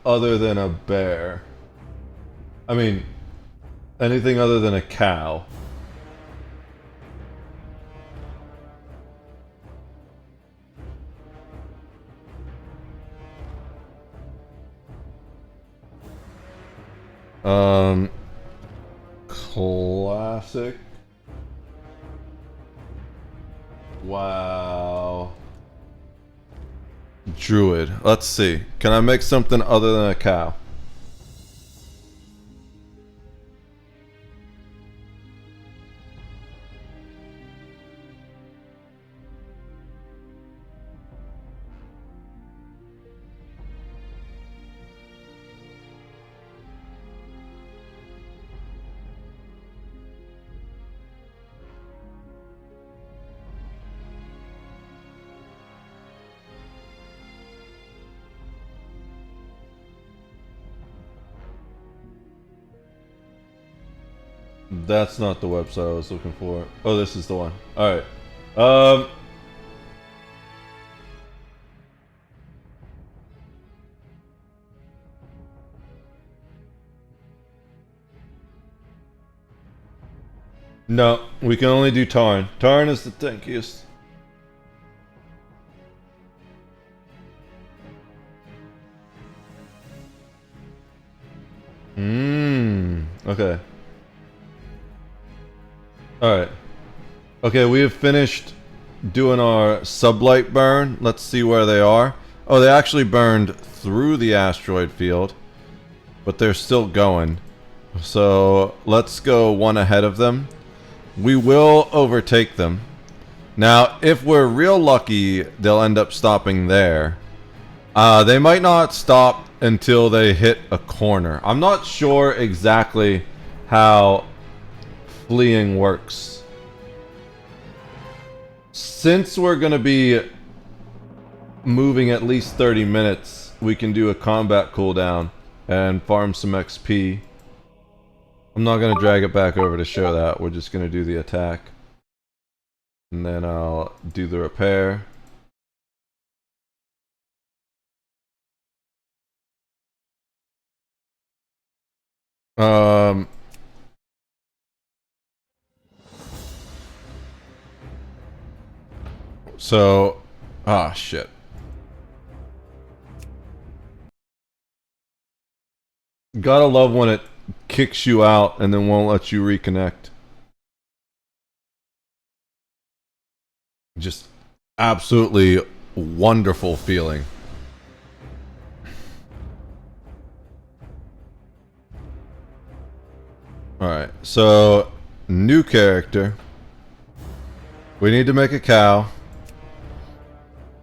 other than a bear. I mean, anything other than a cow. Classic. Wow. Druid. Let's see. Can I make something other than a cow? That's not the website I was looking for. Oh, this is the one. Alright. No, we can only do Tarn. Tarn is the tankiest. Okay. Alright. Okay, we have finished doing our sublight burn. Let's see where they are. Oh, they actually burned through the asteroid field. But they're still going. So, let's go one ahead of them. We will overtake them. Now, if we're real lucky, they'll end up stopping there. They might not stop until they hit a corner. I'm not sure exactly how fleeing works. Since we're going to be moving at least 30 minutes, we can do a combat cooldown and farm some XP. I'm not going to drag it back over to show that. We're just going to do the attack. And then I'll do the repair. So, shit. Gotta love when it kicks you out and then won't let you reconnect. Just absolutely wonderful feeling. Alright, so new character. We need to make a cow.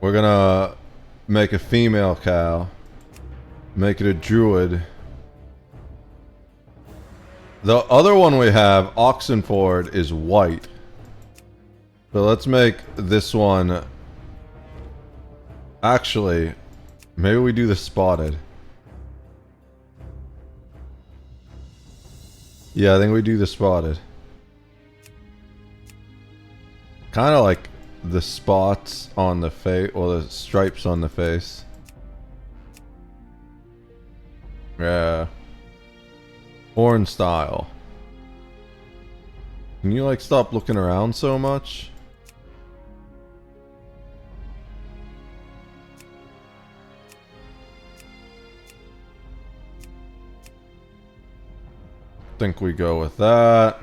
We're gonna make a female cow. Make it a druid. The other one we have, Oxenford, is white. But let's make this one... Actually, maybe we do the spotted. Yeah, I think we do the spotted. Kind of like the spots on the face, or the stripes on the face. Yeah. Horn style. Can you like stop looking around so much? Think we go with that.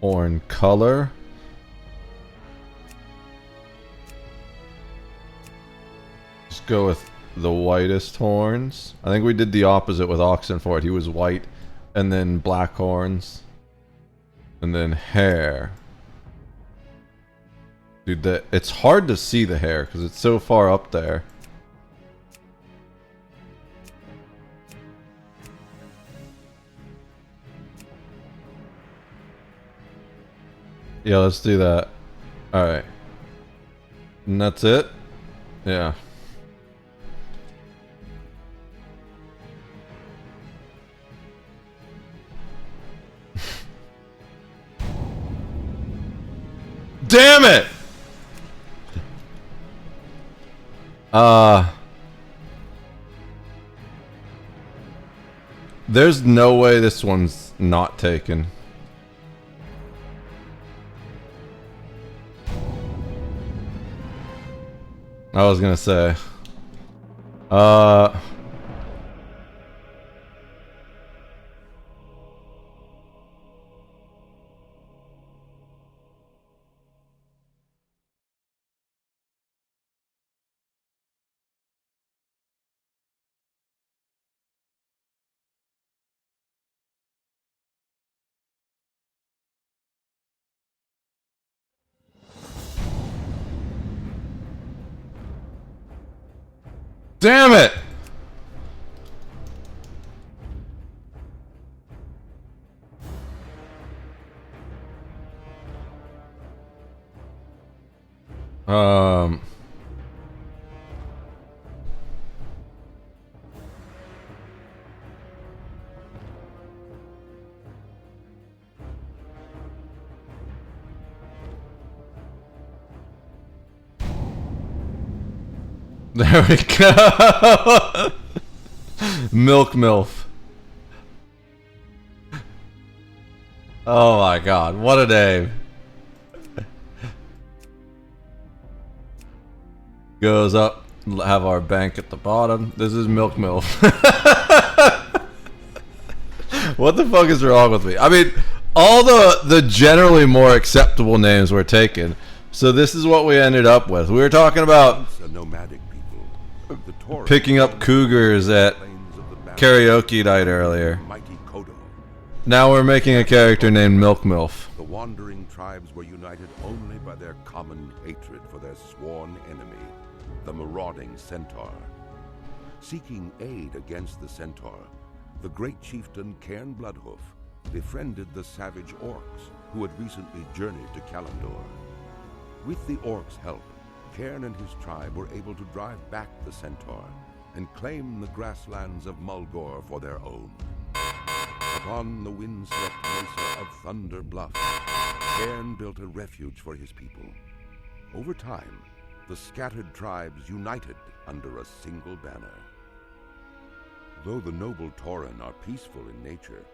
Horn color. Just go with the whitest horns. I think we did the opposite with Oxenford. He was white and then black horns. And then hair. Dude, it's hard to see the hair because it's so far up there. Yeah, let's do that. Alright. And that's it? Yeah. Damn it! There's no way this one's not taken. I was gonna say. Damn it! There we go. Milk MILF. Oh my god, what a name. Goes up, have our bank at the bottom. This is Milk MILF. What the fuck is wrong with me? I mean, all the generally more acceptable names were taken. So this is what we ended up with. We were talking about picking up cougars at karaoke night earlier. Now we're making a character named Milk MILF. The wandering tribes were united only by their common hatred for their sworn enemy, the marauding centaur. Seeking aid against the centaur, the great chieftain Cairn Bloodhoof befriended the savage orcs who had recently journeyed to Kalimdor. With the orcs' help, Cairn and his tribe were able to drive back the centaur and claim the grasslands of Mulgore for their own. Upon the windswept mesa of Thunder Bluff, Cairn built a refuge for his people. Over time, the scattered tribes united under a single banner. Though the noble Tauren are peaceful in nature,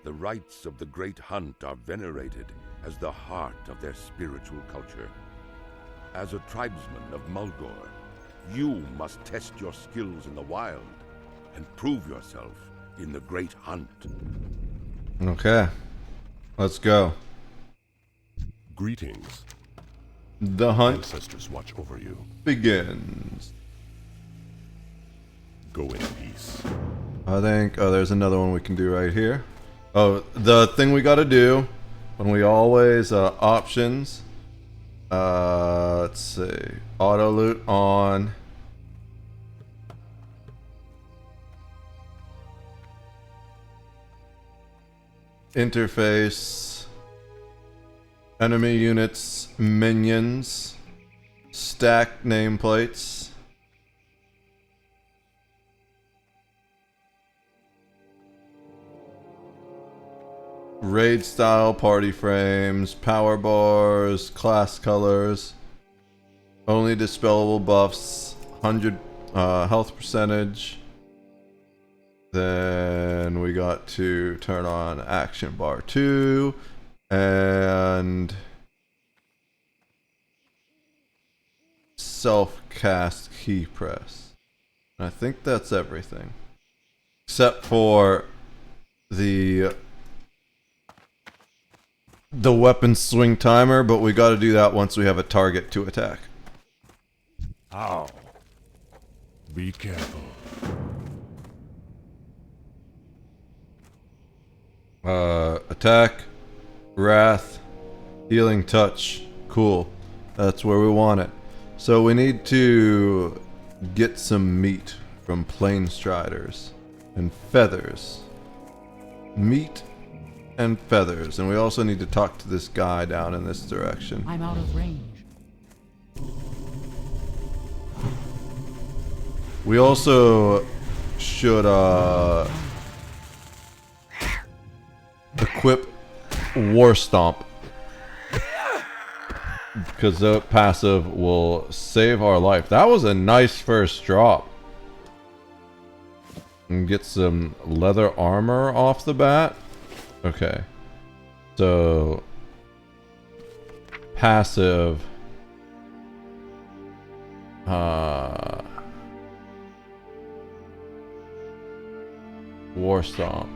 the rites of the Great Hunt are venerated as the heart of their spiritual culture. As a tribesman of Mulgore, you must test your skills in the wild and prove yourself in the Great Hunt. Okay. Let's go. Greetings. The hunt Ancestors watch over you. begins. Go in peace. I think, oh, there's another one we can do right here. Oh, the thing we gotta do when we always, options, let's see, auto loot on. Interface, enemy units, minions, stack nameplates. Raid style party frames, power bars, class colors, only dispellable buffs, 100 health percentage. Then we got to turn on action bar 2 and self-cast key press. And I think that's everything. Except for the weapon swing timer, but we got to do that once we have a target to attack. Ow. Be careful. Attack, wrath, healing touch. Cool. That's where we want it. So we need to get some meat from plain striders and feathers. Meat and feathers. And we also need to talk to this guy down in this direction. I'm out of range. We also should equip War Stomp, because the passive will save our life. That was a nice first drop. And get some leather armor off the bat. Okay. So passive. War Stomp.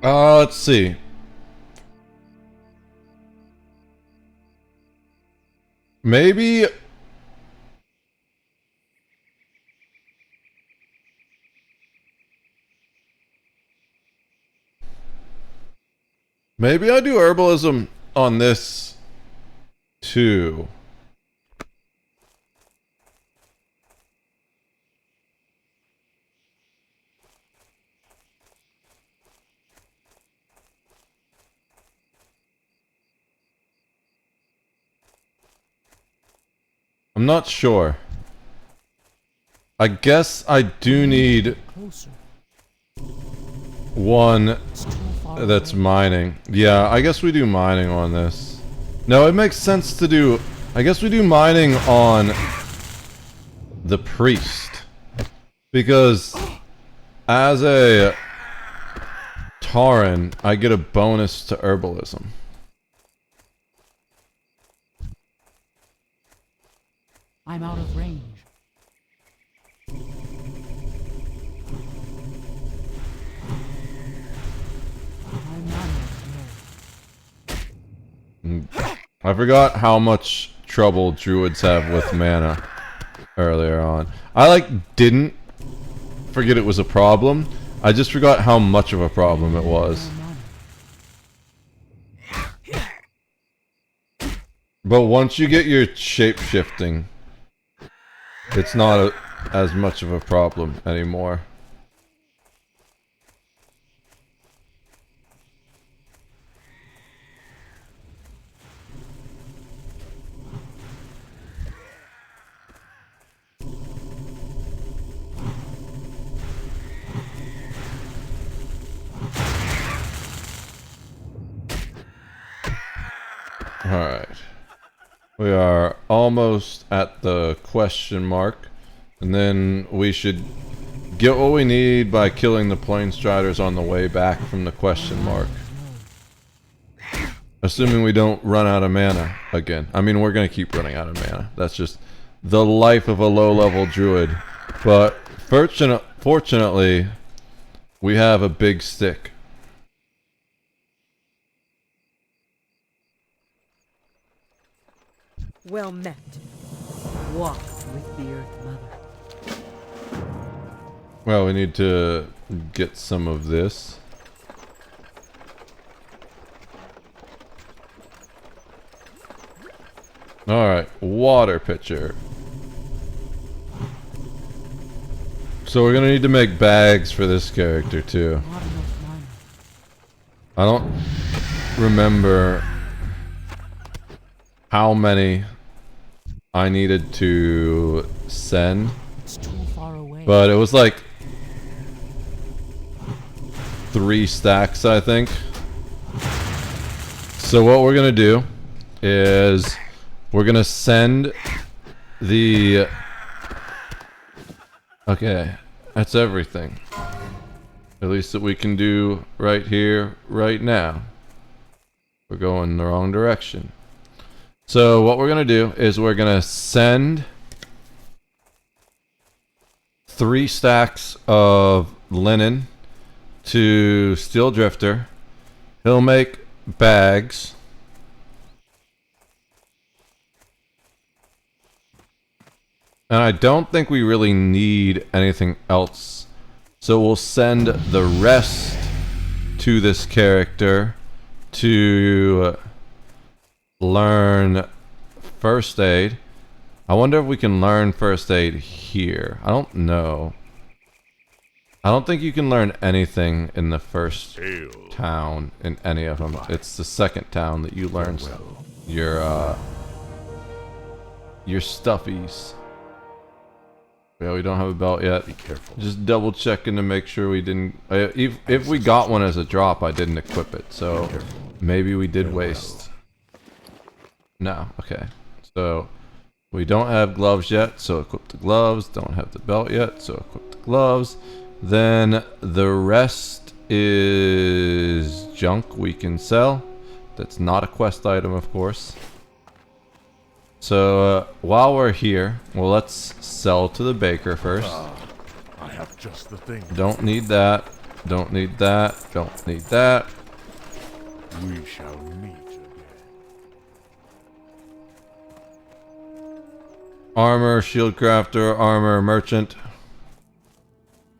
Let's see. Maybe I do herbalism on this too. I'm not sure. I guess I do need one that's mining. Yeah, I guess we do mining on this. No, it makes sense to do... I guess we do mining on the priest. Because as a Tauren, I get a bonus to herbalism. I'm out of range. I forgot how much trouble druids have with mana earlier on. I didn't forget it was a problem. I just forgot how much of a problem it was. But once you get your shape-shifting, it's not as much of a problem anymore. Alright. We are almost at the question mark. And then we should get what we need by killing the plane striders on the way back from the question mark. Assuming we don't run out of mana again. I mean, we're gonna keep running out of mana. That's just the life of a low-level druid. But fortunately, we have a big stick. Well met. Walk with the Earth Mother. Well, we need to get some of this. Alright, water pitcher. So we're gonna need to make bags for this character too. I don't remember how many I needed to send, but it was like 3 stacks, I think. So what we're gonna do is we're gonna send the... Okay, that's everything. At least that we can do right here, right now. We're going the wrong direction. So what we're gonna do is we're gonna send 3 stacks of linen to Steel Drifter. He'll make bags. And I don't think we really need anything else. So we'll send the rest to this character to learn first aid. I wonder if we can learn first aid here. I don't know. I don't think you can learn anything in the first town in any of them. It's the second town that you learn your stuffies. Yeah, we don't have a belt yet. Be careful. Just double checking to make sure we didn't... if we got one as a drop, I didn't equip it. So maybe we did waste. No, okay. So We don't have gloves yet, so equip the gloves. Don't have the belt yet, so equip the gloves. Then the rest is junk we can sell. That's not a quest item, of course. So while we're here, well, let's sell to the baker first. I have just the thing. Don't need that. Don't need that. Don't need that. We shall meet again. Armor, shield crafter, armor, merchant.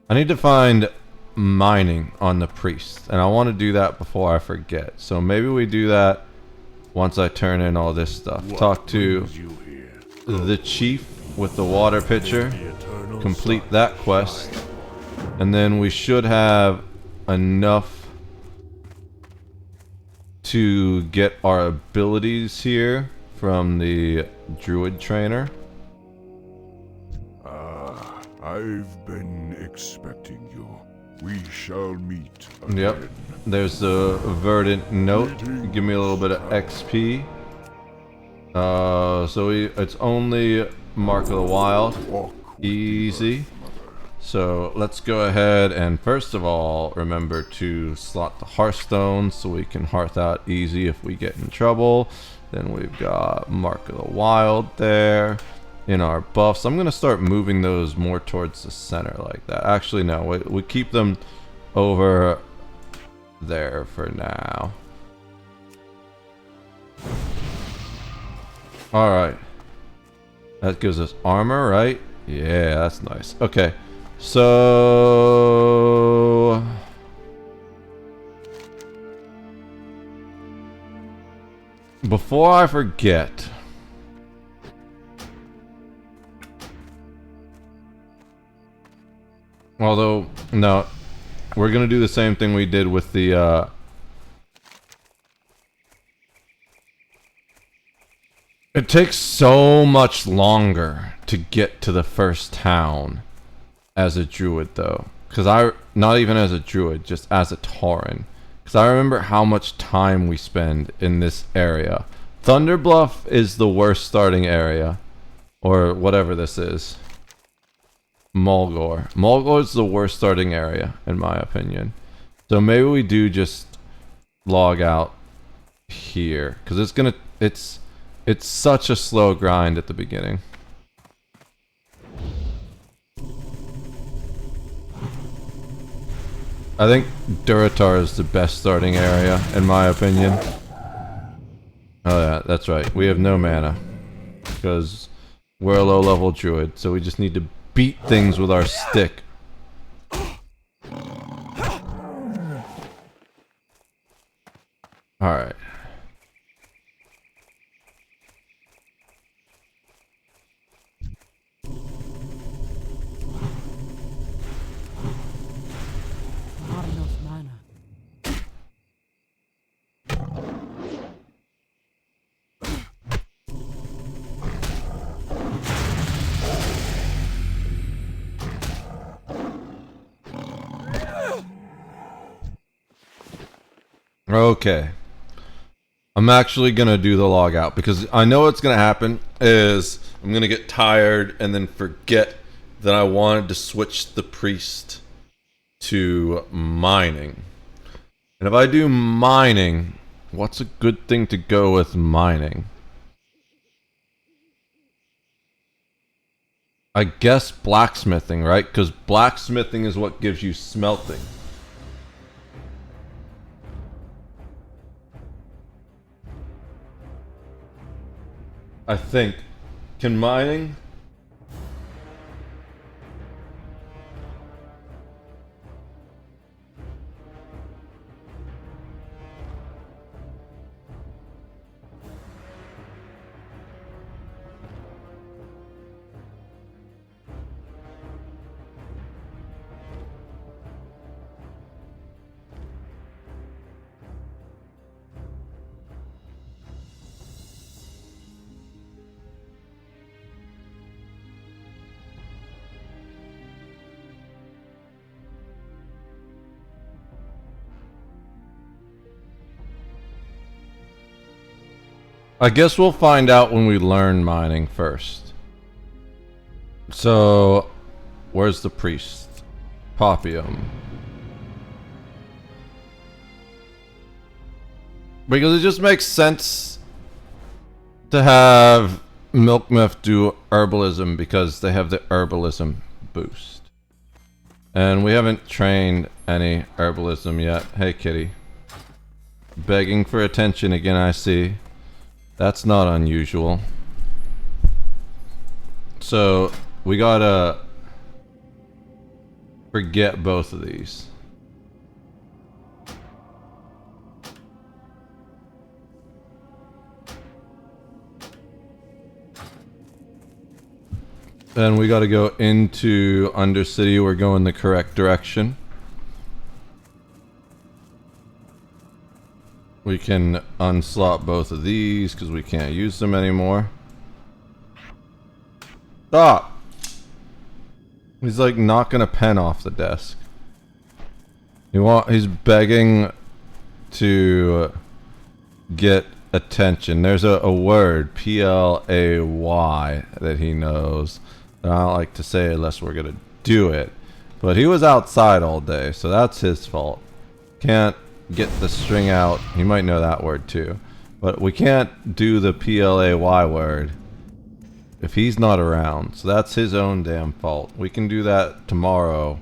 I need to find mining on the priest, and I want to do that before I forget. So maybe we do that once I turn in all this stuff. What Talk to brings you here? the chief with the water pitcher. The eternal Complete sun that quest. And then we should have enough to get our abilities here from the druid trainer. I've been expecting you. We shall meet again. Yep. There's the verdant note. Give me a little bit of XP. It's only Mark of the Wild. Walk with Easy. So let's go ahead and first of all remember to slot the Hearthstone so we can hearth out easy if we get in trouble. Then we've got Mark of the Wild there in our buffs. I'm gonna start moving those more towards the center like that. Actually no, we keep them over there for now. Alright. That gives us armor, right? Yeah, that's nice. Okay. So before I forget, although no, we're gonna do the same thing we did with the it takes so much longer to get to the first town as a druid though, because not even as a druid, just as a tauren, because I remember how much time we spend in this area. Thunderbluff is the worst starting area, or whatever this is. Mulgore is the worst starting area in my opinion, so maybe we do just log out here, because it's such a slow grind at the beginning. I think Duratar is the best starting area, in my opinion. Oh yeah, that's right. We have no mana. Because we're a low-level druid, so we just need to beat things with our stick. Alright. Not enough mana. Okay. I'm actually gonna do the log out because I know what's gonna happen is I'm gonna get tired and then forget that I wanted to switch the priest to mining. And if I do mining, what's a good thing to go with mining? I guess blacksmithing, right? Because blacksmithing is what gives you smelting. I think. Can mining? I guess we'll find out when we learn mining first. So, where's the priest? Popium. Because it just makes sense to have Milkmeth do herbalism because they have the herbalism boost. And we haven't trained any herbalism yet. Hey, kitty. Begging for attention again, I see. That's not unusual. So, we gotta forget both of these. Then we gotta go into Undercity. We're going the correct direction. We can unslot both of these because we can't use them anymore. Stop! He's like knocking a pen off the desk. He's begging to get attention. There's a word, P-L-A-Y, that he knows. That I don't like to say unless we're gonna do it. But he was outside all day, so that's his fault. Can't get the string out. He might know that word too. But we can't do the P-L-A-Y word if he's not around. So that's his own damn fault. We can do that tomorrow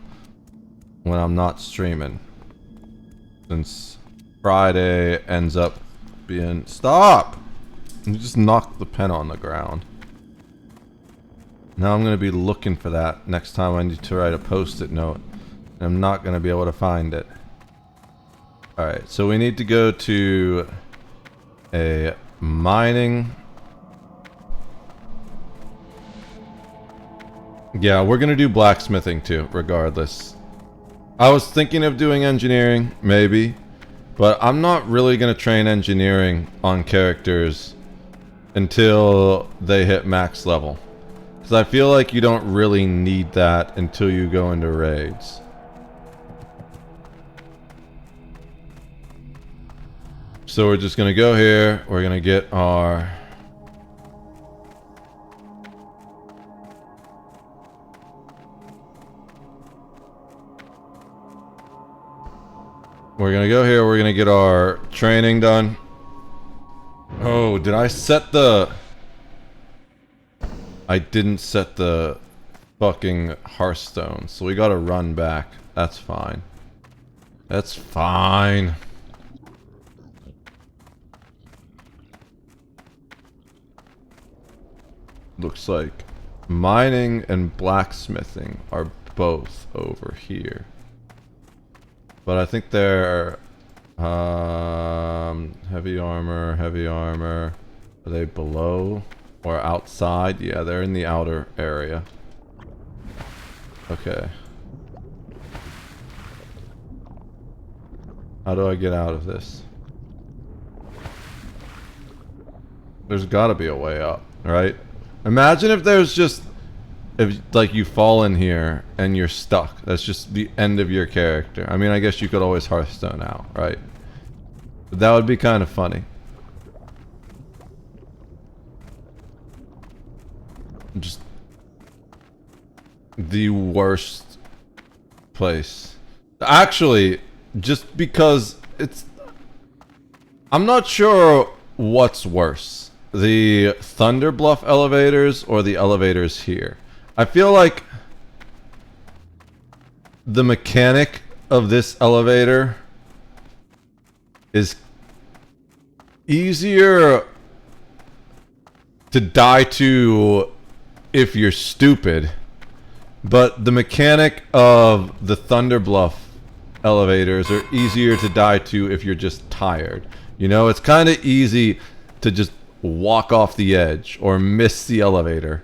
when I'm not streaming. Since Friday ends up being... Stop! You just knocked the pen on the ground. Now I'm going to be looking for that next time I need to write a post-it note. And I'm not going to be able to find it. Alright, so we need to go to a mining... Yeah, we're going to do blacksmithing too, regardless. I was thinking of doing engineering, maybe. But I'm not really going to train engineering on characters until they hit max level. Because I feel like you don't really need that until you go into raids. So we're just going to go here. We're going to get our... We're going to go here. We're going to get our training done. Oh, did I set the... I didn't set the fucking Hearthstone, so we gotta run back. That's fine. That's fine. Looks like mining and blacksmithing are both over here. But I think they're heavy armor, heavy armor. Are they below? Or outside? Yeah, they're in the outer area. Okay. How do I get out of this? There's gotta be a way up, right? Imagine if there's just... If, like, you fall in here and you're stuck. That's just the end of your character. I mean, I guess you could always Hearthstone out, right? But that would be kind of funny. Just the worst place. Actually, just because it's... I'm not sure what's worse. The Thunder Bluff elevators or the elevators here. I feel like the mechanic of this elevator is easier to die to if you're stupid, but the mechanic of the Thunder Bluff elevators are easier to die to if you're just tired. You know, it's kind of easy to just walk off the edge or miss the elevator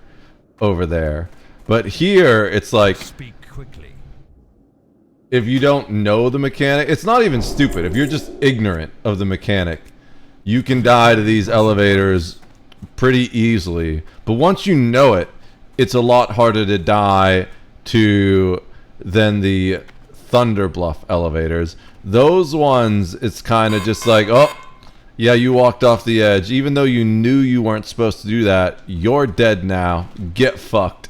over there. But here, it's like, Speak quickly. if you don't know the mechanic, it's not even stupid. If you're just ignorant of the mechanic, you can die to these elevators pretty easily. But once you know it, it's a lot harder to die to than the Thunder Bluff elevators. Those ones, it's kind of just like, oh, yeah, you walked off the edge. Even though you knew you weren't supposed to do that, you're dead now. Get fucked.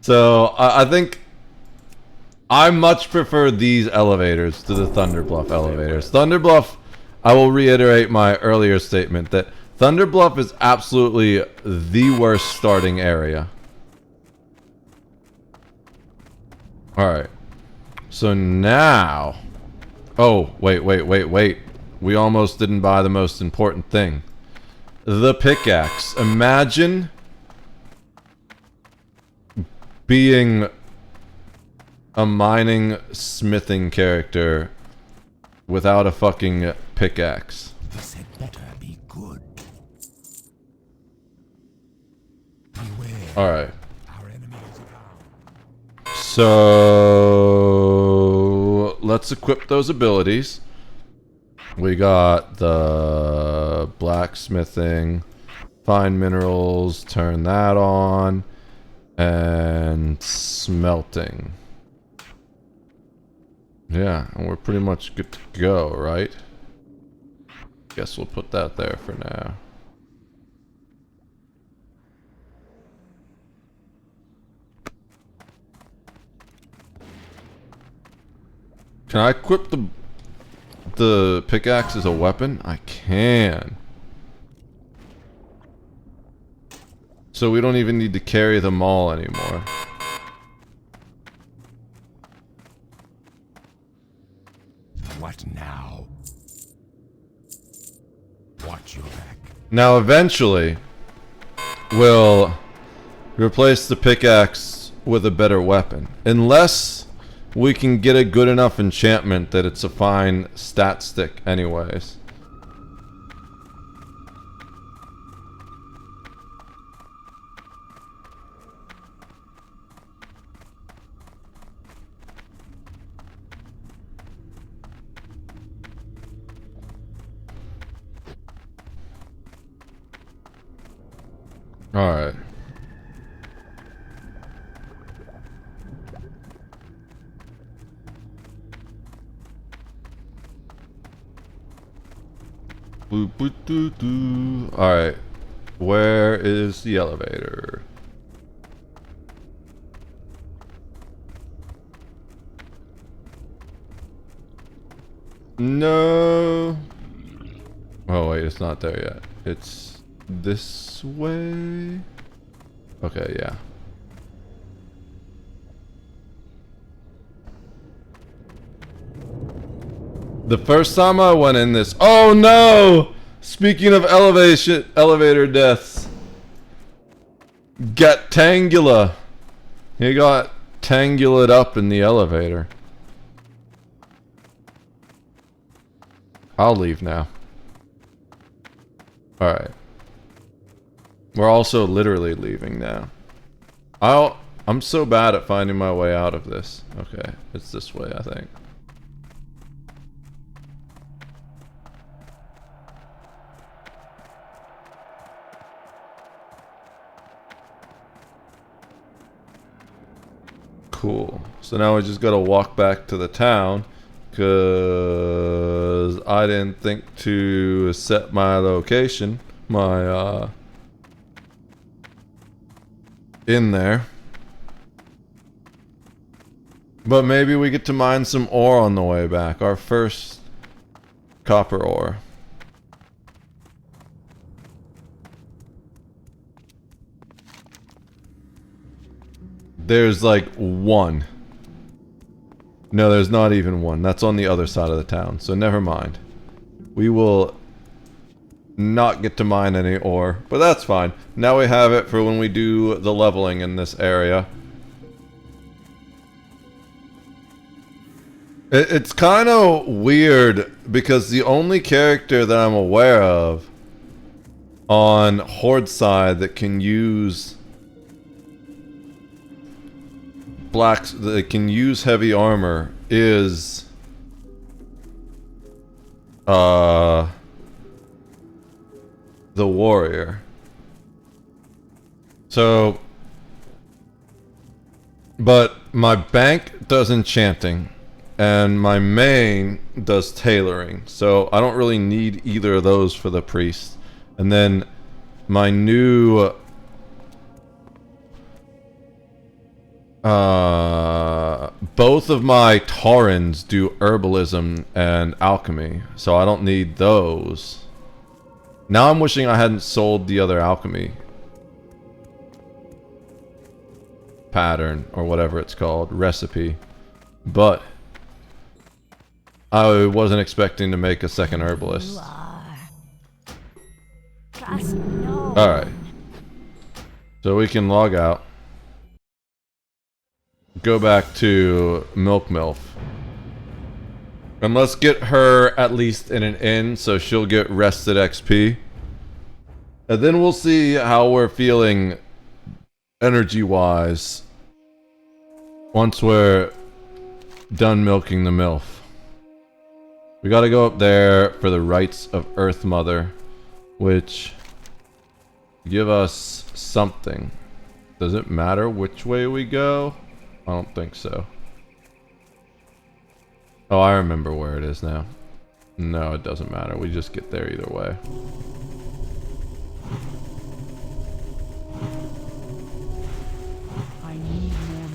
So I think I much prefer these elevators to the Thunderbluff elevators. Thunderbluff, I will reiterate my earlier statement that Thunderbluff is absolutely the worst starting area. Alright. So now... Oh, wait. We almost didn't buy the most important thing. The pickaxe. Imagine being a mining smithing character without a fucking pickaxe. This had better be good. Beware. Alright. Our enemy is around. So let's equip those abilities. We got the blacksmithing, find minerals, turn that on, and smelting. Yeah, and we're pretty much good to go, right? Guess we'll put that there for now. Can I equip the pickaxe as a weapon? I can. So we don't even need to carry them all anymore. What now? Watch your back. Now eventually, we'll replace the pickaxe with a better weapon. Unless we can get a good enough enchantment that it's a fine stat stick anyways. Alright. Alright. Where is the elevator? No. Oh wait, it's not there yet. It's this way? Okay, yeah. The first time I went in this... Oh no! Speaking of elevator deaths. Got Tangula. He got tanguled up in the elevator. I'll leave now. Alright. We're also literally leaving now. I'm so bad at finding my way out of this. Okay, it's this way, I think. Cool. So now we just gotta walk back to the town. Because I didn't think to set my location. My, in there. But maybe we get to mine some ore on the way back. Our first copper ore. There's like one. No, there's not even one. That's on the other side of the town. So never mind. We will not get to mine any ore. But that's fine. Now we have it for when we do the leveling in this area. It's kind of weird because the only character that I'm aware of on Horde side that can use that can use heavy armor is the warrior. So, but my bank does enchanting and my main does tailoring, so I don't really need either of those for the priest. And then my new Both of my Taurens do herbalism and alchemy, so I don't need those. Now I'm wishing I hadn't sold the other alchemy pattern, or whatever it's called, recipe. But I wasn't expecting to make a second herbalist. Alright. So we can log out. Go back to Milk Milf. And let's get her at least in an inn so she'll get rested XP. And then we'll see how we're feeling energy-wise once we're done milking the MILF. We gotta go up there for the rites of Earth Mother, which give us something. Does it matter which way we go? I don't think so. Oh, I remember where it is now. No, it doesn't matter. We just get there either way. I need more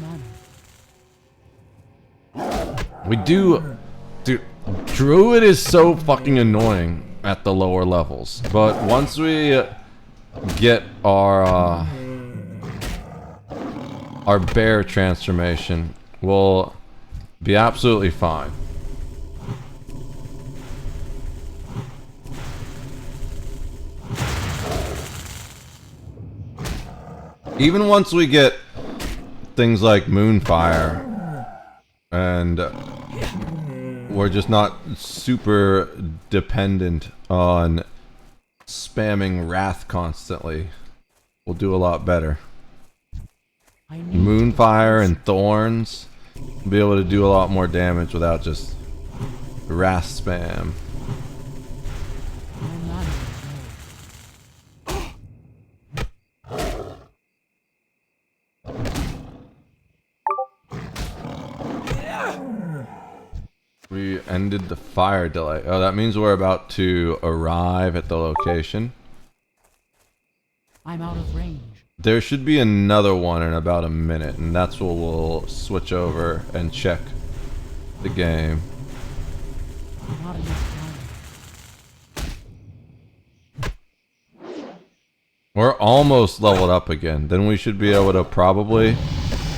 mana. We do... Dude, Druid is so fucking annoying at the lower levels. But once we get our bear transformation, we'll be absolutely fine. Even once we get things like Moonfire, and we're just not super dependent on spamming Wrath constantly, we'll do a lot better. Moonfire and Thorns, we'll be able to do a lot more damage without just Wrath spam. My mana is low. We ended the fire delay. Oh, that means we're about to arrive at the location. I'm out of range. There should be another one in about a minute, and that's where we'll switch over and check the game. Not enough mana. We're almost leveled up again. Then we should be able to probably...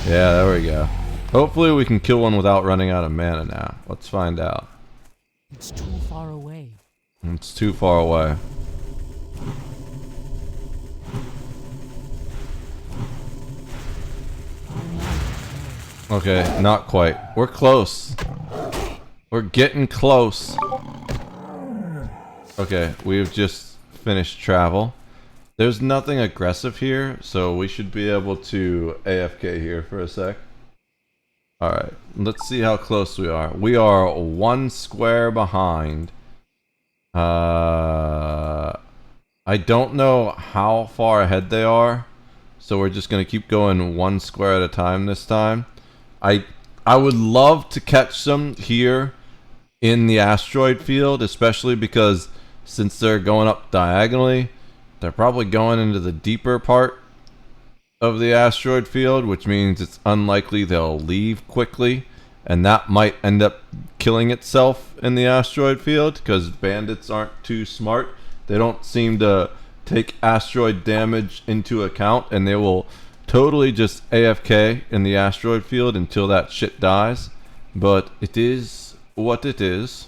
Yeah, there we go. Hopefully we can kill one without running out of mana now. Let's find out. It's too far away. It's too far away. My mana is low. Okay, not quite. We're close. We're getting close. Okay, we've just finished travel. There's nothing aggressive here, so we should be able to AFK here for a sec. Alright, let's see how close we are. We are 1 square behind. I don't know how far ahead they are, so we're just going to keep going 1 square at a time this time. I would love to catch them here in the asteroid field, especially because since they're going up diagonally, they're probably going into the deeper part of the asteroid field, which means it's unlikely they'll leave quickly, and that might end up killing itself in the asteroid field because bandits aren't too smart. They don't seem to take asteroid damage into account, and they will totally just AFK in the asteroid field until that shit dies. But it is what it is.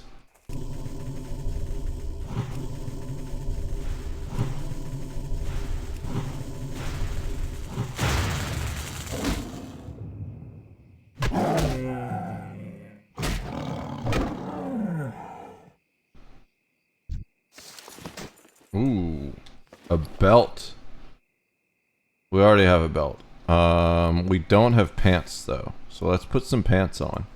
Ooh, a belt. We already have a belt. We don't have pants though, so let's put some pants on.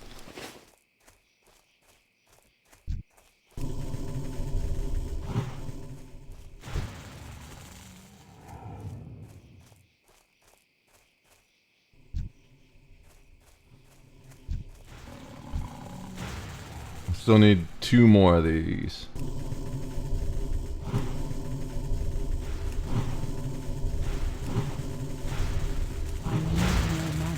Still need 2 more of these. I need more mana.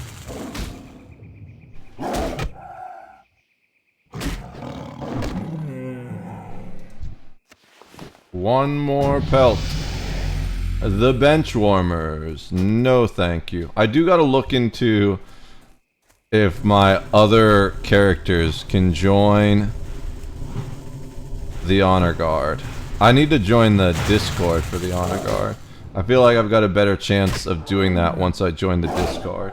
One more pelt. The bench warmers. No thank you. I do gotta look into if my other characters can join the honor guard. I need to join the Discord for the honor guard. I feel like I've got a better chance of doing that once I join the Discord.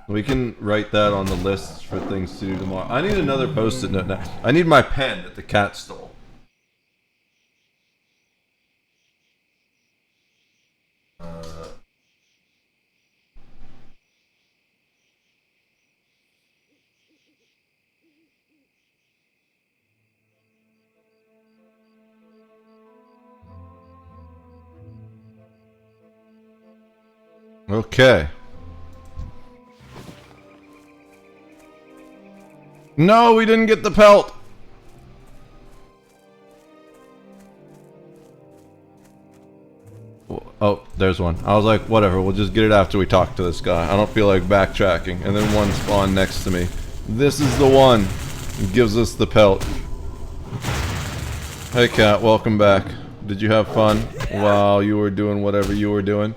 We can write that on the list for things to do tomorrow. I need another post-it note now. I need my pen that the cat stole. Okay. No, we didn't get the pelt. Oh, there's one. I was like, whatever, we'll just get it after we talk to this guy. I don't feel like backtracking. And then one spawned next to me. This is the one. It gives us the pelt. Hey cat, welcome back. Did you have fun while you were doing whatever you were doing?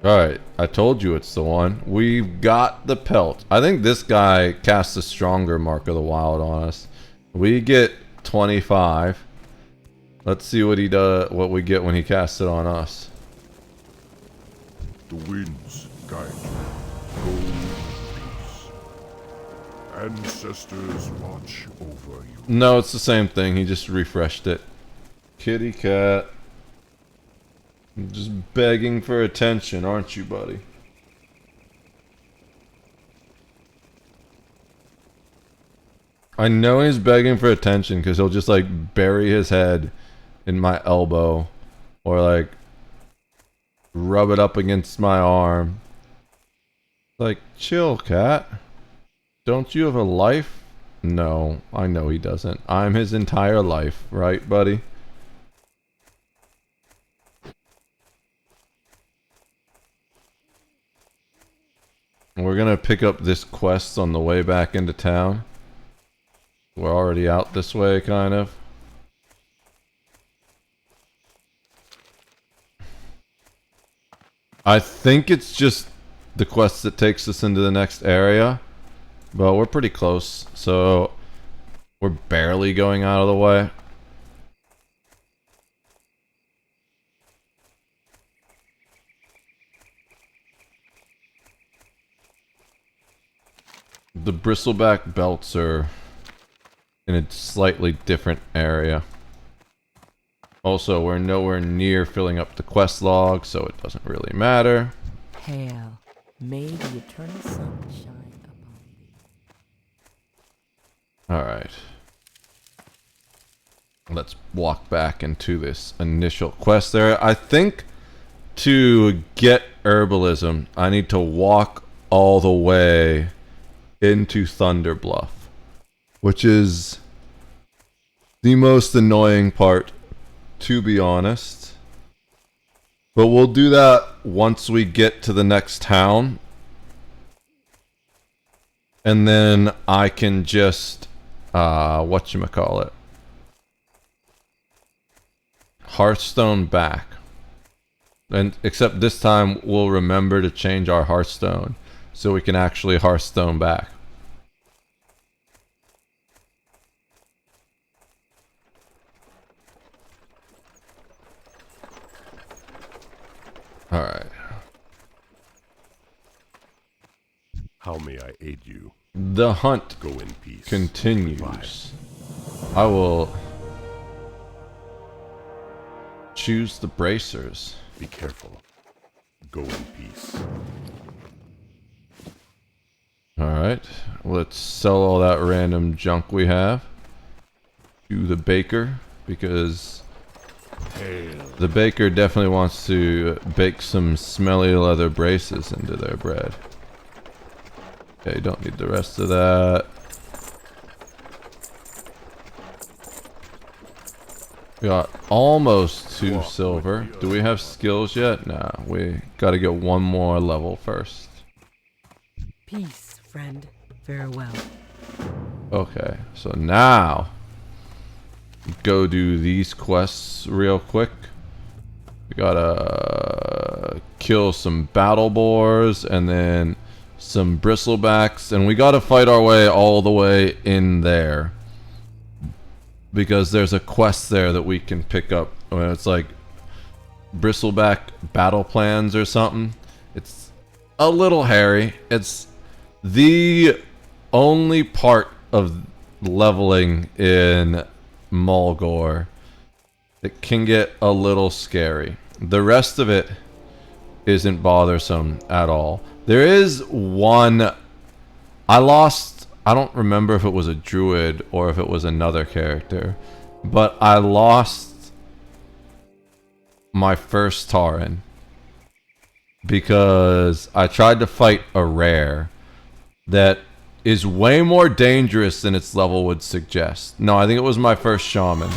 Alright, I told you it's the one. We've got the pelt. I think this guy casts a stronger Mark of the Wild on us. We get 25. Let's see what he does, what we get when he casts it on us. The winds guide you. Go in peace. Ancestors watch over you. No, it's the same thing. He just refreshed it. Kitty cat. Just begging for attention, aren't you, buddy? I know he's begging for attention because he'll just like bury his head in my elbow or like rub it up against my arm. Like, chill, cat. Don't you have a life? No, I know he doesn't. I'm his entire life, right, buddy? We're gonna pick up this quest on the way back into town. We're already out this way, kind of. I think it's just the quest that takes us into the next area. But we're pretty close, so we're barely going out of the way. The bristleback belts are in a slightly different area. Also, we're nowhere near filling up the quest log, so it doesn't really matter. Hail, may the eternal sun shine upon thee. Alright. Let's walk back into this initial quest there. I think to get herbalism, I need to walk all the way into Thunder Bluff, which is the most annoying part, to be honest. But we'll do that once we get to the next town. And then I can just, whatchamacallit, Hearthstone back. And except this time we'll remember to change our Hearthstone so we can actually Hearthstone back. Alright. How may I aid you? The hunt Go in peace. continues. I will choose the bracers. Be careful. Go in peace. Alright, let's sell all that random junk we have to the baker, because the baker definitely wants to bake some smelly leather braces into their bread. Okay, don't need the rest of that. We got almost 2 silver. Do we have skills yet? Nah, we gotta get one more level first. Peace, friend. Farewell. Okay, so now go do these quests real quick. We gotta kill some battle boars and then some bristlebacks, and we gotta fight our way all the way in there because there's a quest there that we can pick up. It's like bristleback battle plans or something. It's a little hairy. It's the only part of leveling in Mulgore it can get a little scary. The rest of it isn't bothersome at all. There is one... I don't remember if it was a druid or if it was another character, but I lost my first Tauren because I tried to fight a rare that is way more dangerous than its level would suggest. No, I think it was my first shaman.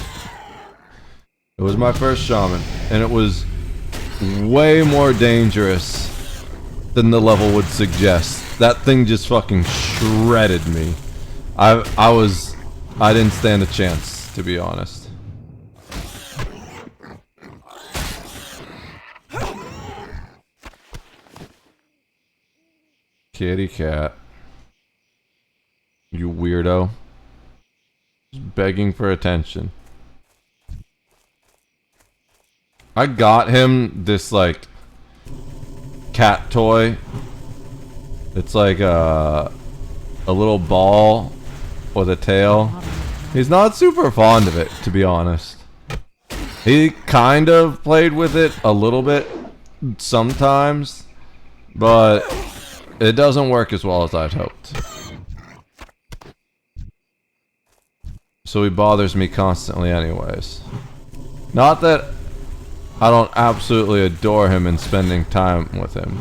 It was my first shaman, and it was way more dangerous than the level would suggest. That thing just fucking shredded me. I didn't stand a chance, to be honest. Kitty cat. You weirdo. Just begging for attention. I got him this, like, cat toy. It's like a little ball with a tail. He's not super fond of it, to be honest. He kind of played with it a little bit sometimes, but it doesn't work as well as I'd hoped. So he bothers me constantly anyways. Not that I don't absolutely adore him and spending time with him.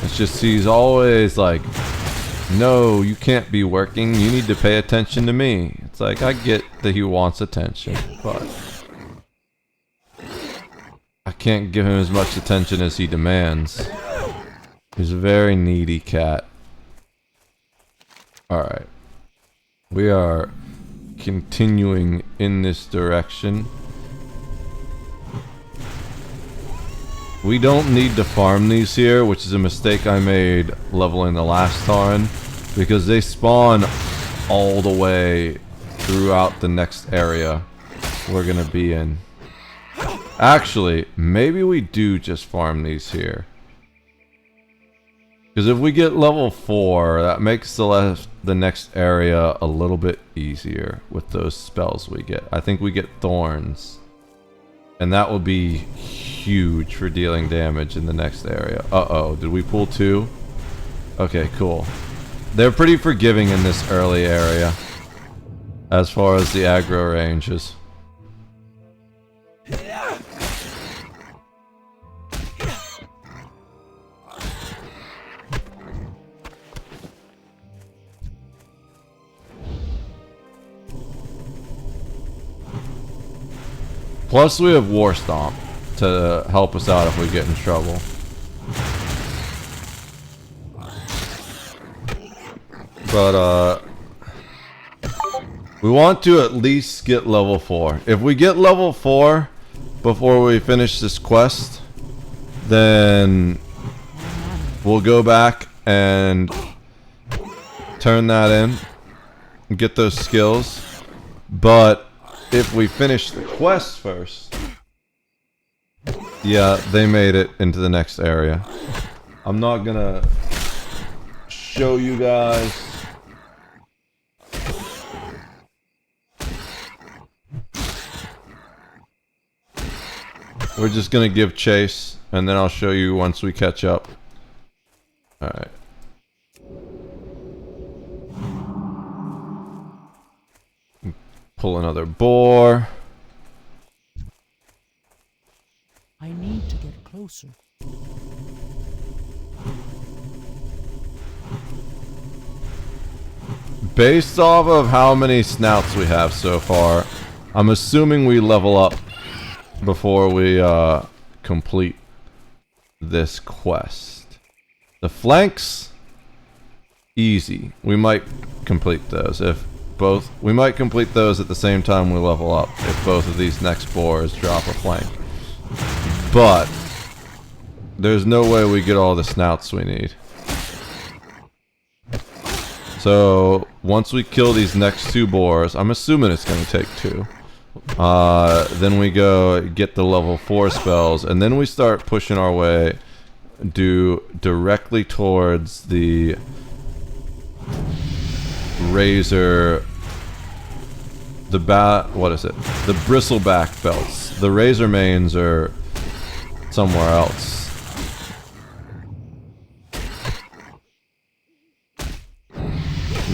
It's just he's always like, no, you can't be working. You need to pay attention to me. It's like, I get that he wants attention, but I can't give him as much attention as he demands. He's a very needy cat. Alright. We are continuing in this direction. We don't need to farm these here, which is a mistake I made leveling the last Tauren, because they spawn all the way throughout the next area we're gonna be in. Actually, maybe we do just farm these here. Because if we get level 4, that makes the next area a little bit easier with those spells we get. I think we get thorns. And that will be huge for dealing damage in the next area. Uh-oh, did we pull 2? Okay, cool. They're pretty forgiving in this early area, as far as the aggro ranges. Plus we have War Stomp to help us out if we get in trouble. But we want to at least get level 4. If we get level 4 before we finish this quest, then we'll go back and turn that in and get those skills. But if we finish the quest first, yeah, they made it into the next area. I'm not gonna show you guys. We're just gonna give chase, and then I'll show you once we catch up. Alright. Pull another boar. I need to get closer. Based off of how many snouts we have so far, I'm assuming we level up before we complete this quest. The flanks Easy. We might complete those if both. We might complete those at the same time we level up if both of these next boars drop a flank. But there's no way we get all the snouts we need. So once we kill these next 2 boars, I'm assuming it's going to take 2. Then we go get the level 4 spells, and then we start pushing our way directly towards the razor, what is it? The bristleback belts. The razor manes are somewhere else.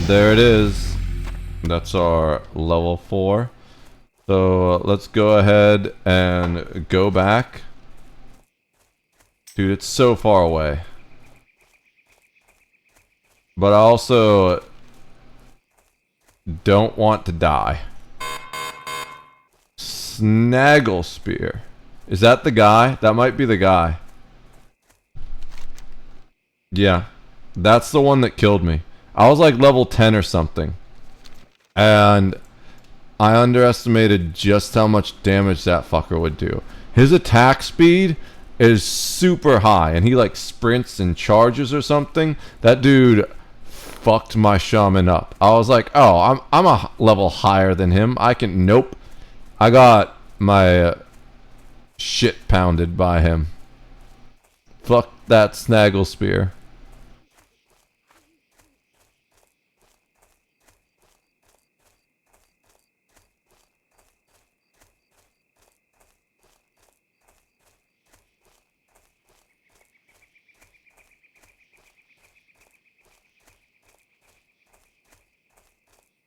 There it is. That's our level 4. So let's go ahead and go back. Dude, it's so far away. But I also don't want to die. Snaggle Spear. Is that the guy? That might be the guy. Yeah. That's the one that killed me. I was like level 10 or something. And I underestimated just how much damage that fucker would do. His attack speed is super high, and he like sprints and charges or something. That dude fucked my shaman up. I was like, oh, I'm a level higher than him. I can, nope. I got my shit pounded by him. Fuck that Snaggle Spear.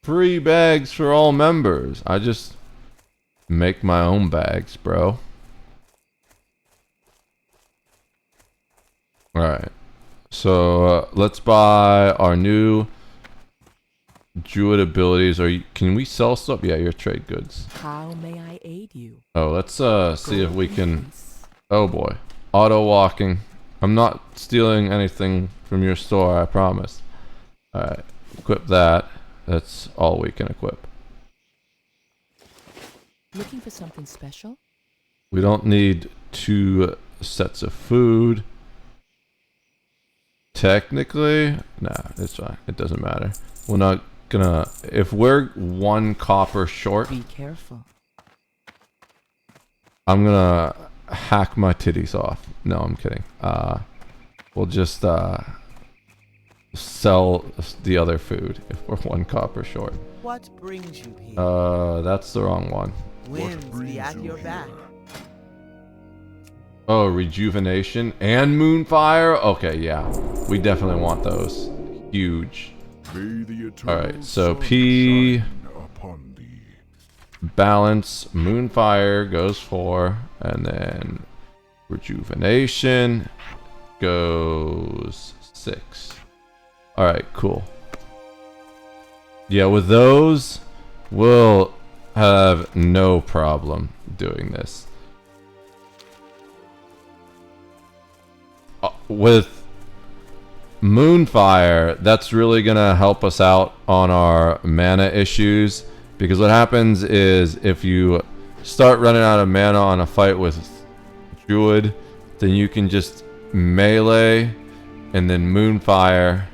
Free bags for all members. I just make my own bags, bro. Alright. So, let's buy our new druid abilities. Can we sell stuff? Yeah, your trade goods. How may I aid you? Oh, let's see if we can... Oh boy. Auto walking. I'm not stealing anything from your store, I promise. Alright. Equip that. That's all we can equip. Looking for something special? We don't need 2 sets of food. Technically, nah, it's fine. It doesn't matter. We're not gonna... If we're 1 copper short... Be careful. I'm gonna hack my titties off. No, I'm kidding. We'll just sell the other food if we're 1 copper short. What brings you here? That's the wrong one. Winds be at your back. Oh, rejuvenation and moonfire? Okay, yeah. We definitely want those. Huge. Alright, so P... Balance, moonfire goes 4, and then rejuvenation goes 6. Alright, cool. Yeah, with those, we'll have no problem doing this. With Moonfire, that's really gonna help us out on our mana issues, because what happens is if you start running out of mana on a fight with Druid, then you can just melee and then Moonfire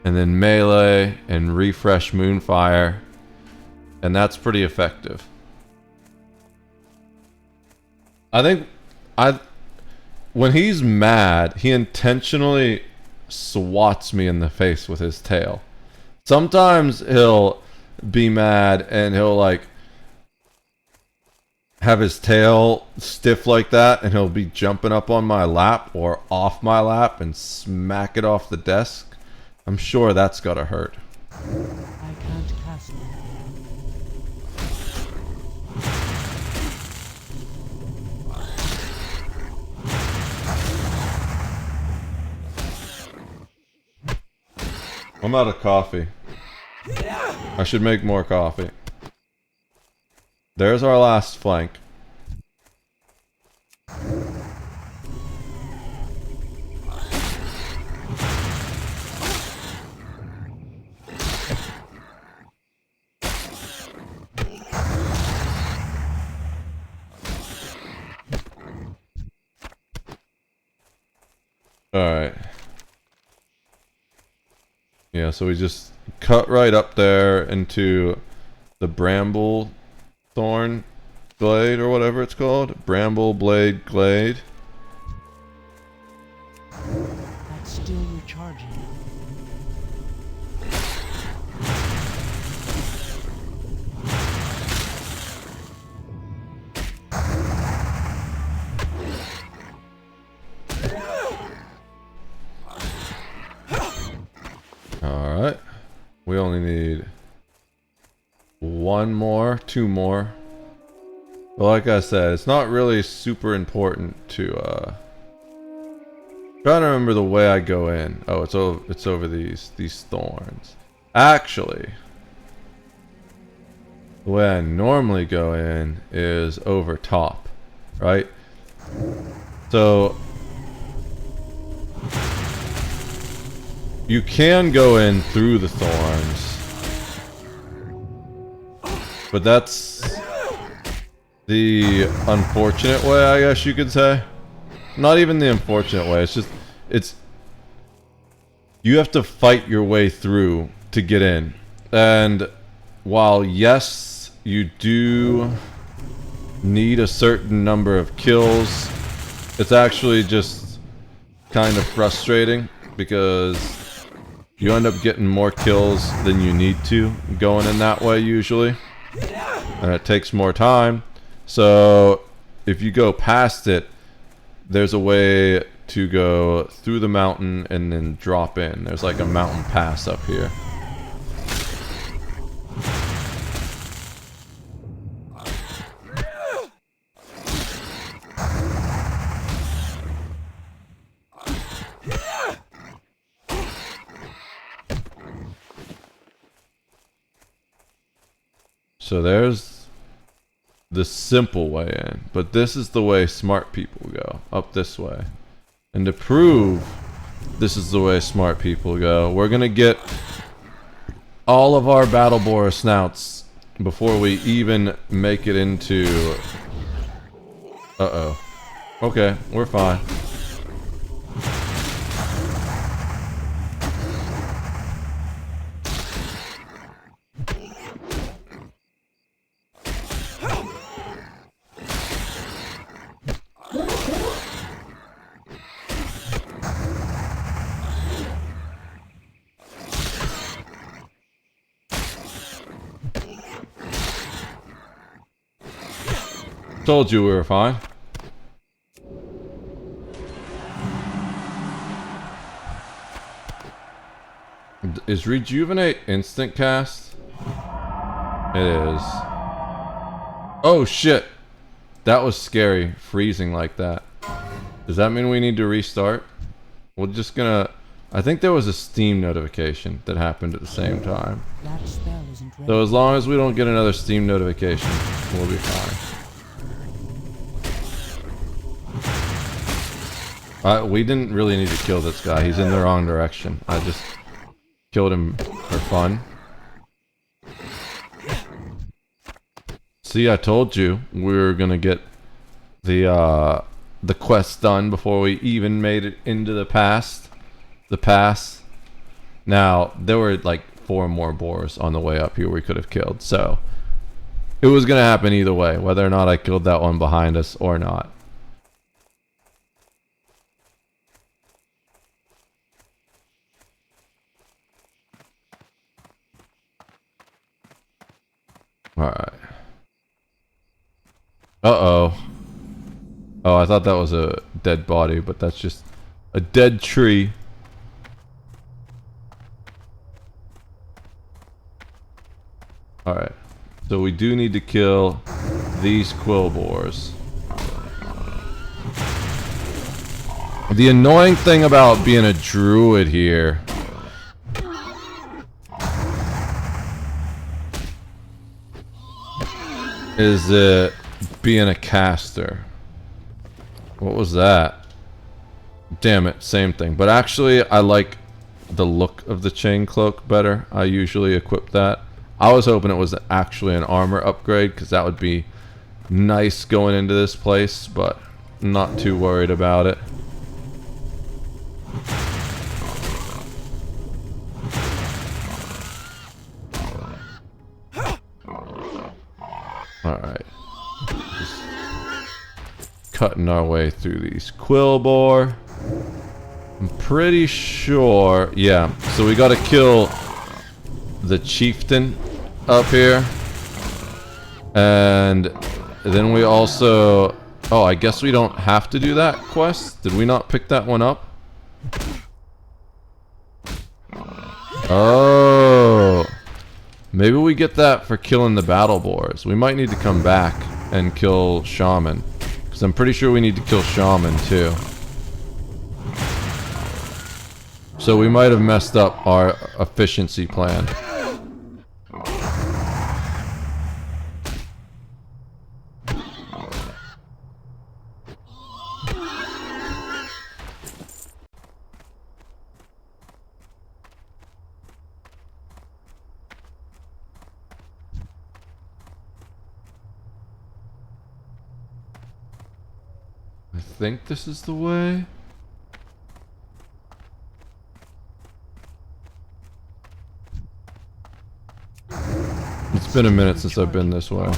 and then melee and refresh Moonfire, and that's pretty effective. I think when he's mad, he intentionally swats me in the face with his tail. Sometimes he'll be mad and he'll like have his tail stiff like that, and he'll be jumping up on my lap or off my lap and smack it off the desk. I'm sure that's gotta hurt. I can't cast it. I'm out of coffee. I should make more coffee. There's our last flank. Alright. Yeah, so we just cut right up there into the bramble thorn glade or whatever it's called. Bramble blade glade. That's still recharging. Alright. We only need one more, two more. But like I said, it's not really super important to trying to remember the way I go in. Oh, it's over these thorns. Actually, the way I normally go in is over top, right? So you can go in through the thorns, but that's the unfortunate way, I guess you could say. Not even the unfortunate way, it's you have to fight your way through to get in. And while yes, you do need a certain number of kills, it's actually just kind of frustrating because you end up getting more kills than you need to going in that way usually, and it takes more time. So if you go past it, there's a way to go through the mountain and then drop in. There's like a mountain pass up here. So there's the simple way in, but this is the way smart people go, up this way. And to prove this is the way smart people go, we're gonna get all of our battle boar snouts before we even make it into... Uh-oh. Okay, we're fine. Told you we were fine. Is rejuvenate instant cast? It is. Oh shit! That was scary, freezing like that. Does that mean we need to restart? We're just gonna... I think there was a Steam notification that happened at the same time. That spell isn't ready. So as long as we don't get another Steam notification, we'll be fine. We didn't really need to kill this guy. He's in the wrong direction. I just killed him for fun. See, I told you we were gonna get the quest done before we even made it into the pass. Now, there were like 4 more boars on the way up here we could have killed, so it was gonna happen either way, whether or not I killed that one behind us or not. Alright. Uh-oh. Oh, I thought that was a dead body, but that's just a dead tree. Alright. So we do need to kill these quill boars. The annoying thing about being a druid here is it being a caster. What was that? Damn it, same thing. But actually, I like the look of the chain cloak better. I usually equip that. I was hoping it was actually an armor upgrade, because that would be nice going into this place, but I'm not too worried about it. cutting our way through these Quillbore. I'm pretty sure, yeah. So we gotta kill the chieftain up here. And then we also... Oh, I guess we don't have to do that quest? Did we not pick that one up? Oh. Maybe we get that for killing the battle boars. We might need to come back and kill Shaman. Because I'm pretty sure we need to kill Shaman too. So we might have messed up our efficiency plan. I think this is the way. It's been a minute since I've been this way.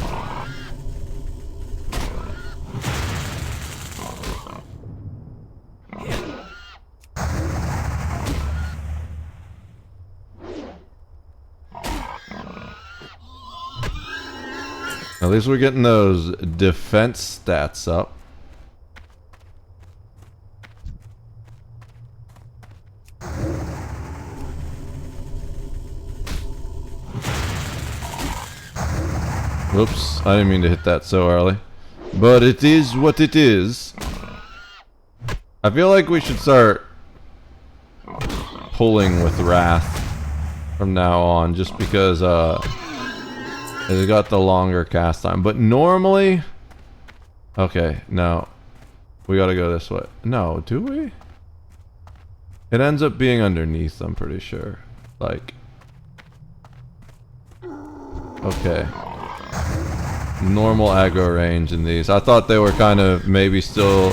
At least we're getting those defense stats up. Oops, I didn't mean to hit that so early. But it is what it is. I feel like we should start pulling with Wrath from now on, just because it got the longer cast time. But normally... Okay, no. We gotta go this way. No, do we? It ends up being underneath, I'm pretty sure. Like... Okay. Normal aggro range in these. I thought they were kind of maybe still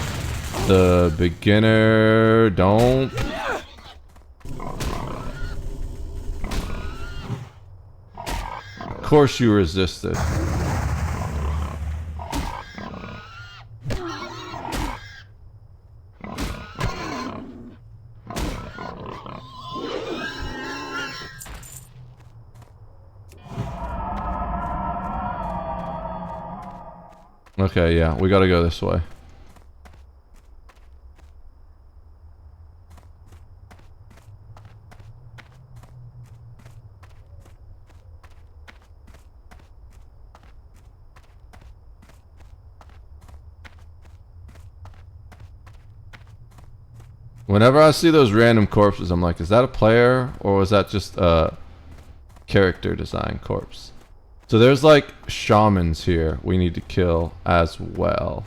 the beginner. Don't. Of course you resisted. Okay, yeah, we gotta go this way. Whenever I see those random corpses, I'm like, is that a player or was that just a character design corpse? So there's like shamans here we need to kill as well.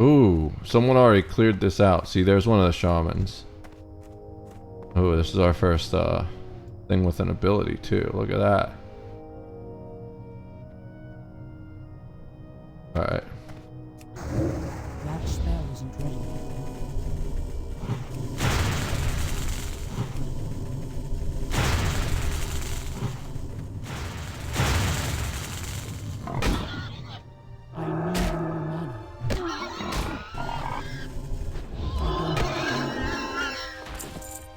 Ooh, someone already cleared this out. See, there's one of the shamans. Oh, this is our first thing with an ability too. Look at that. Alright. That spell isn't ready. I need more mana.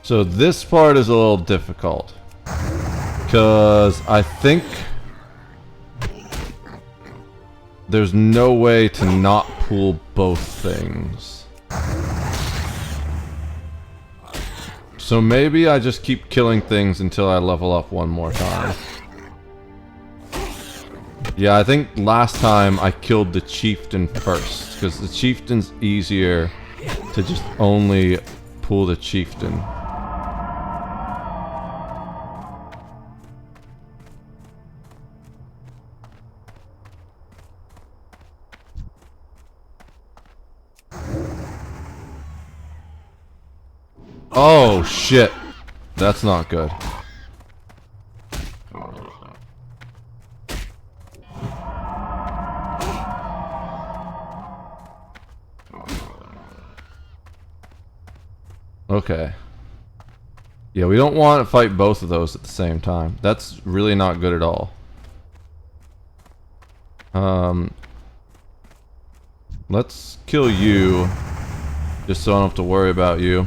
So this part is a little difficult. Because I think there's no way to not pull both things. So maybe I just keep killing things until I level up one more time. Yeah, I think last time I killed the chieftain first, because the chieftain's easier to just only pull the chieftain. Oh shit, that's not good. Okay. Yeah, we don't want to fight both of those at the same time. That's really not good at all. Let's kill you, just so I don't have to worry about you.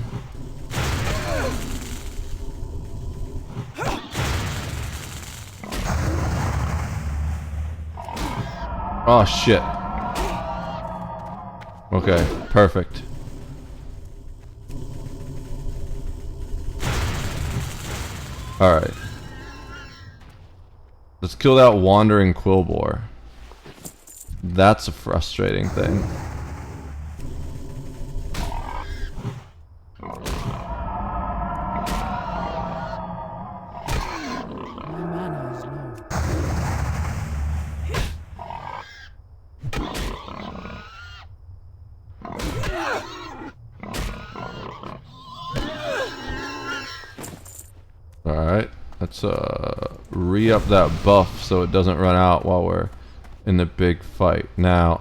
Oh shit. Okay, perfect. Alright. Let's kill that wandering quillboar. That's a frustrating thing. My mana is low. Alright, let's re-up that buff so it doesn't run out while we're in the big fight. Now,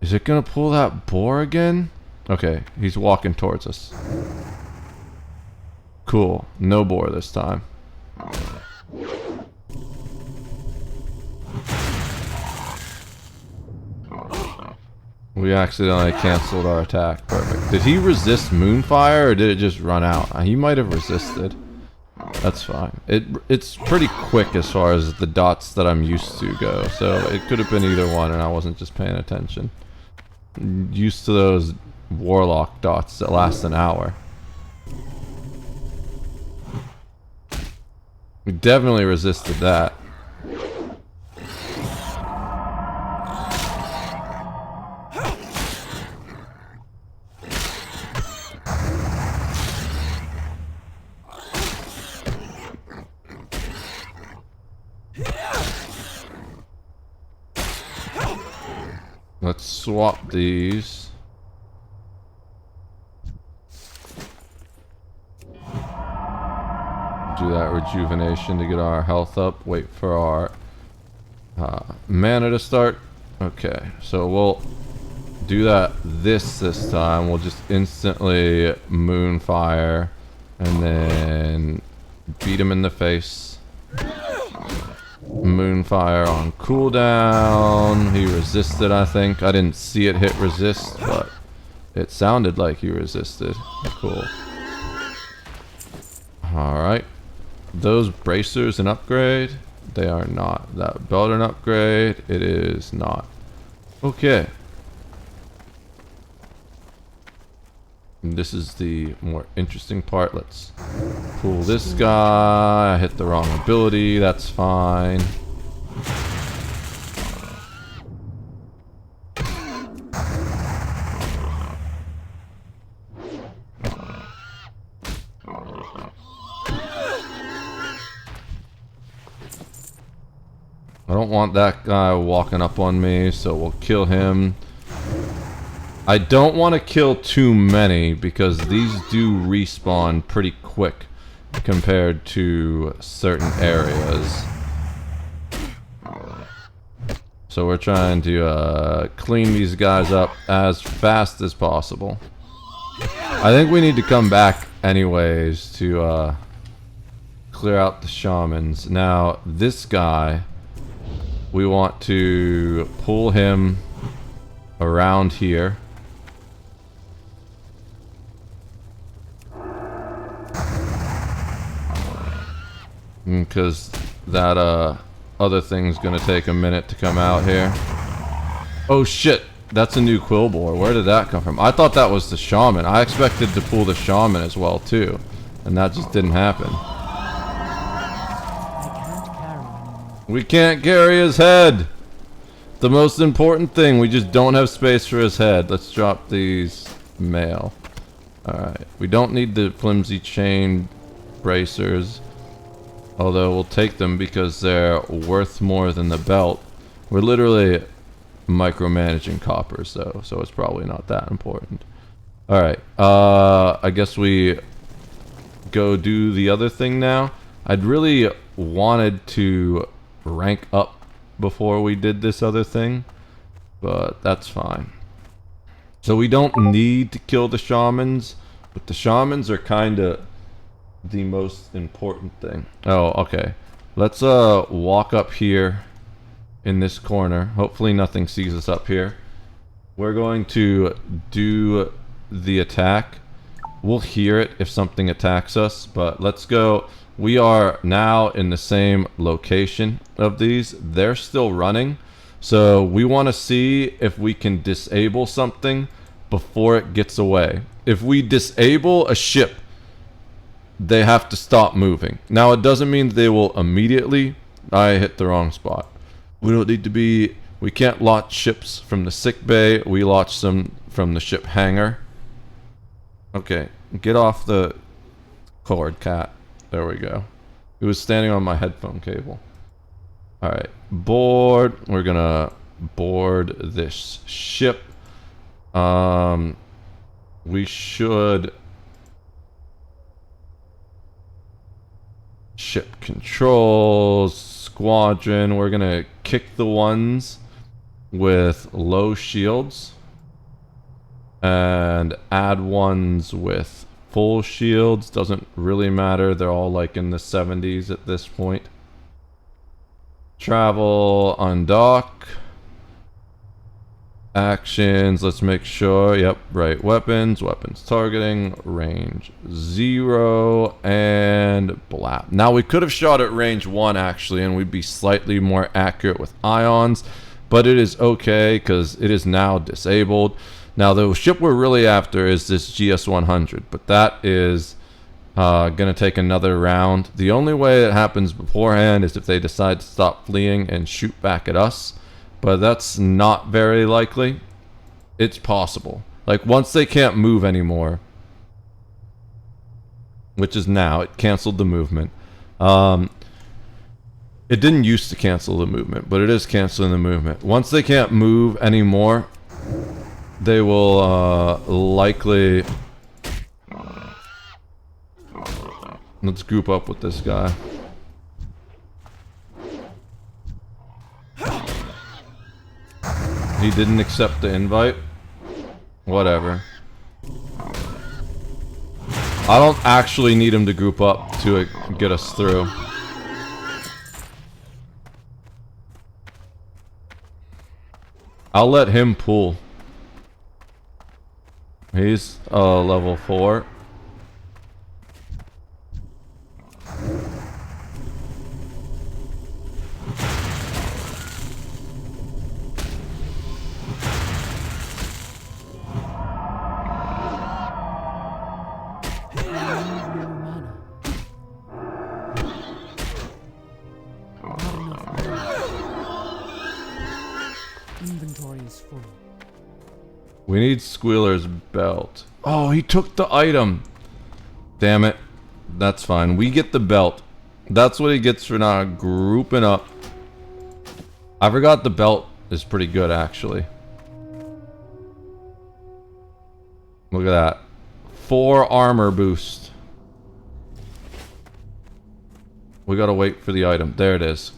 is it gonna pull that boar again? Okay, he's walking towards us. Cool, no boar this time. We accidentally canceled our attack. Perfect. Did he resist Moonfire or did it just run out? He might have resisted. That's fine. It's pretty quick as far as the dots that I'm used to go, so it could have been either one and I wasn't just paying attention. Used to those warlock dots that last an hour. We definitely resisted that. Let's swap these. Do that rejuvenation to get our health up. Wait for our mana to start. Okay, so we'll do that this time. We'll just instantly Moonfire and then beat him in the face. Moonfire on cooldown. He resisted, I think. I didn't see it hit resist, but it sounded like he resisted. Cool. Alright. Those bracers an upgrade? They are not. That belt an upgrade? It is not. Okay. This is the more interesting part. Let's pull this guy. I hit the wrong ability. That's fine. I don't want that guy walking up on me, so we'll kill him. I don't want to kill too many because these do respawn pretty quick compared to certain areas. So we're trying to clean these guys up as fast as possible. I think we need to come back anyways to clear out the shamans. Now this guy, we want to pull him around here. Because that other thing's gonna take a minute to come out here. Oh shit, that's a new quillboar. Where did that come from? I thought that was the shaman. I expected to pull the shaman as well too, and that just didn't happen. We can't carry his head. The most important thing, we just don't have space for his head. Let's drop these mail. Alright, we don't need the flimsy chain bracers. Although we'll take them because they're worth more than the belt. We're literally micromanaging coppers though, so it's probably not that important. Alright, I guess we go do the other thing now. I'd really wanted to rank up before we did this other thing, but that's fine. So we don't need to kill the shamans, but the shamans are kinda the most important thing. Oh, okay. Let's walk up here in this corner. Hopefully nothing sees us up here. We're going to do the attack. We'll hear it if something attacks us, but let's go. We are now in the same location of these. They're still running, so we want to see if we can disable something before it gets away. If we disable a ship, they have to stop moving. Now, it doesn't mean they will immediately. I hit the wrong spot. We don't need to be. We can't launch ships from the sick bay. We launch them from the ship hangar. Okay, get off the cord, cat. There we go. It was standing on my headphone cable. Alright, board. We're gonna board this ship. We should... Ship controls, squadron. We're gonna kick the ones with low shields and add ones with full shields. Doesn't really matter. They're all like in the 70s at this point. Travel, undock. Actions, let's make sure. Yep, right. Weapons, weapons targeting, range 0, and blap. Now we could have shot at range 1 actually, and we'd be slightly more accurate with ions, but it is okay because it is now disabled. Now the ship we're really after is this GS-100, but that is gonna take another round. The only way it happens beforehand is if they decide to stop fleeing and shoot back at us. But that's not very likely. It's possible. Like, once they can't move anymore, which is now, it canceled the movement. It didn't used to cancel the movement, but it is canceling the movement. Once they can't move anymore, they will likely... Let's group up with this guy. He didn't accept the invite. Whatever. I don't actually need him to group up to get us through. I'll let him pull. He's level 4. Inventory is full. We need Squealer's belt. Oh, he took the item. Damn it. That's fine. We get the belt. That's what he gets for not grouping up. I forgot the belt is pretty good, actually. Look at that. 4 armor boost. We gotta wait for the item. There it is.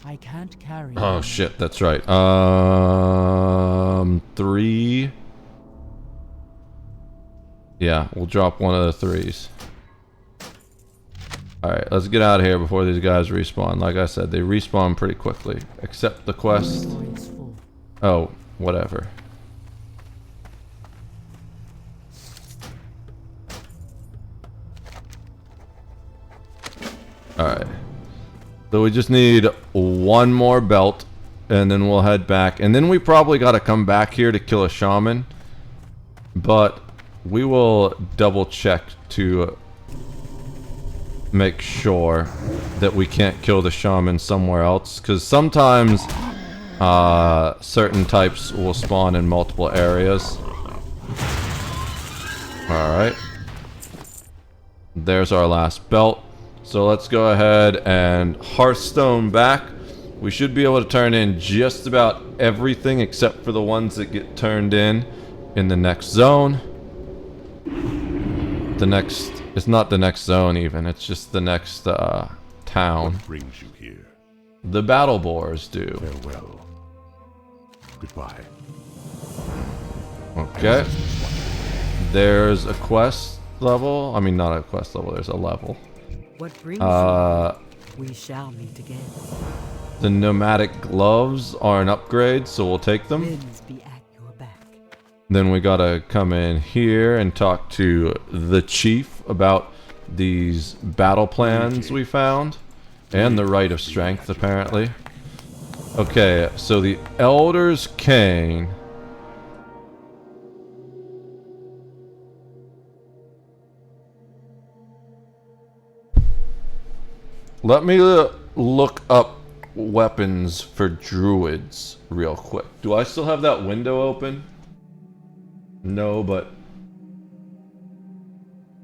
I can't carry. Oh shit, that's right. 3. Yeah, we'll drop one of the 3s. Alright, let's get out of here before these guys respawn. Like I said, they respawn pretty quickly. Accept the quest. Inventory is full. Oh, whatever. Alright. So we just need one more belt, and then we'll head back. And then we probably gotta come back here to kill a shaman. But we will double check to make sure that we can't kill the shaman somewhere else. Because sometimes certain types will spawn in multiple areas. Alright. There's our last belt. So let's go ahead and Hearthstone back. We should be able to turn in just about everything except for the ones that get turned in the next zone. The next... It's not the next zone even, it's just the next town. What brings you here? The battle boars do. Farewell. Goodbye. Okay. There's a quest level. I mean, not a quest level, there's a level. What brings you? We shall meet again. The nomadic gloves are an upgrade, so we'll take them. Winds be at your back. Then we gotta come in here and talk to the chief about these battle plans we found. And the Rite of Strength, apparently. Okay, so the Elder's Cane. Let me look up weapons for druids real quick. Do I still have that window open? No, but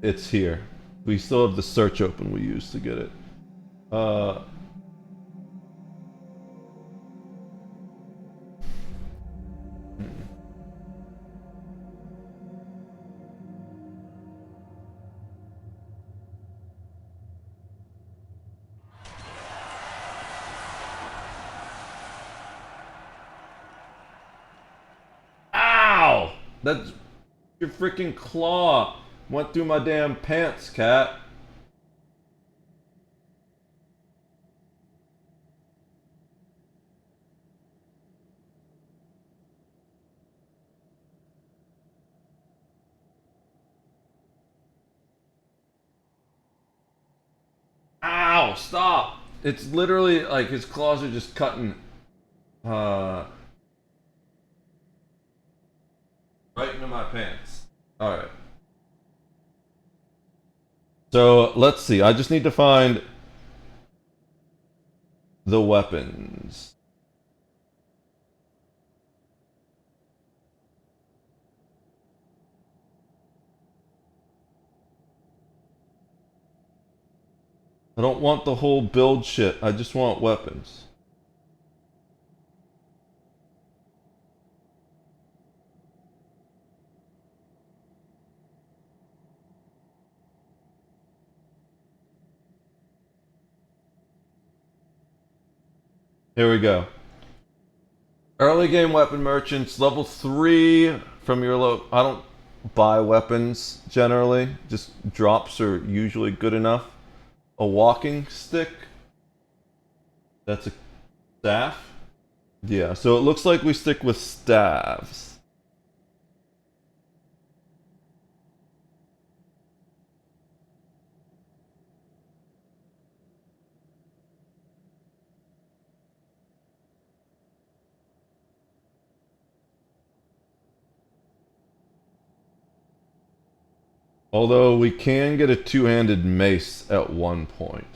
it's here. We still have the search open we used to get it. Ow! That's your freaking claw went through my damn pants, cat. Ow, stop! It's literally like his claws are just cutting right into my pants. Alright. So let's see. I just need to find the weapons. I don't want the whole build shit. I just want weapons. Here we go. Early game weapon merchants, level 3 from your I don't buy weapons generally. Just drops are usually good enough. A walking stick. That's a staff. Yeah, so it looks like we stick with staves. Although we can get a two-handed mace at one point.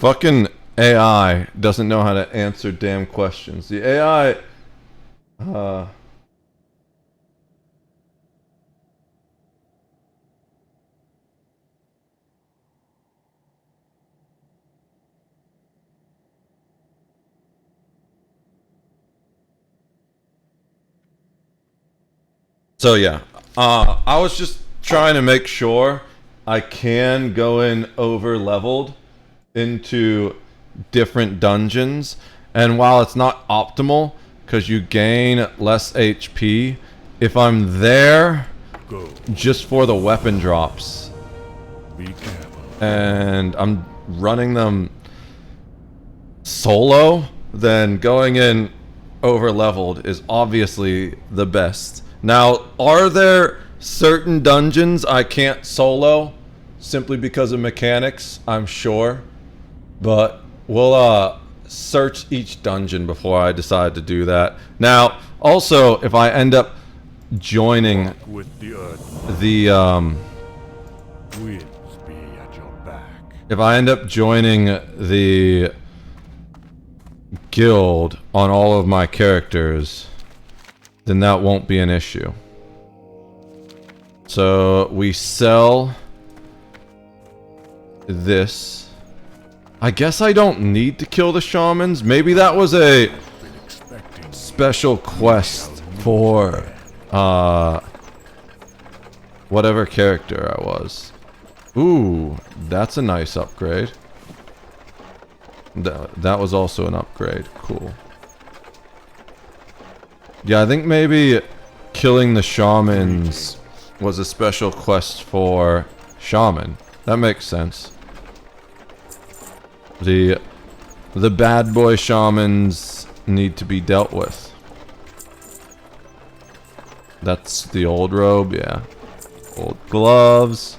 Fucking AI doesn't know how to answer damn questions. The AI, So yeah, I was just trying to make sure I can go in over leveled into different dungeons, and while it's not optimal because you gain less HP, if I'm there Go. just for the weapon drops Be careful. and I'm running them solo, then going in over leveled is obviously the best. Now, are there certain dungeons I can't solo simply because of mechanics? I'm sure. But we'll search each dungeon before I decide to do that. Now, also, if I end up joining With the earth, winds be at your back. if I end up joining the guild on all of my characters, then that won't be an issue. So we sell this. I guess I don't need to kill the shamans. Maybe that was a special quest for whatever character I was. Ooh, that's a nice upgrade. That was also an upgrade. Cool. Yeah, I think maybe killing the shamans was a special quest for shaman. That makes sense. The bad boy shamans need to be dealt with. That's the old robe, yeah. Old gloves.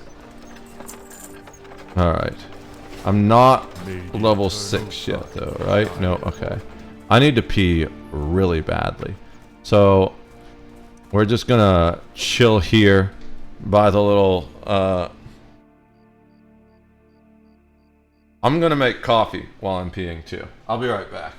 Alright. I'm not level 6 yet though, right? No, okay. I need to pee really badly. So, we're just gonna chill here by the little, I'm gonna make coffee while I'm peeing too. I'll be right back.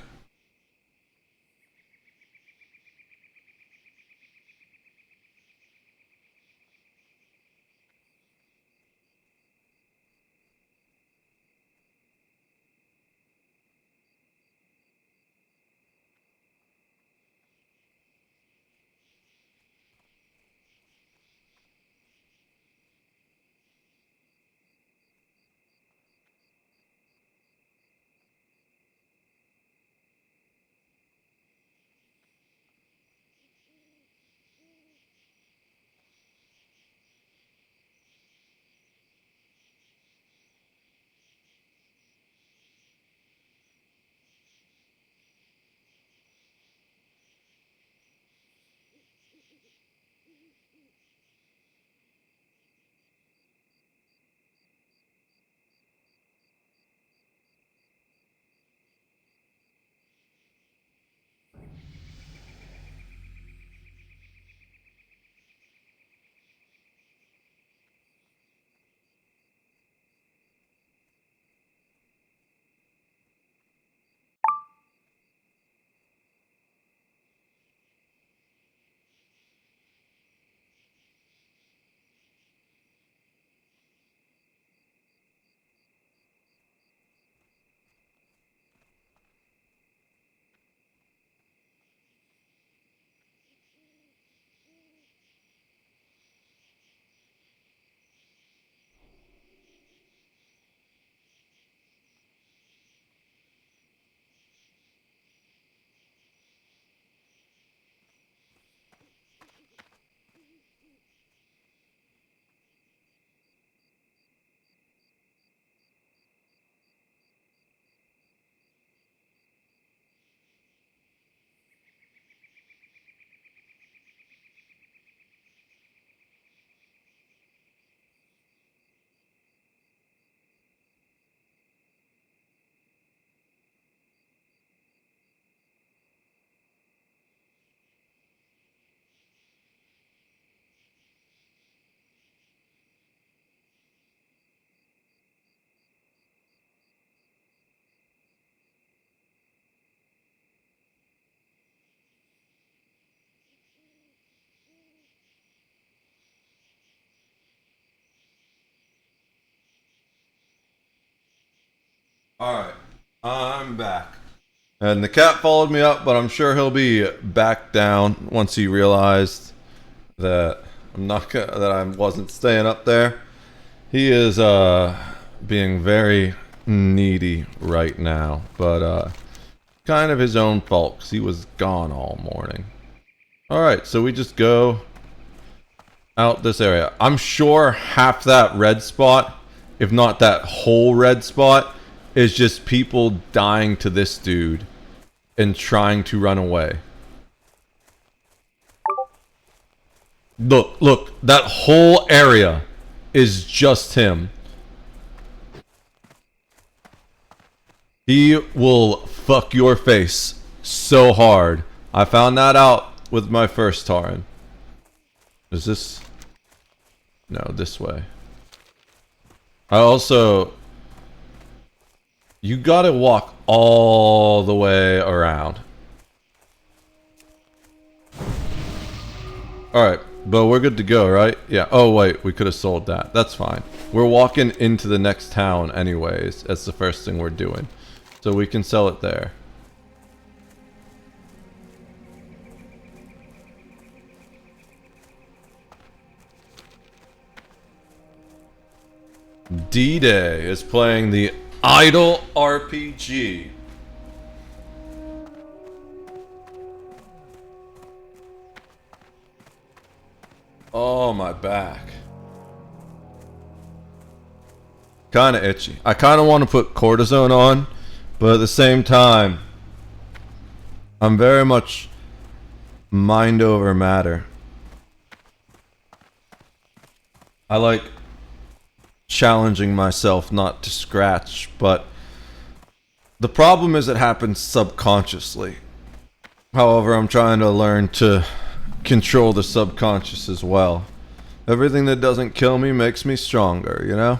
Alright, I'm back. And the cat followed me up, but I'm sure he'll be back down once he realized that I wasn't staying up there. He is being very needy right now, but kind of his own fault 'cause he was gone all morning. Alright, so we just go out this area. I'm sure half that red spot, if not that whole red spot, is just people dying to this dude and trying to run away. Look, that whole area is just him. He will fuck your face so hard. I found that out with my first Tauren. Is this... No, this way. I also... You gotta walk all the way around. Alright, but we're good to go, right? Yeah. Oh, wait, we could have sold that. That's fine. We're walking into the next town anyways. That's the first thing we're doing. So we can sell it there. D-Day is playing the Idle RPG. Oh, my back. Kinda itchy. I kinda want to put cortisone on, but at the same time, I'm very much mind over matter. I like challenging myself not to scratch, but the problem is it happens subconsciously. However, I'm trying to learn to control the subconscious as well. Everything that doesn't kill me makes me stronger, you know?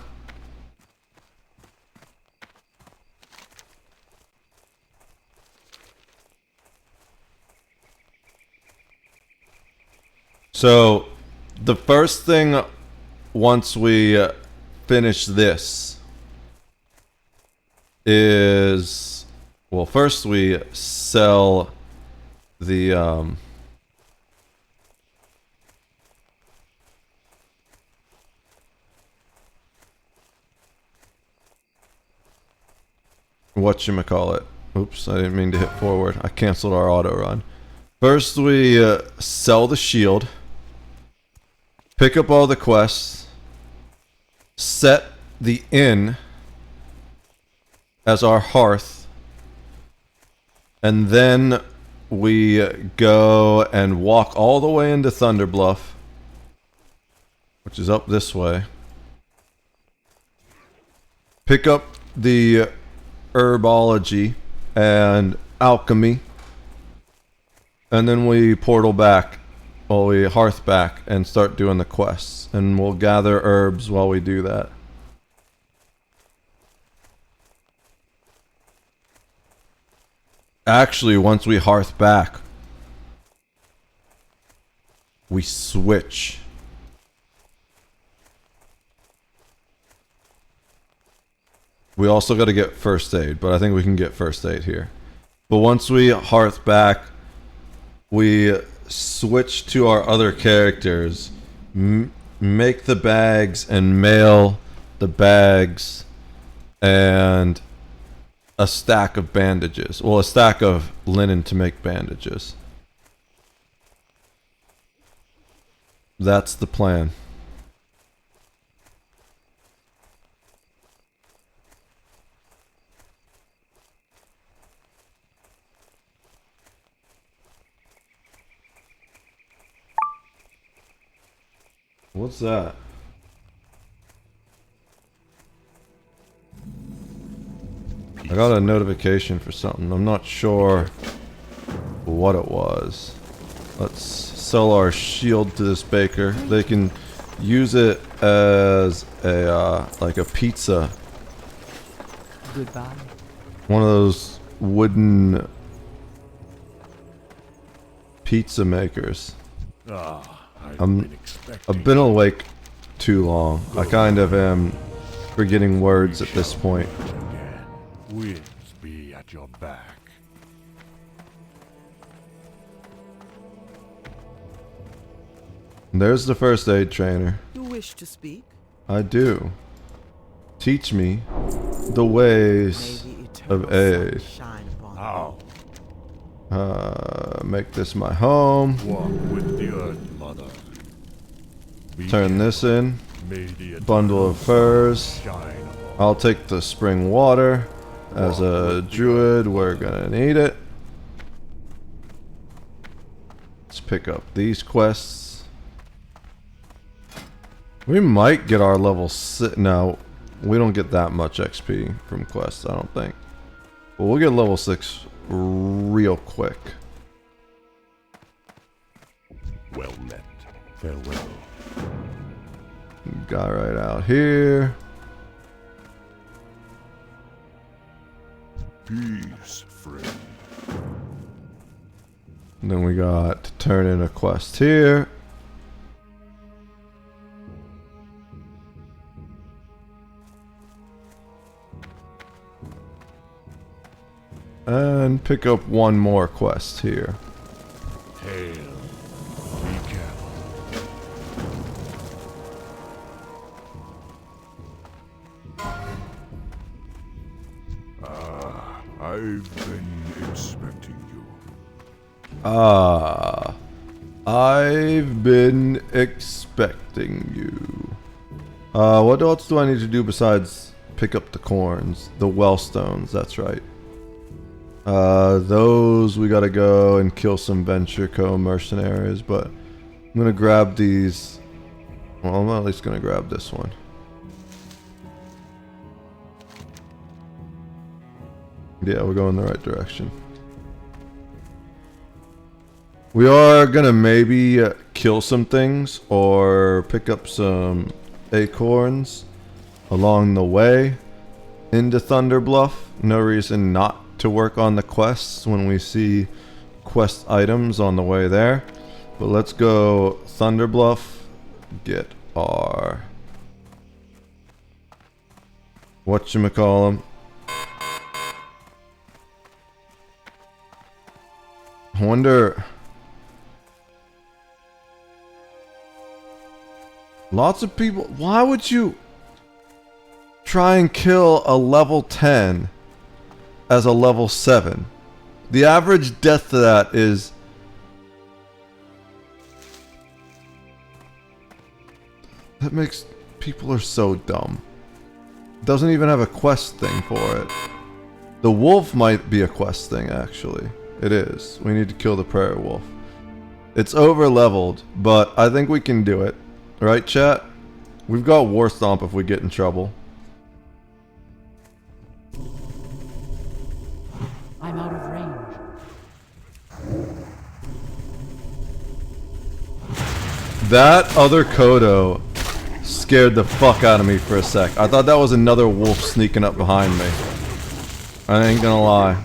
So, the first thing once we finish this is, well, first we sell the whatchamacallit. Oops, I didn't mean to hit forward. I canceled our auto run. First we sell the shield, pick up all the quests, set the inn as our hearth, and then we go and walk all the way into Thunderbluff, which is up this way. Pick up the herbology and alchemy, and then we portal back, well, we hearth back and start doing the quests, and we'll gather herbs while we do that. Actually, once we hearth back, we switch. We also got to get first aid, but I think we can get first aid here. But once we hearth back, we switch to our other characters, make the bags and mail the bags, and a stack of bandages. Well, a stack of linen to make bandages. That's the plan. What's that? I got a notification for something. I'm not sure what it was. Let's sell our shield to this baker. They can use it as a like a pizza. Goodbye. One of those wooden pizza makers. I've been awake too long. I kind of am forgetting words at this point. Winds be at your back. There's the first aid trainer. You wish to speak? I do. Teach me the ways May the eternal of sun aid. shine upon How? Make this my home. Walk with the earth, mother. Be Turn this in. May the Bundle of eternal furs. sun shine upon I'll take the spring water. As a druid, we're gonna need it. Let's pick up these quests. We might get our level 6. No, we don't get that much XP from quests, I don't think. But we'll get level 6 real quick. Well met. Farewell. Guy right out here. Peace, friend. And then we got to turn in a quest here. And pick up one more quest here. Hail. Recap. I've been expecting you. I've been expecting you. What else do I need to do besides pick up the corns? The wellstones, that's right. Those we gotta go and kill some Venture Co. mercenaries, but I'm gonna grab these. Well, I'm at least gonna grab this one. Yeah, we're going the right direction. We are gonna maybe kill some things or pick up some acorns along the way into Thunder Bluff. No reason not to work on the quests when we see quest items on the way there. But let's go Thunder Bluff, get our whatchamacallem. I wonder. Lots of people. Why would you try and kill a level 10 as a level 7? The average death to that is. That makes. People are so dumb. Doesn't even have a quest thing for it. The wolf might be a quest thing, actually. It is. We need to kill the prairie wolf. It's over leveled, but I think we can do it. Right, chat? We've got War Stomp if we get in trouble. I'm out of range. That other Kodo scared the fuck out of me for a sec. I thought that was another wolf sneaking up behind me. I ain't gonna lie.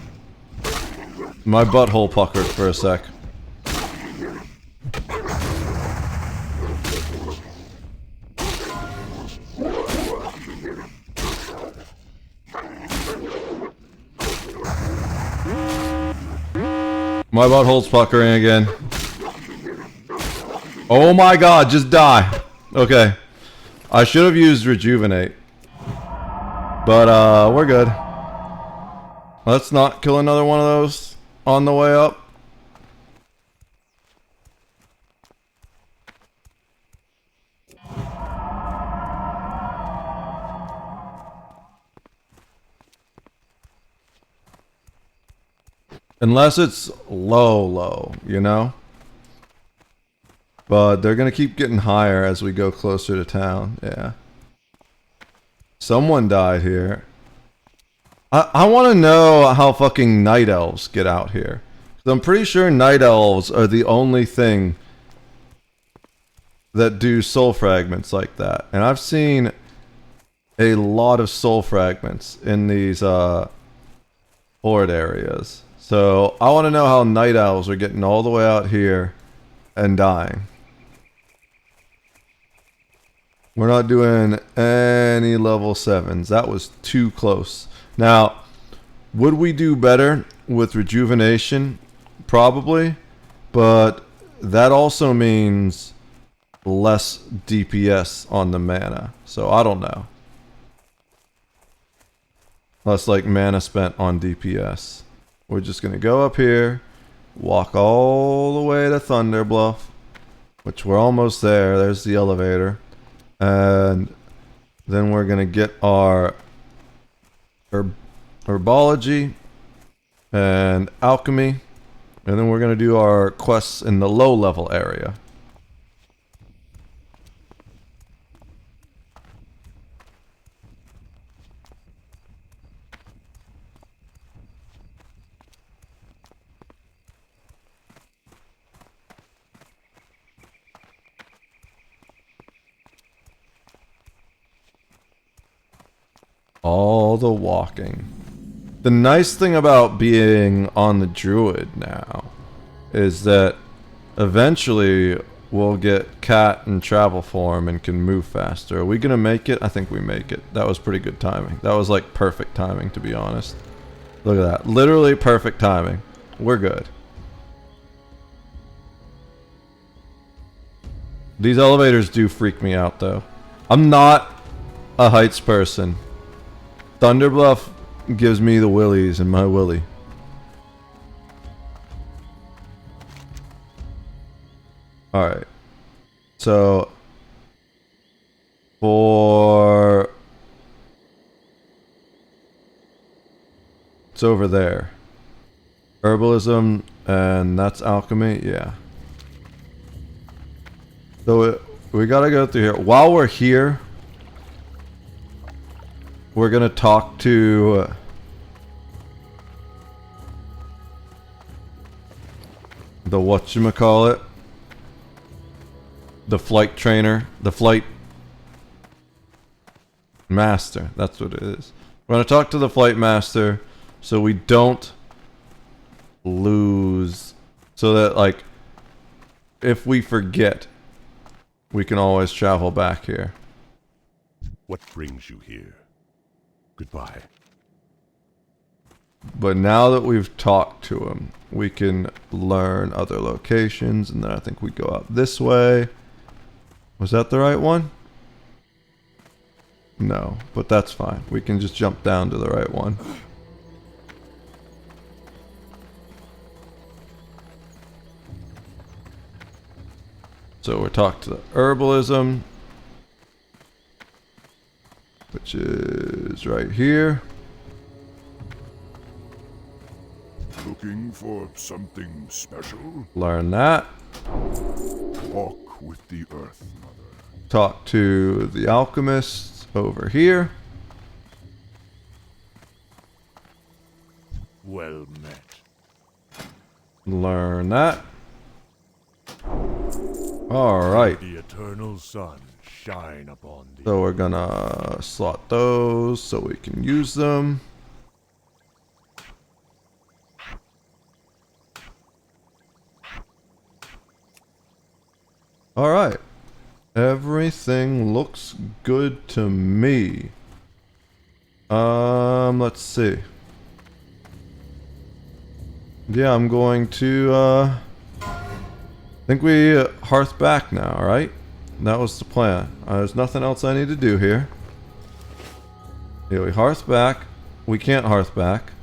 My butthole puckered for a sec. My butthole's puckering again. Oh my god, just die. Okay. I should have used Rejuvenate. But, we're good. Let's not kill another one of those on the way up. Unless it's low, you know? But they're gonna keep getting higher as we go closer to town, yeah. Someone died here. I want to know how fucking night elves get out here. I'm pretty sure night elves are the only thing that do soul fragments like that. And I've seen a lot of soul fragments in these horde areas. So I want to know how night owls are getting all the way out here and dying. We're not doing any level 7s. That was too close. Now, would we do better with rejuvenation? Probably. But that also means less DPS on the mana. So I don't know. Less like mana spent on DPS. We're just going to go up here, walk all the way to Thunder Bluff, which we're almost there. There's the elevator. And then we're going to get our herbology and alchemy, and then we're gonna do our quests in the low level area. All the walking. The nice thing about being on the druid now is that eventually we'll get cat in travel form and can move faster. Are we gonna make it? I think we make it. That was pretty good timing. That was like perfect timing, to be honest. Look at that. Literally perfect timing. We're good. These elevators do freak me out though. I'm not a heights person. Thunderbluff gives me the willies in my willy. Alright. So for it's over there. Herbalism and that's alchemy, yeah. So we gotta go through here. While we're here, we're gonna talk to the whatchamacallit, the flight trainer, the flight master. That's what it is. We're gonna talk to the flight master so we don't lose, so that like if we forget, we can always travel back here. What brings you here? Goodbye. But now that we've talked to him, we can learn other locations, and then I think we go out this way. Was that the right one? No, but that's fine. We can just jump down to the right one. So we're talking to the herbalism, which is right here. Looking for something special? Learn that. Walk with the Earth Mother. Talk to the alchemists over here. Well met. Learn that. Alright. The eternal sun shine upon thee. So we're gonna slot those so we can use them. Alright. Everything looks good to me. Let's see. Yeah, I'm going to, I think we hearth back now, right? That was the plan. There's nothing else I need to do here. Yeah, we hearth back. We can't hearth back.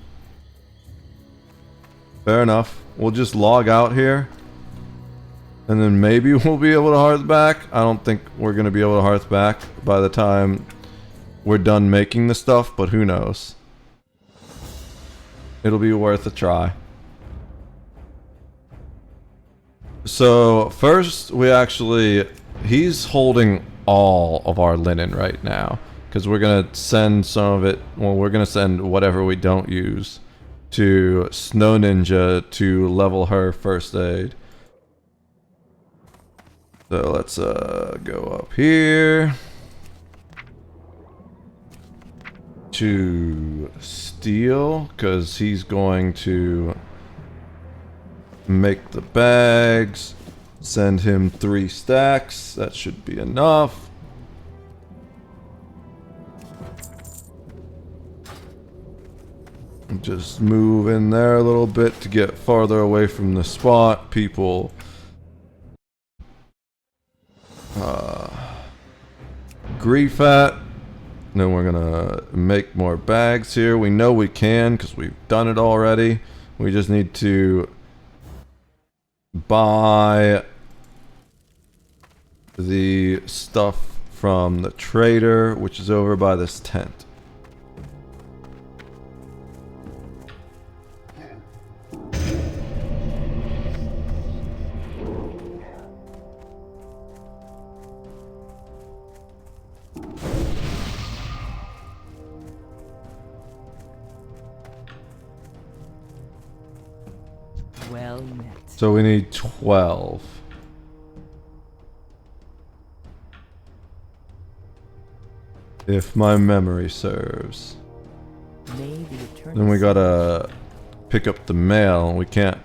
Fair enough. We'll just log out here. And then maybe we'll be able to hearth back. I don't think we're going to be able to hearth back by the time we're done making the stuff, but who knows. It'll be worth a try. So first we actually, he's holding all of our linen right now because we're going to send some of it, well, we're going to send whatever we don't use to Snow Ninja to level her first aid. So let's go up here to Steel because he's going to make the bags. Send him 3 stacks. That should be enough. Just move in there a little bit to get farther away from the spot. People grief at. Then we're gonna make more bags here. We know we can because we've done it already. We just need to buy the stuff from the trader, which is over by this tent. Well met. So we need 12. If my memory serves. May the eternal Then we gotta pick up the mail. We can't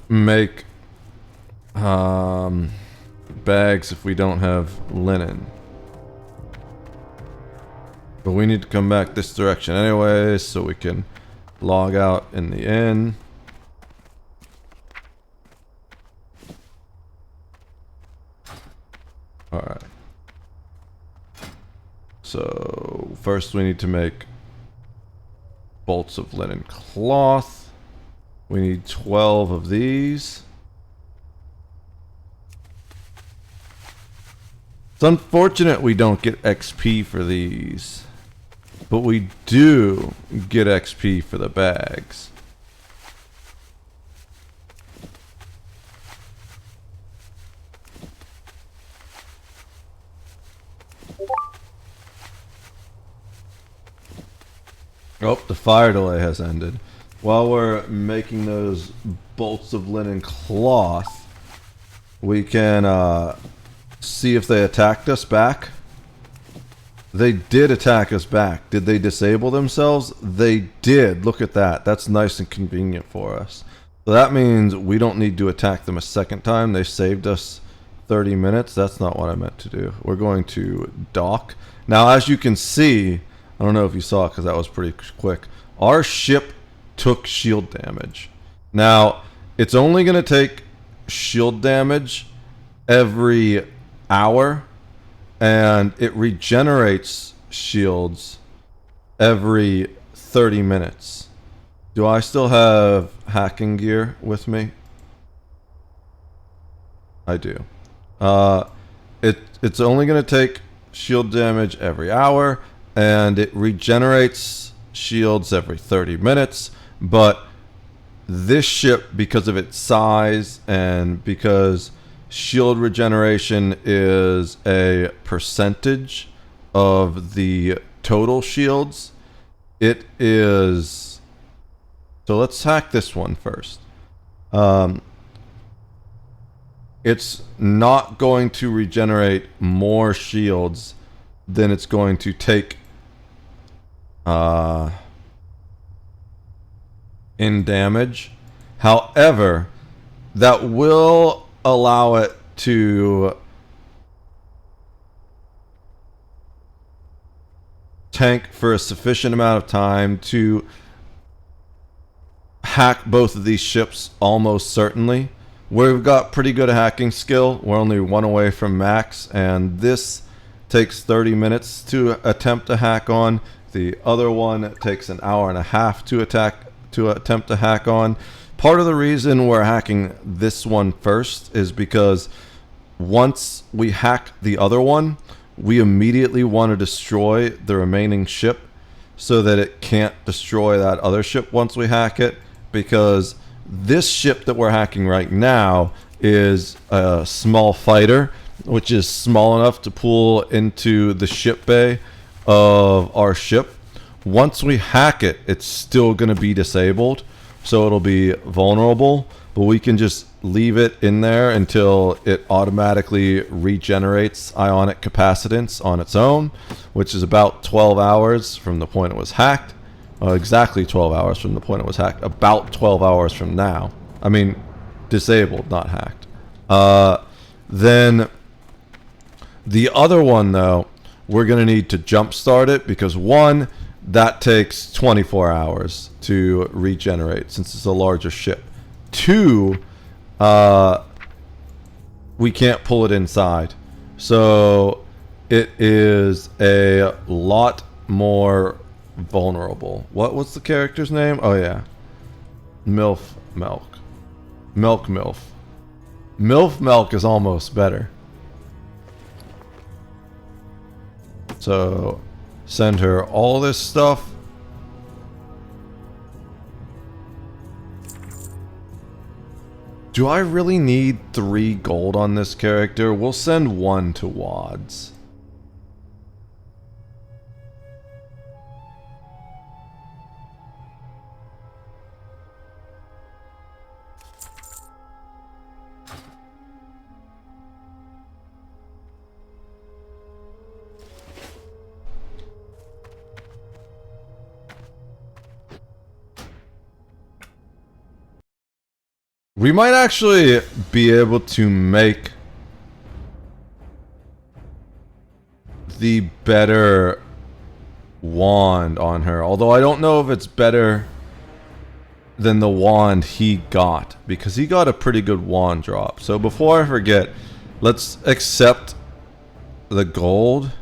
make bags if we don't have linen. But we need to come back this direction anyway, so we can log out in the inn. Alright. So, first we need to make bolts of linen cloth. We need 12 of these. It's unfortunate we don't get XP for these, but we do get XP for the bags. Oh, the fire delay has ended. While we're making those bolts of linen cloth, we can see if they attacked us back. They did attack us back. Did they disable themselves? They did. Look at that. That's nice and convenient for us. So that means we don't need to attack them a second time. They saved us 30 minutes. That's not what I meant to do. We're going to dock. Now, as you can see, I don't know if you saw it because that was pretty quick. Our ship took shield damage. Now, it's only going to take shield damage every hour, and it regenerates shields every 30 minutes. Do I still have hacking gear with me? I do. It's only going to take shield damage every hour, and it regenerates shields every 30 minutes, but this ship, because of its size and because shield regeneration is a percentage of the total shields, it is... So let's hack this one first. It's not going to regenerate more shields than it's going to take in damage. However, that will allow it to tank for a sufficient amount of time to hack both of these ships almost certainly. We've got pretty good hacking skill. We're only one away from max, and this takes 30 minutes to attempt to hack on. The other one takes an hour and a half to attempt to hack on. Part of the reason we're hacking this one first is because once we hack the other one, we immediately want to destroy the remaining ship so that it can't destroy that other ship once we hack it, because this ship that we're hacking right now is a small fighter, which is small enough to pull into the ship bay of our ship. Once we hack it, it's still going to be disabled, so it'll be vulnerable, but we can just leave it in there until it automatically regenerates ionic capacitance on its own, which is about 12 hours from the point it was hacked. Exactly 12 hours from the point it was hacked. About 12 hours from now. I mean, disabled, not hacked. Then the other one, though, we're going to need to jumpstart it because, one, that takes 24 hours to regenerate since it's a larger ship. Two, we can't pull it inside. So it is a lot more vulnerable. What's the character's name? Oh yeah. Milk. Milk is almost better. So send her all this stuff. Do I really need 3 gold on this character? We'll send 1 to Wads. We might actually be able to make the better wand on her. Although I don't know if it's better than the wand he got, because he got a pretty good wand drop. So before I forget, let's accept the gold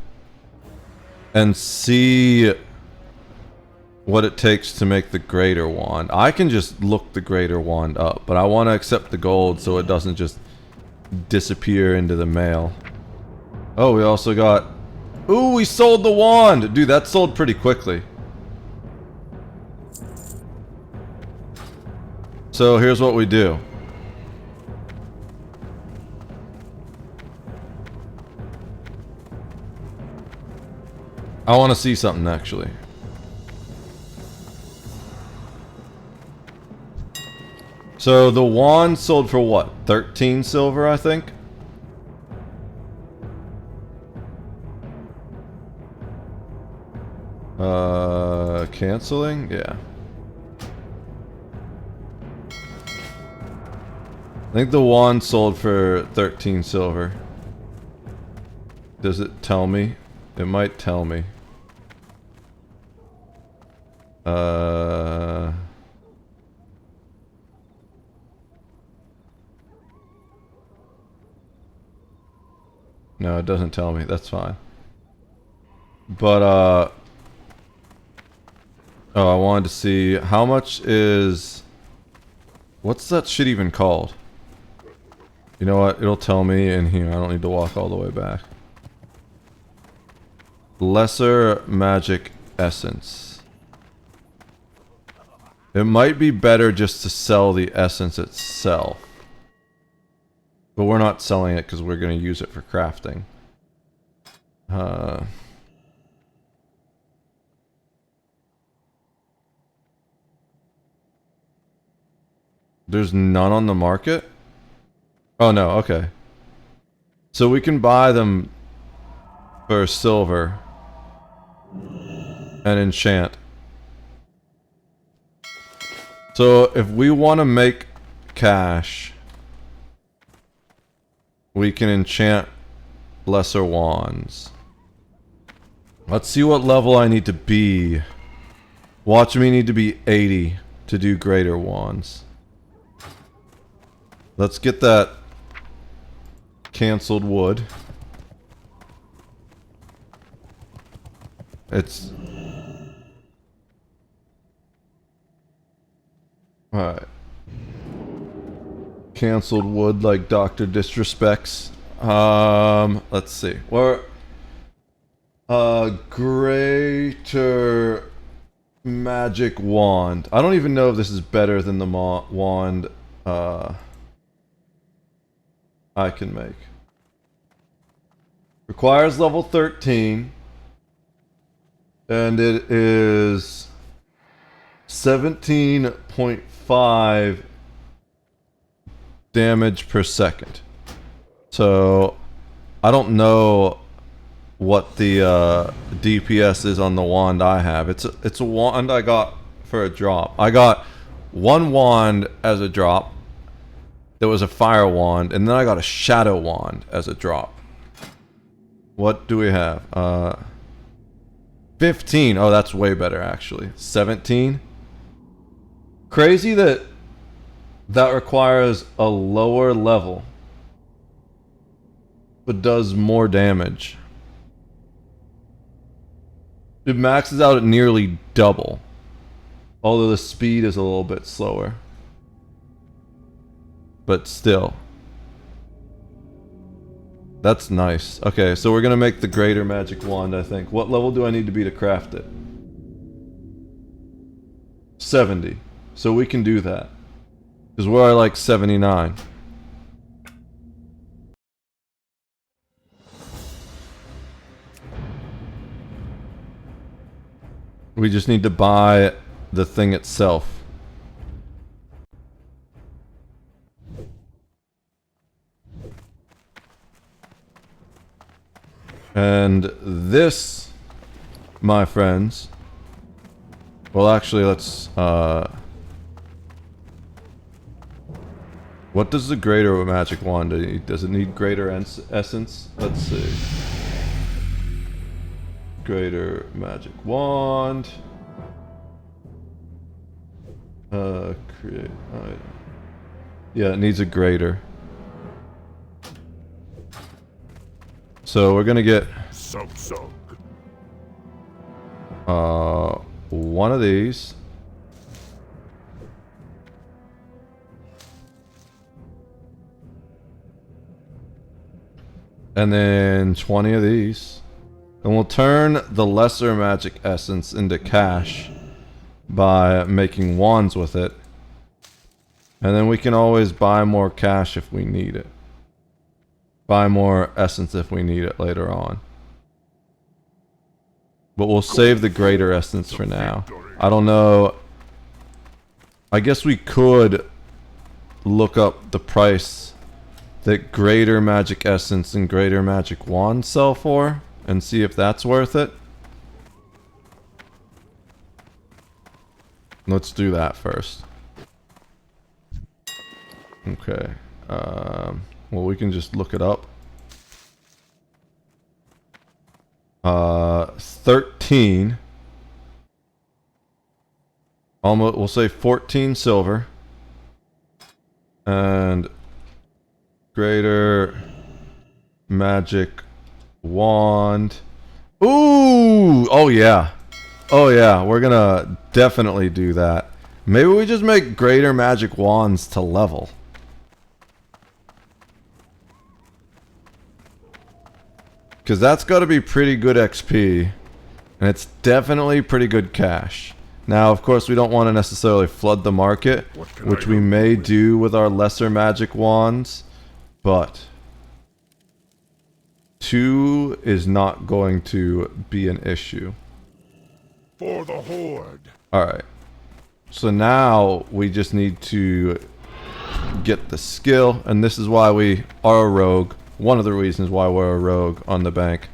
and see what it takes to make the greater wand. I can just look the greater wand up, but I want to accept the gold so it doesn't just disappear into the mail. Oh, we also got... Ooh, we sold the wand! Dude, that sold pretty quickly. So here's what we do. I want to see something, actually. So the wand sold for what? 13 silver, I think? Canceling? Yeah. I think the wand sold for 13 silver. Does it tell me? It might tell me. No, it doesn't tell me. That's fine. But, oh, I wanted to see how much is... What's that shit even called? You know what? It'll tell me in here. I don't need to walk all the way back. Lesser magic essence. It might be better just to sell the essence itself. But we're not selling it because we're going to use it for crafting. There's none on the market? Oh no, okay. So we can buy them for silver and enchant. So if we want to make cash, we can enchant lesser wands. Let's see what level I need to be. Watch me need to be 80 to do greater wands. Let's get that canceled wood. It's... Alright. Canceled wood like Dr. Disrespects. Let's see. We're... greater magic wand. I don't even know if this is better than the wand, I can make. Requires level 13. And it is 17.5 damage per second. So I don't know what the DPS is on the wand I have. It's a wand I got for a drop. I got one wand as a drop. There was a fire wand, and then I got a shadow wand as a drop. What do we have? 15. Oh, that's way better actually. 17. Crazy that that requires a lower level, but does more damage. It maxes out at nearly double, although the speed is a little bit slower. But still. That's nice. Okay, so we're gonna make the greater magic wand, I think. What level do I need to be to craft it? 70. So we can do that. Because we're at like 79. We just need to buy the thing itself. And this, my friends... Well, actually, let's... What does the greater magic wand need? Does it need greater essence? Let's see. Greater magic wand. Create item. Yeah, it needs a greater. So we're gonna get one of these. And then 20 of these. And we'll turn the lesser magic essence into cash by making wands with it. And then we can always buy more cash if we need it. Buy more essence if we need it later on. But we'll save the greater essence for now. I don't know. I guess we could look up the price that greater magic essence and greater magic wand sell for and see if that's worth it. Let's do that first. Okay. Well, we can just look it up. 13. Almost, we'll say 14 silver. And greater magic wand. Ooh! Oh yeah. Oh yeah, we're gonna definitely do that. Maybe we just make greater magic wands to level. Because that's got to be pretty good XP. And it's definitely pretty good cash. Now, of course, we don't want to necessarily flood the market, which we may do with our lesser magic wands. But 2 is not going to be an issue. For the Horde. Alright. So now we just need to get the skill. And this is why we are a rogue. One of the reasons why we're a rogue on the bank.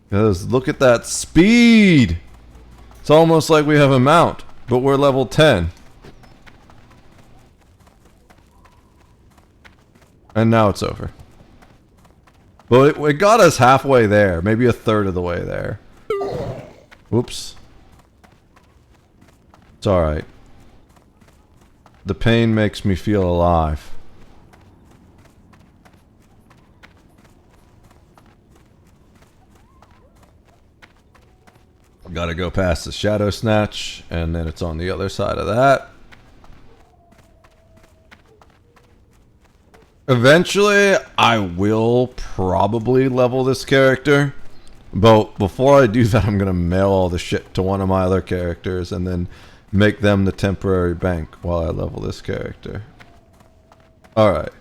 Because look at that speed! It's almost like we have a mount, but we're level 10. And now it's over. But it got us halfway there, maybe a third of the way there. Whoops. It's alright. The pain makes me feel alive. Gotta go past the Shadow Snatch, and then it's on the other side of that. Eventually, I will probably level this character. But before I do that, I'm gonna mail all the shit to one of my other characters, and then make them the temporary bank while I level this character. Alright.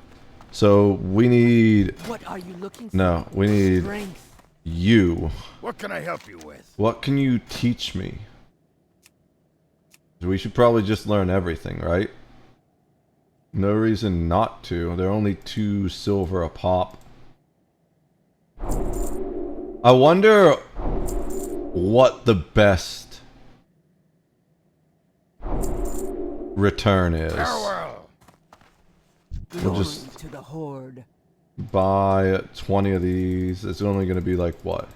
So, we need... What are you looking for? No, we need... Strength. You. What can I help you with? What can you teach me? We should probably just learn everything, right? No reason not to. They're only 2 silver a pop. I wonder what the best return is. Farewell. We'll just To the Horde. buy 20 of these. It's only going to be like what?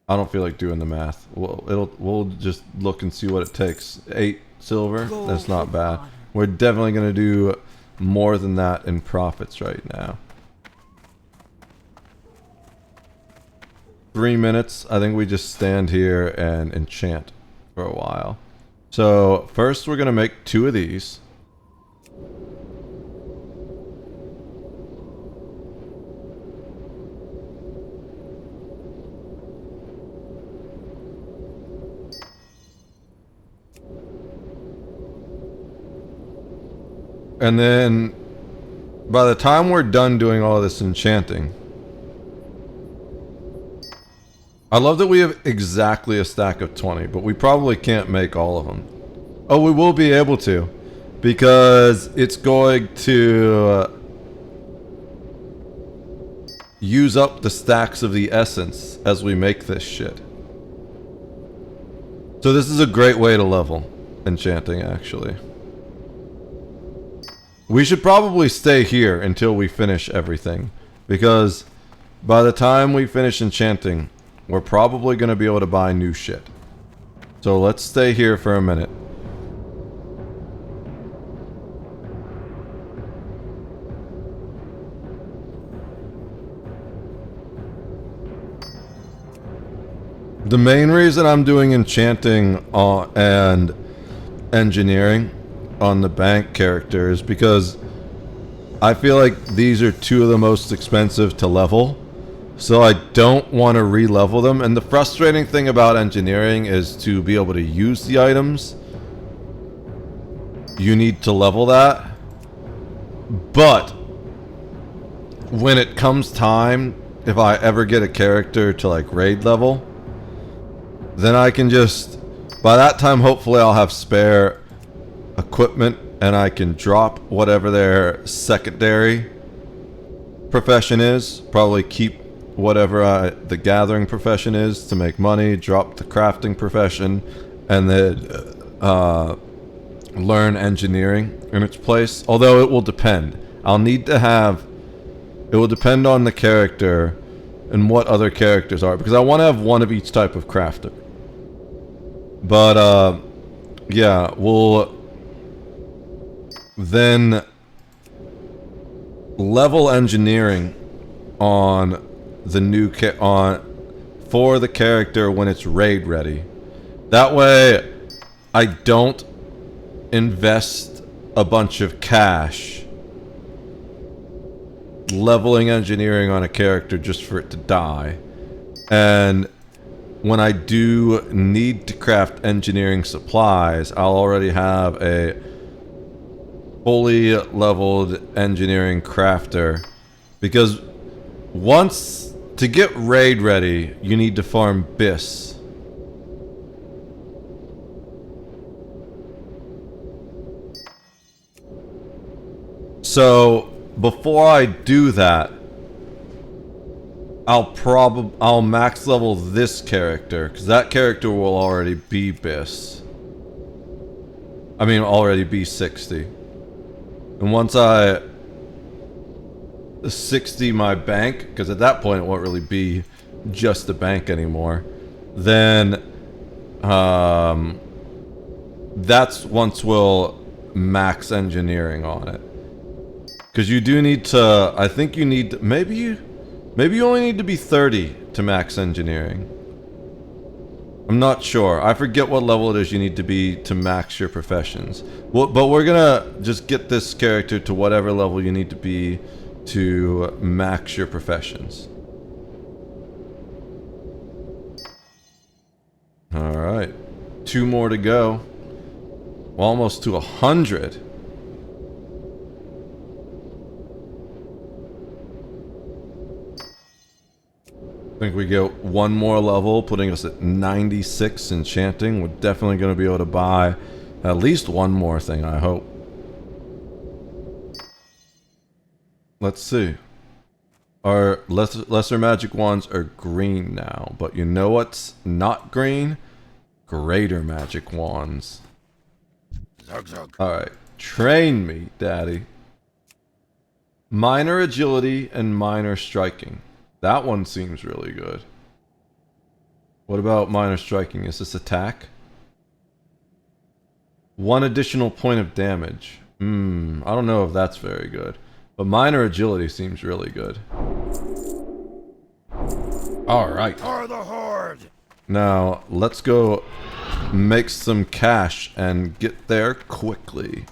I don't feel like doing the math. We'll just look and see what it takes. 8 silver. That's not bad. We're definitely going to do more than that in profits right now. 3 minutes. I think we just stand here and enchant for a while. So first we're going to make 2 of these. And then, by the time we're done doing all this enchanting, I love that we have exactly a stack of 20, but we probably can't make all of them. Oh, we will be able to, because it's going to use up the stacks of the essence as we make this shit. So this is a great way to level enchanting, actually. We should probably stay here until we finish everything. Because by the time we finish enchanting, we're probably going to be able to buy new shit. So let's stay here for a minute. The main reason I'm doing enchanting and engineering on the bank character is because I feel like these are two of the most expensive to level. So I don't want to re-level them. And the frustrating thing about engineering is to be able to use the items. You need to level that. But when it comes time, if I ever get a character to like raid level, then I can just, by that time hopefully I'll have spare equipment and I can drop whatever their secondary profession is. Probably keep whatever the gathering profession is to make money, drop the crafting profession, and then learn engineering in its place. Although it will depend. I'll need to have, it will depend on the character and what other characters are, because I want to have one of each type of crafter. But yeah, we'll then level engineering on the new for the character when it's raid ready. That way I don't invest a bunch of cash leveling engineering on a character just for it to die. And when I do need to craft engineering supplies, I'll already have a fully leveled engineering crafter. Because once, to get raid ready, you need to farm bis. So before I do that, I'll max level this character, because that character will already be bis. I mean, already be 60. And once I 60 my bank, because at that point it won't really be just a bank anymore, then that's once we'll max engineering on it. Because you do need to, I think you need to, maybe you only need to be 30 to max engineering. I'm not sure. I forget what level it is you need to be to max your professions. Well, but we're gonna just get this character to whatever level you need to be to max your professions. Alright. 2 more to go. We're almost to 100. I think we get one more level, putting us at 96 enchanting. We're definitely going to be able to buy at least one more thing, I hope. Let's see. Our lesser magic wands are green now, but you know what's not green? Greater magic wands. Alright, train me, daddy. Minor agility and minor striking. That one seems really good. What about minor striking? Is this attack? 1 additional point of damage. I don't know if that's very good. But minor agility seems really good. Alright. Are the Horde! Now, let's go make some cash and get there quickly.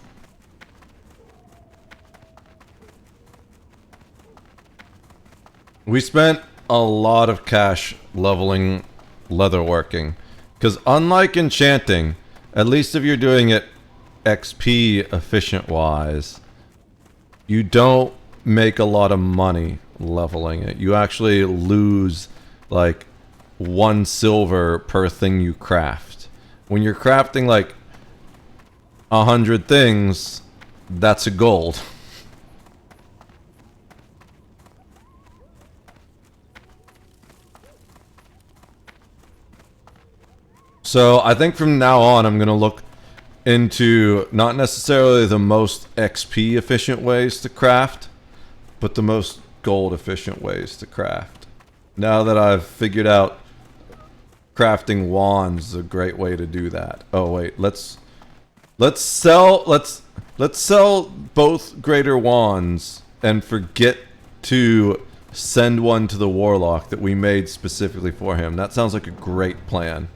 We spent a lot of cash leveling leatherworking. Because unlike enchanting, at least if you're doing it XP efficient wise, you don't make a lot of money leveling it. You actually lose like 1 silver per thing you craft. When you're crafting like 100 things, that's a gold. So I think from now on I'm going to look into not necessarily the most XP efficient ways to craft, but the most gold efficient ways to craft. Now that I've figured out crafting wands is a great way to do that. Oh wait, let's sell both greater wands and forget to send one to the warlock that we made specifically for him. That sounds like a great plan.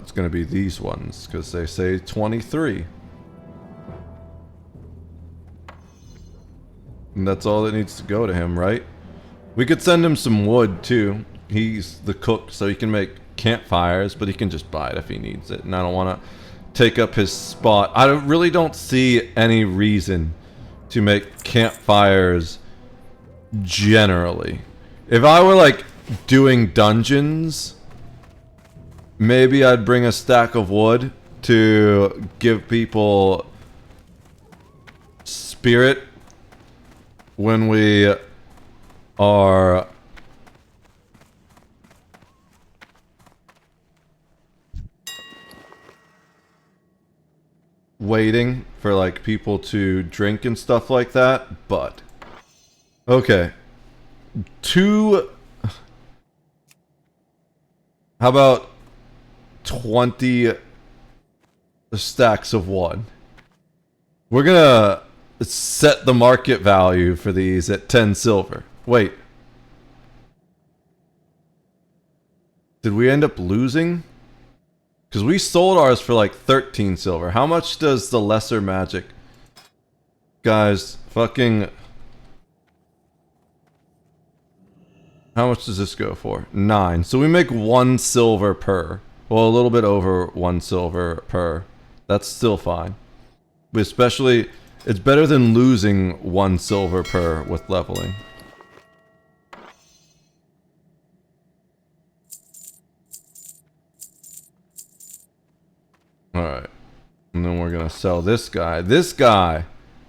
It's gonna be these ones, because they say 23. And that's all that needs to go to him, right? We could send him some wood, too. He's the cook, so he can make campfires, but he can just buy it if he needs it. And I don't want to take up his spot. I really don't see any reason to make campfires generally. If I were, like, doing dungeons, maybe I'd bring a stack of wood to give people spirit when we are waiting for like people to drink and stuff like that, but okay. How about 20 stacks of one? We're gonna set the market value for these at 10 silver. Wait. Did we end up losing? Because we sold ours for like 13 silver. How much does the lesser magic? Guys, fucking... How much does this go for? 9. So we make 1 silver per. Well, a little bit over 1 silver per. That's still fine. But especially, it's better than losing 1 silver per with leveling. Alright. And then we're gonna sell this guy. This guy,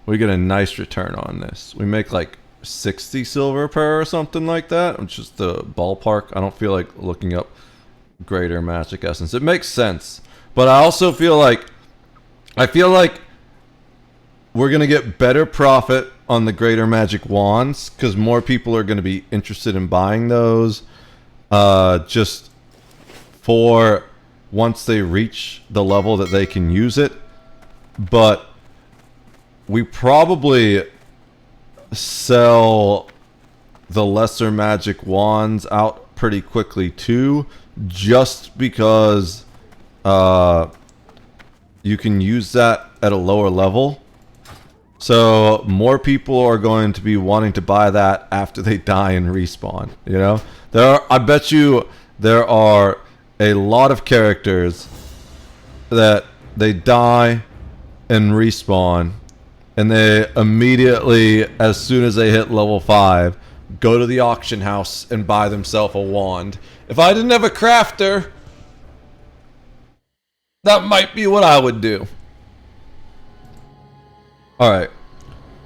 we get a nice return on this. We make like 60 silver per or something like that. Which is the ballpark. I don't feel like looking up greater magic essence. It makes sense. But I also feel like we're gonna get better profit on the greater magic wands because more people are gonna be interested in buying those. Just for once they reach the level that they can use it. But we probably sell the lesser magic wands out pretty quickly too, just because you can use that at a lower level. So more people are going to be wanting to buy that after they die and respawn, you know? I bet you there are a lot of characters that they die and respawn, and they immediately, as soon as they hit level 5, go to the auction house and buy themselves a wand. If I didn't have a crafter, that might be what I would do. Alright,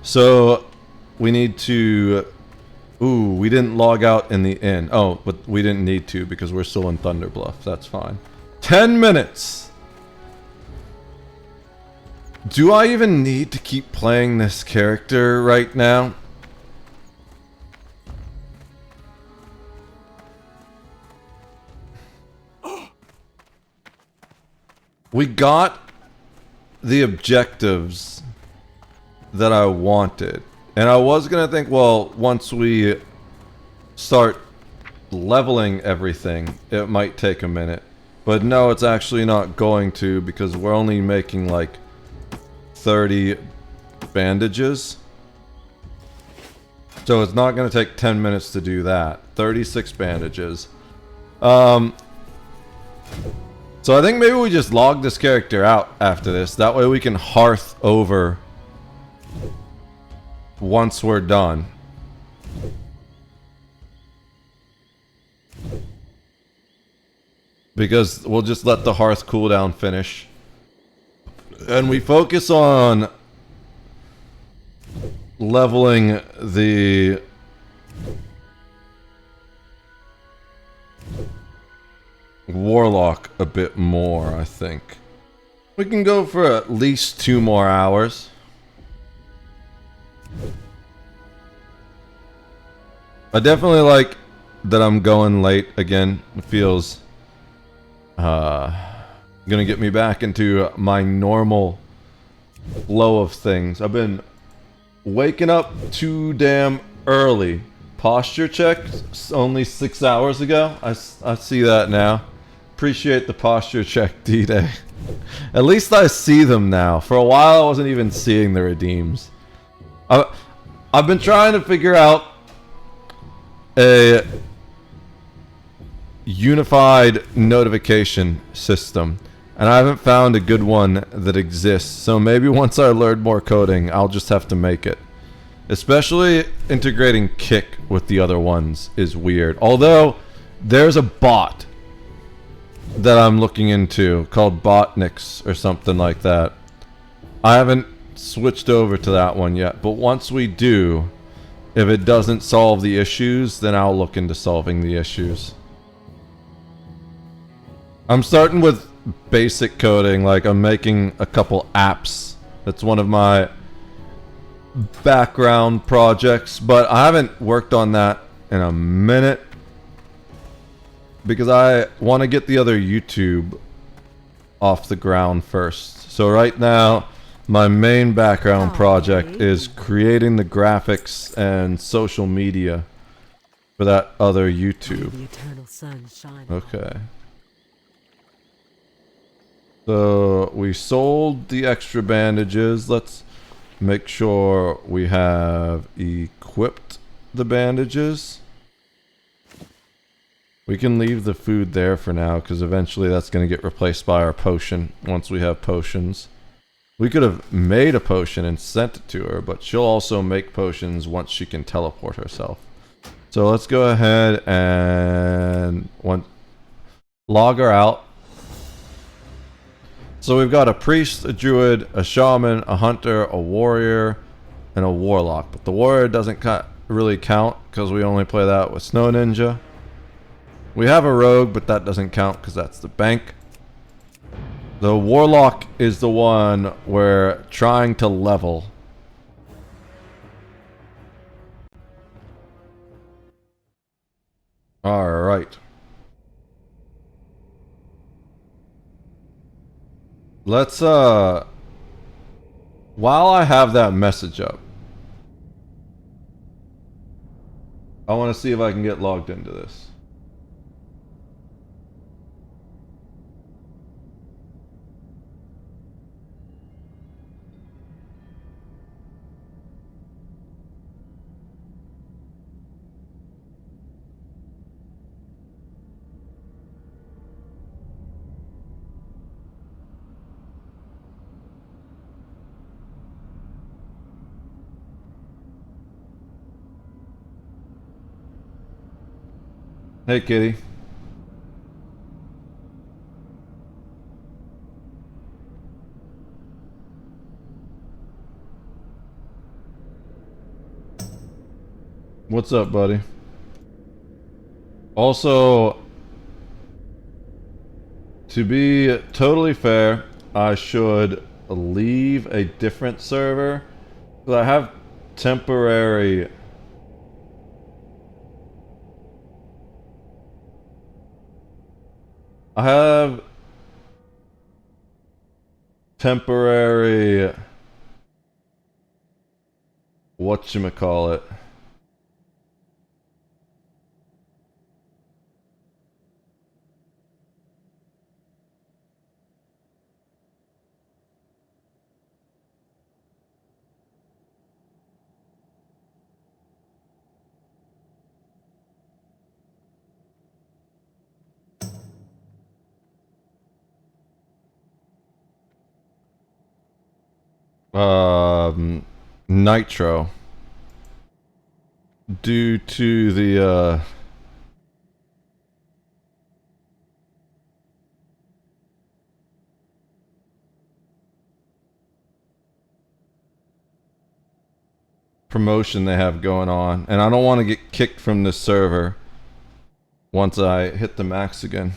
so we need to... Ooh, we didn't log out in the inn. Oh, but we didn't need to because we're still in Thunderbluff. That's fine. 10 minutes! Do I even need to keep playing this character right now? We got the objectives that I wanted. And I was gonna think, well, once we start leveling everything, it might take a minute. But no, it's actually not going to, because we're only making like 30 bandages. So it's not gonna take 10 minutes to do that. 36 bandages. So I think maybe we just log this character out after this. That way we can hearth over once we're done. Because we'll just let the hearth cooldown finish. And we focus on leveling the Warlock a bit more, I think. We can go for at least 2 more hours. I definitely like that I'm going late again. It feels gonna get me back into my normal flow of things. I've been waking up too damn early. Posture check only 6 hours ago. I see that now. Appreciate the posture check, D-Day. At least I see them now. For a while I wasn't even seeing the redeems. I've been trying to figure out a unified notification system, and I haven't found a good one that exists. So maybe once I learn more coding, I'll just have to make it. Especially integrating Kick with the other ones is weird. Although there's a bot that I'm looking into called Botniks or something like that. I haven't switched over to that one yet, but once we do, if it doesn't solve the issues, then I'll look into solving the issues. I'm starting with basic coding, like I'm making a couple apps. That's one of my background projects, but I haven't worked on that in a minute because I want to get the other YouTube off the ground first. So right now, my main background project is creating the graphics and social media for that other YouTube. The eternal sun shine. Okay. So we sold the extra bandages. Let's make sure we have equipped the bandages. We can leave the food there for now because eventually that's going to get replaced by our potion once we have potions. We could have made a potion and sent it to her, but she'll also make potions once she can teleport herself. So let's go ahead and log her out. So we've got a priest, a druid, a shaman, a hunter, a warrior, and a warlock. But the warrior doesn't really count because we only play that with Snow Ninja. We have a rogue, but that doesn't count because that's the bank. The warlock is the one we're trying to level. Alright. Let's, while I have that message up, I want to see if I can get logged into this. Hey, kitty. What's up, buddy? Also, to be totally fair, I should leave a different server. Because I have temporary... I have temporary whatchamacallit. Nitro. Due to the, promotion they have going on. And I don't want to get kicked from this server once I hit the max again.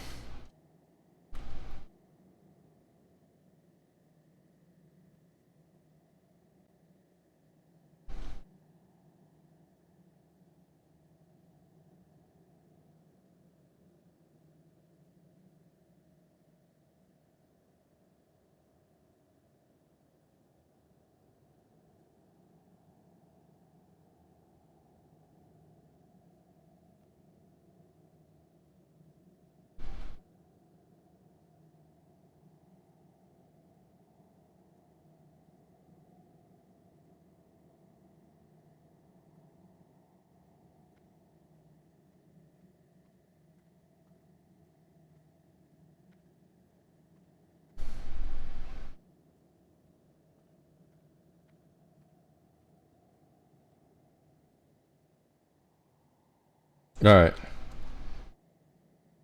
Alright.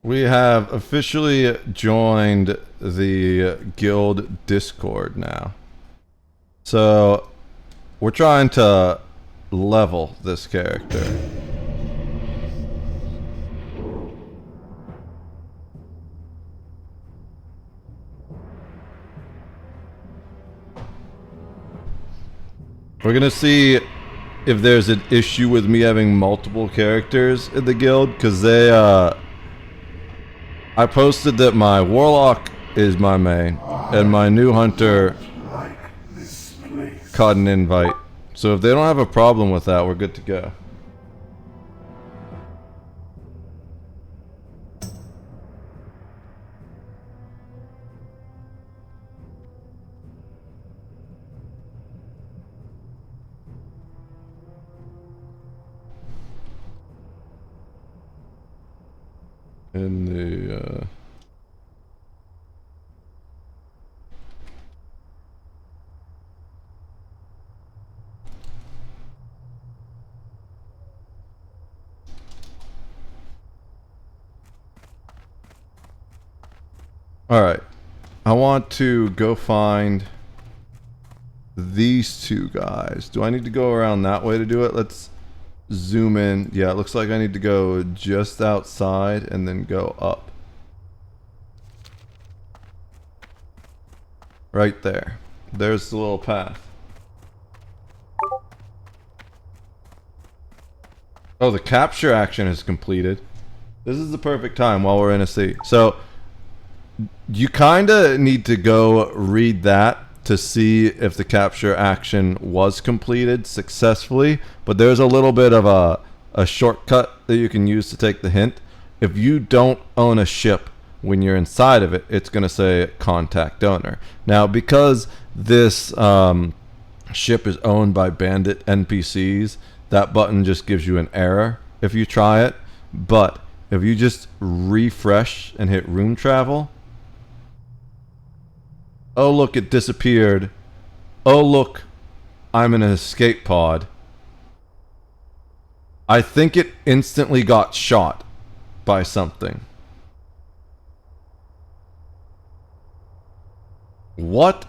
We have officially joined the guild Discord now. So, we're trying to level this character. We're gonna see if there's an issue with me having multiple characters in the guild, because they, I posted that my warlock is my main, and my new hunter caught an invite. So if they don't have a problem with that, we're good to go. In the, Alright. I want to go find these two guys. Do I need to go around that way to do it? Let's zoom in. Yeah, it looks like I need to go just outside and then go up. Right there. There's the little path. Oh, the capture action is completed. This is the perfect time while we're in a sea. So, you kinda need to go read that to see if the capture action was completed successfully, but there's a little bit of a shortcut that you can use to take the hint. If you don't own a ship when you're inside of it, it's going to say contact owner. Now, because this ship is owned by bandit NPCs, that button just gives you an error if you try it, but if you just refresh and hit room travel, oh look, it disappeared. Oh look, I'm in an escape pod. I think it instantly got shot by something. What?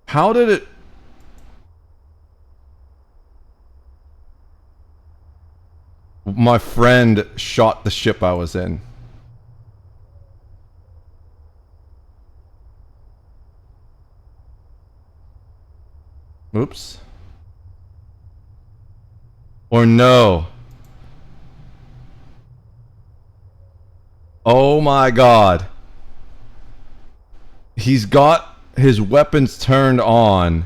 How did it... My friend shot the ship I was in. Oops. Or no. Oh my god. He's got his weapons turned on.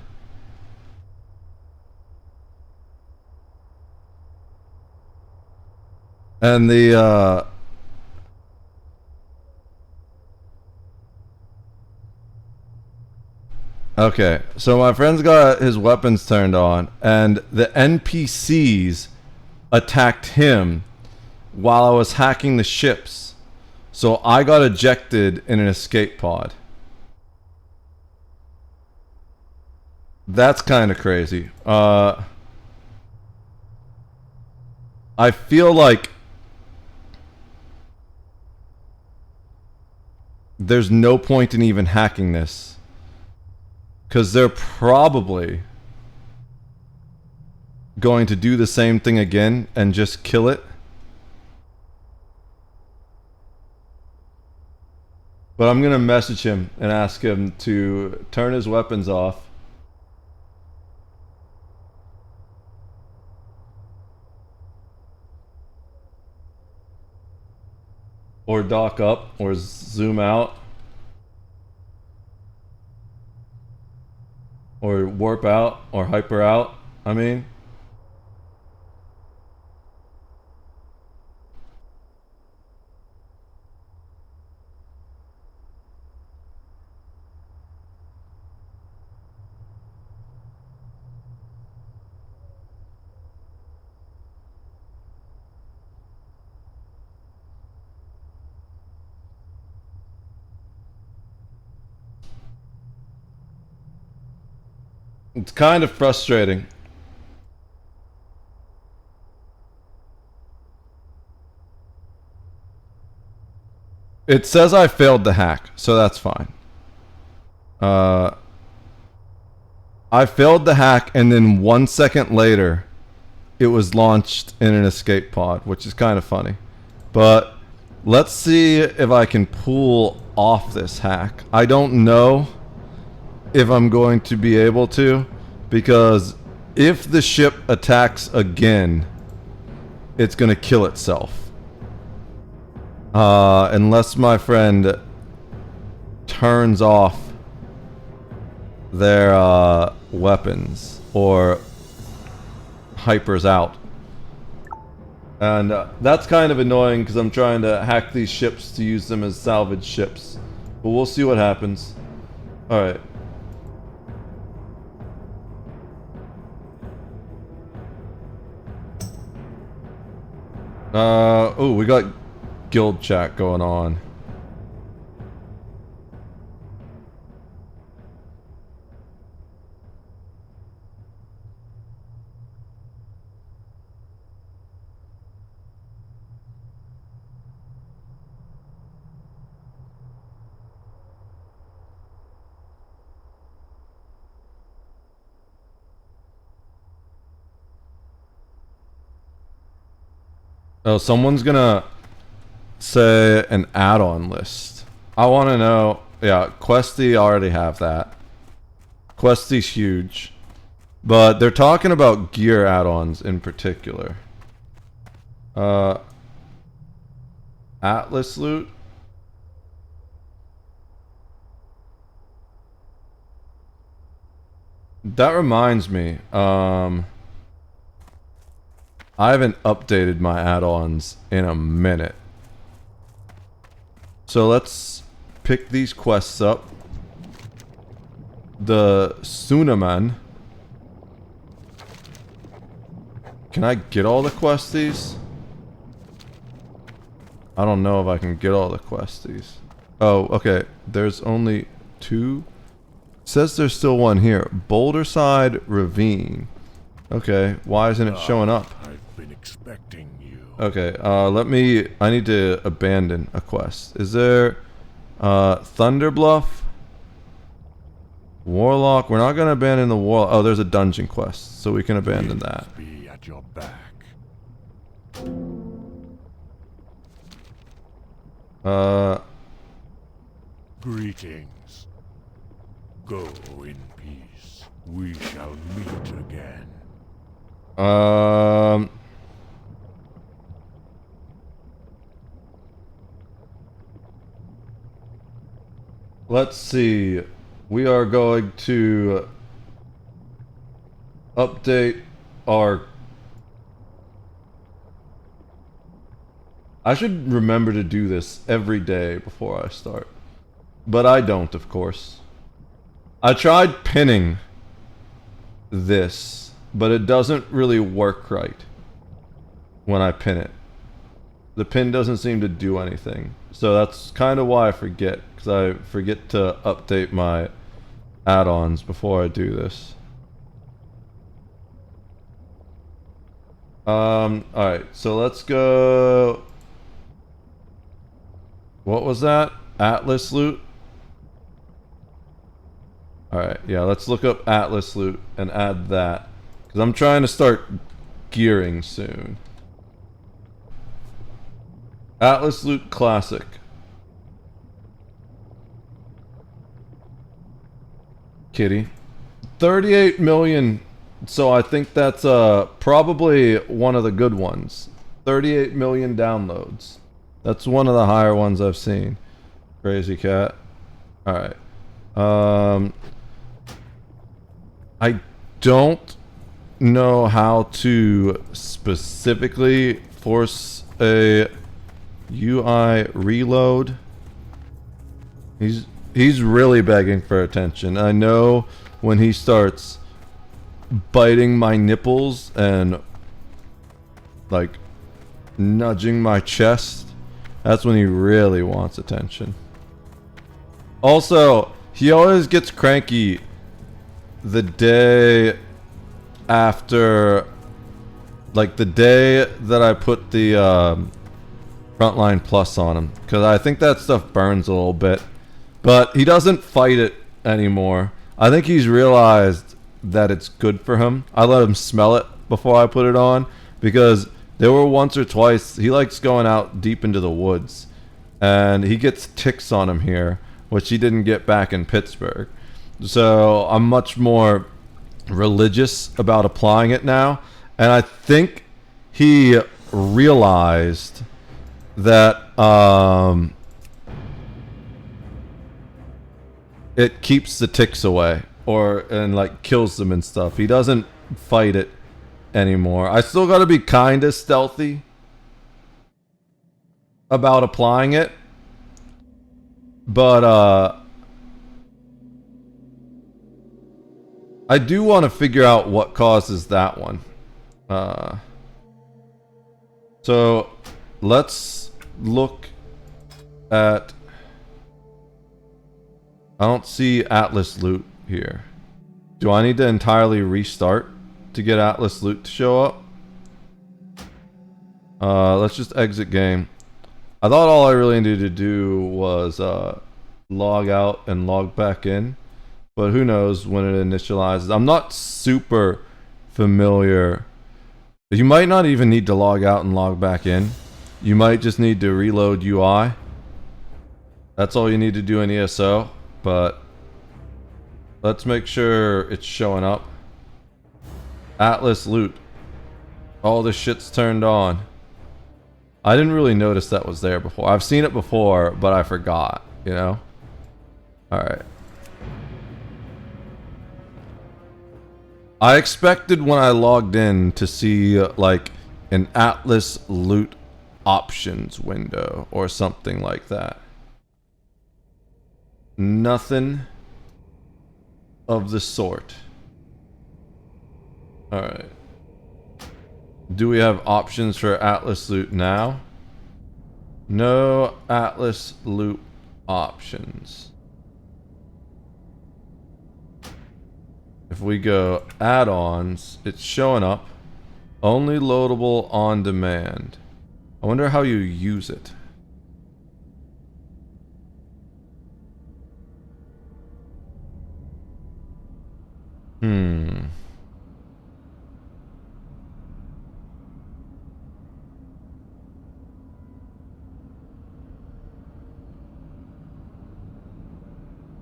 And the, okay, so my friend's got his weapons turned on, and the NPCs attacked him while I was hacking the ships. So I got ejected in an escape pod. That's kind of crazy. I feel like there's no point in even hacking this, because they're probably going to do the same thing again and just kill it. But I'm gonna message him and ask him to turn his weapons off. Or dock up, or zoom out. Or warp out, or hyper out, I mean. It's kind of frustrating. It says I failed the hack, so that's fine. I failed the hack, and then 1 second later, it was launched in an escape pod, which is kind of funny. But let's see if I can pull off this hack. I don't know if I'm going to be able to, because if the ship attacks again, it's going to kill itself. Unless my friend turns off their weapons or hypers out. And that's kind of annoying because I'm trying to hack these ships to use them as salvage ships. But we'll see what happens. Alright. Oh, we got guild chat going on. Oh, someone's gonna say an add-on list. I want to know. Yeah, Questy already have that. Questy's huge. But they're talking about gear add-ons in particular. Atlas loot? That reminds me, I haven't updated my add-ons in a minute. So let's pick these quests up. The Sunaman. Can I get all the questies? I don't know if I can get all the questies. Oh, okay. There's only 2. Says there's still one here. Boulderside Ravine. Okay, why isn't it showing up? I've been expecting you. Okay, I need to abandon a quest. Is there, Thunder Bluff? Warlock? We're not gonna abandon the Warlock. Oh, there's a dungeon quest, so we can abandon that. Be at your back. Greetings. Go in peace. We shall meet again. Let's see. We are going to update our... I should remember to do this every day before I start. But I don't, of course. I tried pinning this, but it doesn't really work right when I pin it. The pin doesn't seem to do anything. So that's kind of why I forget, because I forget to update my add-ons before I do this. Alright, so let's go... What was that? Atlas loot? Alright, yeah, let's look up Atlas loot and add that. Because I'm trying to start gearing soon. Atlas loot classic. Kitty. 38 million. So I think that's probably one of the good ones. 38 million downloads. That's one of the higher ones I've seen. Crazy cat. Alright. I don't know how to specifically force a UI reload. He's really begging for attention. I know when he starts biting my nipples and like nudging my chest, that's when he really wants attention. Also, he always gets cranky the day after, like the day that I put the Frontline Plus on him, because I think that stuff burns a little bit. But he doesn't fight it anymore. I think he's realized that it's good for him. I let him smell it before I put it on, because there were once or twice he likes going out deep into the woods, and he gets ticks on him here, which he didn't get back in Pittsburgh. So I'm much more religious about applying it now, and I think he realized that it keeps the ticks away, and like kills them and stuff. He doesn't fight it anymore. I still got to be kind of stealthy about applying it, but I do want to figure out what causes that one. So let's look at... I don't see Atlas loot here. Do I need to entirely restart to get Atlas loot to show up? Let's just exit game. I thought all I really needed to do was log out and log back in, but who knows when it initializes. I'm not super familiar. You might not even need to log out and log back in. You might just need to reload UI. That's all you need to do in ESO, but let's make sure it's showing up. Atlas loot. All this shit's turned on. I didn't really notice that was there before. I've seen it before, but I forgot, you know? Alright. I expected when I logged in to see like an Atlas loot options window or something like that. Nothing of the sort. Alright. Do we have options for Atlas loot now? No Atlas loot options. If we go add-ons, it's showing up. Only loadable on demand. I wonder how you use it.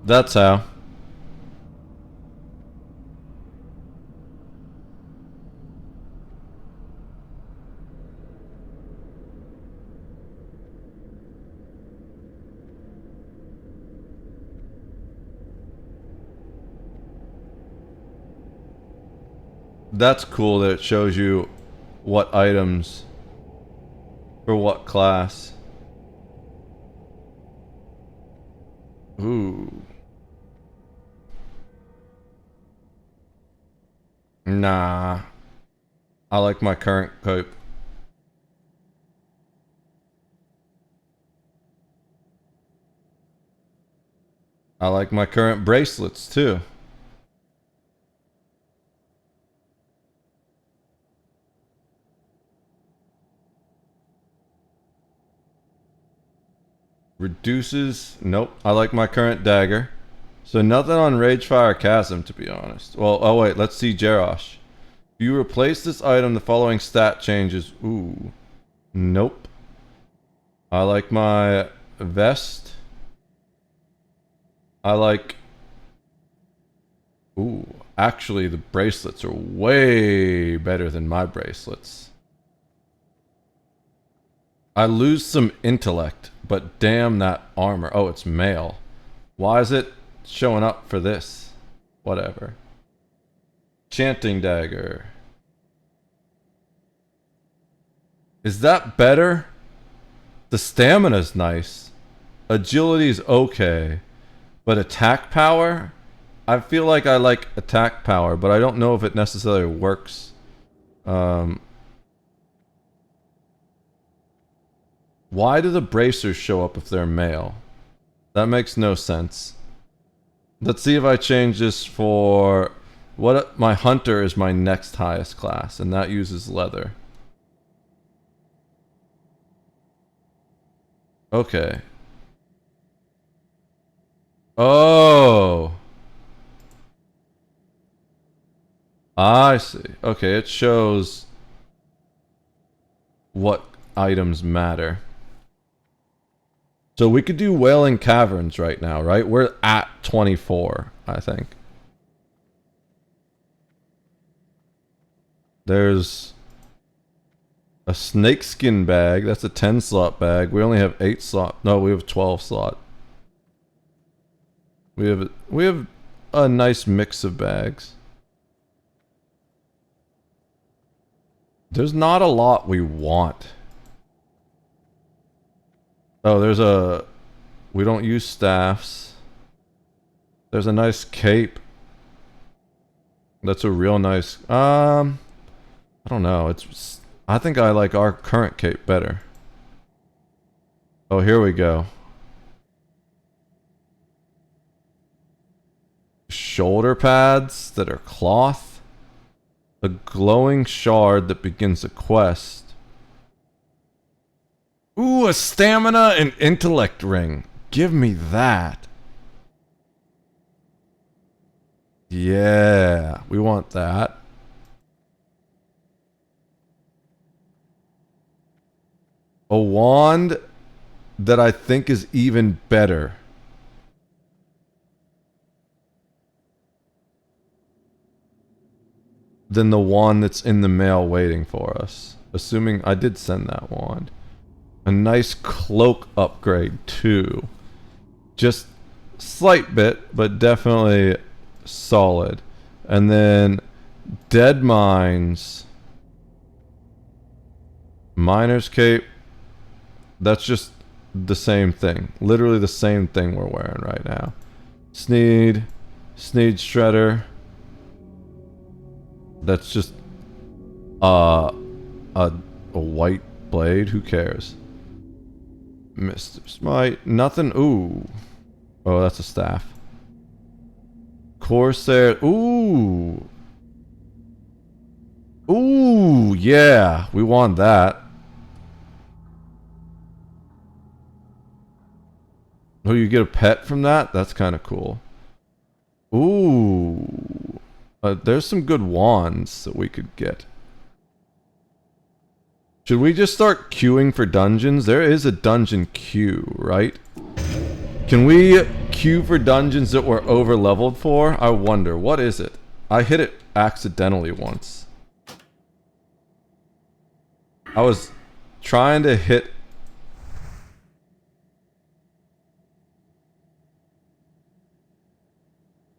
That's how. That's cool that it shows you what items for what class. Ooh. Nah. I like my current cope. I like my current bracelets too. Reduces. Nope. I like my current dagger. So nothing on Ragefire Chasm, to be honest. Well, oh wait, let's see Jerosh. If you replace this item, the following stat changes. Ooh. Nope. I like my vest. I like... Ooh. Actually, the bracelets are way better than my bracelets. I lose some intellect, but damn that armor. Oh, it's male. Why is it showing up for this? Whatever. Chanting dagger. Is that better? The stamina's nice. Agility's okay. But attack power? I feel like I like attack power, but I don't know if it necessarily works. Why do the bracers show up if they're male? That makes no sense. Let's see if I change this for What my hunter is my next highest class, and that uses leather. Okay. Oh. I see. Okay, it shows what items matter. So we could do Wailing Caverns right now, right? We're at 24, I think. There's a snakeskin bag. That's a 10 slot bag. We only have 8 slot. No, we have 12 slot. We have a nice mix of bags. There's not a lot we want. Oh, there's a... We don't use staffs. There's a nice cape. That's a real nice... I don't know. It's... I think I like our current cape better. Oh, here we go. Shoulder pads that are cloth. A glowing shard that begins a quest. Ooh, a stamina and intellect ring. Give me that. Yeah, we want that. A wand that I think is even better. Than the wand that's in the mail waiting for us. Assuming I did send that wand. A nice cloak upgrade too. Just slight bit, but definitely solid. And then Dead Mines. Miner's cape. That's just the same thing. Literally the same thing we're wearing right now. Sneed shredder. That's just a white blade. Who cares? Mr. Smite. Nothing. Ooh. Oh, that's a staff. Corsair. Ooh. Ooh, yeah. We want that. Oh, you get a pet from that? That's kind of cool. Ooh. There's some good wands that we could get. Should we just start queuing for dungeons? There is a dungeon queue, right? Can we queue for dungeons that we're over leveled for? I wonder. What is it? I hit it accidentally once. I was trying to hit...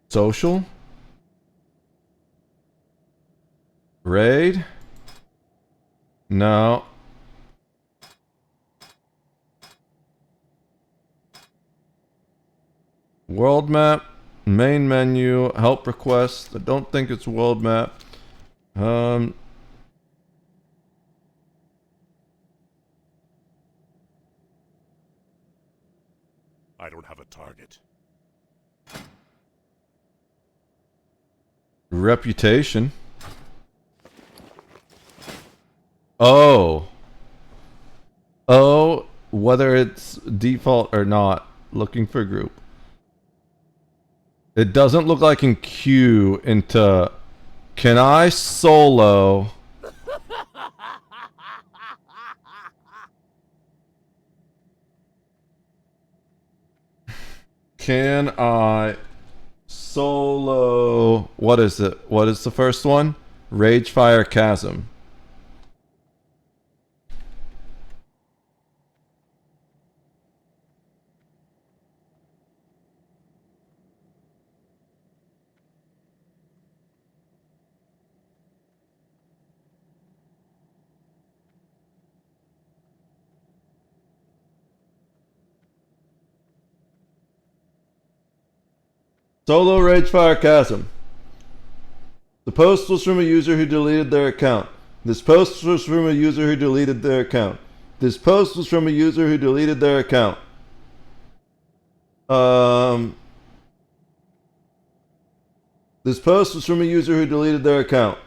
Social? Raid? No. World map, main menu, help request. I don't think it's world map. I don't have a target. Reputation. Oh. Oh, whether it's default or not. Looking for group. It doesn't look like I can queue into... Can I solo... Can I solo... What is it? What is the first one? Ragefire Chasm. Solo Ragefire Chasm. The post was from a user who deleted their account. This post was from a user who deleted their account. This post was from a user who deleted their account. This post was from a user who deleted their account.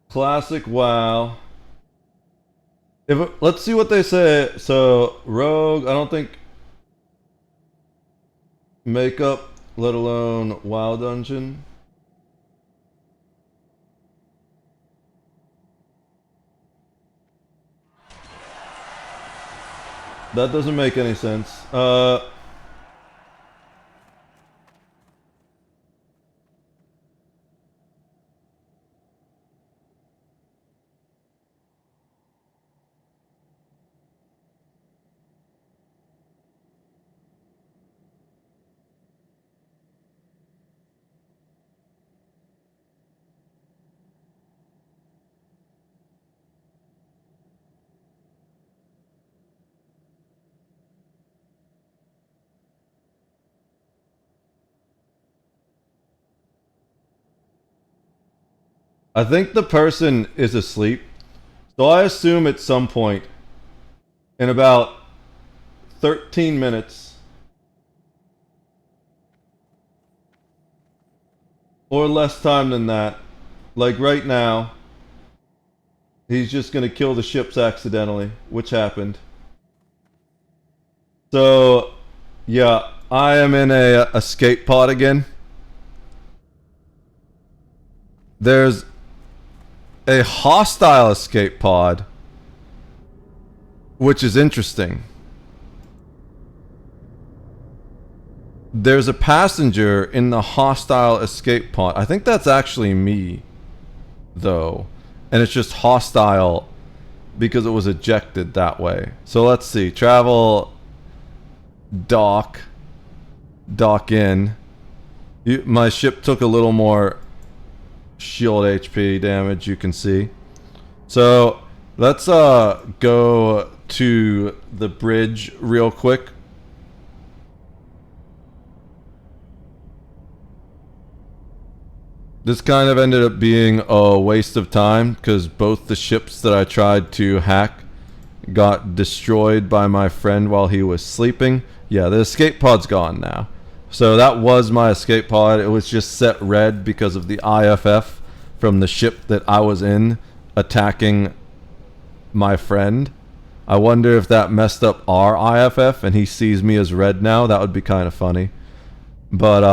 Classic WoW. Let's see what they say. So, Rogue, I don't think makeup, let alone WoW dungeon. That doesn't make any sense. I think the person is asleep. So I assume at some point in about 13 minutes or less time than that, like right now, he's just going to kill the ships accidentally, which happened. So, yeah, I am in a escape pod again. There's a hostile escape pod, which is interesting. There's a passenger in the hostile escape pod. I think that's actually me, though. And it's just hostile because it was ejected that way. So let's see. Travel, dock in. My ship took a little more shield HP damage, you can see. So let's go to the bridge real quick. This kind of ended up being a waste of time because both the ships that I tried to hack got destroyed by my friend while he was sleeping. Yeah, the escape pod's gone now. So that was my escape pod. It was just set red because of the IFF from the ship that I was in attacking my friend. I wonder if that messed up our IFF and he sees me as red now. That would be kind of funny. But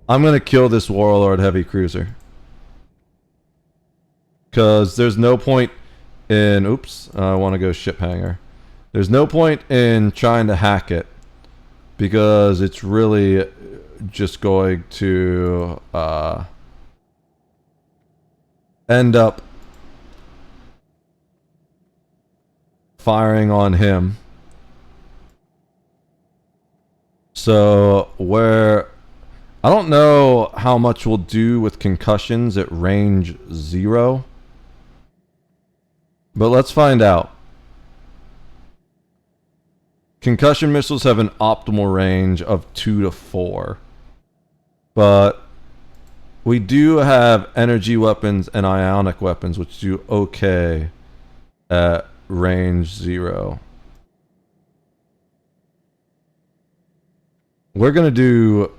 I'm going to kill this Warlord heavy cruiser. Because there's no point in... Oops, I want to go ship hangar. There's no point in trying to hack it. Because it's really just going to end up firing on him. So where... I don't know how much we'll do with concussions at range 0. But let's find out. Concussion missiles have an optimal range of 2 to 4. But we do have energy weapons and ionic weapons, which do okay at range 0. We're going to do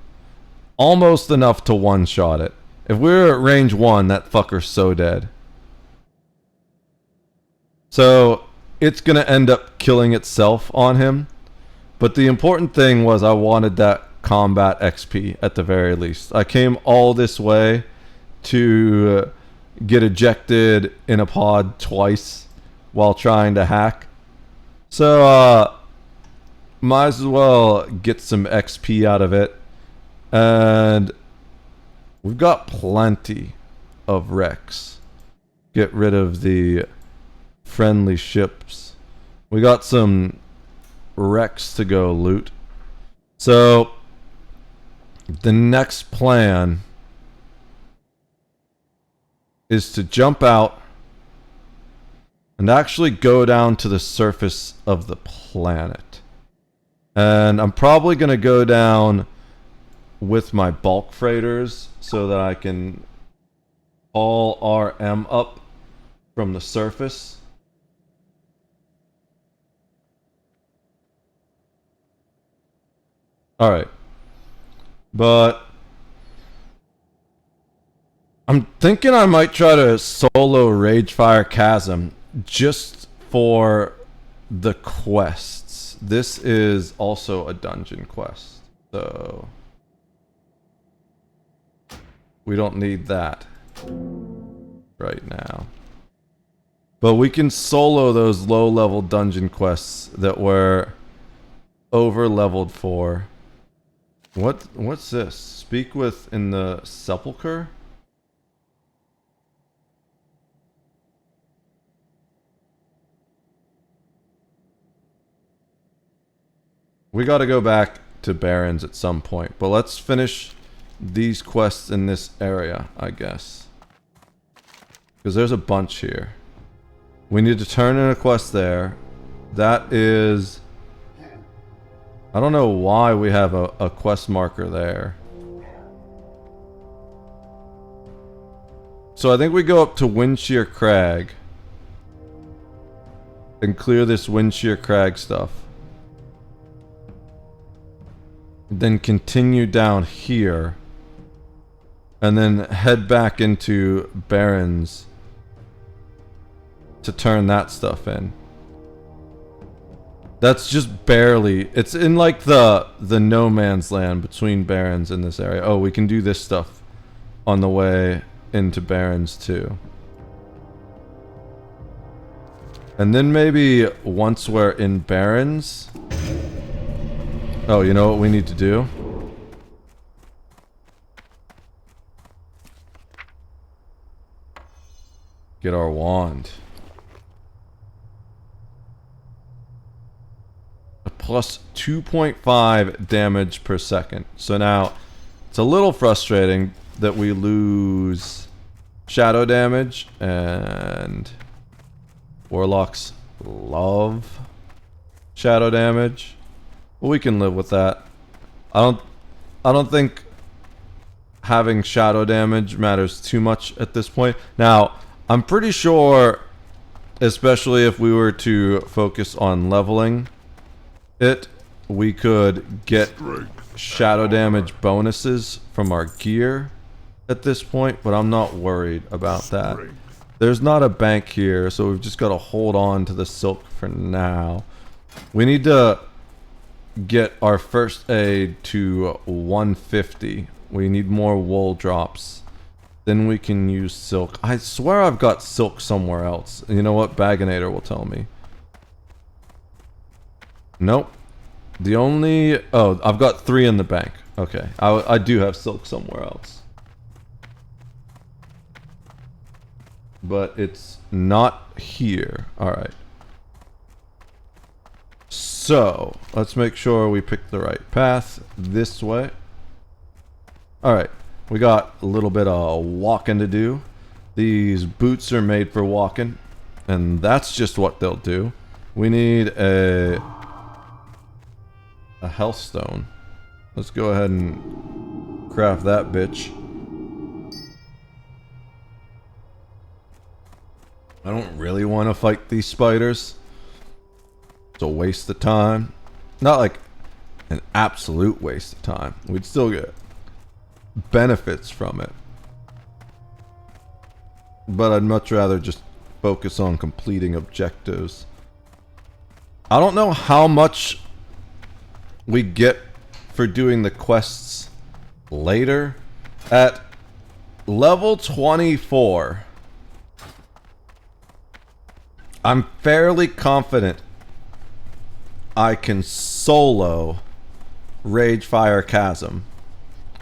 almost enough to one-shot it. If we're at range 1, that fucker's so dead. So it's going to end up killing itself on him. But the important thing was I wanted that combat XP at the very least. I came all this way to get ejected in a pod twice while trying to hack. So might as well get some XP out of it. And we've got plenty of wrecks. Get rid of the friendly ships. We got some wrecks to go loot. So the next plan is to jump out and actually go down to the surface of the planet. And I'm probably going to go down with my bulk freighters so that I can haul RM up from the surface. Alright. But I'm thinking I might try to solo Ragefire Chasm just for the quests. This is also a dungeon quest, so we don't need that right now. But we can solo those low-level dungeon quests that we're over-leveled for. What's this? Speak with in the sepulcher? We gotta go back to Barrens at some point, but let's finish these quests in this area, I guess. Because there's a bunch here. We need to turn in a quest there. That is... I don't know why we have a quest marker there. So I think we go up to Windshear Crag and clear this Windshear Crag stuff. Then continue down here and then head back into Barrens to turn that stuff in. That's just barely, it's in like the no man's land between Barrens in this area. Oh, we can do this stuff on the way into Barrens too. And then maybe once we're in Barrens... Oh, you know what we need to do? Get our wand. A plus 2.5 damage per second. So now, it's a little frustrating that we lose shadow damage, and warlocks love shadow damage. Well, we can live with that. I don't think having shadow damage matters too much at this point. Now, I'm pretty sure, especially if we were to focus on leveling it, we could get shadow damage bonuses from our gear at this point, but I'm not worried about that. There's not a bank here, so we've just got to hold on to the silk for now. We need to get our first aid to 150. We need more wool drops. Then we can use silk. I swear I've got silk somewhere else. You know what? Bagonator will tell me. Nope. The only... Oh, I've got 3 in the bank. Okay. I do have silk somewhere else. But it's not here. Alright. So, let's make sure we pick the right path this way. Alright, we got a little bit of walking to do. These boots are made for walking, and that's just what they'll do. We need a health stone. Let's go ahead and craft that bitch. I don't really want to fight these spiders. It's a waste of time. Not like an absolute waste of time. We'd still get benefits from it. But I'd much rather just focus on completing objectives. I don't know how much we get for doing the quests later. At level 24, I'm fairly confident I can solo Ragefire Chasm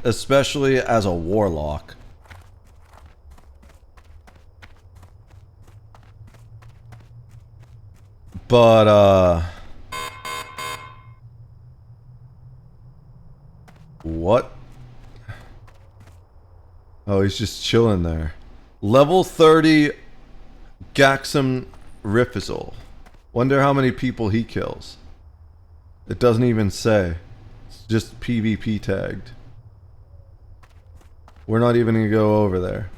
especially as a warlock. But, what? Oh, he's just chilling there. Level 30 Gaxum Riffisel. Wonder how many people he kills. It doesn't even say. It's just PvP tagged. We're not even gonna go over there.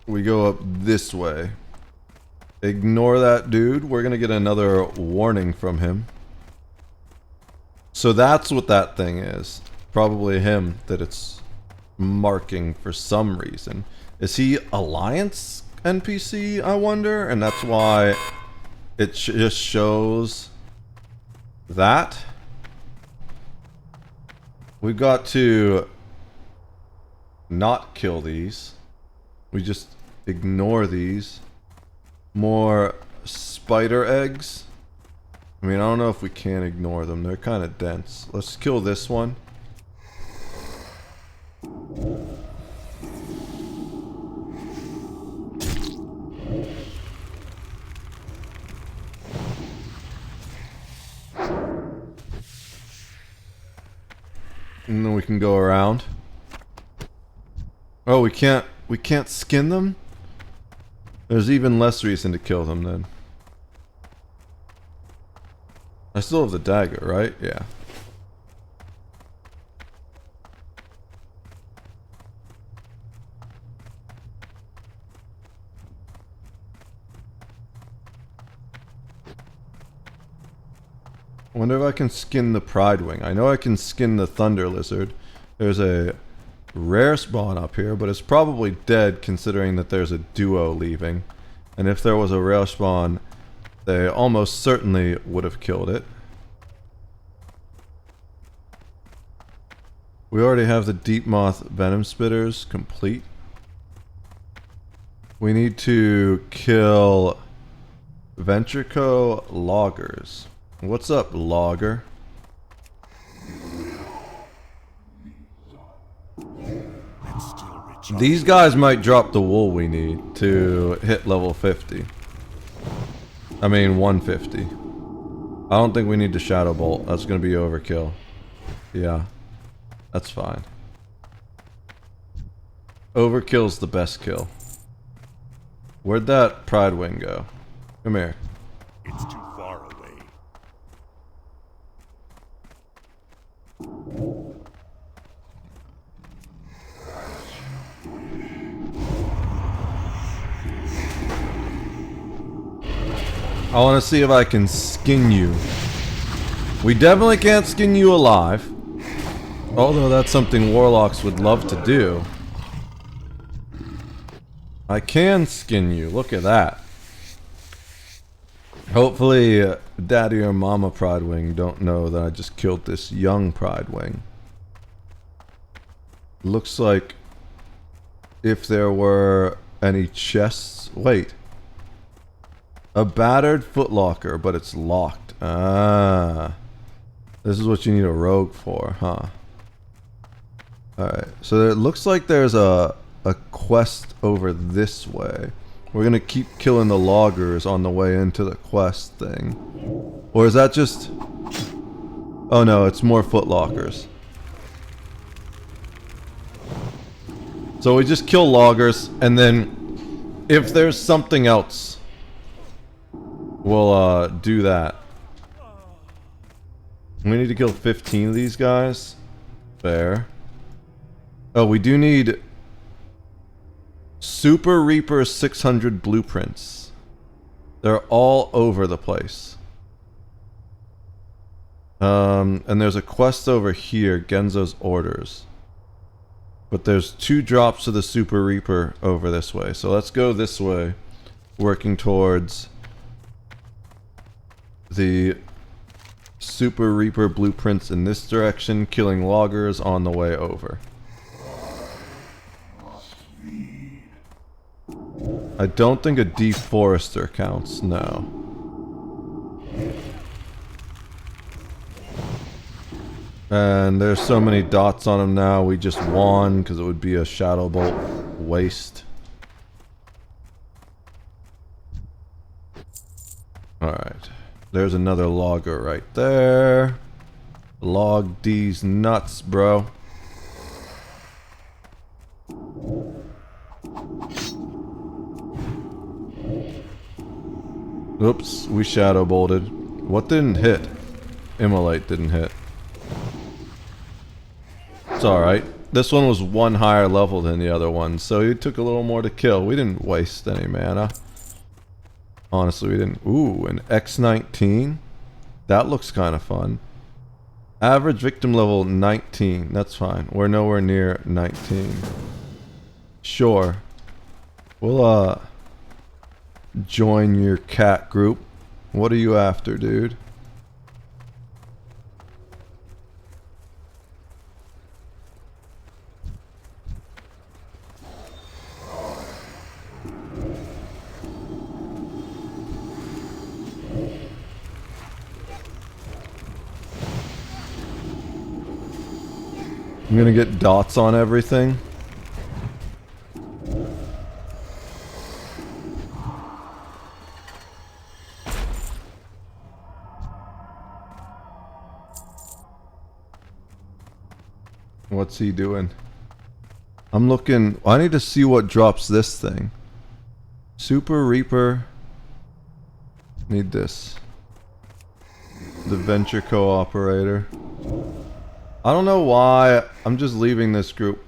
We go up this way. Ignore that dude. We're gonna get another warning from him. So that's what that thing is. Probably him that it's marking for some reason. Is he Alliance NPC, I wonder? And that's why it just shows that. We've got to not kill these. We just ignore these. More spider eggs. I mean, I don't know if we can ignore them. They're kind of dense. Let's kill this one. And then we can go around. Oh, we can't skin them? There's even less reason to kill them then. I still have the dagger, right? Yeah. Wonder if I can skin the Pride Wing. I know I can skin the Thunder Lizard. There's a rare spawn up here, but it's probably dead considering that there's a duo leaving. And if there was a rare spawn, they almost certainly would have killed it. We already have the Deep Moth Venom Spitters complete. We need to kill Ventrico Loggers. What's up, Logger? These guys might drop the wool we need to hit level 50. I mean 150. I don't think we need to Shadow Bolt. That's gonna be overkill. Yeah. That's fine. Overkill's the best kill. Where'd that Pride Wing go? Come here. It's too far away. I want to see if I can skin you. We definitely can't skin you alive. Although that's something warlocks would love to do. I can skin you. Look at that. Hopefully, Daddy or Mama Pride Wing don't know that I just killed this young Pride Wing. Looks like if there were any chests... Wait. A battered footlocker, but it's locked. Ah. This is what you need a rogue for, huh? Alright, so it looks like there's a quest over this way. We're gonna keep killing the loggers on the way into the quest thing. Or is that just... Oh no, it's more footlockers. So we just kill loggers, and then if there's something else, we'll do that. We need to kill 15 of these guys. Fair. Oh, we do need Super Reaper 600 blueprints. They're all over the place. And there's a quest over here, Genzo's Orders. But there's 2 drops of the Super Reaper over this way. So let's go this way, working towards the Super Reaper blueprints in this direction, killing loggers on the way over. I don't think a deforester counts, no. And there's so many dots on him now, we just won because it would be a shadow bolt waste. Alright. There's another logger right there. Log these nuts, bro. Oops, we shadow bolted. What didn't hit? Immolate didn't hit. It's alright. This one was one higher level than the other one, so it took a little more to kill. We didn't waste any mana. Honestly, we didn't. Ooh, an X19? That looks kind of fun. Average victim level 19. That's fine. We're nowhere near 19. Sure. We'll, join your cat group. What are you after, dude? I'm gonna get dots on everything. What's he doing? I'm looking. I need to see what drops this thing. Super Reaper. Need this. The Venture Cooperator. I don't know why. I'm just leaving this group.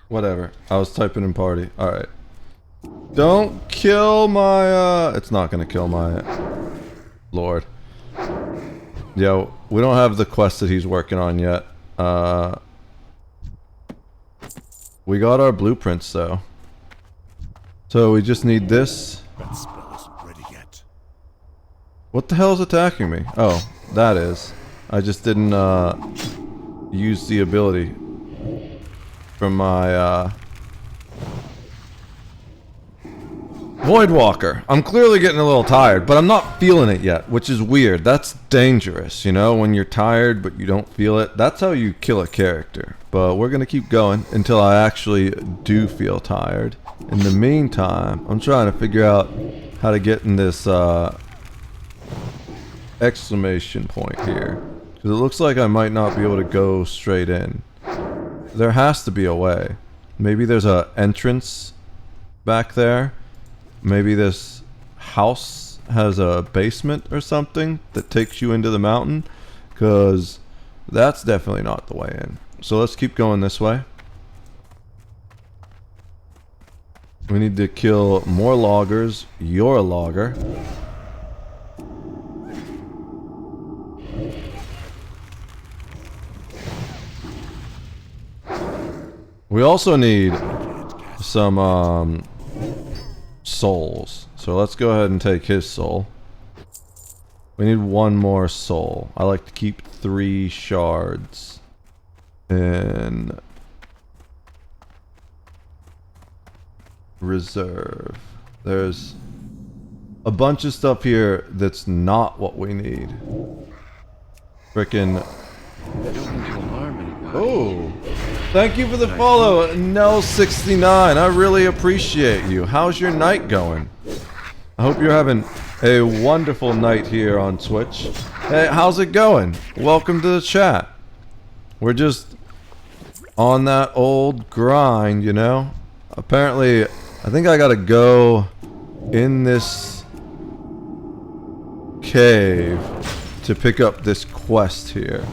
Whatever. I was typing in party. Alright. Don't kill my, it's not gonna kill my lord. Yo, we don't have the quest that he's working on yet. We got our blueprints though. So we just need this. That spell isn't ready yet. What the hell is attacking me? Oh, that is. I just didn't, use the ability from my, Voidwalker. I'm clearly getting a little tired, but I'm not feeling it yet, which is weird. That's dangerous, you know, when you're tired but you don't feel it. That's how you kill a character. But we're gonna keep going until I actually do feel tired. In the meantime, I'm trying to figure out how to get in this exclamation point here. Because it looks like I might not be able to go straight in. There has to be a way. Maybe there's a entrance back there. Maybe this house has a basement or something that takes you into the mountain. Because that's definitely not the way in. So let's keep going this way. We need to kill more loggers. You're a logger. We also need some souls. So let's go ahead and take his soul. We need one more soul. I like to keep 3 shards. And reserve. There's a bunch of stuff here that's not what we need. Frickin' oh, thank you for the follow, Nell69. I really appreciate you. How's your night going? I hope you're having a wonderful night here on Twitch. Hey, how's it going? Welcome to the chat. We're just on that old grind, you know? Apparently, I think I gotta go in this cave to pick up this quest here.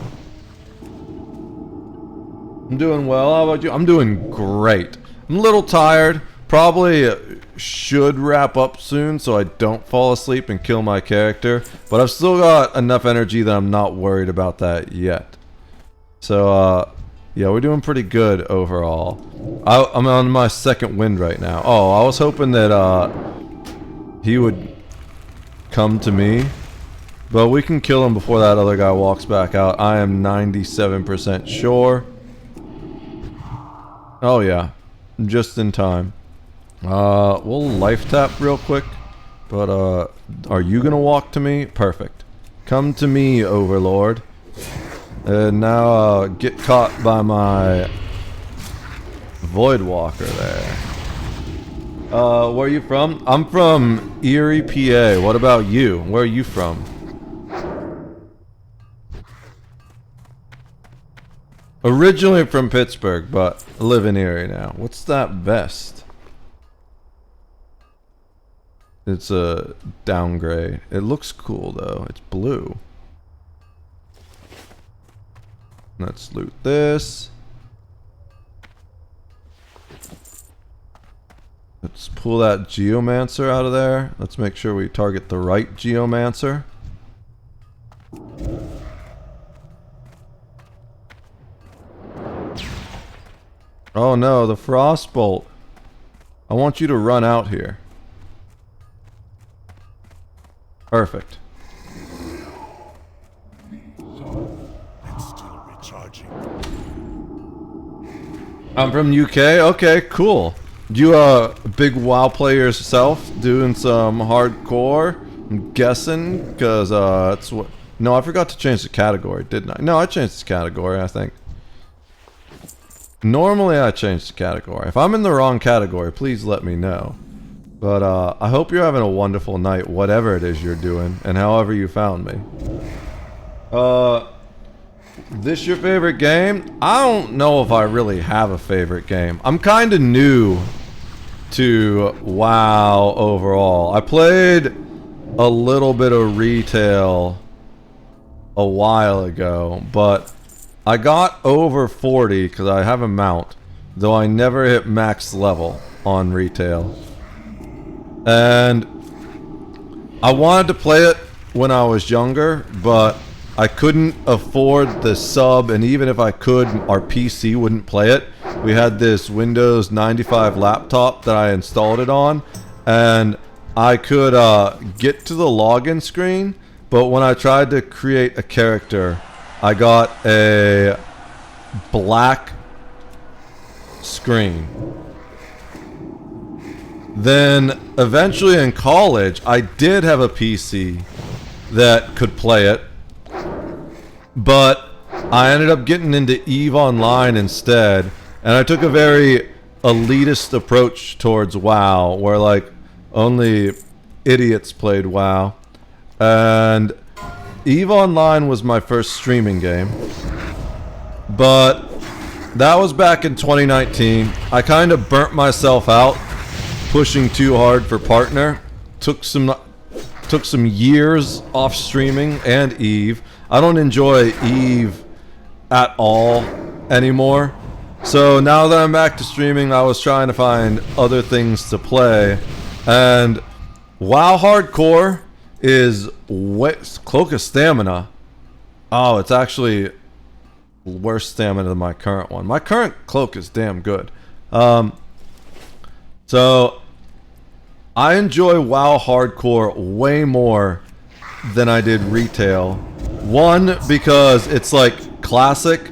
I'm doing well. How about you? I'm doing great. I'm a little tired. Probably should wrap up soon so I don't fall asleep and kill my character. But I've still got enough energy that I'm not worried about that yet. So, yeah, we're doing pretty good overall. I'm on my second wind right now. Oh, I was hoping that he would come to me But we can kill him before that other guy walks back out. I am 97% sure. Oh yeah. Just in time. We'll life tap real quick. But, are you gonna walk to me? Perfect. Come to me, Overlord. And now, get caught by my Void Walker there. Where are you from? I'm from Erie, PA. What about you? Where are you from? Originally from Pittsburgh, but I live in Erie now. What's that vest? It's a downgrade. It looks cool though. It's blue. Let's loot this. Let's pull that Geomancer out of there. Let's make sure we target the right Geomancer. Oh no, the Frostbolt. I want you to run out here. Perfect. And still recharging. I'm from UK? Okay, cool. You a big WoW player yourself? Doing some hardcore? I'm guessing, because it's what... No, I forgot to change the category, didn't I? No, I changed the category, I think. Normally I change the category. If I'm in the wrong category, please let me know. But I hope you're having a wonderful night, whatever it is you're doing, and however you found me. This your favorite game? I don't know if I really have a favorite game. I'm kind of new to WoW overall. I played a little bit of retail a while ago, but I got over 40 because I have a mount, though I never hit max level on retail. And I wanted to play it when I was younger, but I couldn't afford the sub, and even if I could, our PC wouldn't play it. We had this Windows 95 laptop that I installed it on, and I could get to the login screen, but when I tried to create a character, I got a black screen. Then, eventually in college, I did have a PC that could play it, but I ended up getting into EVE Online instead, and I took a very elitist approach towards WoW, where like only idiots played WoW. And EVE Online was my first streaming game, but that was back in 2019. I kind of burnt myself out pushing too hard for partner. Took some years off streaming and EVE. I don't enjoy EVE at all anymore. So now that I'm back to streaming, I was trying to find other things to play. And WoW Hardcore is Cloak of Stamina. Oh, it's actually worse stamina than my current one. My current cloak is damn good. So I enjoy WoW Hardcore way more than I did retail. One, because it's like classic.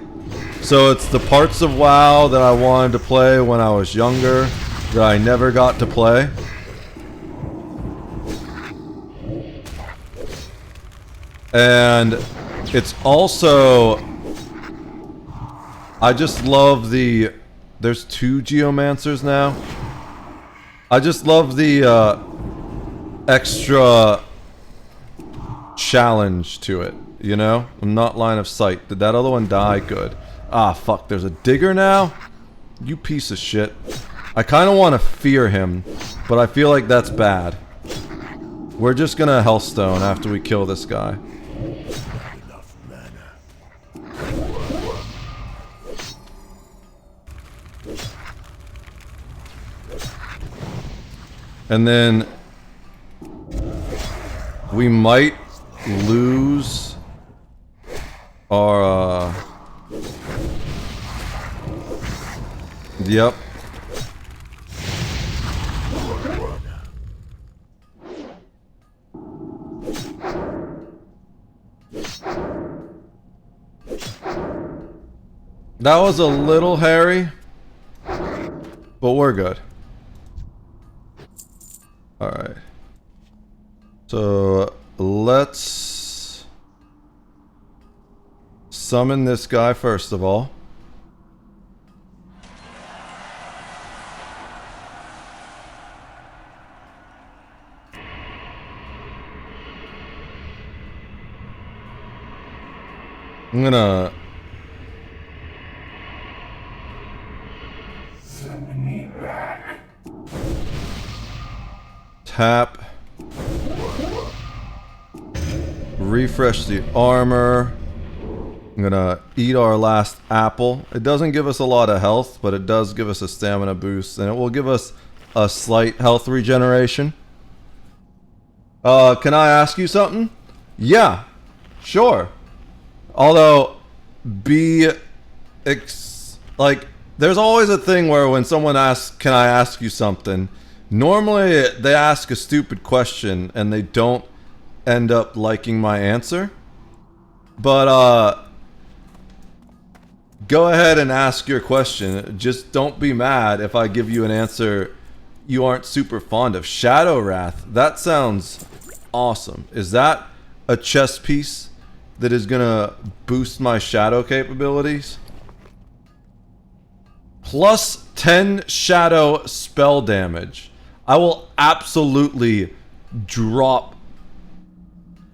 So it's the parts of WoW that I wanted to play when I was younger that I never got to play. And it's also, I just love the, there's 2 Geomancers now. I just love the extra challenge to it, you know? I'm not line of sight. Did that other one die? Good. Ah, fuck, there's a digger now? You piece of shit. I kind of want to fear him, but I feel like that's bad. We're just gonna Hellstone after we kill this guy. Enough mana. And then we might lose our yep. That was a little hairy, but we're good. Alright. So, let's summon this guy first of all. I'm gonna... tap. Refresh the armor. I'm gonna eat our last apple. It doesn't give us a lot of health, but it does give us a stamina boost, and it will give us a slight health regeneration. Can I ask you something? Yeah, sure. Although, like, there's always a thing where when someone asks, can I ask you something? Normally, they ask a stupid question and they don't end up liking my answer. But, go ahead and ask your question. Just don't be mad if I give you an answer you aren't super fond of. Shadow Wrath, that sounds awesome. Is that a chess piece that is gonna boost my shadow capabilities? Plus 10 shadow spell damage. I will absolutely drop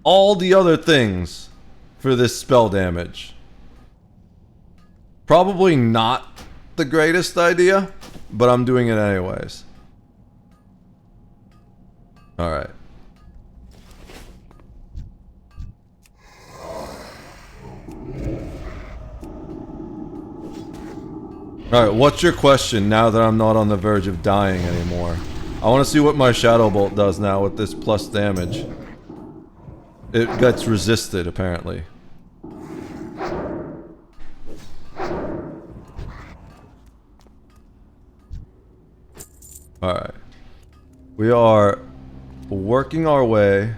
all the other things for this spell damage. Probably not the greatest idea, but I'm doing it anyways. Alright. Alright, what's your question now that I'm not on the verge of dying anymore? I want to see what my Shadow Bolt does now with this plus damage. It gets resisted, apparently. Alright. We are working our way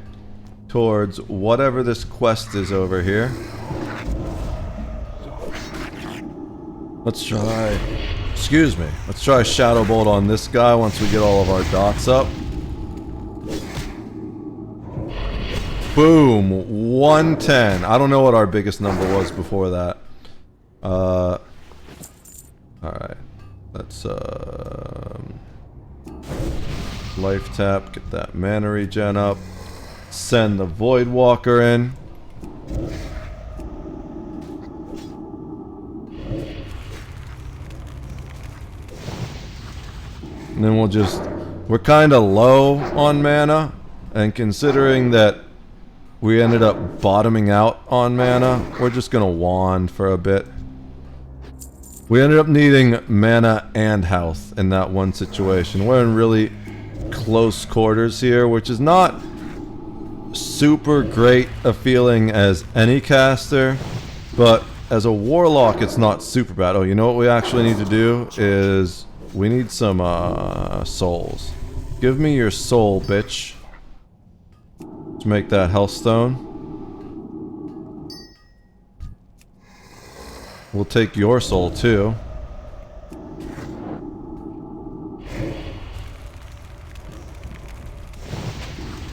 towards whatever this quest is over here. Let's try... Excuse me. Let's try Shadow Bolt on this guy once we get all of our dots up. Boom! 110. I don't know what our biggest number was before that. Alright. Let's, life tap, get that mana regen up. Send the Void Walker in. And then we'll just... We're kinda low on mana, and considering that we ended up bottoming out on mana, we're just gonna wand for a bit. We ended up needing mana and health in that one situation. We're in really close quarters here, which is not super great a feeling as any caster, but as a warlock it's not super bad. Oh, you know what we actually need to do is... We need some, souls. Give me your soul, bitch. To make that Healthstone. We'll take your soul, too.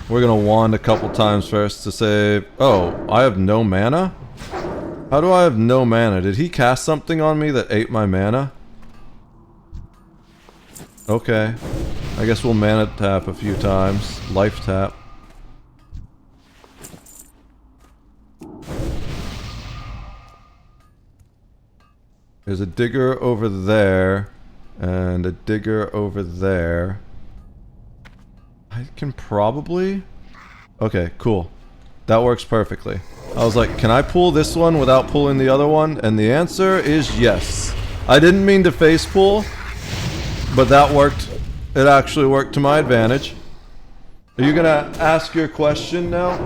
We're gonna wand a couple times first to save... Oh, I have no mana? How do I have no mana? Did he cast something on me that ate my mana? Okay. I guess we'll mana tap a few times. Life tap. There's a digger over there. And a digger over there. I can probably... Okay, cool. That works perfectly. I was like, can I pull this one without pulling the other one? And the answer is yes. I didn't mean to face pull. But that worked. It actually worked to my advantage. Are you gonna ask your question now?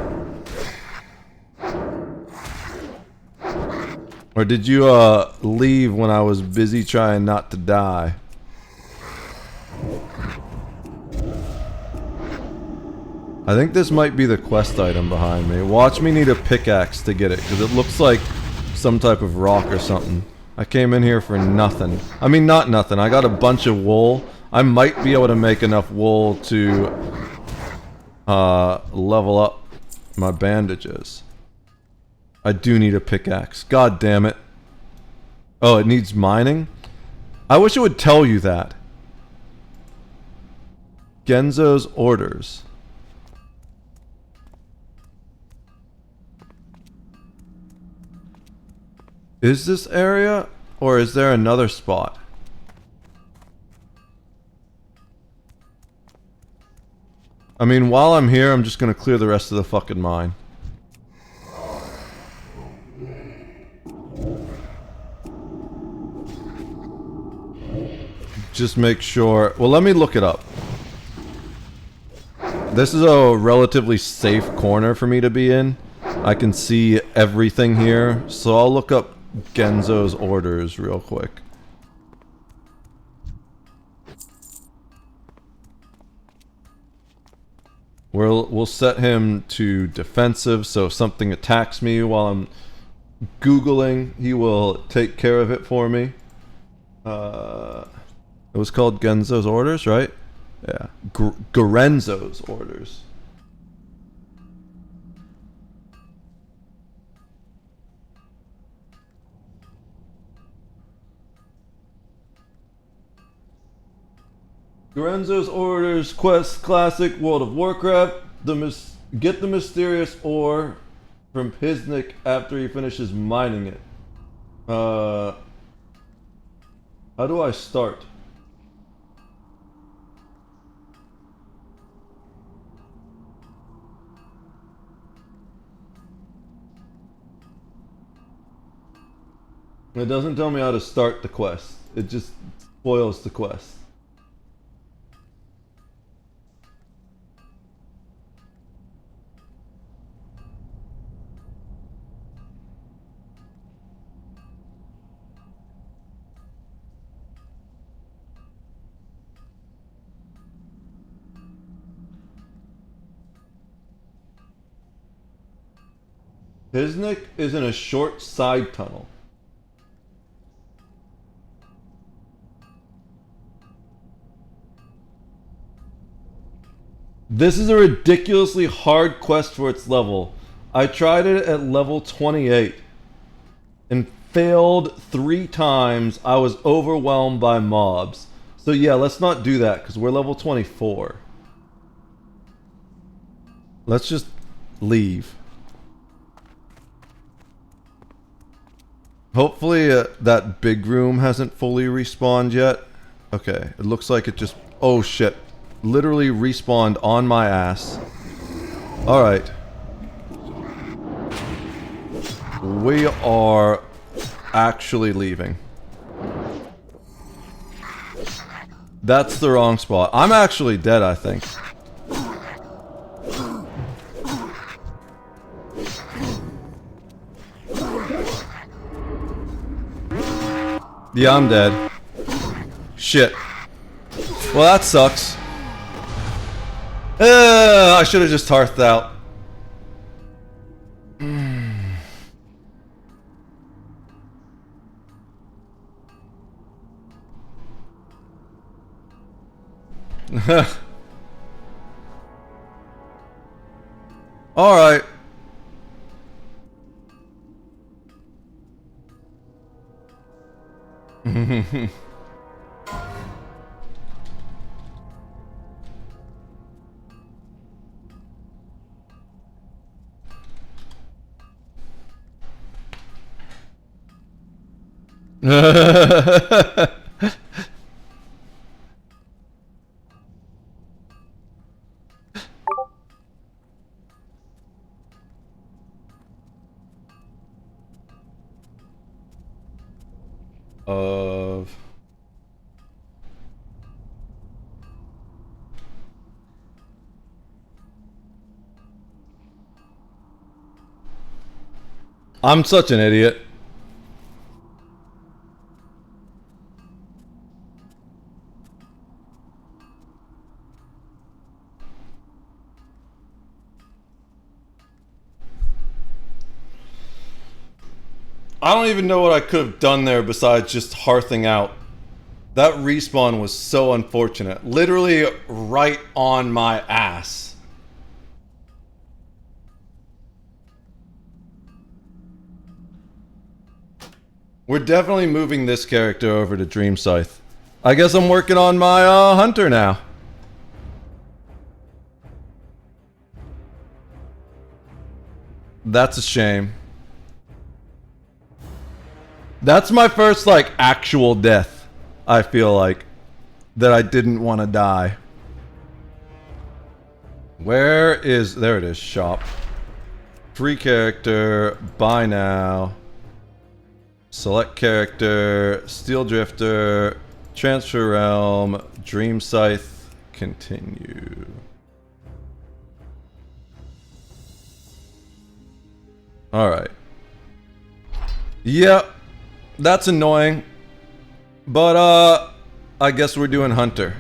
Or did you, leave when I was busy trying not to die? I think this might be the quest item behind me. Watch me need a pickaxe to get it, because it looks like some type of rock or something. I came in here for nothing. I mean, not nothing. I got a bunch of wool. I might be able to make enough wool to level up my bandages. I do need a pickaxe. God damn it. Oh, it needs mining? I wish it would tell you that. Genzo's orders. Is this area, or is there another spot? I mean, while I'm here, I'm just gonna clear the rest of the fucking mine. Just make sure... Well, let me look it up. This is a relatively safe corner for me to be in. I can see everything here, so I'll look up Genzo's orders real quick. We'll set him to defensive, so if something attacks me while I'm Googling, he will take care of it for me. It was called Genzo's orders, right? Yeah. Gorenzo's orders. Gorenzo's orders, quest, classic, World of Warcraft. Get the mysterious ore from Pisnik after he finishes mining it. How do I start? It doesn't tell me how to start the quest. It just spoils the quest. Pisnik is in a short side tunnel. This is a ridiculously hard quest for its level. I tried it at level 28 and failed 3 times. I was overwhelmed by mobs. So yeah, let's not do that because we're level 24. Let's just leave. Hopefully that big room hasn't fully respawned yet. Okay, it looks like it just... Oh shit. Literally respawned on my ass. Alright. We are actually leaving. That's the wrong spot. I'm actually dead, I think. Yeah, I'm dead. Shit. Well, that sucks. I should have just hearthed out. Alright. I'm such an idiot. I don't even know what I could have done there besides just hearthing out. That respawn was so unfortunate. Literally right on my ass. We're definitely moving this character over to Dream Scythe. I guess I'm working on my hunter now. That's a shame. That's my first, like, actual death, I feel like, that I didn't want to die. Where is... There it is, shop. Free character, buy now. Select character, Steel Drifter, Transfer Realm, Dream Scythe, continue. Alright. Yep. That's annoying. But, I guess we're doing Hunter.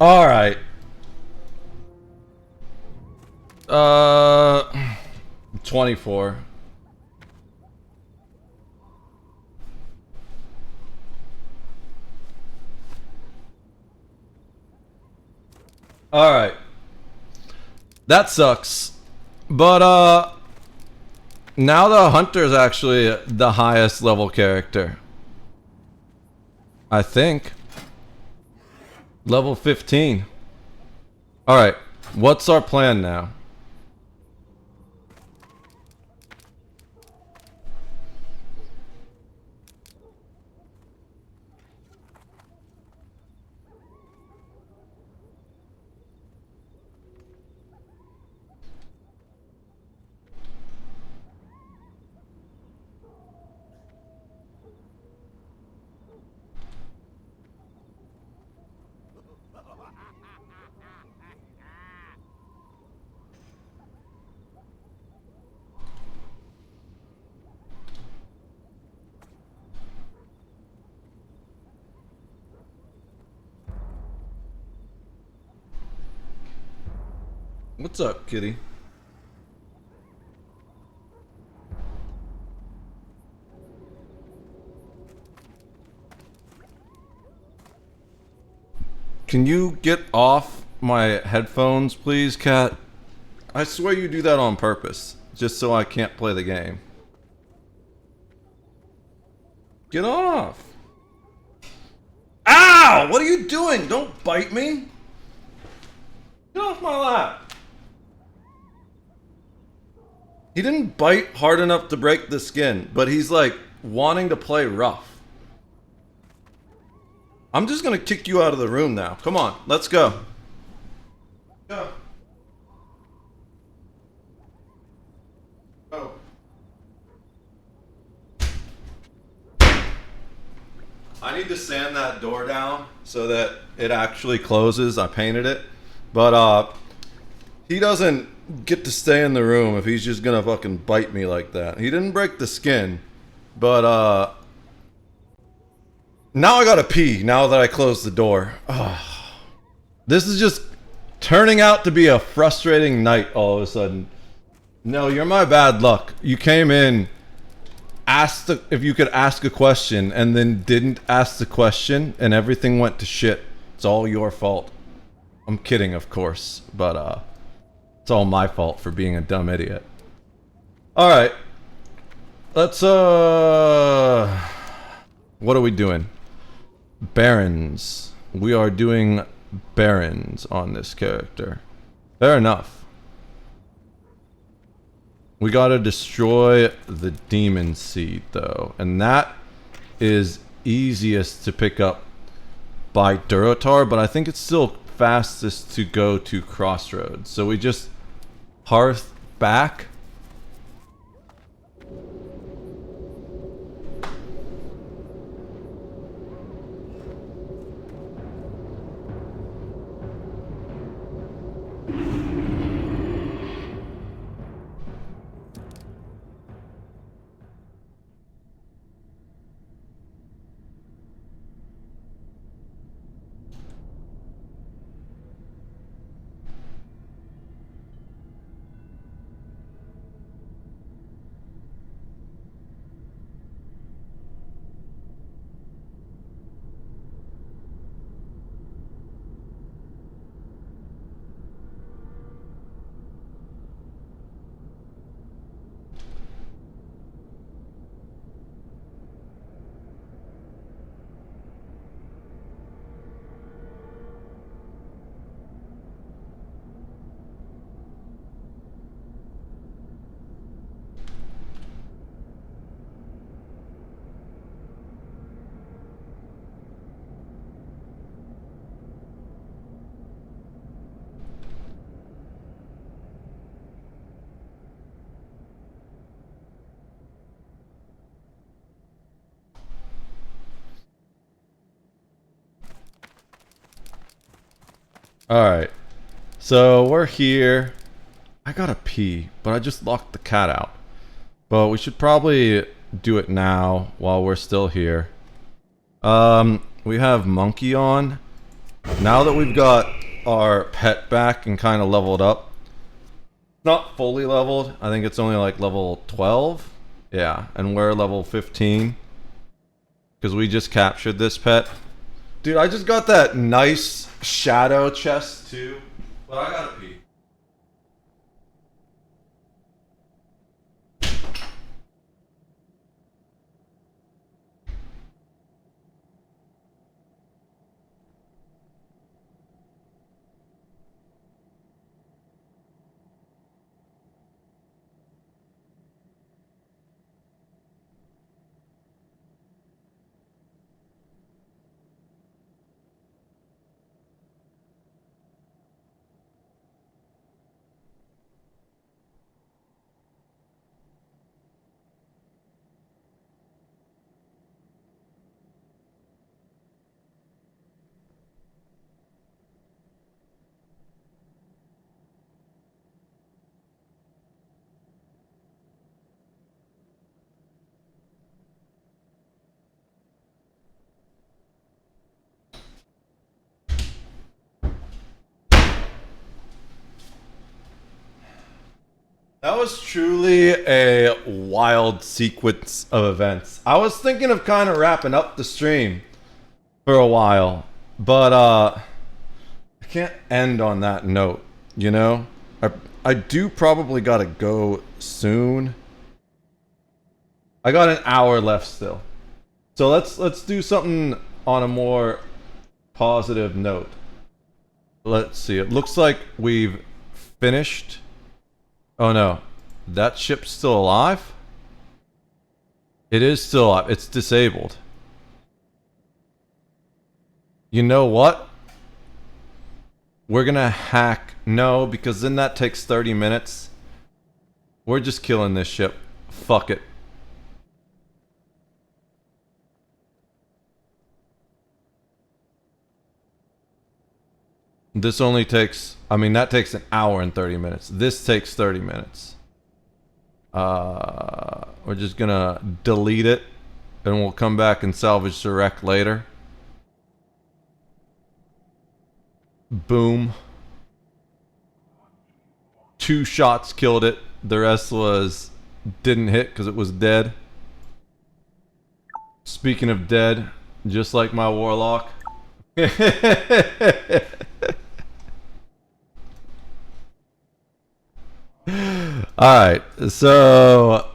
All right. 24. All right. That sucks. But now the hunter's actually the highest level character. I think. Level 15. All right. What's our plan now? What's up, kitty? Can you get off my headphones, please, cat? I swear you do that on purpose, just so I can't play the game. Get off! Ow! What are you doing? Don't bite me! Get off my lap! He didn't bite hard enough to break the skin, but he's like wanting to play rough. I'm just gonna kick you out of the room now. Come on, let's go. Go. Go. I need to sand that door down so that it actually closes. I painted it. But he doesn't get to stay in the room if he's just gonna fucking bite me like that. He didn't break the skin, but now I gotta pee now that I closed the door. This is just turning out to be a frustrating night all of a sudden. No, you're my bad luck. You came in, asked if you could ask a question, and then didn't ask the question, and everything went to shit. It's all your fault. I'm kidding, of course, but it's all my fault for being a dumb idiot. Alright. Let's, what are we doing? Barons. We are doing Barons on this character. Fair enough. We gotta destroy the demon seed though, and that is easiest to pick up by Durotar, but I think it's still fastest to go to Crossroads. So we just hearth back. Alright, so we're here. I gotta pee, but I just locked the cat out. But we should probably do it now while we're still here. We have Monkey on. Now that we've got our pet back and kind of leveled up. Not fully leveled. I think it's only like level 12. Yeah, and we're level 15. Because we just captured this pet. Dude, I just got that nice shadow chest too. But I gotta pee. That was truly a wild sequence of events. I was thinking of kind of wrapping up the stream for a while, but I can't end on that note, you know? I do probably gotta go soon. I got an hour left still. So let's do something on a more positive note. Let's see. It looks like we've finished. Oh no, that ship's still alive? It is still alive. It's disabled. You know what? We're gonna hack. No, because then that takes 30 minutes. We're just killing this ship. Fuck it. This only takes, I mean, that takes an hour and 30 minutes. This takes 30 minutes. We're just gonna delete it, and we'll come back and salvage the wreck later. Boom. 2 shots killed it. The rest was didn't hit because it was dead. Speaking of dead, just like my warlock. Alright, so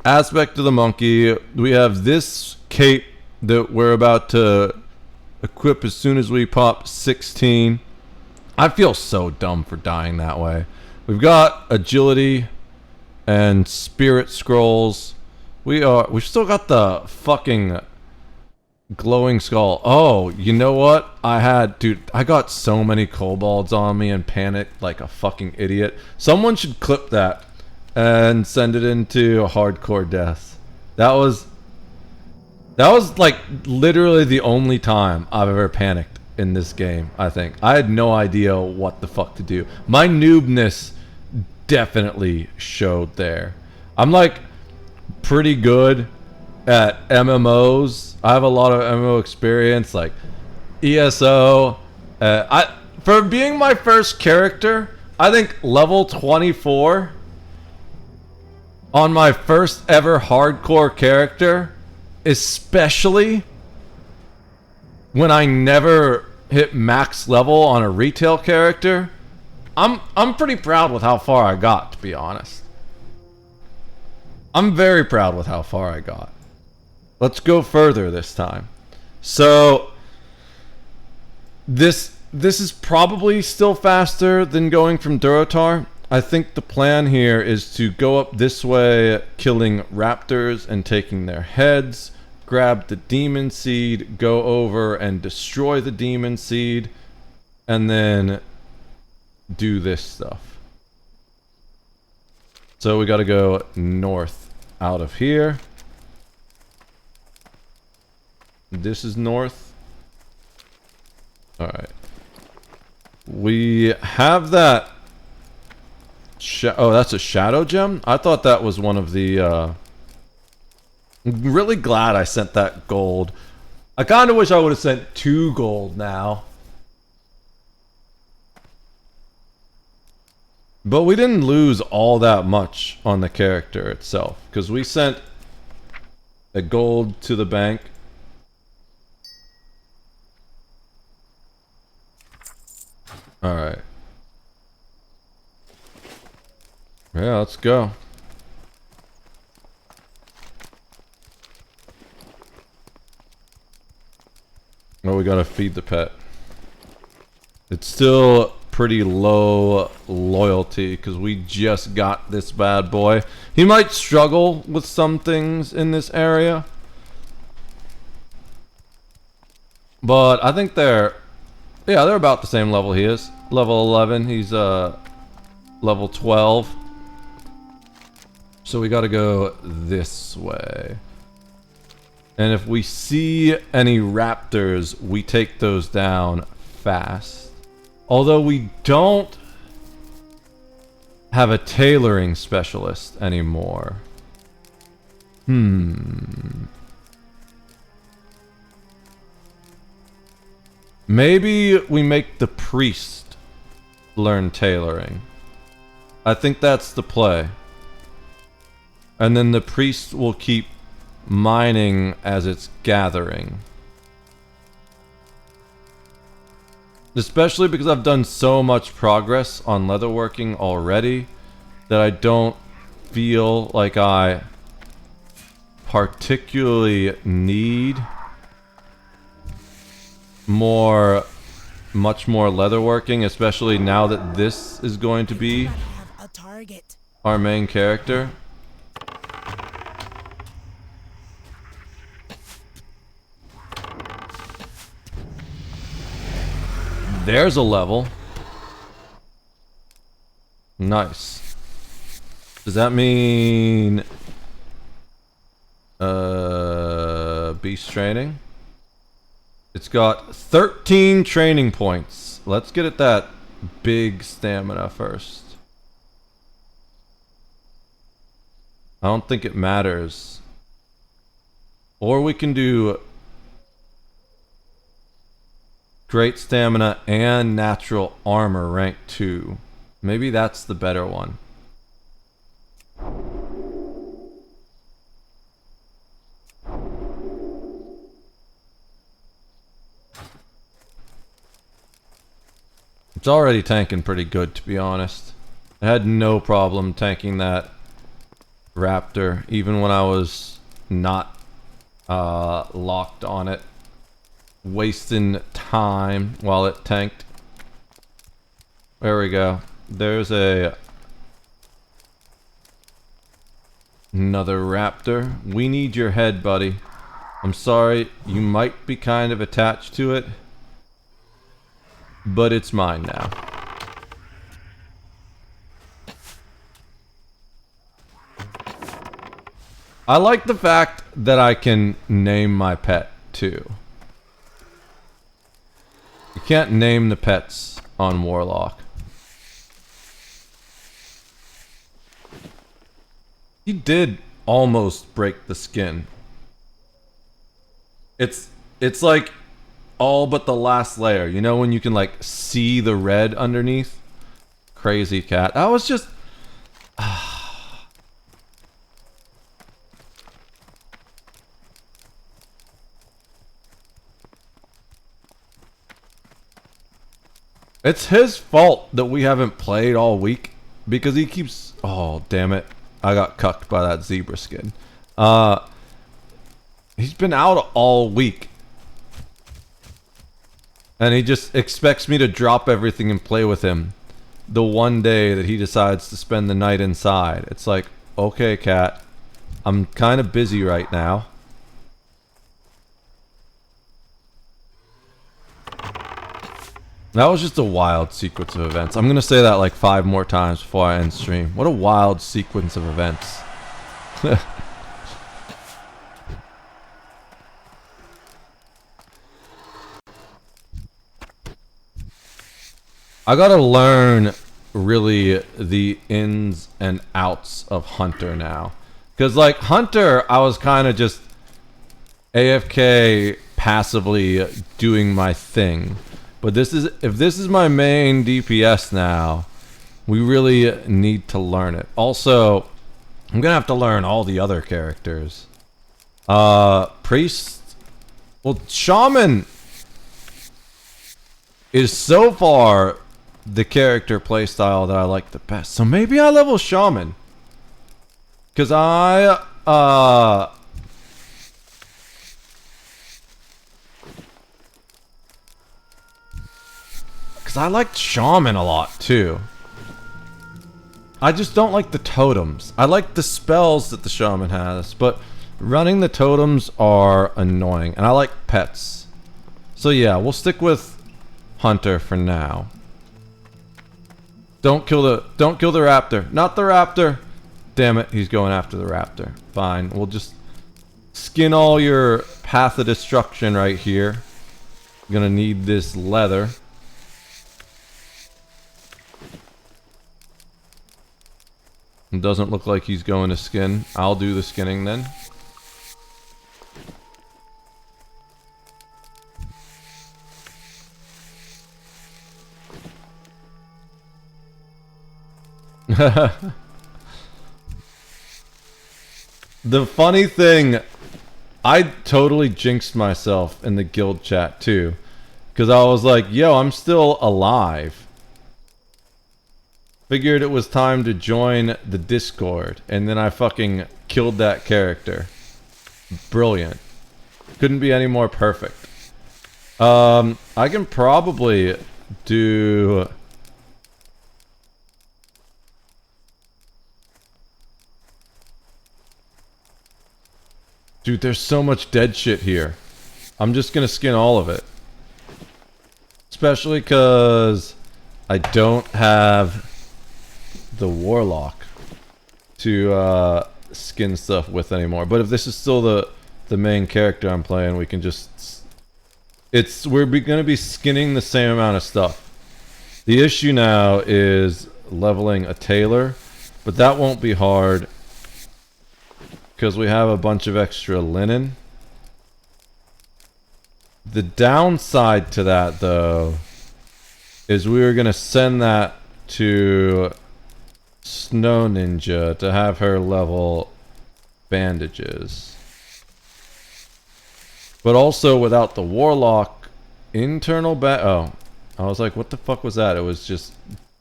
aspect of the monkey, we have this cape that we're about to equip as soon as we pop 16. I feel so dumb for dying that way. We've got agility and spirit scrolls. We've still got the fucking glowing skull. Oh, you know what? Dude, I got so many kobolds on me and panicked like a fucking idiot. Someone should clip that and send it into hardcore deaths. That was like literally the only time I've ever panicked in this game, I think. I had no idea what the fuck to do. My noobness definitely showed there. I'm like pretty good at MMOs. I have a lot of MMO experience, like ESO. For being my first character, I think level 24 on my first ever hardcore character, especially when I never hit max level on a retail character, I'm pretty proud with how far I got, to be honest. I'm very proud with how far I got. Let's go further this time. So this is probably still faster than going from Durotar. I think the plan here is to go up this way, killing raptors and taking their heads, grab the demon seed, go over and destroy the demon seed, and then do this stuff. So we gotta go north out of here. This is north. Alright. We have that. Oh, that's a shadow gem? I thought that was one of the. I'm really glad I sent that gold. I kind of wish I would have sent 2 gold now. But we didn't lose all that much on the character itself, because we sent a gold to the bank. Alright. Yeah, let's go. Oh, we gotta feed the pet. It's still pretty low loyalty because we just got this bad boy. He might struggle with some things in this area, but I think they're about the same level he is. Level 11, he's level 12. So we gotta go this way. And if we see any raptors, we take those down fast. Although we don't have a tailoring specialist anymore. Maybe we make the priest learn tailoring. I think that's the play. And then the priest will keep mining as it's gathering. Especially because I've done so much progress on leatherworking already that I don't feel like I particularly need much more leatherworking, especially now that this is going to be our main character. There's a level. Nice. Does that mean beast training? It's got 13 training points. Let's get at that big stamina first. I don't think it matters. Or we can do great stamina and natural armor rank 2. Maybe that's the better one. It's already tanking pretty good, to be honest. I had no problem tanking that raptor, even when I was not locked on it, wasting time while it tanked. There we go. There's another raptor. We need your head, buddy. I'm sorry, you might be kind of attached to it, but it's mine now. I like the fact that I can name my pet, too. You can't name the pets on Warlock. He did almost break the skin. It's like all but the last layer. You know when you can like see the red underneath? Crazy cat. That was just... It's his fault that we haven't played all week because he keeps... Oh, damn it. I got cucked by that zebra skin. He's been out all week. And he just expects me to drop everything and play with him the one day that he decides to spend the night inside. It's like, okay, cat. I'm kind of busy right now. That was just a wild sequence of events. I'm gonna say that like 5 more times before I end stream. What a wild sequence of events. I gotta learn really the ins and outs of Hunter now. Cause like Hunter, I was kind of just AFK passively doing my thing. But if this is my main DPS now, we really need to learn it. Also, I'm gonna have to learn all the other characters. Priest, well, Shaman is so far the character playstyle that I like the best. So maybe I level Shaman. Cause I liked Shaman a lot, too. I just don't like the totems. I like the spells that the Shaman has, but running the totems are annoying. And I like pets. So yeah, we'll stick with Hunter for now. Don't kill the raptor. Not the raptor! Damn it, he's going after the raptor. Fine, we'll just skin all your path of destruction right here. I'm gonna need this leather. It doesn't look like he's going to skin. I'll do the skinning then. The funny thing, I totally jinxed myself in the guild chat too. Because I was like, yo, I'm still alive. Figured it was time to join the Discord, and then I fucking killed that character. Brilliant. Couldn't be any more perfect. I can probably do... Dude, there's so much dead shit here. I'm just gonna skin all of it. Especially because I don't have the Warlock to skin stuff with anymore. But if this is still the main character I'm playing, we can just... We're gonna be skinning the same amount of stuff. The issue now is leveling a tailor, but that won't be hard because we have a bunch of extra linen. The downside to that, though, is we were gonna send that to Snow Ninja to have her level bandages. But also without the Warlock internal oh, I was like, what the fuck was that? It was just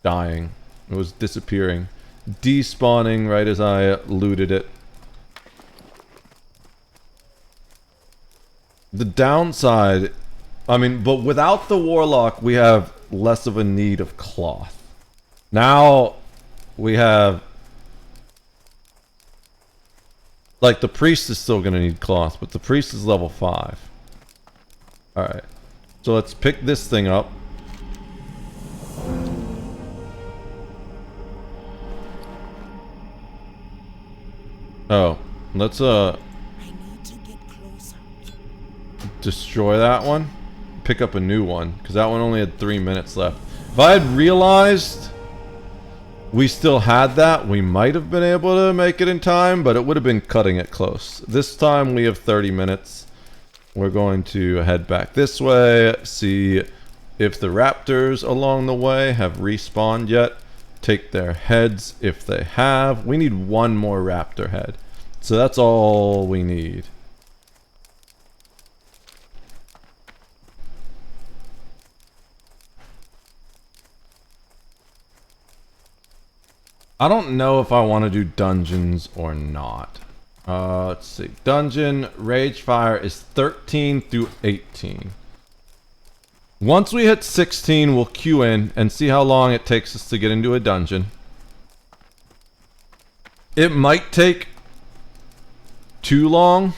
dying. It was disappearing. Despawning right as I looted it. The downside, I mean, but without the warlock, we have less of a need of cloth. Now we have, like, the priest is still gonna need cloth, but the priest is level 5. Alright, so let's pick this thing up. Oh, let's I need to get closer. destroy that one. Pick up a new one, because that one only had 3 minutes left. If I had realized we still had that, we might have been able to make it in time, but it would have been cutting it close. This time we have 30 minutes. We're going to head back this way, see if the raptors along the way have respawned yet. Take their heads if they have. We need one more raptor head. So that's all we need. I don't know if I want to do dungeons or not. Let's see. Dungeon Rage Fire is 13 through 18. Once we hit 16, we'll queue in and see how long it takes us to get into a dungeon. It might take too long.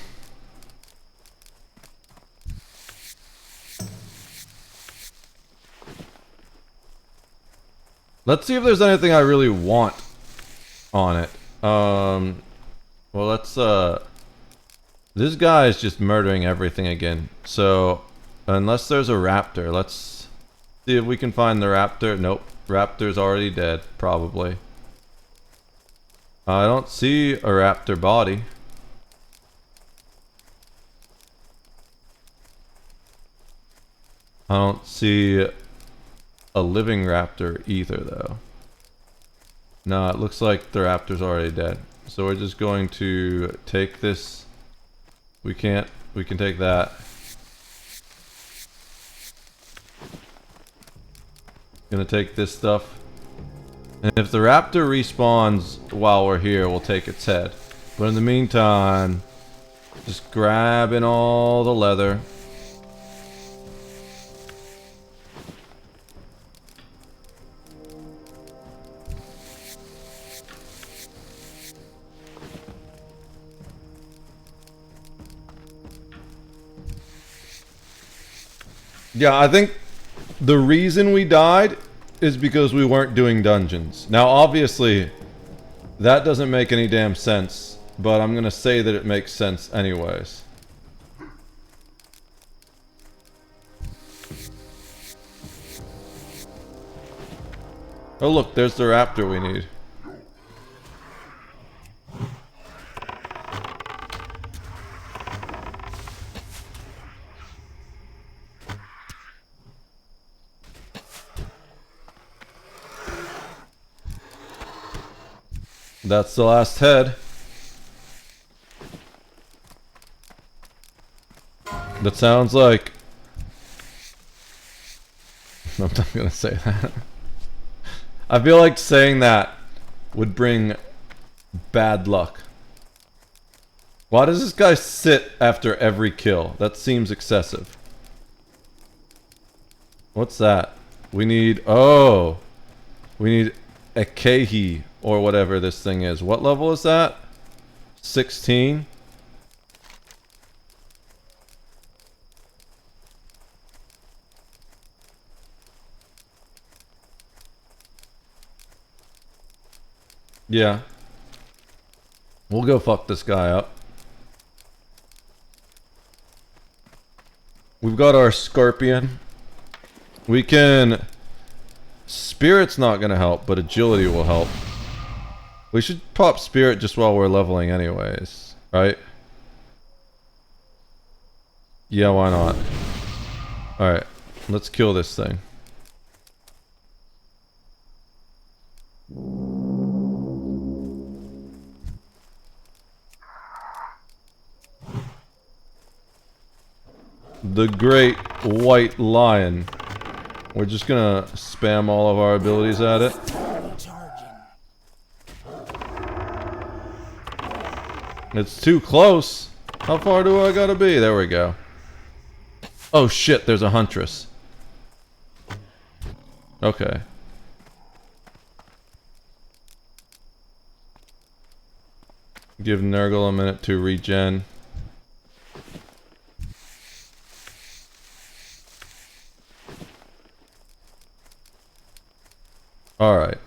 Let's see if there's anything I really want on it. Well, let's, this guy is just murdering everything again. So, unless there's a raptor, let's see if we can find the raptor. Nope, raptor's already dead, probably. I don't see a raptor body. I don't see a living raptor either, though. No, it looks like the raptor's already dead. So we're just going to take this. We can take that. Gonna take this stuff. And if the raptor respawns while we're here, we'll take its head. But in the meantime, just grabbing all the leather. Yeah, I think the reason we died is because we weren't doing dungeons. Now, obviously, that doesn't make any damn sense, but I'm gonna say that it makes sense anyways. Oh look, there's the raptor we need. That's the last head. That sounds like... I'm not gonna say that. I feel like saying that would bring bad luck. Why does this guy sit after every kill? That seems excessive. What's that? We need... Oh! We need a Kehi, or whatever this thing is. What level is that? 16? Yeah. We'll go fuck this guy up. We've got our scorpion. We can... Spirit's not gonna help, but agility will help. We should pop spirit just while we're leveling anyways, right? Yeah, why not? Alright, let's kill this thing. The Great White Lion. We're just gonna spam all of our abilities at it. It's too close. How far do I gotta be? There we go. Oh shit, there's a huntress. Okay. Give Nurgle a minute to regen. Alright.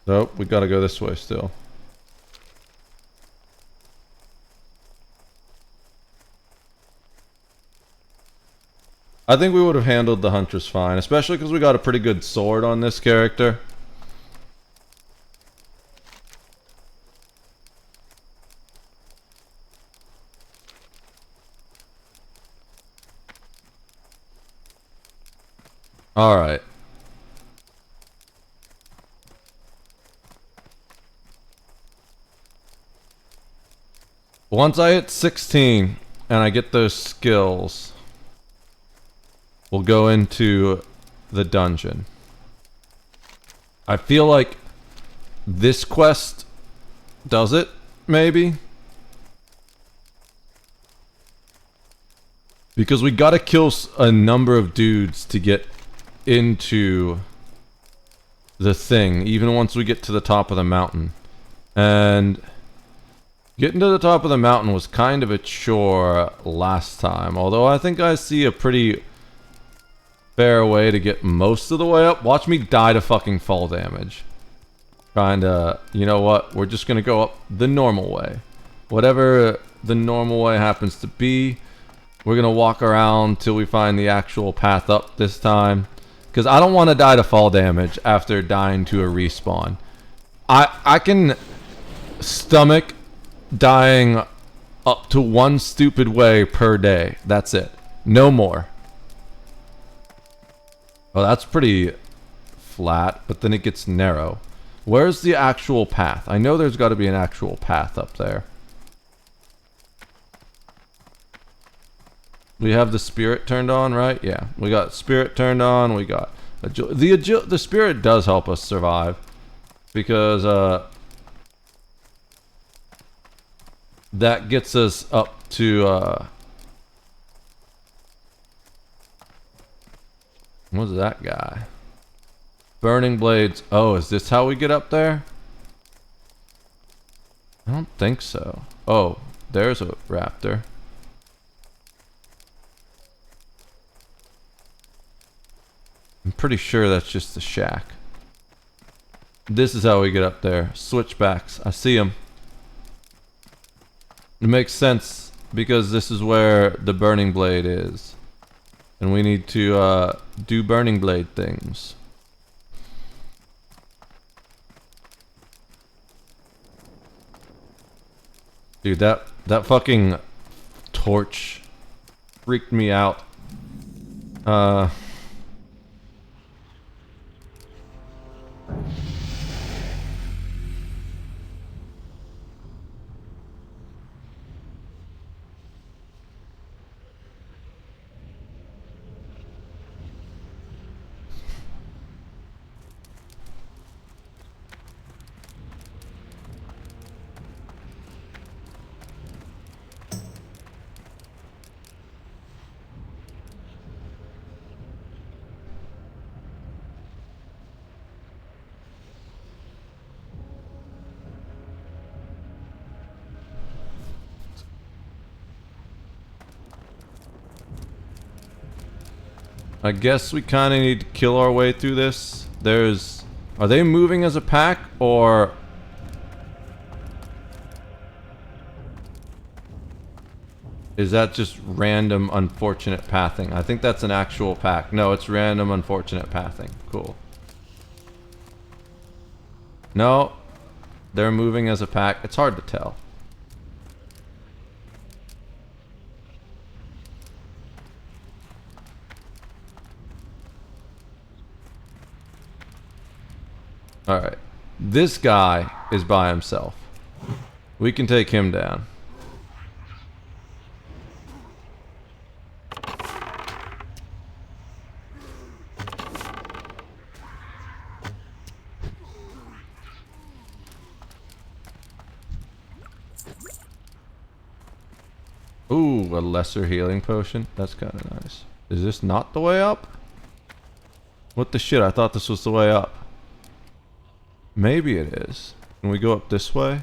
So, we gotta go this way still. I think we would have handled the Huntress fine, especially because we got a pretty good sword on this character. Alright. Once I hit 16 and I get those skills, we'll go into the dungeon. I feel like this quest does it, maybe? Because we gotta kill a number of dudes to get into the thing, even once we get to the top of the mountain. And getting to the top of the mountain was kind of a chore last time, although I think I see a pretty fair way to get most of the way up. Watch me die to fucking fall damage. Kinda, you know what? We're just gonna go up the normal way. Whatever the normal way happens to be, we're gonna walk around till we find the actual path up this time. Because I don't want to die to fall damage after dying to a respawn. I can stomach dying up to one stupid way per day. That's it. No more. Oh, that's pretty flat, but then it gets narrow. Where's the actual path? I know there's got to be an actual path up there. We have the spirit turned on, right? Yeah, we got spirit turned on. We got the spirit does help us survive because that gets us up to what's that guy? Burning blades. Oh, is this how we get up there? I don't think so. Oh, there's a raptor. I'm pretty sure that's just the shack. This is how we get up there. Switchbacks. I see them. It makes sense because this is where the burning blade is. And we need to do burning blade things. Dude, that fucking torch freaked me out. I guess we kind of need to kill our way through this. Are they moving as a pack, or... is that just random unfortunate pathing? I think that's an actual pack. No, it's random unfortunate pathing. Cool. No, they're moving as a pack. It's hard to tell. Alright. This guy is by himself. We can take him down. Ooh, a lesser healing potion. That's kind of nice. Is this not the way up? What the shit? I thought this was the way up. Maybe it is. Can we go up this way?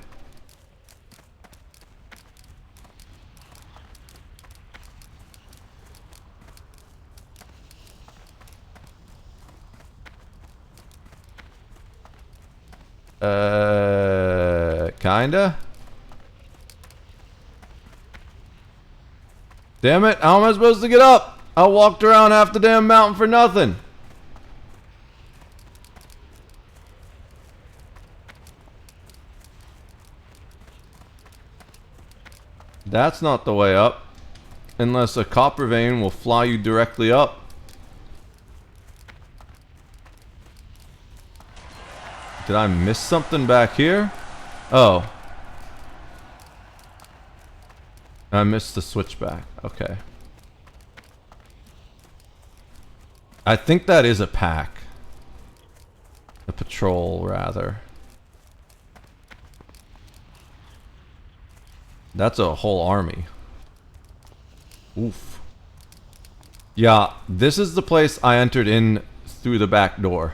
Kinda? Damn it, how am I supposed to get up? I walked around half the damn mountain for nothing. That's not the way up. Unless a copper vein will fly you directly up. Did I miss something back here? Oh. I missed the switchback. Okay. I think that is a pack. A patrol, rather. That's a whole army. Oof. Yeah, this is the place I entered in through the back door.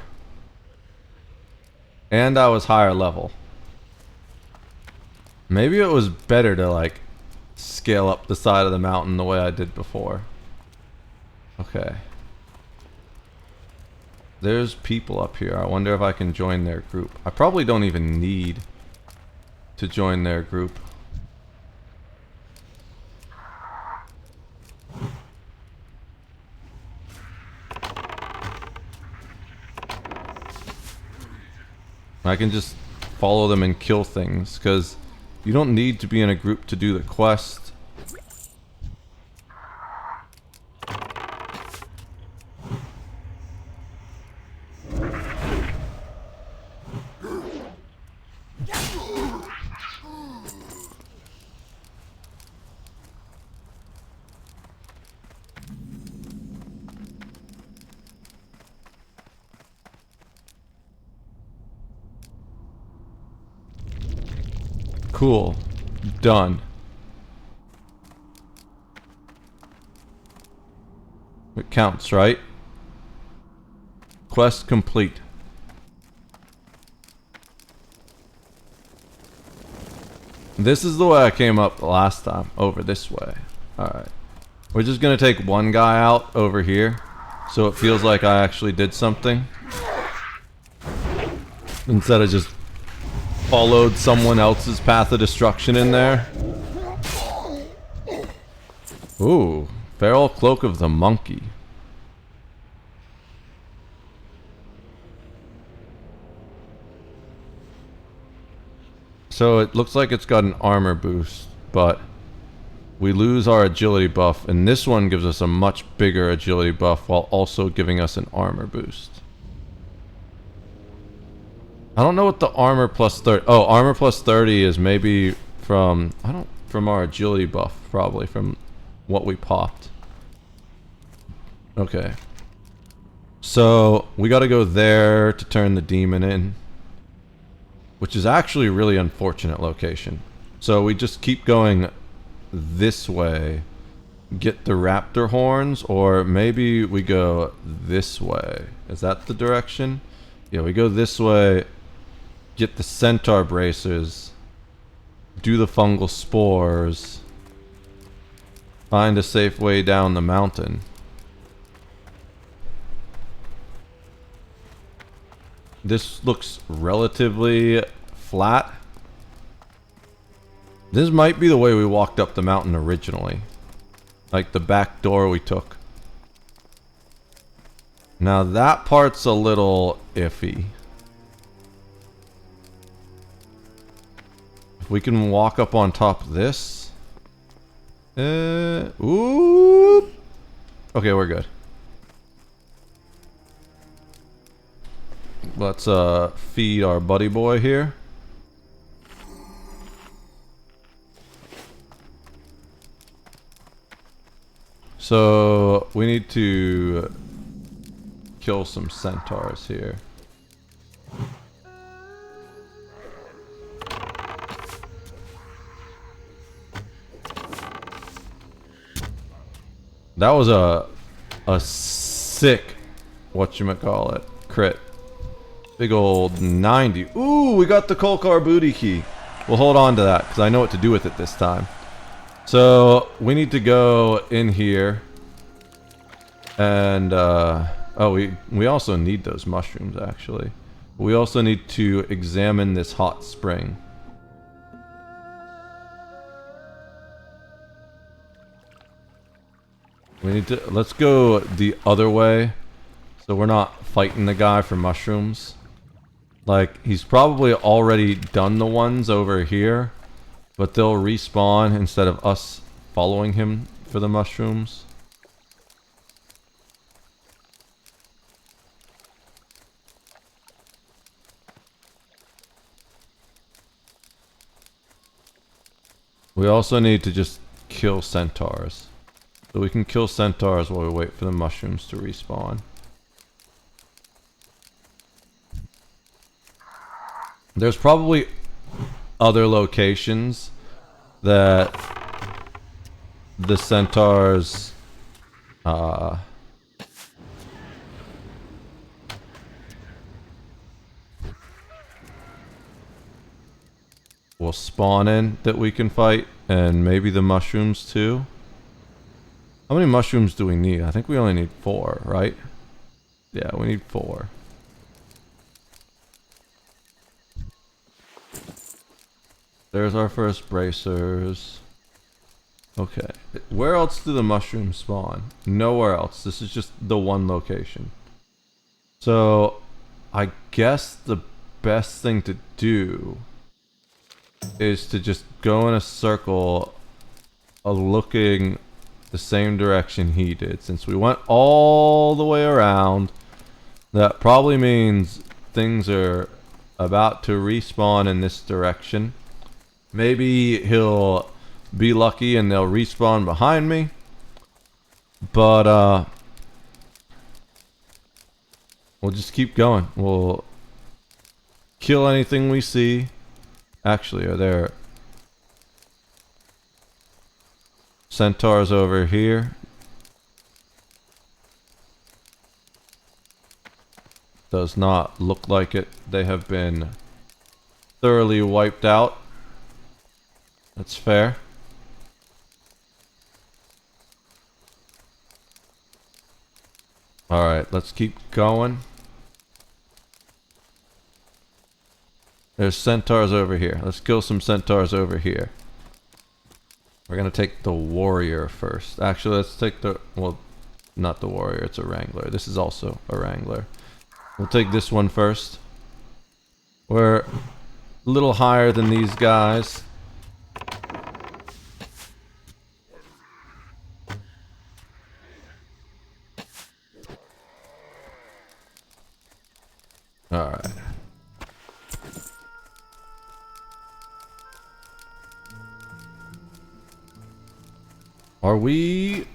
And I was higher level. Maybe it was better to, like, scale up the side of the mountain the way I did before. Okay. There's people up here. I wonder if I can join their group. I probably don't even need to join their group. I can just follow them and kill things, because you don't need to be in a group to do the quest. Cool. Done. It counts, right? Quest complete. This is the way I came up last time. Over this way. Alright. We're just gonna take one guy out over here, so it feels like I actually did something. Instead of just followed someone else's path of destruction in there. Ooh, Feral Cloak of the Monkey. So it looks like it's got an armor boost, but we lose our agility buff, and this one gives us a much bigger agility buff while also giving us an armor boost. I don't know what the armor plus 30... Oh, armor plus 30 is maybe from... From our agility buff, probably. From what we popped. Okay. So, we gotta go there to turn the demon in. Which is actually a really unfortunate location. So, we just keep going this way. Get the raptor horns, or maybe we go this way. Is that the direction? Yeah, we go this way. Get the centaur bracers, do the fungal spores, find a safe way down the mountain. This looks relatively flat. This might be the way we walked up the mountain originally. Like the back door we took. Now that part's a little iffy. If we can walk up on top of this. Ooh. Okay, we're good. Let's feed our buddy boy here. So we need to kill some centaurs here. That was a sick, whatchamacallit, crit. Big old 90. Ooh, we got the Kolkar booty key. We'll hold on to that because I know what to do with it this time. So we need to go in here. And, oh, we also need those mushrooms, actually. We also need to examine this hot spring. We need to, let's go the other way, so we're not fighting the guy for mushrooms. Like, he's probably already done the ones over here, but they'll respawn instead of us following him for the mushrooms. We also need to just kill centaurs. So we can kill centaurs while we wait for the mushrooms to respawn. There's probably other locations that the centaurs will spawn in that we can fight, and maybe the mushrooms too. How many mushrooms do we need? I think we only need 4, right? Yeah, we need 4. There's our first bracers. Okay. Where else do the mushrooms spawn? Nowhere else. This is just the one location. So, I guess the best thing to do is to just go in a circle looking the same direction he did. Since we went all the way around, that probably means things are about to respawn in this direction. Maybe he'll be lucky and they'll respawn behind me. But we'll just keep going. We'll kill anything we see. Actually, are there centaurs over here? Does not look like it. They have been thoroughly wiped out. That's fair. Alright, let's keep going. There's centaurs over here. Let's kill some centaurs over here. We're gonna take the warrior first. Actually, let's take the... well, not the warrior, it's a wrangler. This is also a wrangler. We'll take this one first. We're a little higher than these guys. Alright. Are we...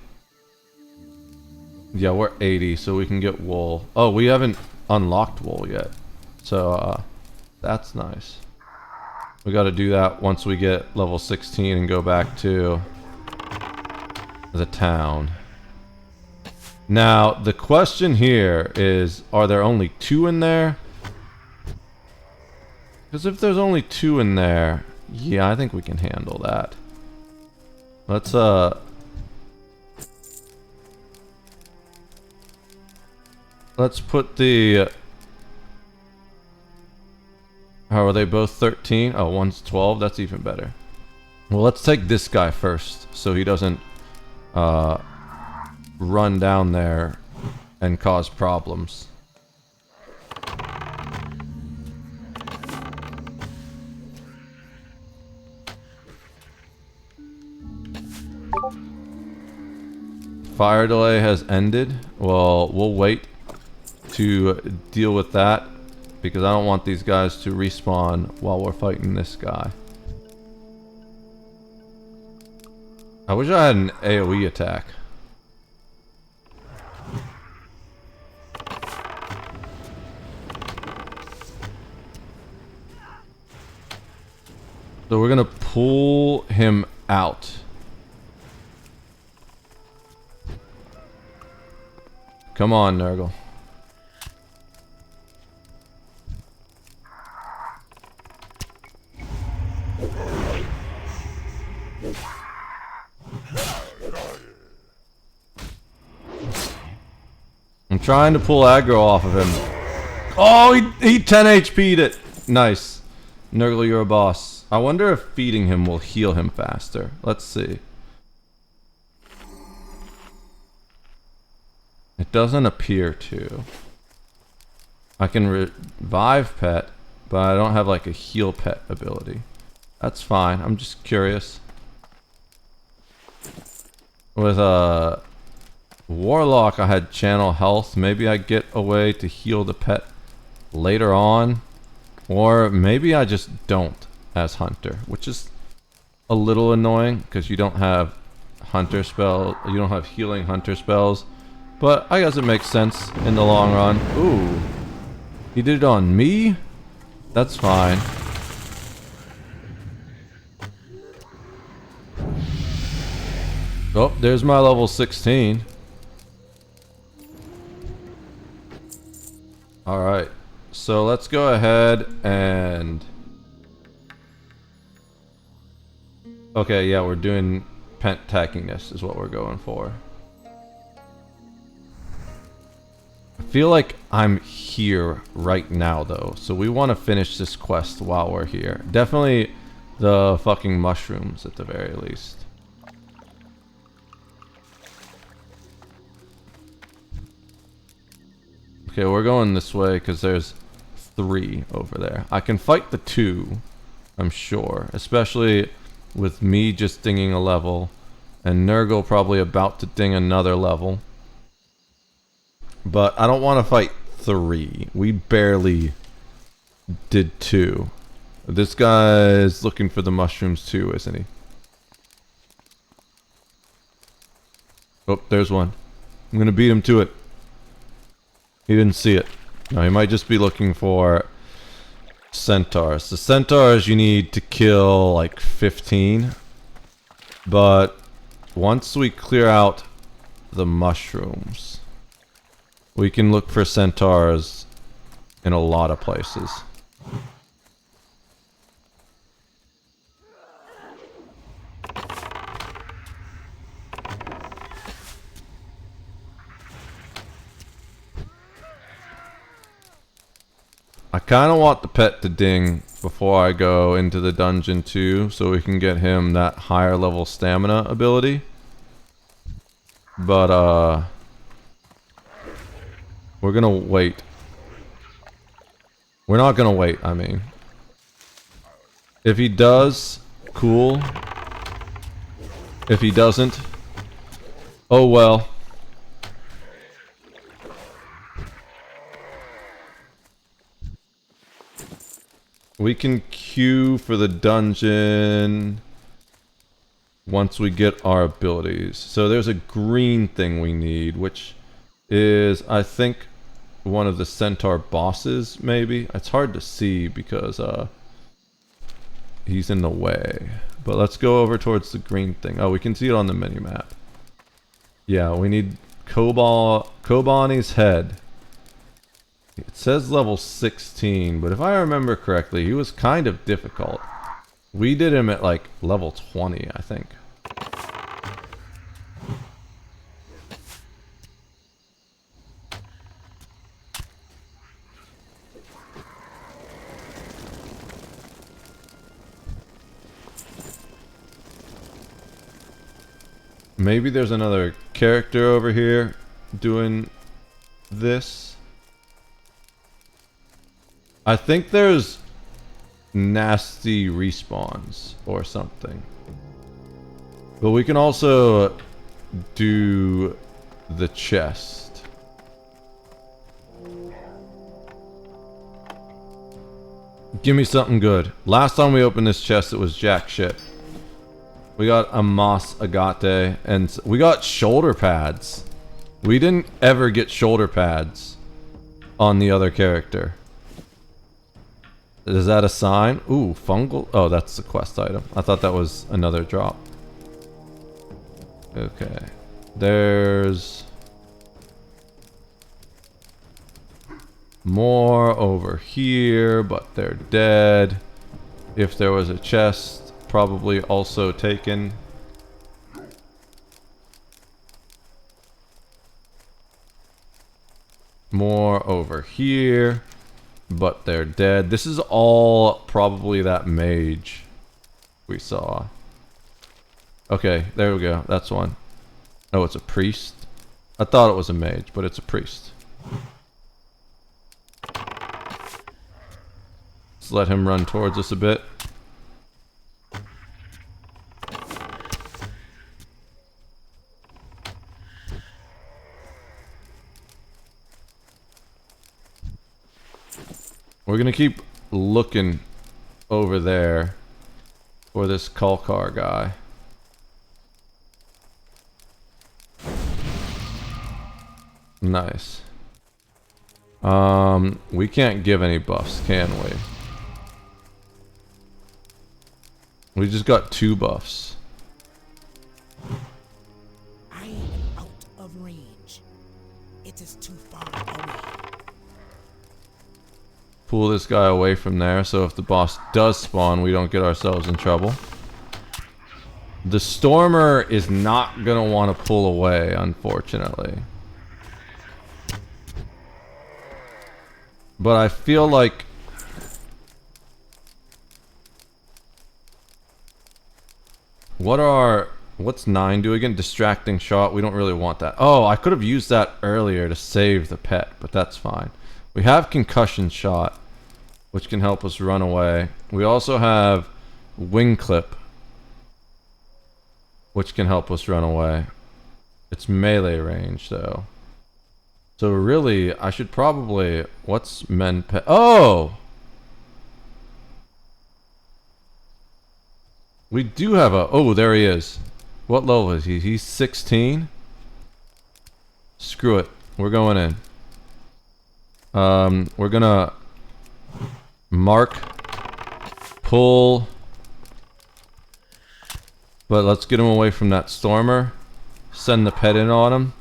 yeah, we're 80, so we can get wool. Oh, we haven't unlocked wool yet. So, that's nice. We gotta do that once we get level 16 and go back to the town. Now, the question here is, are there only 2 in there? Because if there's only 2 in there, yeah, I think we can handle that. Let's, let's put the... how are they both 13? Oh, one's 12. That's even better. Well, let's take this guy first, so he doesn't run down there and cause problems. Fire delay has ended. Well, we'll wait to deal with that because I don't want these guys to respawn while we're fighting this guy. I wish I had an AoE attack. So we're gonna pull him out. Come on, Nurgle. I'm trying to pull aggro off of him. Oh, he 10 HP'd it. Nice. Nurgle, you're a boss. I wonder if feeding him will heal him faster. Let's see. It doesn't appear to. I can revive pet, but I don't have like a heal pet ability. That's fine. I'm just curious. With Warlock, I had channel health. Maybe I get a way to heal the pet later on. Or maybe I just don't as Hunter, which is a little annoying because you don't have Hunter spell. You don't have healing Hunter spells. But I guess it makes sense in the long run. Ooh. He did it on me? That's fine. Oh, there's my level 16. Alright. So let's go ahead and... Okay, yeah, we're doing pentatackiness is what we're going for. I feel like I'm here right now, though. So we want to finish this quest while we're here. Definitely the fucking mushrooms, at the very least. Okay, we're going this way because there's 3 over there. I can fight the 2, I'm sure. Especially with me just dinging a level. And Nurgle probably about to ding another level. But I don't want to fight 3. We barely did 2. This guy's looking for the mushrooms too, isn't he? Oh, there's one. I'm gonna beat him to it. He didn't see it. No, he might just be looking for centaurs. The centaurs you need to kill like 15. But once we clear out the mushrooms, we can look for centaurs in a lot of places. I kind of want the pet to ding before I go into the dungeon too, so we can get him that higher level stamina ability. But we're gonna wait. We're not gonna wait, I mean. If he does, cool. If he doesn't, oh well. We can queue for the dungeon once we get our abilities. So there's a green thing we need, which is, I think, one of the centaur bosses, maybe. It's hard to see because he's in the way. But let's go over towards the green thing. Oh, we can see it on the minimap. Yeah, we need Kobani's head. It says level 16, but if I remember correctly, he was kind of difficult. We did him at like level 20, I think. Maybe there's another character over here doing this. I think there's nasty respawns or something. But we can also do the chest. Give me something good. Last time we opened this chest, it was jack shit. We got a Moss Agate, and we got shoulder pads. We didn't ever get shoulder pads on the other character. Is that a sign? Ooh, fungal. Oh, that's the quest item. I thought that was another drop. Okay. There's More over here, but they're dead. If there was a chest, probably also taken. More over here, but they're dead. This is all probably that mage we saw. Okay, there we go. That's one. Oh, it's a priest? I thought it was a mage, but it's a priest. Let's let him run towards us a bit. We're gonna keep looking over there for this Kalkar guy. Nice. We can't give any buffs, can we? We just got 2 buffs. I am out of range. It is too far away. Pull this guy away from there so if the boss does spawn, we don't get ourselves in trouble. The Stormer is not gonna want to pull away, unfortunately. But I feel like what's 9 do again? Distracting shot. We don't really want that. Oh, I could have used that earlier to save the pet, but that's fine. We have concussion shot, which can help us run away. We also have wing clip, which can help us run away. It's melee range though. So really, I should probably... What's men pet? Oh! We do have a... Oh, there he is. What level is he? He's 16? Screw it. We're going in. We're gonna... Mark. Pull. But let's get him away from that Stormer. Send the pet in on him.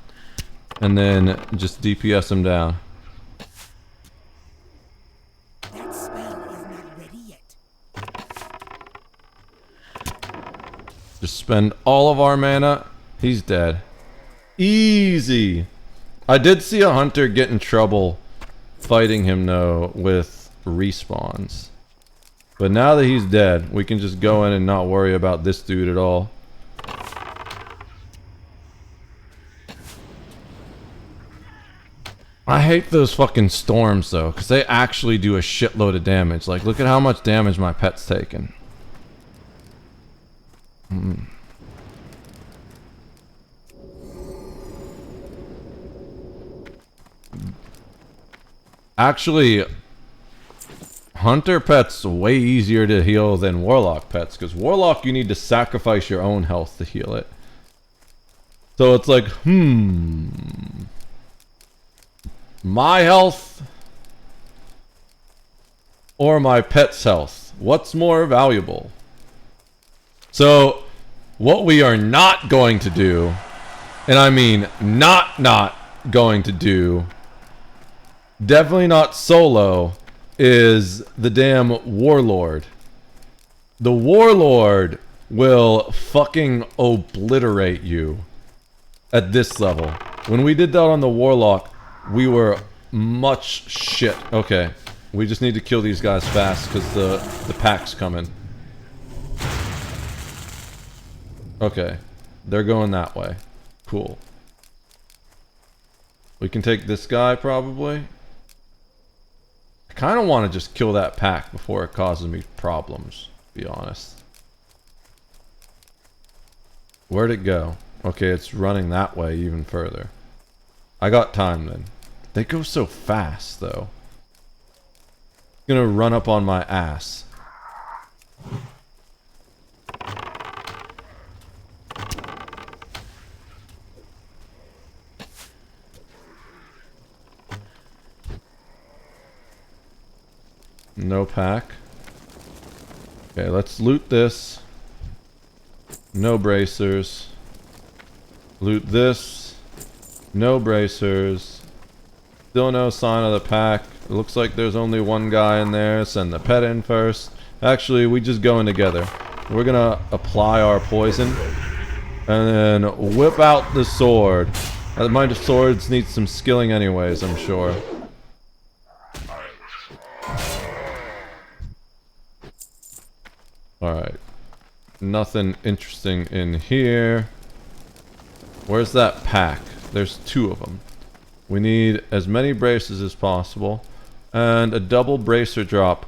And then just DPS him down. That spell is not ready yet. Just spend all of our mana. He's dead. Easy. I did see a hunter get in trouble fighting him though with respawns. But now that he's dead, we can just go in and not worry about this dude at all. I hate those fucking storms though, because they actually do a shitload of damage. Like, look at how much damage my pet's taken. Actually, hunter pets way easier to heal than warlock pets, because warlock you need to sacrifice your own health to heal it. So it's like, my health or my pet's health? What's more valuable? So, what we are not going to do, and I mean not going to do, definitely not solo, is the damn Warlord. The Warlord will fucking obliterate you at this level. When we did that on the Warlock, we were much shit. Okay, we just need to kill these guys fast because the pack's coming. Okay, they're going that way. Cool. We can take this guy probably. I kind of want to just kill that pack before it causes me problems, to be honest. Where'd it go? Okay, it's running that way even further. I got time then. They go so fast, though. It's gonna run up on my ass. No pack. Okay, let's loot this. No bracers. Loot this. No bracers. Still no sign of the pack. It looks like there's only one guy in there. Send the pet in first. Actually, we just go in together. We're gonna apply our poison. And then whip out the sword. My swords need some skilling anyways, I'm sure. Alright. Nothing interesting in here. Where's that pack? There's 2 of them. We need as many braces as possible. And a double bracer drop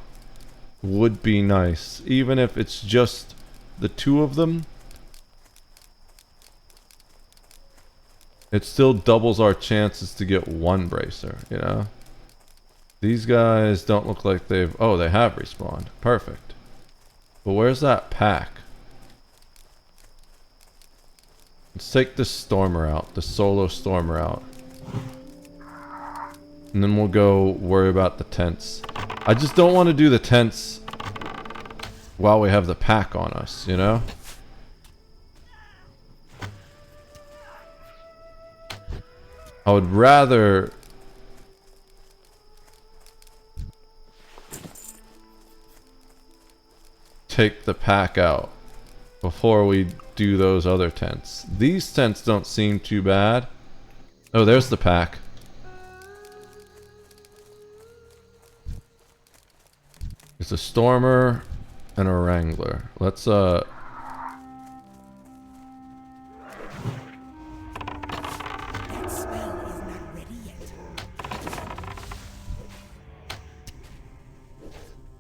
would be nice. Even if it's just the 2 of them. It still doubles our chances to get 1 bracer, you know? These guys don't look like they've... Oh, they have respawned. Perfect. But where's that pack? Let's take the Stormer out. The solo Stormer out. And then we'll go worry about the tents. I just don't want to do the tents while we have the pack on us, you know? I would rather take the pack out before we do those other tents. These tents don't seem too bad. Oh, there's the pack. It's a Stormer and a Wrangler. Let's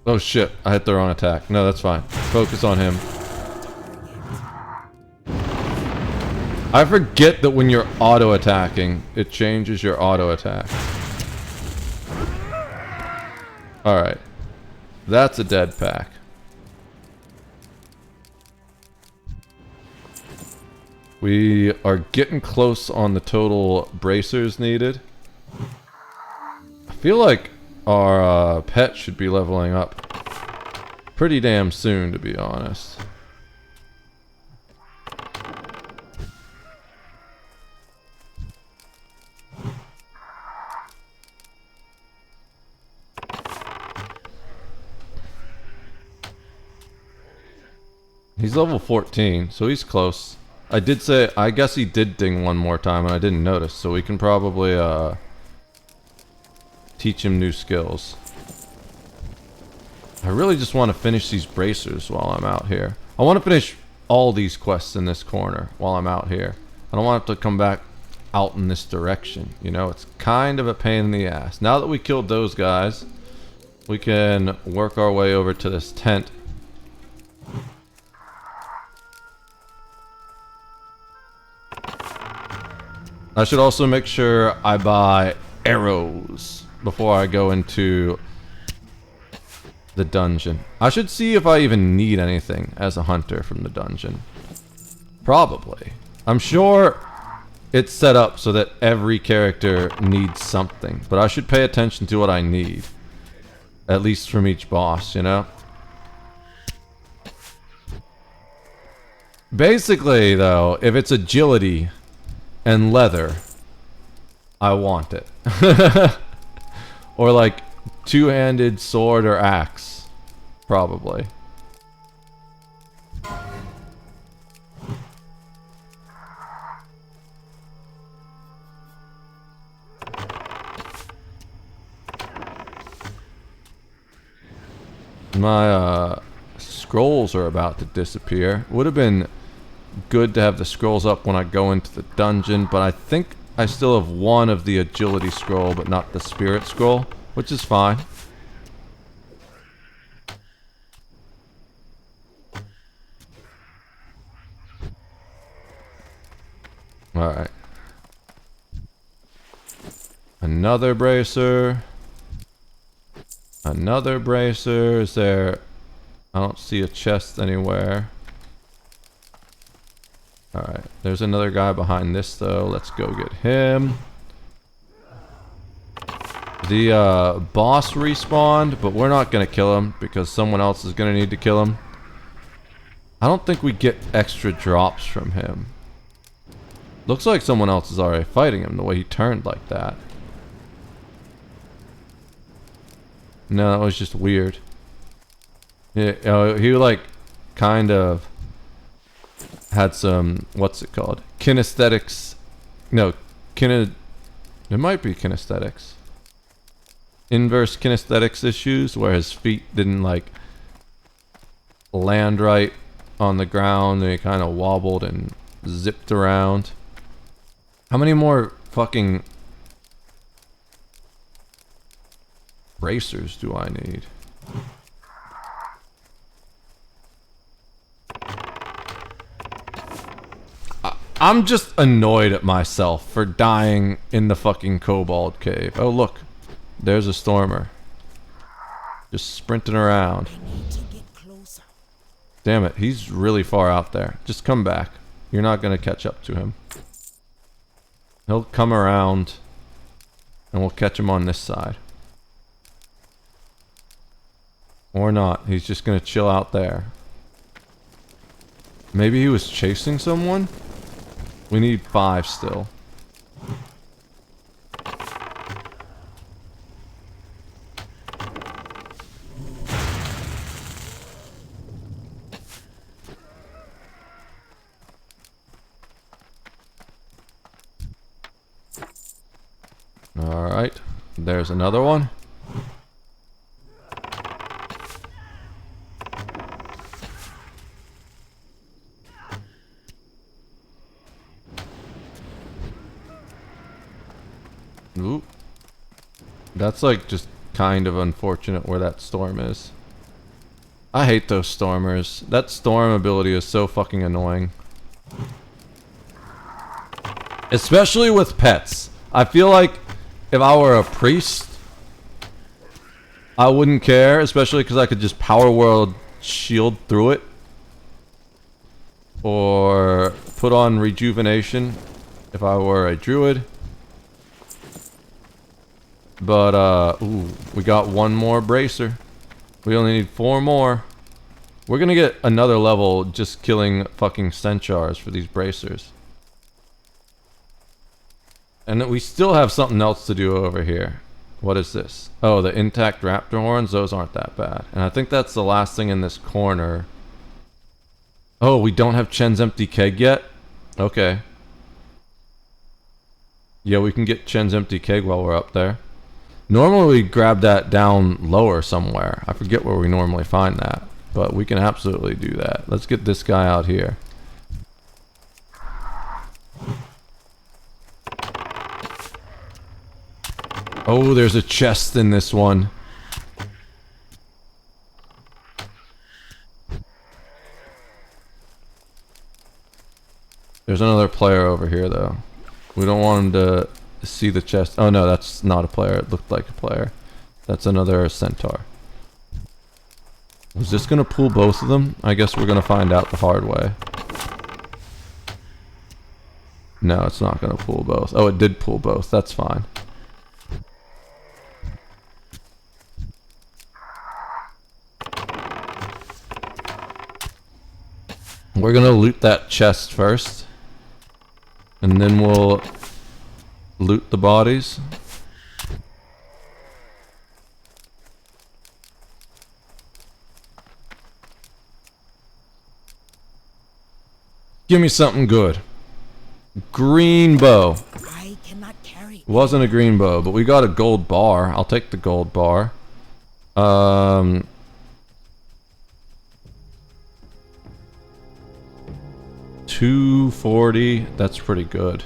Oh shit, I hit the wrong attack. No, that's fine. Focus on him. I forget that when you're auto-attacking, it changes your auto-attack. Alright. That's a dead pack. We are getting close on the total bracers needed. I feel like our pet should be leveling up pretty damn soon, to be honest. He's level 14, so he's close. I did say, I guess he did ding 1 more time and I didn't notice, so we can probably teach him new skills. I really just want to finish these bracers while I'm out here. I want to finish all these quests in this corner while I'm out here. I don't want to have to come back out in this direction, you know? It's kind of a pain in the ass. Now that we killed those guys, we can work our way over to this tent. I should also make sure I buy arrows before I go into the dungeon. I should see if I even need anything as a hunter from the dungeon. Probably. I'm sure it's set up so that every character needs something, but I should pay attention to what I need. At least from each boss, you know? Basically, though, if it's agility and leather, I want it. Or like two-handed sword or axe, probably. My scrolls are about to disappear. Would have been good to have the scrolls up when I go into the dungeon, but I think I still have one of the agility scroll, but not the spirit scroll, which is fine. Alright. Another bracer. Another bracer. Is there... I don't see a chest anywhere. Alright, there's another guy behind this though. Let's go get him. The boss respawned, but we're not gonna kill him because someone else is gonna need to kill him. I don't think we get extra drops from him. Looks like someone else is already fighting him the way he turned like that. No, that was just weird. Yeah, he like kind of had some, what's it called? Kinesthetics. No, it might be kinesthetics. Inverse kinesthetics issues where his feet didn't like land right on the ground and he kind of wobbled and zipped around. How many more fucking bracers do I need? I'm just annoyed at myself for dying in the fucking kobold cave. Oh look, there's a stormer. Just sprinting around. I need to get closer. Damn it, he's really far out there. Just come back. You're not gonna catch up to him. He'll come around and we'll catch him on this side. Or not, he's just gonna chill out there. Maybe he was chasing someone? We need 5 still. Alright, there's another one. Ooh. That's like just kind of unfortunate where that storm is. I hate those stormers. That storm ability is so fucking annoying. Especially with pets. I feel like if I were a priest, I wouldn't care, especially because I could just power world shield through it. Or put on rejuvenation if I were a druid. But, ooh, we got one more bracer. We only need 4 more. We're gonna get another level just killing fucking centaurs for these bracers. And we still have something else to do over here. What is this? Oh, the intact raptor horns? Those aren't that bad. And I think that's the last thing in this corner. Oh, we don't have Chen's empty keg yet? Okay. Yeah, we can get Chen's empty keg while we're up there. Normally we grab that down lower somewhere. I forget where we normally find that. But we can absolutely do that. Let's get this guy out here. Oh, there's a chest in this one. There's another player over here though. We don't want him to see the chest. Oh no, that's not a player. It looked like a player. That's another centaur. Was this gonna pull both of them? I guess we're gonna find out the hard way. No, it's not gonna pull both. Oh, it did pull both. That's fine. We're gonna loot that chest first. And then we'll loot the bodies. Give me something good. Green bow. I cannot carry. Wasn't a green bow, but we got a gold bar. I'll take the gold bar. 240. That's pretty good.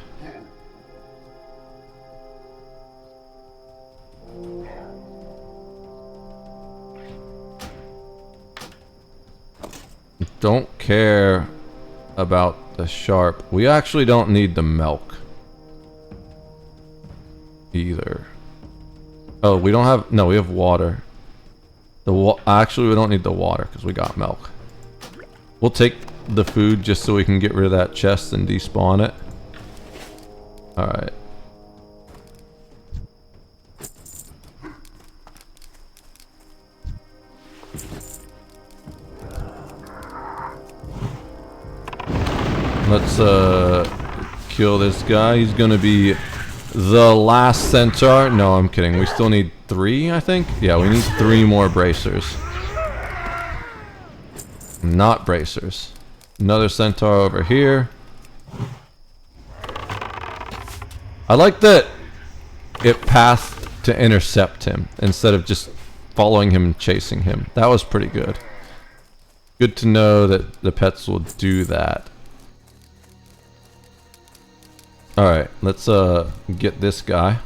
Don't care about the sharp. We actually don't need the milk either. Oh, we don't have. No, we have water. Actually, we don't need the water because we got milk. We'll take the food just so we can get rid of that chest and despawn it. Alright. Let's kill this guy. He's gonna be the last centaur. No, I'm kidding. We still need 3, I think. Yeah, we need 3 more bracers. Not bracers. Another centaur over here. I like that it pathed to intercept him instead of just following him and chasing him. That was pretty good. Good to know that the pets will do that. Alright, let's get this guy.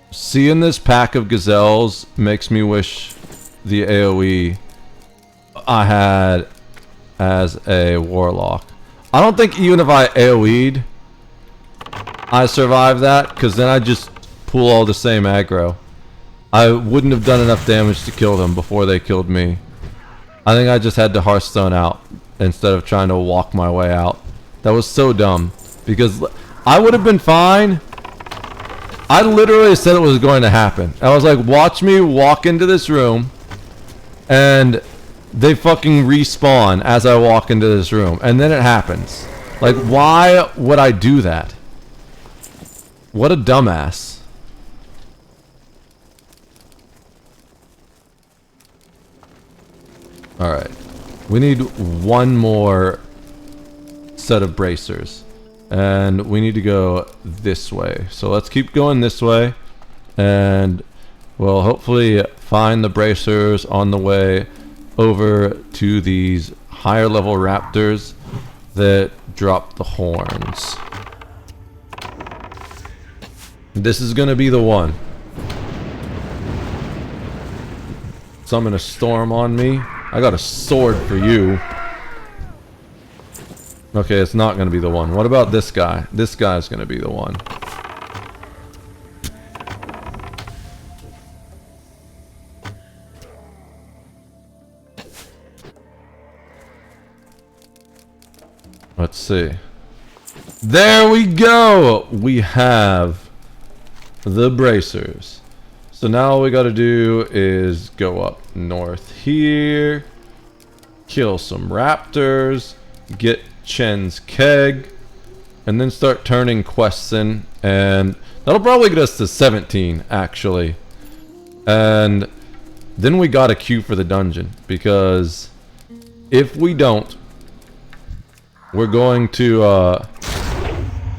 Seeing this pack of gazelles makes me wish the AoE I had as a warlock. I don't think even if I AoE'd, I survived that, because then I just pull all the same aggro. I wouldn't have done enough damage to kill them before they killed me. I think I just had to Hearthstone out instead of trying to walk my way out. That was so dumb, because I would have been fine. I literally said it was going to happen. I was like, watch me walk into this room, and they fucking respawn as I walk into this room, and then it happens. Like, why would I do that? What a dumbass. Alright. We need 1 more set of bracers. And we need to go this way. So let's keep going this way. And we'll hopefully find the bracers on the way over to these higher level raptors that drop the horns. This is gonna be the one. Summon a storm on me. I got a sword for you. Okay, it's not gonna be the one. What about this guy? This guy's gonna be the one. Let's see. There we go! We have the bracers. So now all we gotta do is go up north here, kill some raptors, get Chen's keg, and then start turning quests in, and that'll probably get us to 17 actually. And then we gotta queue for the dungeon, because if we don't, we're going to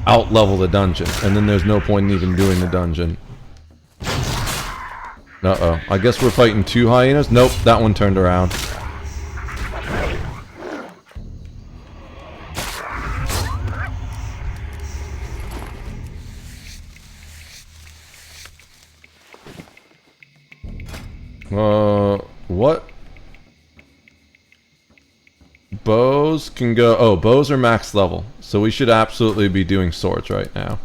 out level the dungeon, and then there's no point in even doing the dungeon. Uh-oh. I guess we're fighting 2 hyenas? Nope, that one turned around. What? Bows can go... Oh, bows are max level. So we should absolutely be doing swords right now.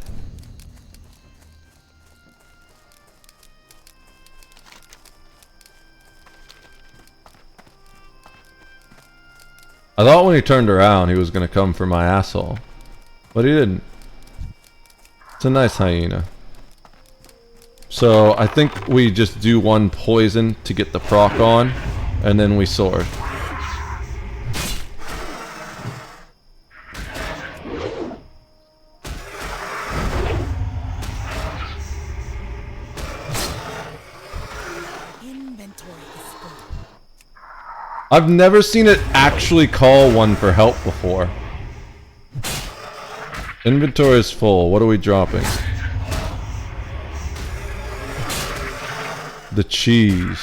I thought when he turned around he was going to come for my asshole. But he didn't. It's a nice hyena. So I think we just do 1 poison to get the proc on, and then we sword. I've never seen it actually call 1 for help before. Inventory is full. What are we dropping? The cheese.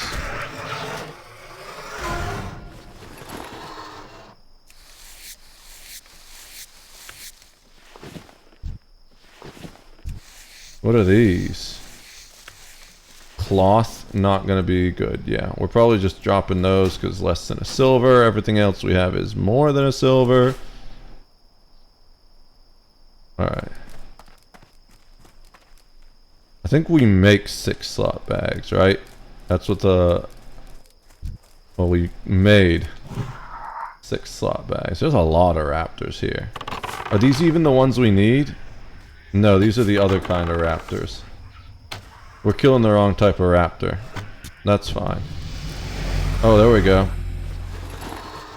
What are these? Cloth, not gonna be good. Yeah, we're probably just dropping those because less than a silver. Everything else we have is more than a silver. Alright. I think we make 6 slot bags, right? That's what the... Well, we made 6 slot bags. There's a lot of raptors here. Are these even the ones we need? No, these are the other kind of raptors. We're killing the wrong type of raptor. That's fine. Oh, there we go.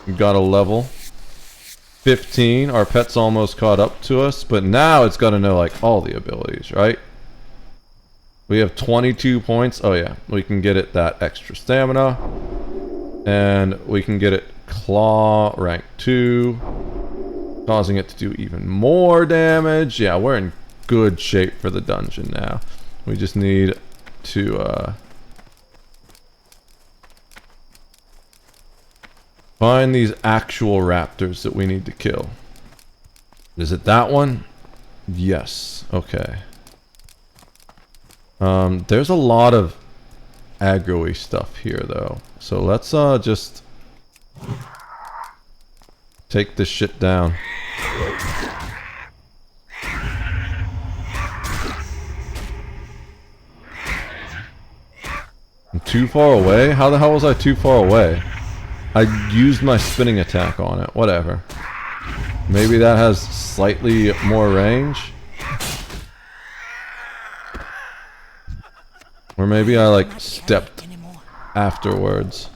We got a level 15. Our pet's almost caught up to us, but now it's got to know like all the abilities, right? We have 22 points. Oh yeah, we can get it that extra stamina. And we can get it claw rank 2, causing it to do even more damage. Yeah, we're in good shape for the dungeon now. We just need to find these actual raptors that we need to kill. Is it that one? Yes. Okay. There's a lot of aggro-y stuff here though. So let's just take this shit down. I'm too far away? How the hell was I too far away? I used my spinning attack on it. Whatever. Maybe that has slightly more range? Or maybe I like stepped afterwards.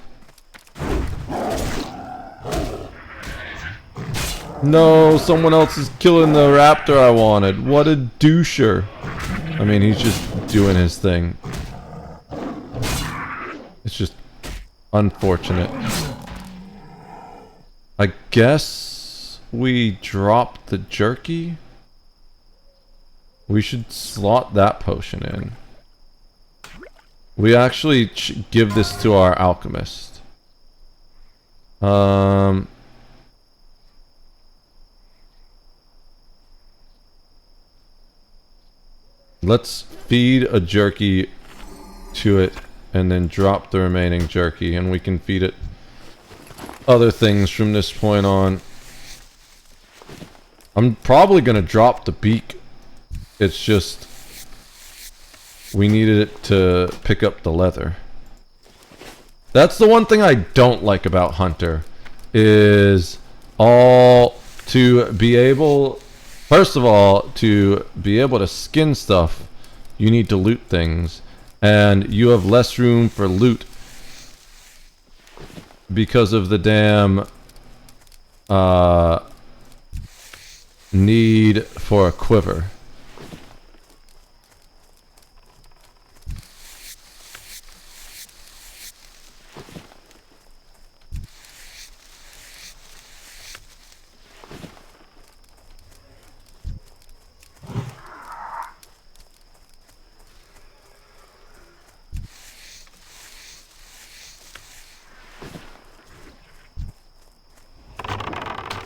No, someone else is killing the raptor I wanted. What a doucher. I mean, he's just doing his thing. It's just unfortunate. I guess we dropped the jerky. We should slot that potion in. We actually give this to our alchemist. Let's feed a jerky to it and then drop the remaining jerky, and we can feed it other things from this point on. I'm probably gonna drop the beak. It's just we needed it to pick up the leather. That's the one thing I don't like about Hunter, is all to be able, first of all, to be able to skin stuff, you need to loot things, and you have less room for loot because of the damn need for a quiver.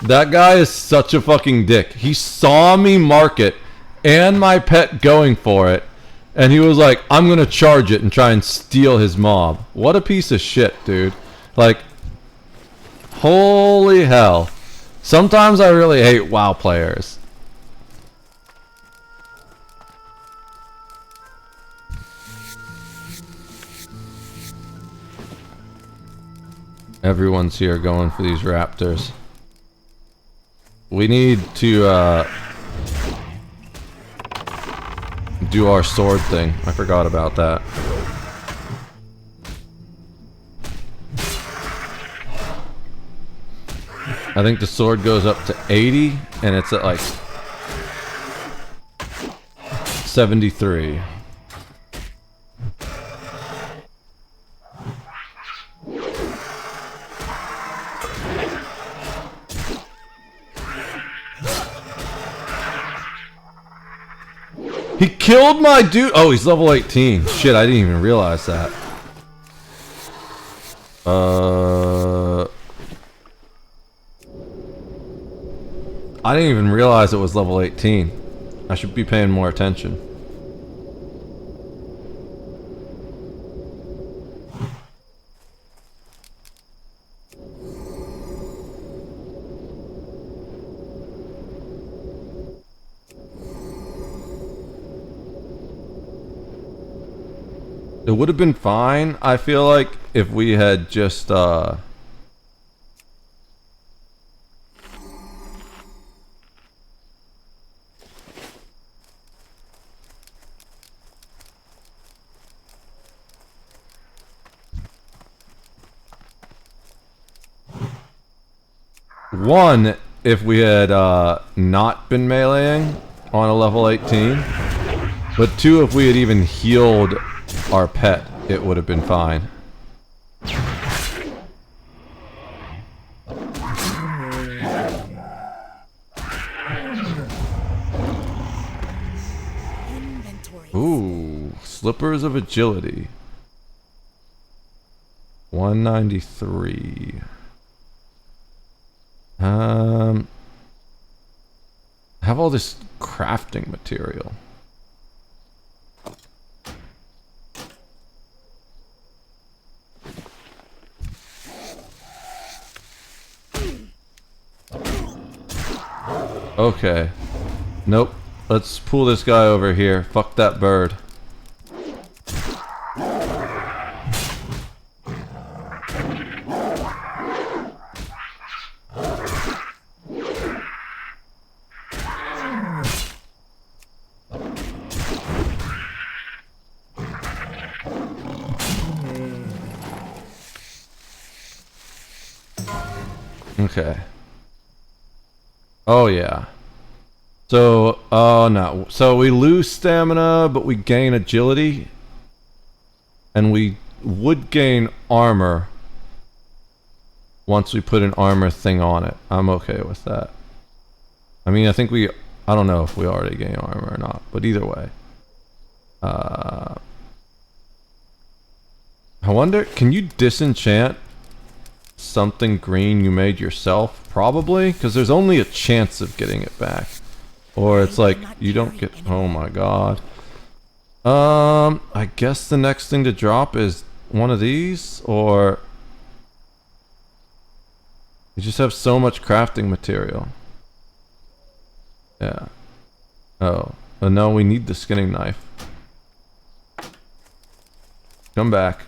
That guy is such a fucking dick. He saw me mark it and my pet going for it, and he was like, I'm gonna charge it and try and steal his mob. What a piece of shit, dude. Like, holy hell. Sometimes I really hate WoW players. Everyone's here going for these raptors. We need to do our sword thing. I forgot about that. I think the sword goes up to 80 and it's at like 73. He killed my dude. Oh, he's level 18. Shit, I didn't even realize that. I didn't even realize it was level 18. I should be paying more attention. It would have been fine, I feel like, if we had just, One, if we had not been meleeing on a level 18. But two, if we had even healed our pet, it would have been fine. Ooh, Slippers of Agility. 193. Have all this crafting material. Okay. Nope. Let's pull this guy over here. Fuck that bird. Okay. Oh yeah. So, no. So we lose stamina, but we gain agility. And we would gain armor once we put an armor thing on it. I'm okay with that. I mean, I think I don't know if we already gain armor or not, but either way. I wonder, can you disenchant something green you made yourself? Probably, because there's only a chance of getting it back. Or it's like, you don't get... Oh my god. I guess the next thing to drop is one of these, or... You just have so much crafting material. Yeah. Oh. But no, we need the skinning knife. Come back.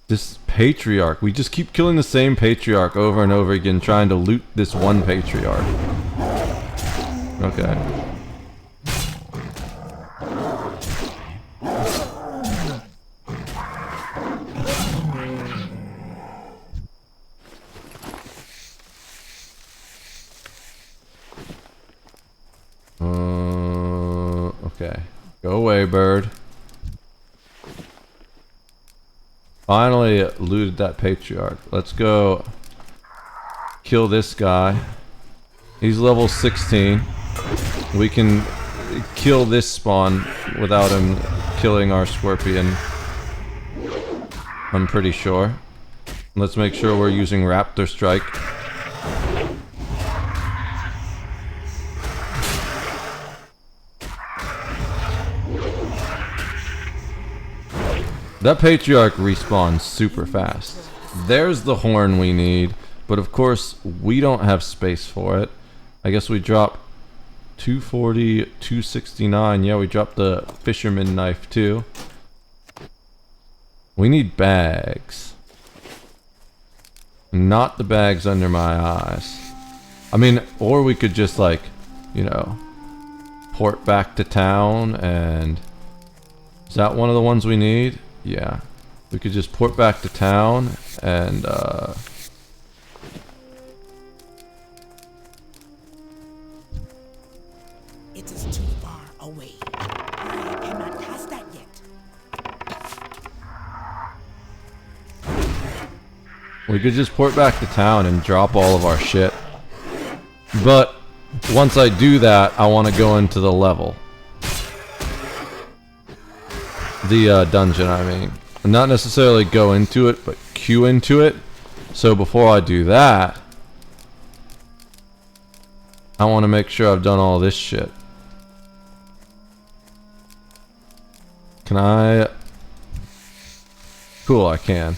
This patriarch. We just keep killing the same patriarch over and over again, trying to loot this one patriarch. Okay. Okay. Go away, bird. Finally looted that patriarch. Let's go kill this guy. He's level 16. We can kill this spawn without him killing our scorpion. I'm pretty sure. Let's make sure we're using Raptor Strike. That patriarch respawns super fast. There's the horn we need, but of course we don't have space for it. I guess we drop 240, 269. Yeah, we dropped the fisherman knife too. We need bags. Not the bags under my eyes. I mean, or we could just like, you know, port back to town and... Is that one of the ones we need? Yeah. We could just port back to town and It is too far away. I cannot pass that yet. we could just port back to town and drop all of our shit. But once I do that, I want to go into the level. The dungeon, I mean. Not necessarily go into it, but queue into it. So before I do that, I want to make sure I've done all this shit. Can I? Cool, I can.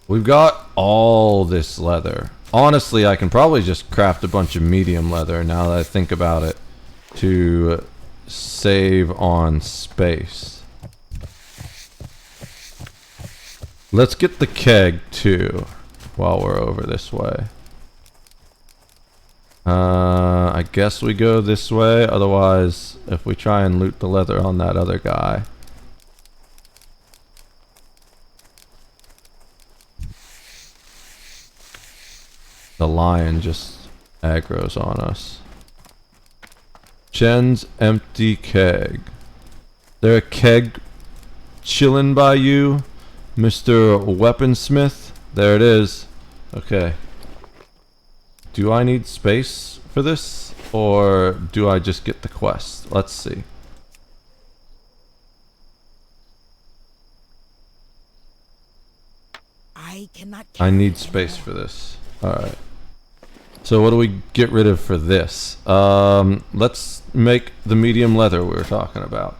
We've got all this leather. Honestly, I can probably just craft a bunch of medium leather now that I think about it to save on space. Let's get the keg too while we're over this way. I guess we go this way, otherwise if we try and loot the leather on that other guy. The lion just aggroes on us. Chen's empty keg. There a keg chilling by you, Mr. Weaponsmith? There it is. Okay. Do I need space for this? Or do I just get the quest? Let's see. I need space for this. Alright. So what do we get rid of for this? Let's make the medium leather we were talking about.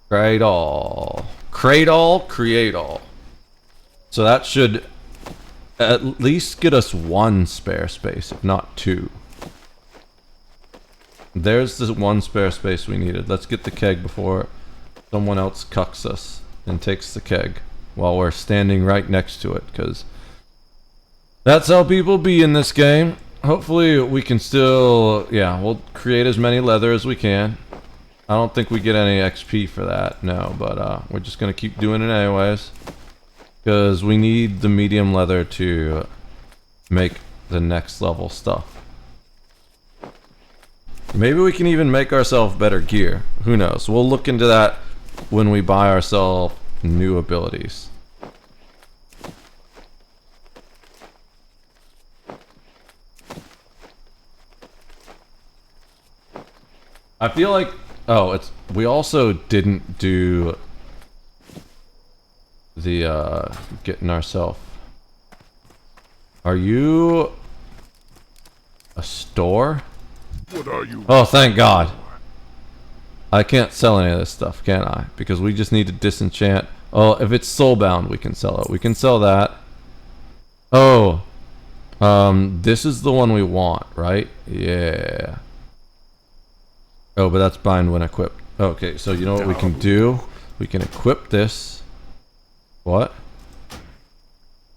Cradle. Cradle, create all. So that should at least get us one spare space, if not two. There's the one spare space we needed. Let's get the keg before someone else cucks us and takes the keg while we're standing right next to it, because that's how people be in this game. Hopefully we can still, yeah, we'll create as many leather as we can. I don't think we get any XP for that, no, but we're just gonna keep doing it anyways, because we need the medium leather to make the next level stuff. Maybe we can even make ourselves better gear. Who knows? We'll look into that when we buy ourselves new abilities. I feel like... Oh, it's... We also didn't do the, getting ourselves... Are you... a store? What are you? Oh, thank God. I can't sell any of this stuff, can I? Because we just need to disenchant. Oh, if it's soulbound, we can sell it. We can sell that. Oh. This is the one we want, right? Yeah. Oh, but that's bind when equipped. Okay, so you know what we can do? We can equip this. What?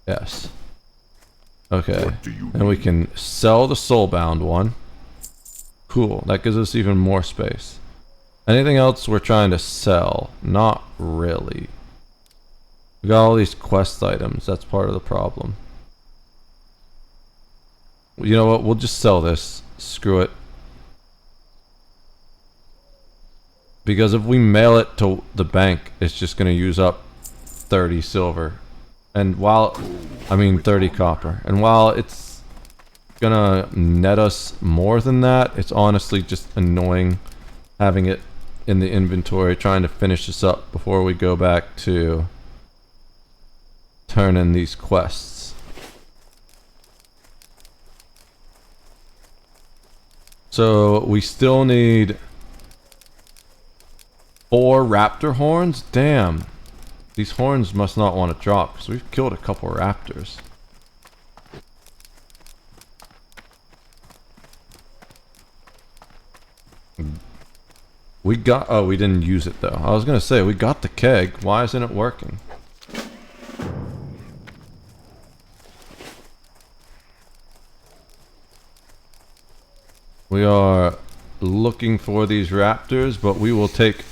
Yes. Okay. And we can sell the soulbound one. Cool, that gives us even more space. Anything else we're trying to sell? Not really. We got all these quest items, that's part of the problem. You know what, we'll just sell this. Screw it. Because if we mail it to the bank, it's just gonna use up 30 silver. And while, I mean 30 copper. And while it's gonna net us more than that, it's honestly just annoying having it in the inventory, trying to finish this up before we go back to turn in these quests. So we still need 4 raptor horns? Damn, these horns must not want to drop because we've killed a couple raptors. We got... Oh, we didn't use it though. I was gonna say, we got the keg. Why isn't it working? We are looking for these raptors, but we will take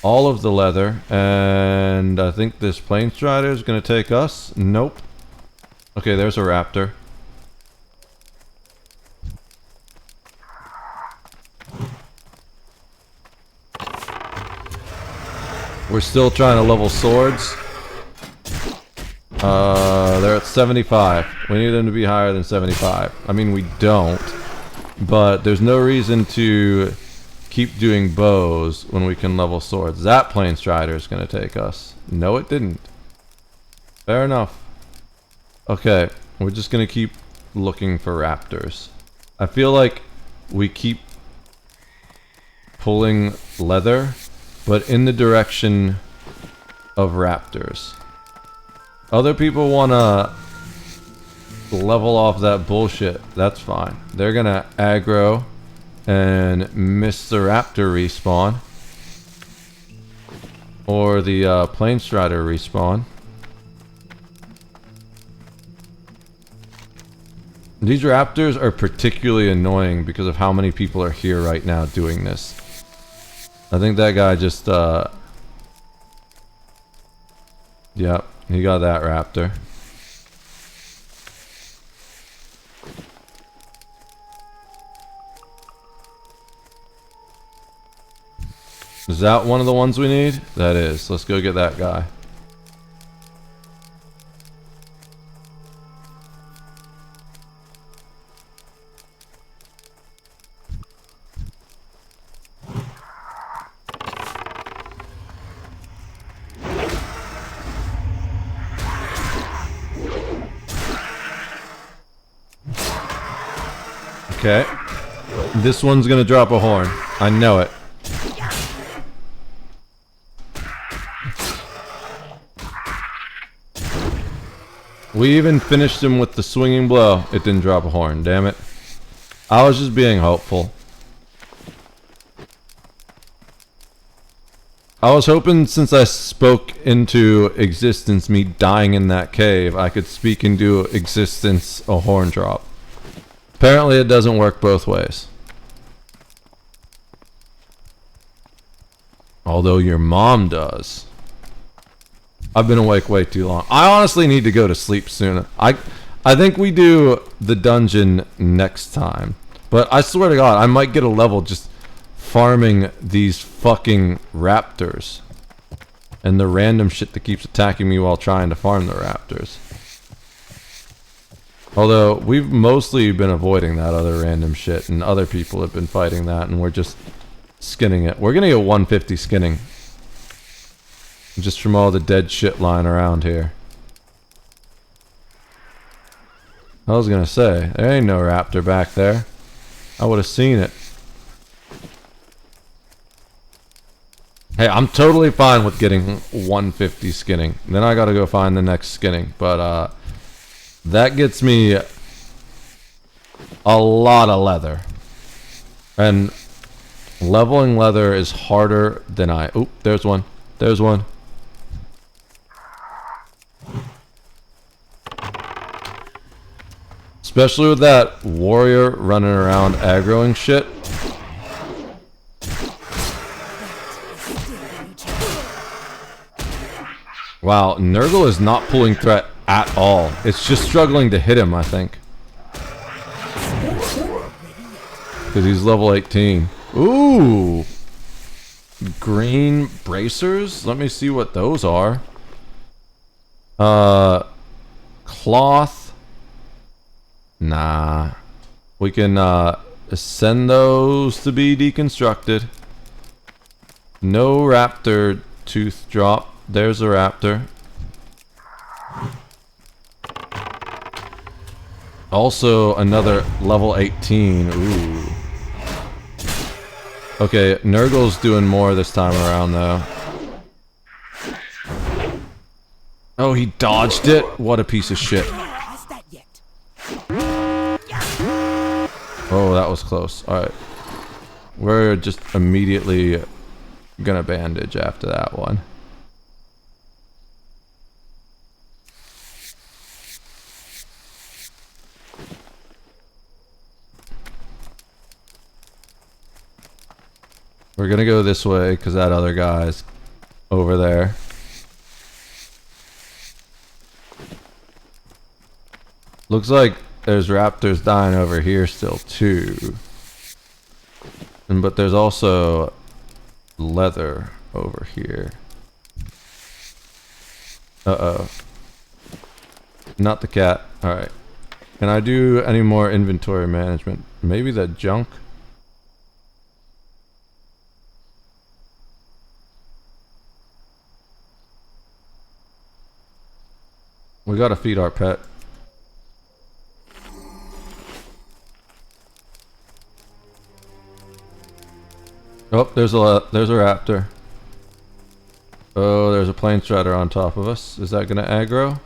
all of the leather, and I think this plane strider is gonna take us. Nope. Okay, there's a raptor. We're still trying to level swords. They're at 75. We need them to be higher than 75. I mean, we don't. But there's no reason to keep doing bows when we can level swords. That plane strider is going to take us. No, it didn't. Fair enough. Okay, we're just going to keep looking for raptors. I feel like we keep pulling leather, but in the direction of raptors. Other people want to level off that bullshit. That's fine. They're gonna aggro and miss the raptor respawn. Or the plane strider respawn. These raptors are particularly annoying because of how many people are here right now doing this. I think that guy just Yep, he got that raptor. Is that one of the ones we need? That is. Let's go get that guy. Okay. This one's gonna drop a horn. I know it. We even finished him with the swinging blow. It didn't drop a horn, damn it. I was just being hopeful. I was hoping since I spoke into existence me dying in that cave, I could speak into existence a horn drop. Apparently it doesn't work both ways. Although your mom does. I've been awake way too long. I honestly need to go to sleep soon. I think we do the dungeon next time. But I swear to God, I might get a level just farming these fucking raptors. And the random shit that keeps attacking me while trying to farm the raptors. Although, we've mostly been avoiding that other random shit, and other people have been fighting that, and we're just skinning it. We're gonna get 150 skinning. Just from all the dead shit lying around here. I was gonna say, there ain't no raptor back there. I would've seen it. Hey, I'm totally fine with getting 150 skinning. Then I gotta go find the next skinning, but that gets me a lot of leather. And leveling leather is harder than oop, there's one. There's one. Especially with that warrior running around aggroing shit. Wow, Nurgle is not pulling threat at all. It's just struggling to hit him, I think. Because he's level 18. Ooh! Green bracers? Let me see what those are. Cloth. Nah. We can send those to be deconstructed. No raptor tooth drop. There's a raptor. Also another level 18. Ooh. Okay, Nurgle's doing more this time around though. Oh, he dodged it? What a piece of shit. Oh, that was close. Alright. We're just immediately gonna bandage after that one. We're gonna go this way because that other guy's over there. Looks like there's raptors dying over here still too. But there's also leather over here. Uh-oh. Not the cat. Alright. Can I do any more inventory management? Maybe the junk? We gotta feed our pet. Oh, there's a raptor. Oh, there's a plane strider on top of us. Is that gonna aggro?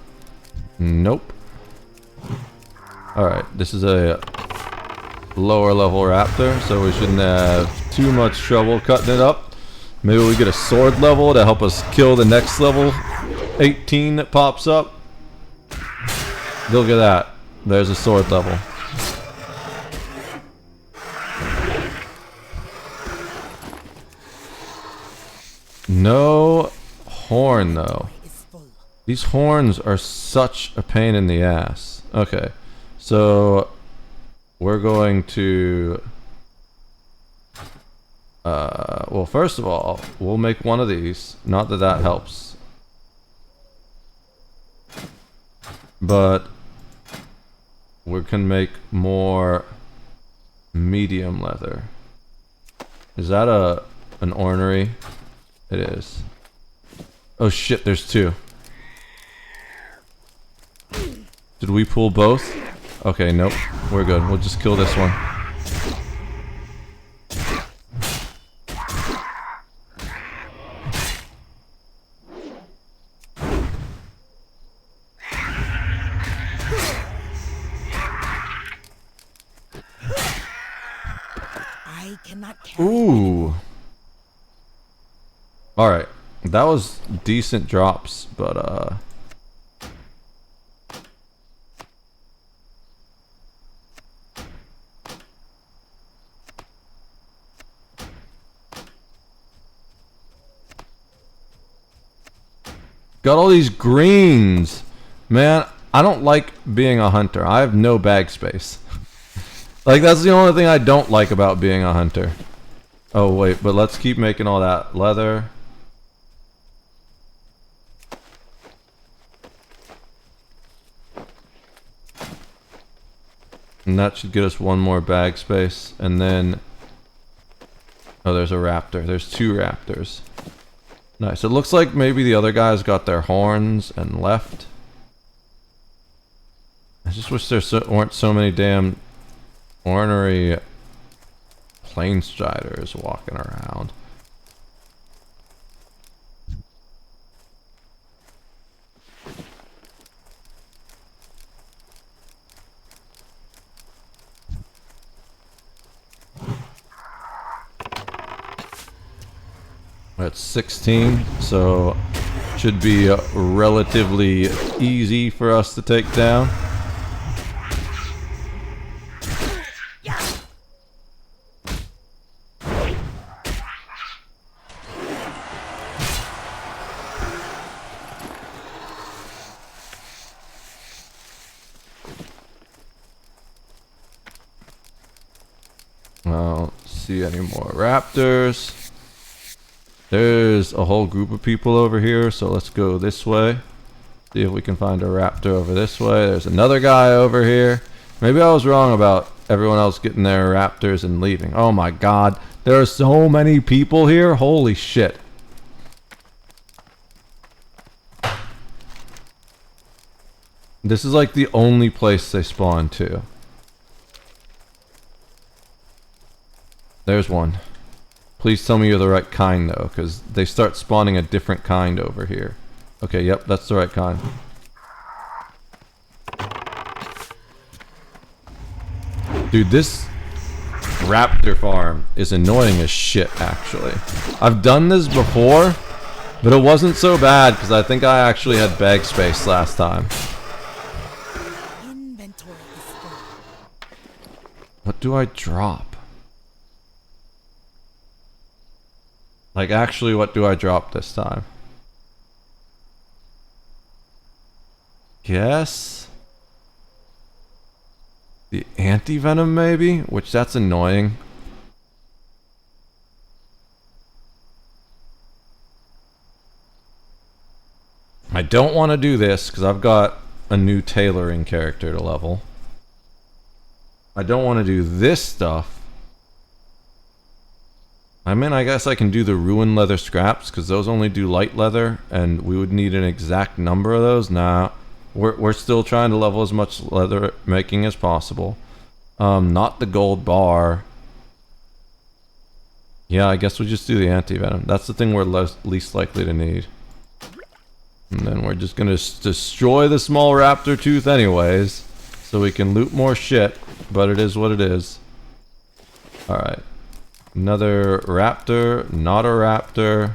Nope. Alright, this is a lower level raptor, so we shouldn't have too much trouble cutting it up. Maybe we get a sword level to help us kill the next level 18 that pops up. Look at that. There's a sword level. No horn though. These horns are such a pain in the ass. Okay, so we're going to well, first of all, we'll make one of these. Not that that helps, but we can make more medium leather. Is that an ornery? It is. Oh shit, there's two. Did we pull both? Okay, nope. We're good. We'll just kill this one. I cannot carry. Ooh. Alright. That was decent drops, but got all these greens. Man, I don't like being a hunter. I have no bag space. Like, that's the only thing I don't like about being a hunter. Oh, wait, but let's keep making all that leather. And that should get us one more bag space. And then... oh, there's a raptor. There's two raptors. Nice. It looks like maybe the other guys got their horns and left. I just wish there weren't so many damn ornery plane striders walking around. We're at 16, so should be relatively easy for us to take down. I don't see any more raptors. There's a whole group of people over here, so let's go this way. See if we can find a raptor over this way. There's another guy over here. Maybe I was wrong about everyone else getting their raptors and leaving. Oh my god, there are so many people here. Holy shit. This is like the only place they spawn to. There's one. Please tell me you're the right kind though, because they start spawning a different kind over here. Okay, yep, that's the right kind. Dude, this raptor farm is annoying as shit, actually. I've done this before, but it wasn't so bad because I think I actually had bag space last time. Inventory is full. What do I drop? Like, actually, what do I drop this time? Yes? The anti-venom, maybe? Which, that's annoying. I don't want to do this, because I've got a new tailoring character to level. I don't want to do this stuff. I mean, I guess I can do the ruined leather scraps, because those only do light leather, and we would need an exact number of those. Nah, we're still trying to level as much leather making as possible. Not the gold bar. Yeah, I guess we just do the anti-venom. That's the thing we're least likely to need. And then we're just gonna destroy the small raptor tooth anyways, so we can loot more shit, but it is what it is. Alright. Another raptor, not a raptor.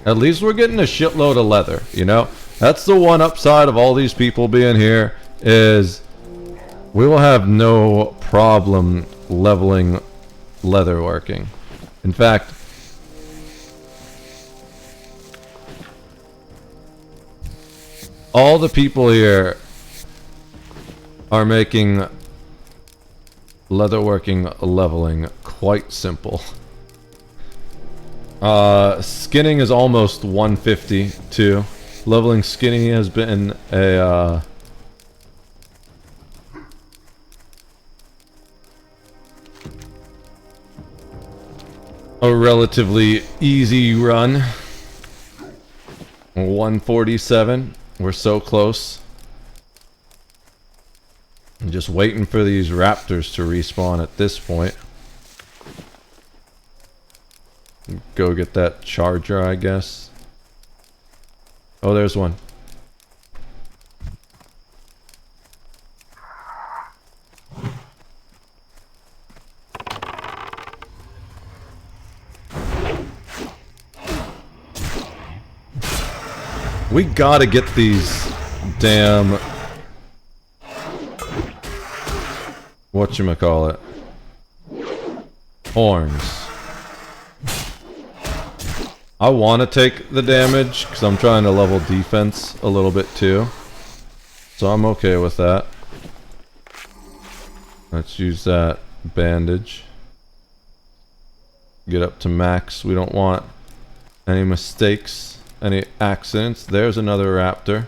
At least we're getting a shitload of leather, you know? That's the one upside of all these people being here, is we will have no problem leveling leather working. In fact, all the people here are making leatherworking leveling quite simple. Skinning is almost 150 too. Leveling skinning has been a relatively easy run. 147. We're so close. I'm just waiting for these raptors to respawn at this point. Go get that charger, I guess. Oh, there's one. We gotta get these damn... whatchamacallit? Horns. I want to take the damage because I'm trying to level defense a little bit too. So I'm okay with that. Let's use that bandage. Get up to max. We don't want any mistakes, any accidents. There's another raptor.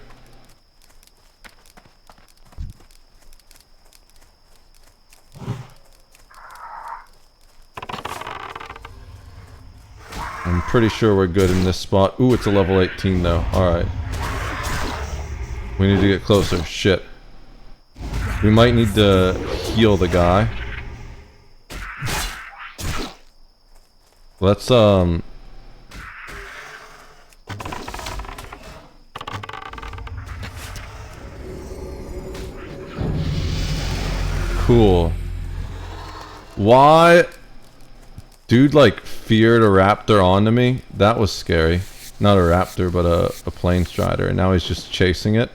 I'm pretty sure we're good in this spot. Ooh, it's a level 18 though. Alright. We need to get closer. Shit. We might need to heal the guy. Let's, cool. Why? Dude, like, feared a raptor onto me. That was scary. Not a raptor, but a plane strider. And now he's just chasing it.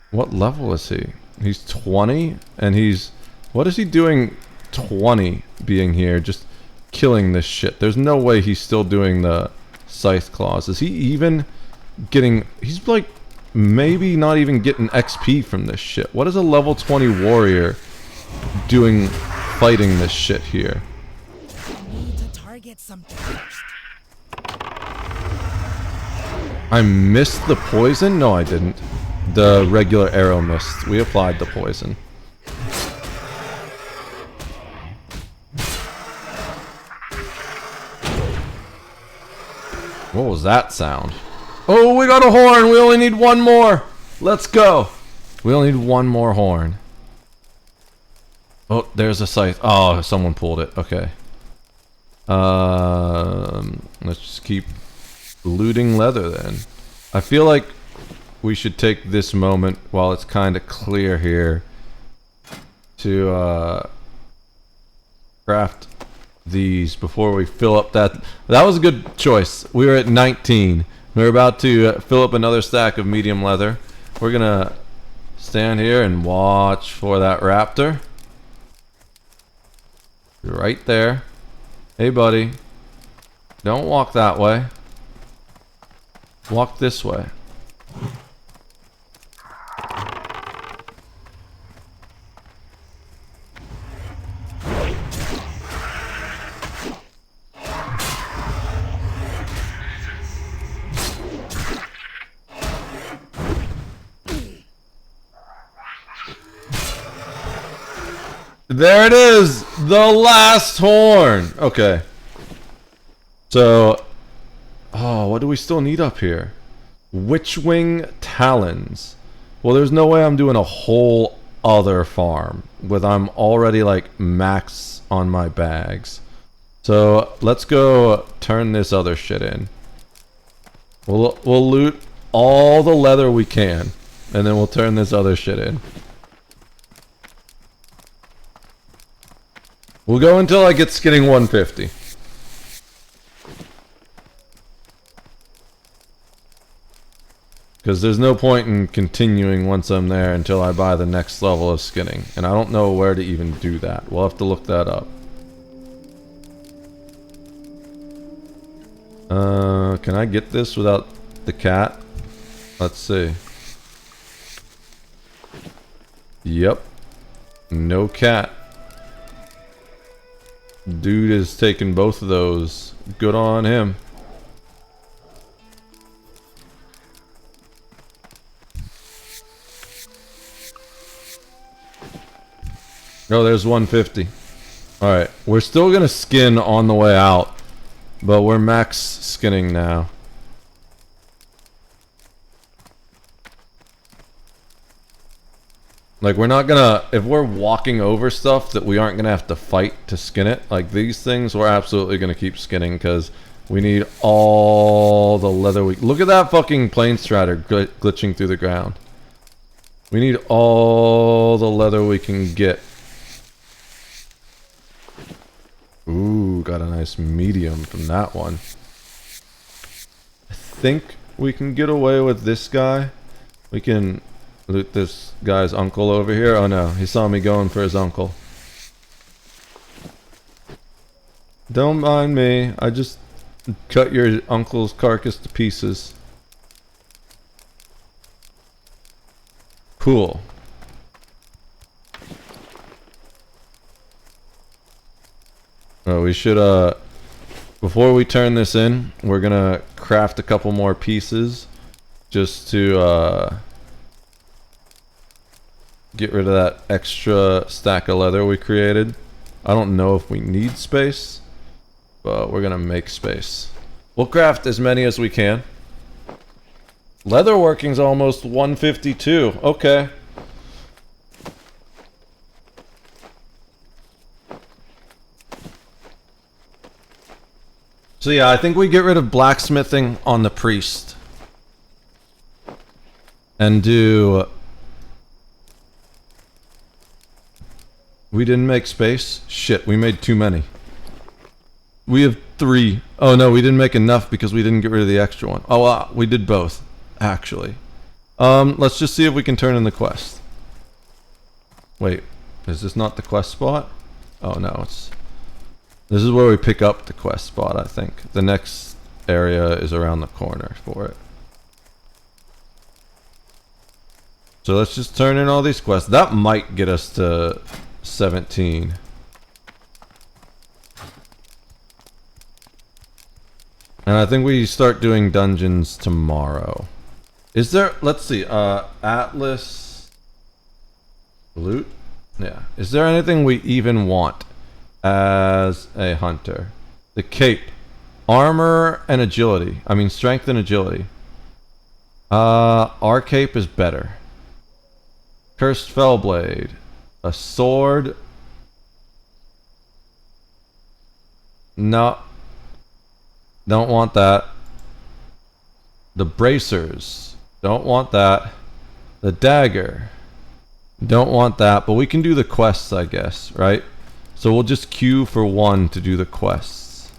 What level is he? He's 20? And he's... What is he doing 20 being here? Just killing this shit. There's no way he's still doing the scythe claws. Is he even getting... He's like, maybe not even getting XP from this shit. What is a level 20 warrior doing fighting this shit here? Get something first. I missed the poison? No, I didn't. The regular arrow missed. We applied the poison. What was that sound? Oh, we got a horn! We only need one more! Let's go! We only need one more horn. Oh, there's a scythe. Oh, someone pulled it. Okay. Let's just keep looting leather then. I feel like we should take this moment while it's kind of clear here to craft these before we fill up that. That was a good choice. We were at 19. We're about to fill up another stack of medium leather. We're gonna stand here and watch for that raptor. Right there. Hey buddy, don't walk that way. Walk this way. There it is! The last horn! Okay. So... Oh, what do we still need up here? Witchwing Talons. Well, there's no way I'm doing a whole other farm with I'm already like max on my bags. So let's go turn this other shit in. We'll loot all the leather we can, and then we'll turn this other shit in. We'll go until I get skinning 150. Because there's no point in continuing once I'm there until I buy the next level of skinning. And I don't know where to even do that. We'll have to look that up. Can I get this without the cat? Let's see. Yep. No cat. Dude is taking both of those. Good on him. Oh, there's 150. Alright, we're still gonna skin on the way out, but we're max skinning now. Like, we're not gonna, if we're walking over stuff that we aren't gonna have to fight to skin it, like these things, we're absolutely gonna keep skinning because we need all the leather we... Look at that fucking plane strider glitching through the ground. We need all the leather we can get. Ooh, got a nice medium from that one. I think we can get away with this guy. We can loot this guy's uncle over here. Oh no, he saw me going for his uncle. Don't mind me. I just cut your uncle's carcass to pieces. Cool. Oh, we should, before we turn this in, we're gonna craft a couple more pieces just to, get rid of that extra stack of leather we created. I don't know if we need space, but we're gonna make space. We'll craft as many as we can. Leatherworking's almost 152. Okay. So yeah, I think we get rid of blacksmithing on the priest. And do... We didn't make space? Shit, we made too many. We have 3. Oh no, we didn't make enough because we didn't get rid of the extra one. Oh, we did both, actually. Let's just see if we can turn in the quest. Wait, is this not the quest spot? Oh no, it's... This is where we pick up the quest spot, I think. The next area is around the corner for it. So let's just turn in all these quests. That might get us to 17. And I think we start doing dungeons tomorrow. Is there... Let's see. Atlas... Loot? Yeah. Is there anything we even want as a hunter? The cape. Armor and agility. I mean, strength and agility. Our cape is better. Cursed Fellblade. A sword. No. Don't want that. The bracers. Don't want that. The dagger. Don't want that, but we can do the quests, I guess, right? So we'll just queue for 1 to do the quests.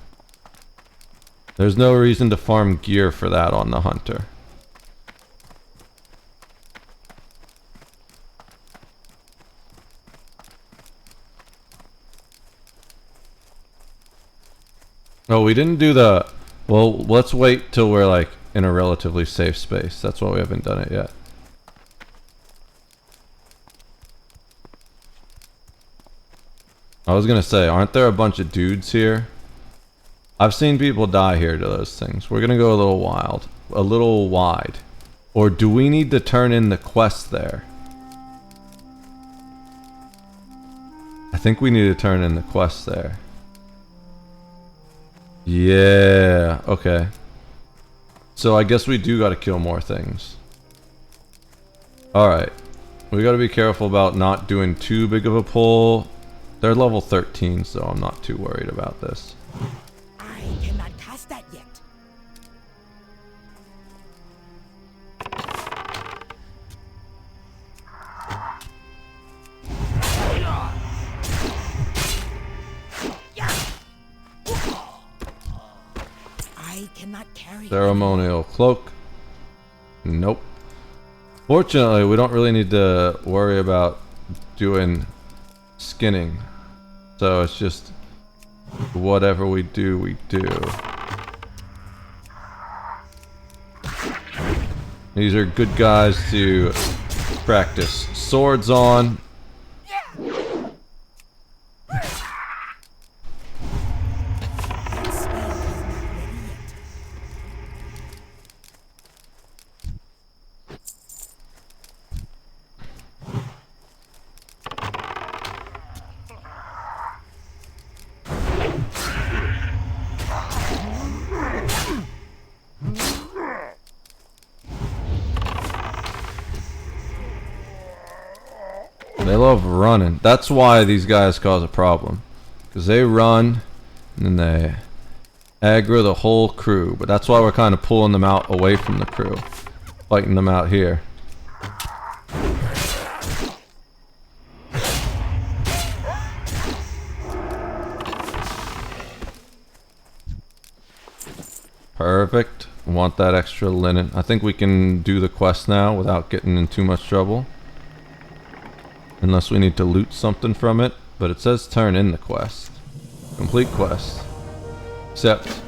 There's no reason to farm gear for that on the hunter. Oh, we didn't do the... Well, let's wait till we're like in a relatively safe space. That's why we haven't done it yet. I was gonna say, aren't there a bunch of dudes here? I've seen people die here to those things. We're gonna go a little wild. A little wide. Or do we need to turn in the quest there? I think we need to turn in the quest there. Yeah, okay. So I guess we do gotta kill more things. Alright. We gotta be careful about not doing too big of a pull. They're level 13, so I'm not too worried about this. I cannot cast that yet. I cannot carry. Ceremonial cloak. Nope. Fortunately, we don't really need to worry about doing skinning. So it's just whatever we do, we do. These are good guys to Practice. Swords on. They love running. That's why these guys cause a problem. Because they run and then they aggro the whole crew. But that's why we're kind of pulling them out away from the crew. Fighting them out here. Perfect. Want that extra linen. I think we can do the quest now without getting in too much trouble. Unless we need to loot something from it. But it says turn in the quest. Complete quest. Accept.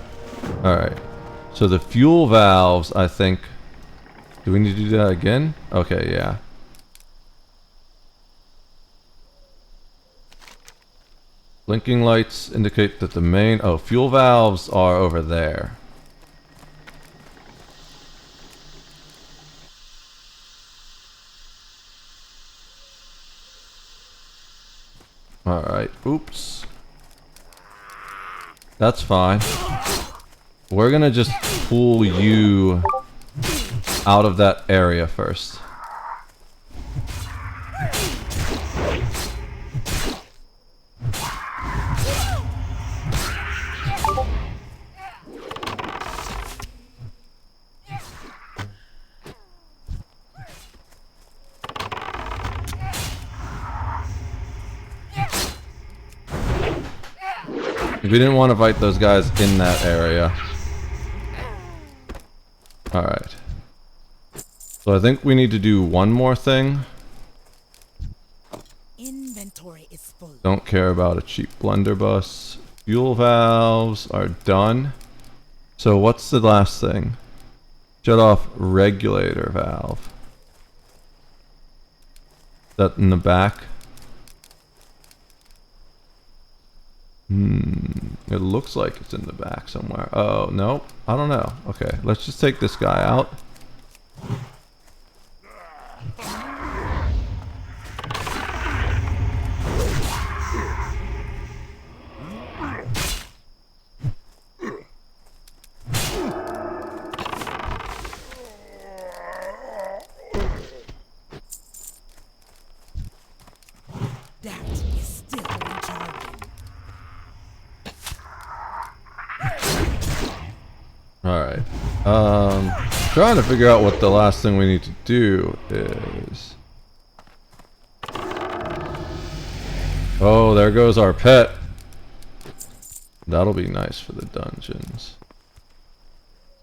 Alright. So the fuel valves, I think... Do we need to do that again? Okay, yeah. Blinking lights indicate that the main... Oh, fuel valves are over there. Alright, oops. That's fine. We're gonna just pull you out of that area first. We didn't want to fight those guys in that area. Alright. So I think we need to do one more thing. Inventory is full. Don't care about a cheap blunderbuss. Fuel valves are done. So what's the last thing? Shut off regulator valve. Is that in the back? It looks like it's in the back somewhere. Oh, nope. I don't know. Okay, let's just take this guy out. That is still recharging. Alright. Trying to figure out what the last thing we need to do is... Oh, there goes our pet. That'll be nice for the dungeons.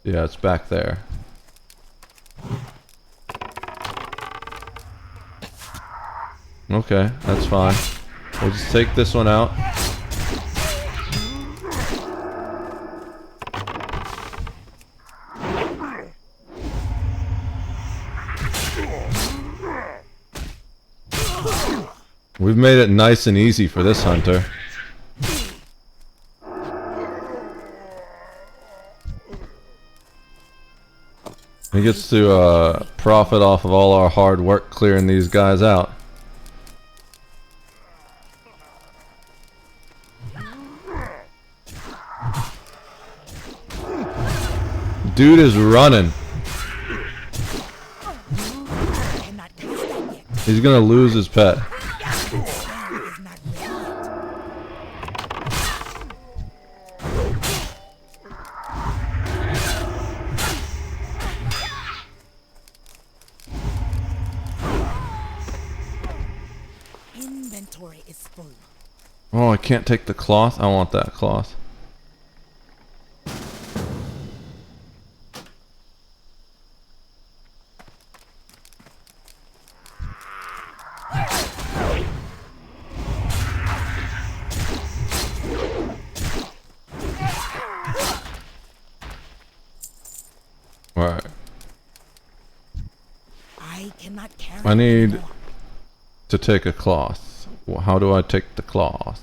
Yeah, it's back there. Okay, that's fine. We'll just take this one out. We've made it nice and easy for this hunter. He gets to profit off of all our hard work clearing these guys out. Dude is running. He's gonna lose his pet. Inventory is full. Oh, I can't take the cloth. I want that cloth. I cannot cannot carry I need anymore. to take a cloth. Well, how do I take the cloth?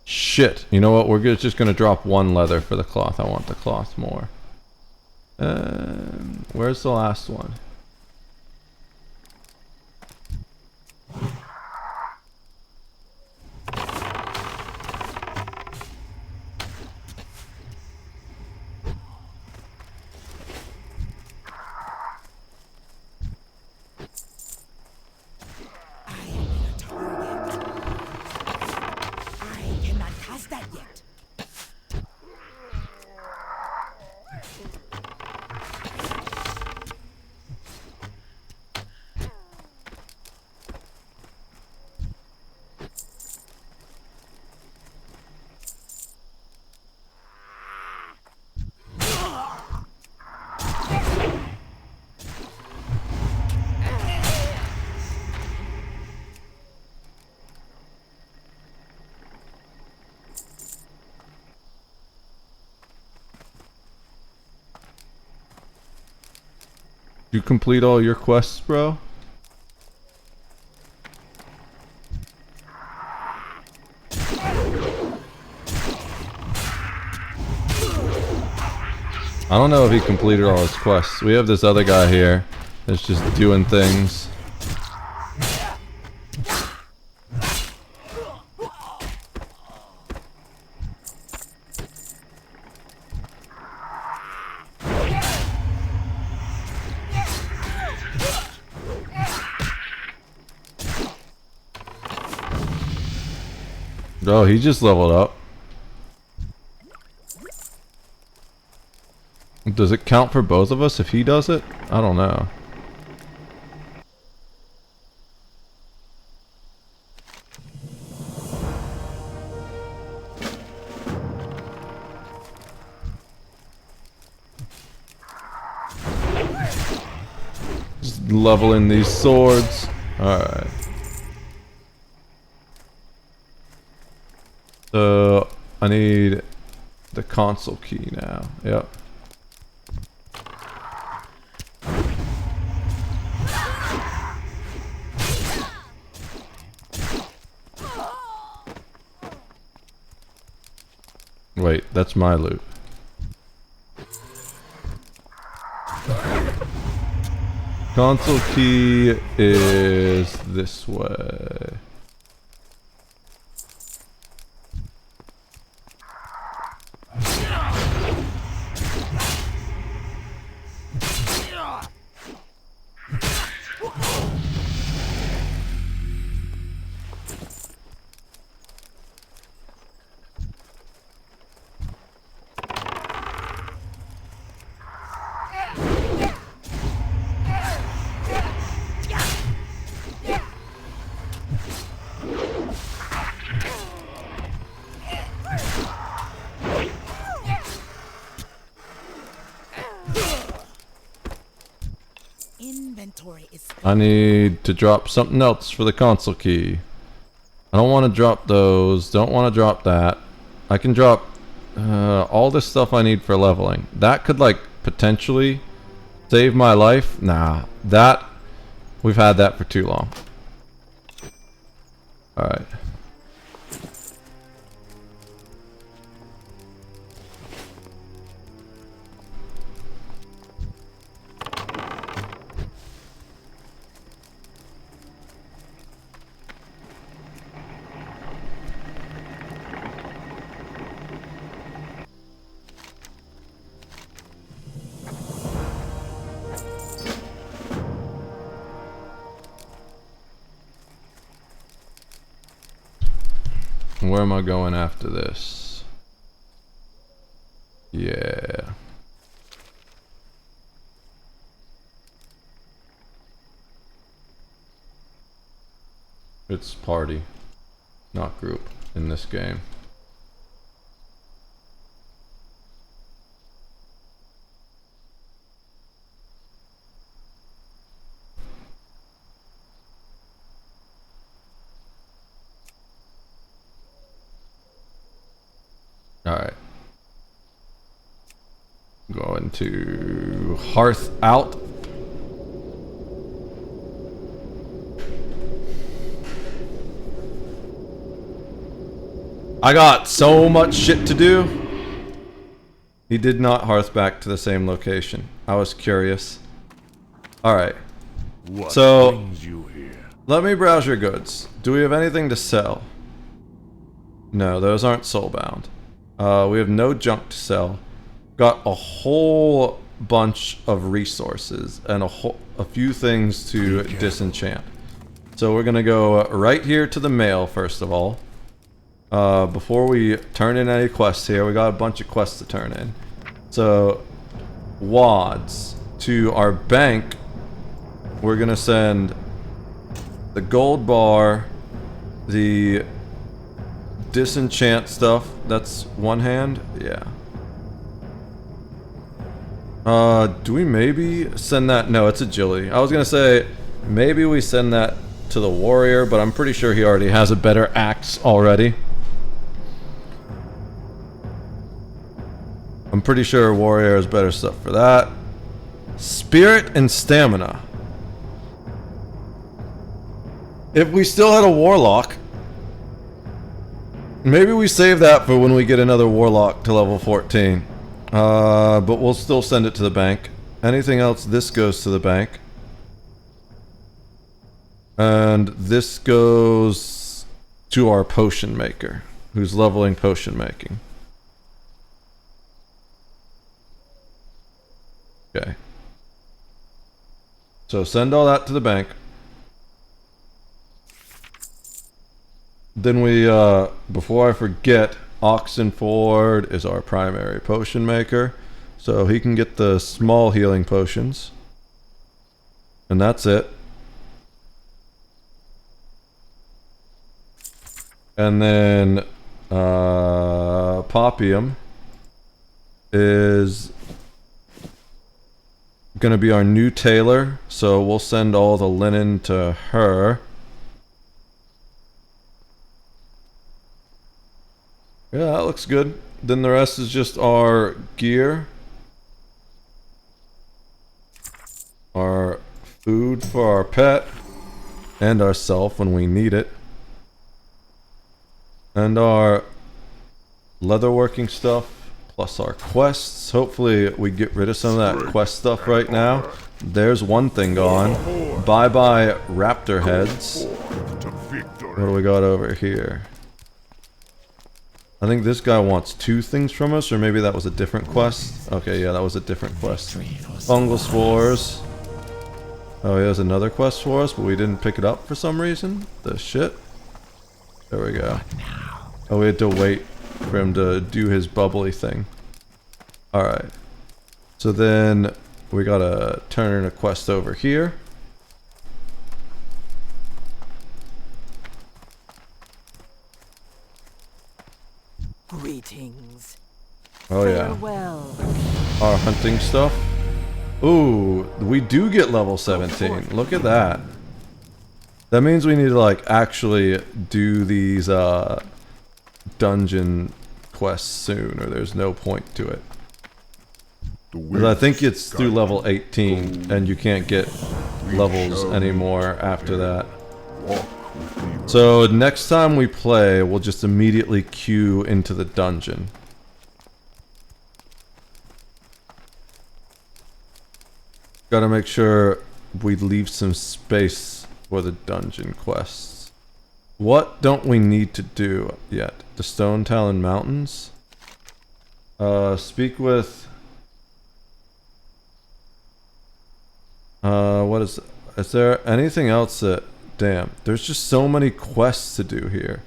Shit. You know what? We're just gonna drop one leather for the cloth. I want the cloth more. Where's the last one? I am in a target. I cannot cast that yet. You complete all your quests, bro? I don't know if he completed all his quests. We have this other guy here that's just doing things. Oh, he just leveled up. Does it count for both of us if he does it? I don't know. Just leveling these swords. Alright. So, I need the console key now. Yep. Wait, that's my loot. Console key is this way. Inventory is I need to drop something else for the console key. I don't want to drop those. Don't want to drop that. I can drop all this stuff I need for leveling. That could like potentially save my life. Nah, that we've had that for too long. All right. Where am I going after this? Yeah. It's party, not group in this game. Alright. Going to Hearth out. I got so much shit to do. He did not hearth back to the same location. I was curious. Alright. What So, brings you here? let me browse your goods. Do we have anything to sell? No, those aren't soulbound. We have no junk to sell. Got a whole bunch of resources and a few things to disenchant. So we're gonna go right here to the mail first of all. Before we turn in any quests here, we got a bunch of quests to turn in. So, wads. To our bank, we're gonna send the gold bar, the disenchant stuff. That's one hand? Yeah. Do we maybe send that? No, it's agility. I was gonna say, maybe we send that to the warrior, but I'm pretty sure he already has a better axe already. I'm pretty sure warrior has better stuff for that. Spirit and stamina. If we still had a warlock, maybe we save that for when we get another warlock to level 14. But we'll still send it to the bank. Anything else, this goes to the bank. And this goes to our potion maker, who's leveling potion making. Okay. So send all that to the bank. Then we, before I forget, Oxenford is our primary potion maker. So he can get the small healing potions. And that's it. And then, Popium is gonna be our new tailor, so we'll send all the linen to her. Yeah, that looks good. Then the rest is just our gear. Our food for our pet. And ourself when we need it. And our leatherworking stuff. Plus our quests. Hopefully we get rid of some of that quest stuff right now. There's one thing gone. Bye bye raptor heads. What do we got over here? I think this guy wants two things from us, or maybe that was a different quest. Okay, yeah, that was a different quest. Fungal spores. Oh, he has another quest for us, but we didn't pick it up for some reason. The shit. There we go. Oh, we had to wait for him to do his bubbly thing. Alright. So then we gotta turn a quest over here. Greetings. Oh yeah. Farewell. Our hunting stuff. Ooh, we do get level 17. Look at that. That means we need to like actually do these dungeon quests soon, or there's no point to it. Because I think it's through level 18, and you can't get levels anymore after that. So next time we play, we'll just immediately queue into the dungeon. Gotta make sure we leave some space for the dungeon quests. What don't we need to do yet? The Stone Talon Mountains? Speak with... what is there anything else that... Damn, there's just so many quests to do here.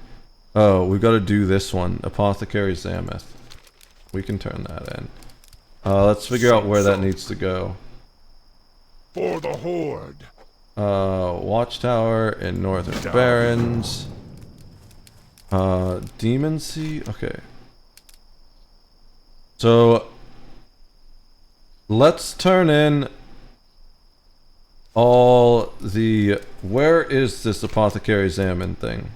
Oh, we've got to do this one. Apothecary Zameth. We can turn that in. Let's figure out where that needs to go. For the Horde. Watchtower in Northern Barrens. Demon Sea? Okay. So, let's turn in all the... Where is this Apothecary Examine thing?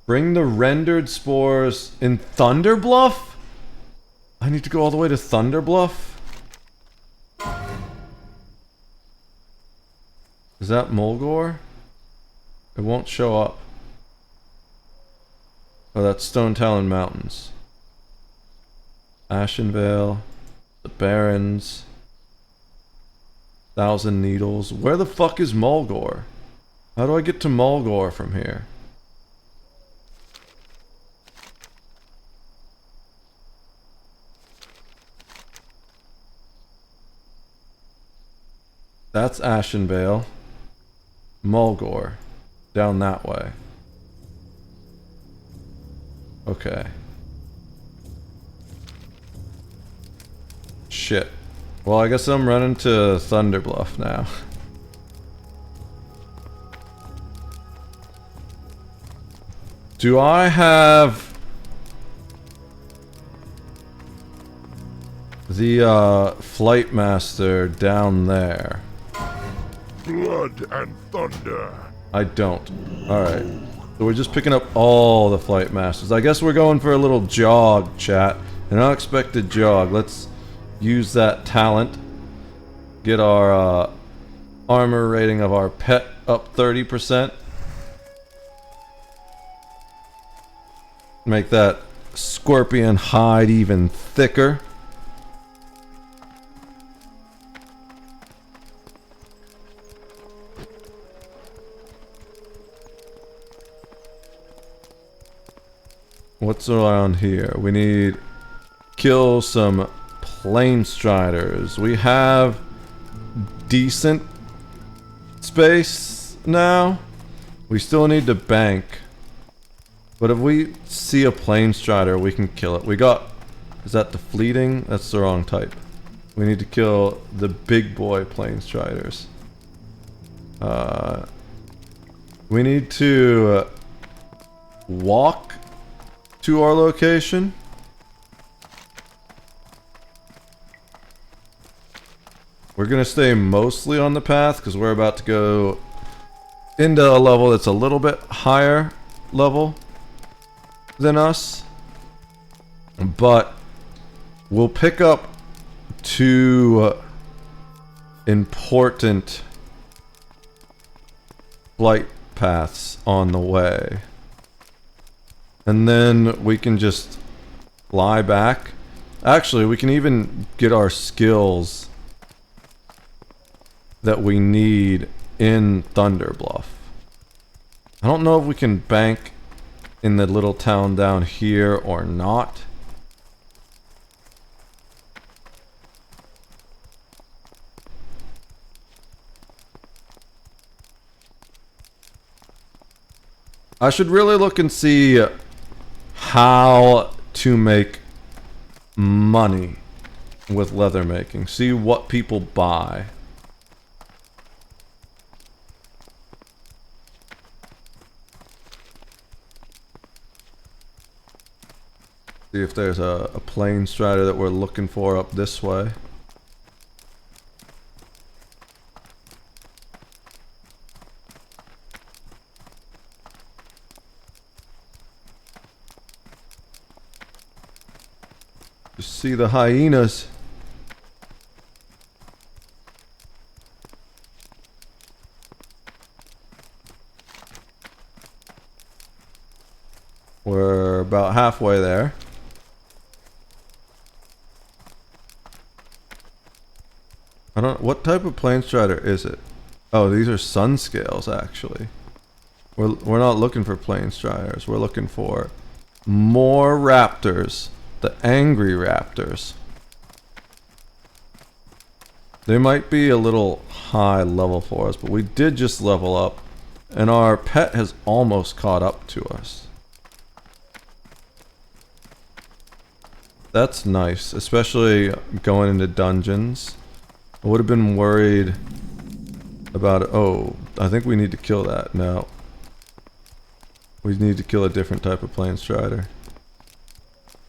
Bring the rendered spores in Thunderbluff? I need to go all the way to Thunderbluff? Is that Mulgore? It won't show up. Oh, that's Stone Talon Mountains. Ashenvale. The Barrens. Thousand Needles. Where the fuck is Mulgore? How do I get to Mulgore from here? That's Ashenvale. Mulgore. Down that way. Okay. Shit. Well, I guess I'm running to Thunderbluff now. Do I have the Flight Master down there? Blood and thunder. I don't. Alright. So we're just picking up all the Flight Masters. I guess we're going for a little jog, chat. An unexpected jog. Let's use that talent. Get our armor rating of our pet up 30%. Make that scorpion hide even thicker. What's around here? We need kill some plane striders. We have decent space now. We still need to bank. But if we see a plane strider, we can kill it. We got... Is that the fleeting? That's the wrong type. We need to kill the big boy plane striders. We need to walk to our location. We're gonna stay mostly on the path because we're about to go into a level that's a little bit higher level than us, but we'll pick up two important flight paths on the way, and then we can just fly back. Actually, we can even get our skills that we need in Thunderbluff. I don't know if we can bank in the little town down here or not. I should really look and see how to make money with leather making. See what people buy. See if there's a plane strider that we're looking for up this way. Just see the hyenas. We're about halfway there. I don't... What type of plane strider is it? Oh, these are sun scales, actually. We're not looking for plane striders. We're looking for more raptors. The angry raptors. They might be a little high level for us, but we did just level up. And our pet has almost caught up to us. That's nice, especially going into dungeons. I would have been worried about it. Oh, I think we need to kill that. No. We need to kill a different type of plane strider.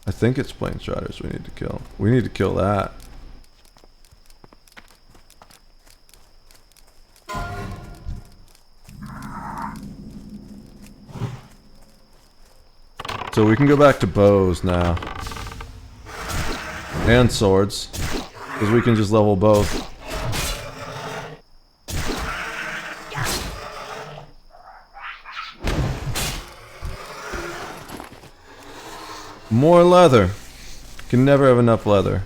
I think it's plane striders we need to kill. We need to kill that. So we can go back to bows now. And swords. Because we can just level both. More leather. Can never have enough leather.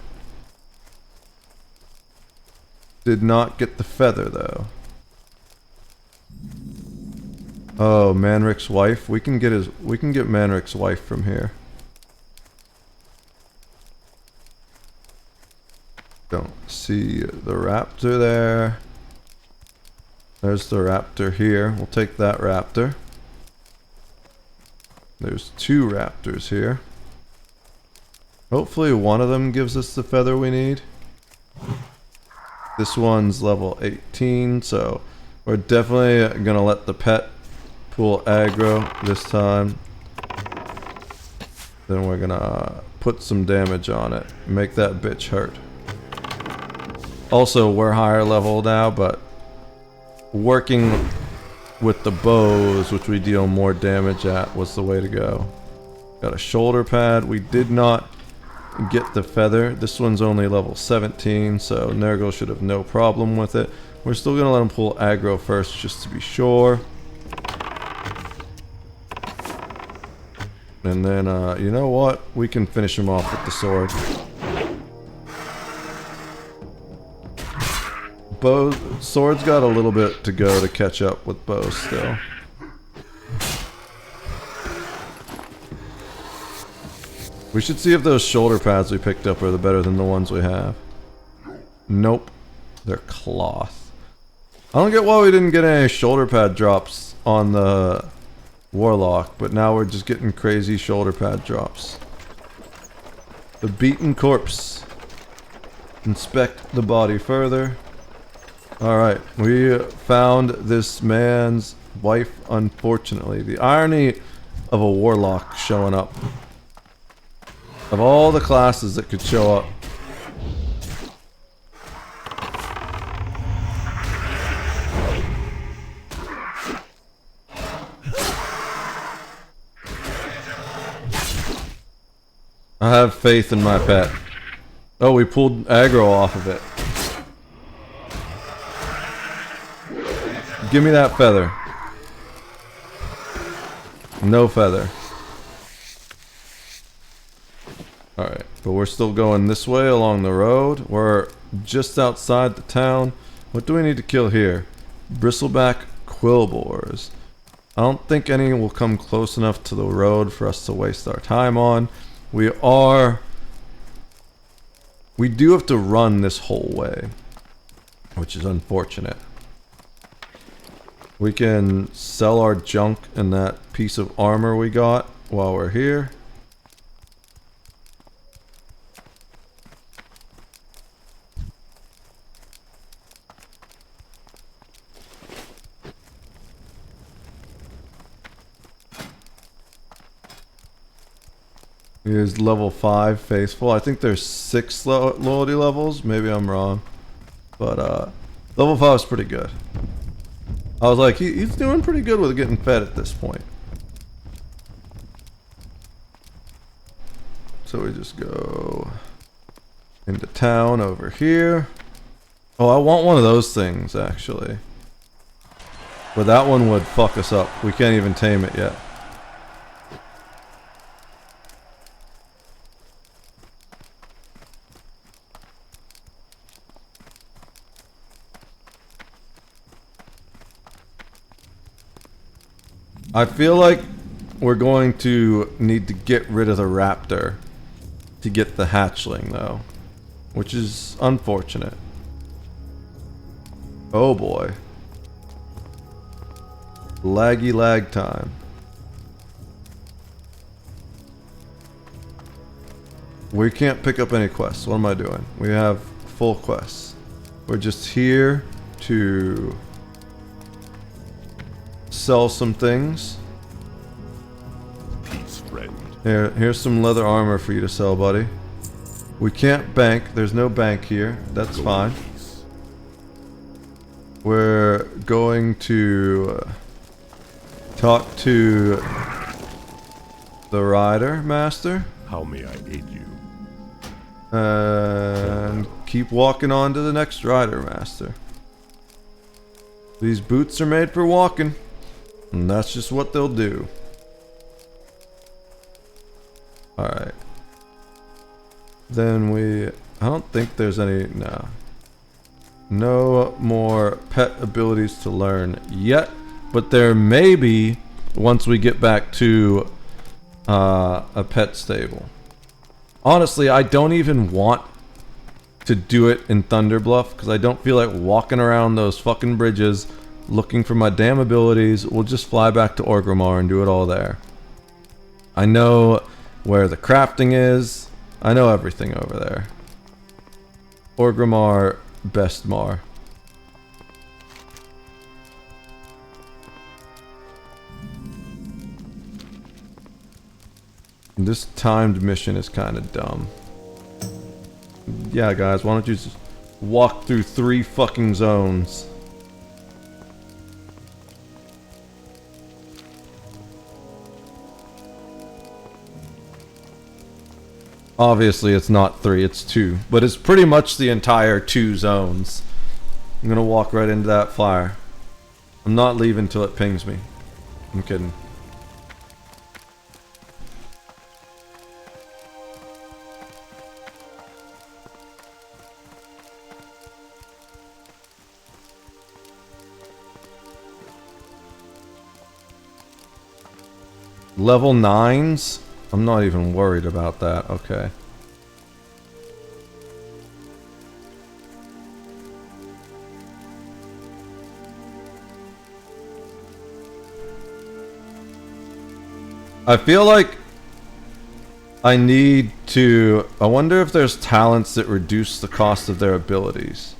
Did not get the feather though. Oh, Manric's wife. We can get Manric's wife from here. Don't see the raptor there. There's the raptor here. We'll take that raptor. There's 2 raptors here. Hopefully one of them gives us the feather we need. This one's level 18, so we're definitely gonna let the pet pull aggro this time. Then we're gonna put some damage on it. Make that bitch hurt. Also, we're higher level now, but working with the bows, which we deal more damage at, was the way to go. Got a shoulder pad. We did not get the feather. This one's only level 17, so Nergal should have no problem with it. We're still gonna let him pull aggro first, just to be sure. And then, you know what? We can finish him off with the sword. Sword's got a little bit to go to catch up with bow still. We should see if those shoulder pads we picked up are better than the ones we have. Nope. They're cloth. I don't get why we didn't get any shoulder pad drops on the Warlock, but now we're just getting crazy shoulder pad drops. The beaten corpse. Inspect the body further. Alright, we found this man's wife, unfortunately. The irony of a warlock showing up. Of all the classes that could show up. I have faith in my pet. Oh, we pulled aggro off of it. Give me that feather. No feather. Alright, but we're still going this way along the road. We're just outside the town. What do we need to kill here? Bristleback quillboars. I don't think any will come close enough to the road for us to waste our time on. We do have to run this whole way, which is unfortunate. We can sell our junk and that piece of armor we got while we're here. Here's level 5 Faithful. I think there's 6 loyalty levels. Maybe I'm wrong. But level 5 is pretty good. I was like, he's doing pretty good with getting fed at this point. So we just go into town over here. Oh, I want one of those things, actually. But that one would fuck us up. We can't even tame it yet. I feel like we're going to need to get rid of the raptor to get the hatchling, though, which is unfortunate. Oh boy. Laggy lag time. We can't pick up any quests. What am I doing? We have full quests. We're just here to sell some things. Peace, friend. Here's some leather armor for you to sell, buddy. We can't bank. There's no bank here. That's fine. We're going to talk to the rider master. How may I aid you? And keep walking on to the next rider master. These boots are made for walking. And that's just what they'll do. Alright. Then I don't think there's any, no. No more pet abilities to learn yet, but there may be once we get back to a pet stable. Honestly, I don't even want to do it in Thunderbluff because I don't feel like walking around those fucking bridges looking for my damn abilities. We'll just fly back to Orgrimmar and do it all there. I know where the crafting is. I know everything over there. Orgrimmar, Bestmar. This timed mission is kind of dumb. Yeah, guys, why don't you just walk through 3 fucking zones? Obviously, it's not 3, it's 2. But it's pretty much the entire 2 zones. I'm gonna walk right into that fire. I'm not leaving till it pings me. I'm kidding. Level 9s? I'm not even worried about that. Okay. I feel like I need to... I wonder if there's talents that reduce the cost of their abilities.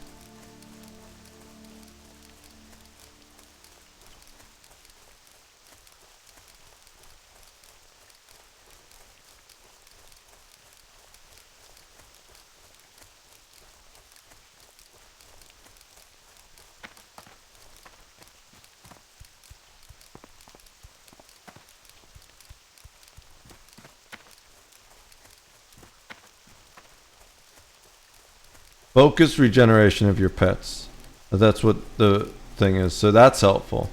Focus regeneration of your pets. That's what the thing is. So that's helpful.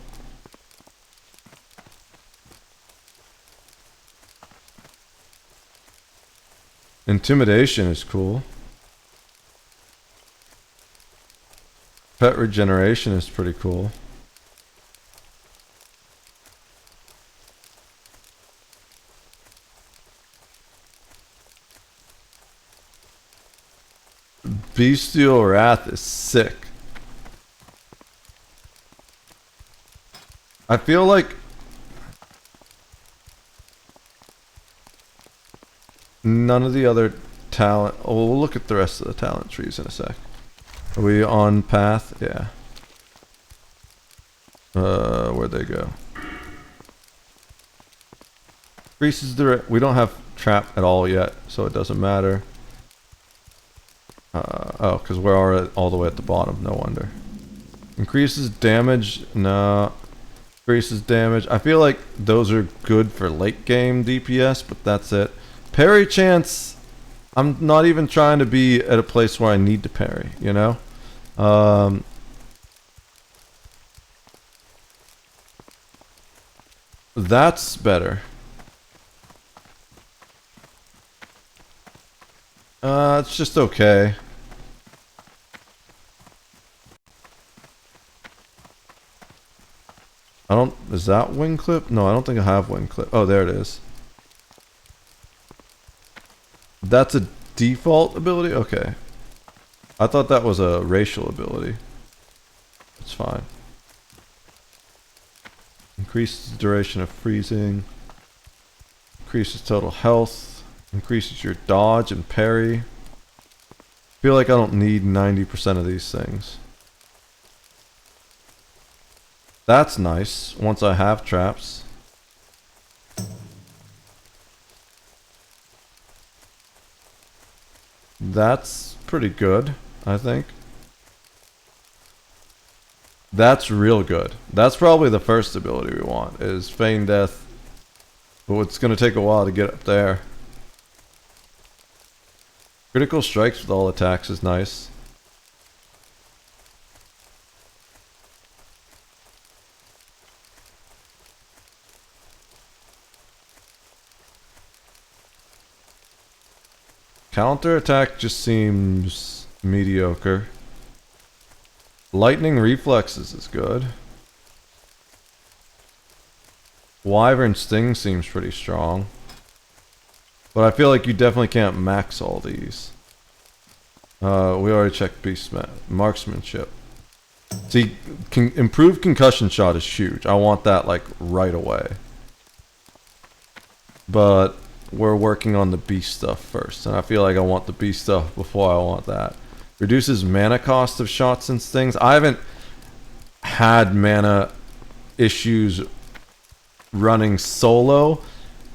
Intimidation is cool. Pet regeneration is pretty cool. Bestial Wrath is sick. I feel like none of the other talent... Oh, we'll look at the rest of the talent trees in a sec. Are we on path? Yeah. Where'd they go? Increases the... We don't have trap at all yet, so it doesn't matter. Oh, because we're all the way at the bottom, no wonder. Increases damage, no. Increases damage. I feel like those are good for late game DPS, but that's it. Parry chance, I'm not even trying to be at a place where I need to parry, you know? That's better. It's just okay. I don't... Is that wing clip? No, I don't think I have wing clip. Oh, there it is. That's a default ability? Okay. I thought that was a racial ability. It's fine. Increases the duration of freezing. Increases total health. Increases your dodge and parry. Feel like I don't need 90% of these things. That's nice, once I have traps. That's pretty good, I think. That's real good. That's probably the first ability we want, is Feign Death. But it's going to take a while to get up there. Critical strikes with all attacks is nice. Counterattack just seems mediocre. Lightning reflexes is good. Wyvern sting seems pretty strong. But I feel like you definitely can't max all these. We already checked marksmanship. See, improved concussion shot is huge. I want that like right away. But we're working on the beast stuff first, and I feel like I want the beast stuff before I want that. Reduces mana cost of shots and stings. I haven't had mana issues running solo.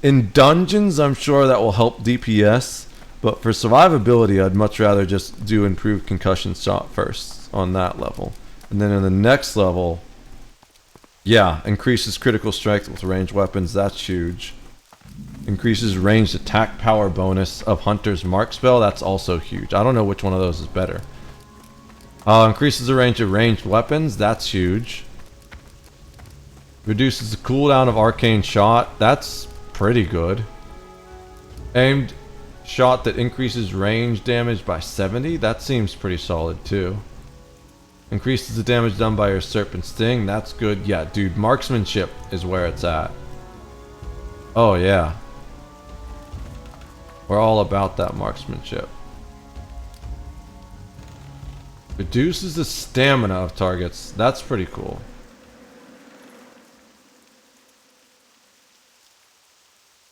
In dungeons, I'm sure that will help DPS, but for survivability, I'd much rather just do improved concussion shot first on that level. And then in the next level, yeah, increases critical strength with ranged weapons. That's huge. Increases ranged attack power bonus of Hunter's Mark spell. That's also huge. I don't know which one of those is better. Increases the range of ranged weapons. That's huge. Reduces the cooldown of arcane shot. That's pretty good. Aimed shot that increases range damage by 70. That seems pretty solid too. Increases the damage done by your serpent sting. That's good. Yeah, dude, marksmanship is where it's at. Oh yeah. We're all about that marksmanship. Reduces the stamina of targets. That's pretty cool.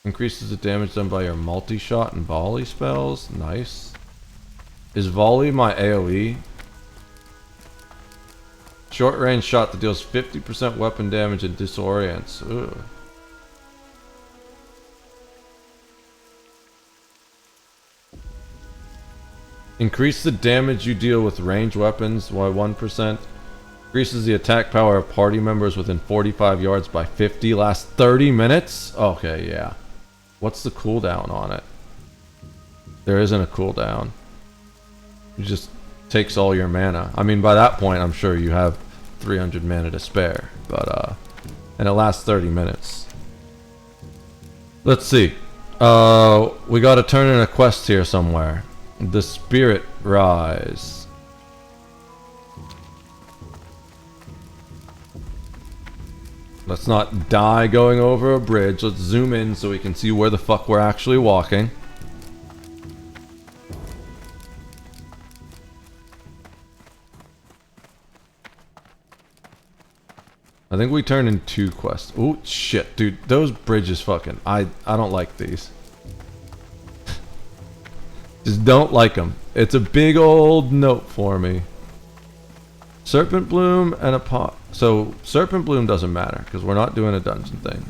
Increases the damage done by your multi-shot and volley spells. Nice. Is volley my AoE? Short range shot that deals 50% weapon damage and disorients. Ugh. Increase the damage you deal with ranged weapons by 1%. Increases the attack power of party members within 45 yards by 50. Lasts 30 minutes? Okay, yeah. What's the cooldown on it? There isn't a cooldown. It just takes all your mana. I mean, by that point, I'm sure you have 300 mana to spare. But, and it lasts 30 minutes. Let's see. We gotta turn in a quest here somewhere. The Spirit Rise. Let's not die going over a bridge. Let's zoom in so we can see where the fuck we're actually walking. I think we turned in 2 quests. Oh shit, dude, those bridges fucking. I don't like these. Just don't like them. It's a big old note for me. Serpent Bloom and a pot. So Serpent Bloom doesn't matter because we're not doing a dungeon thing.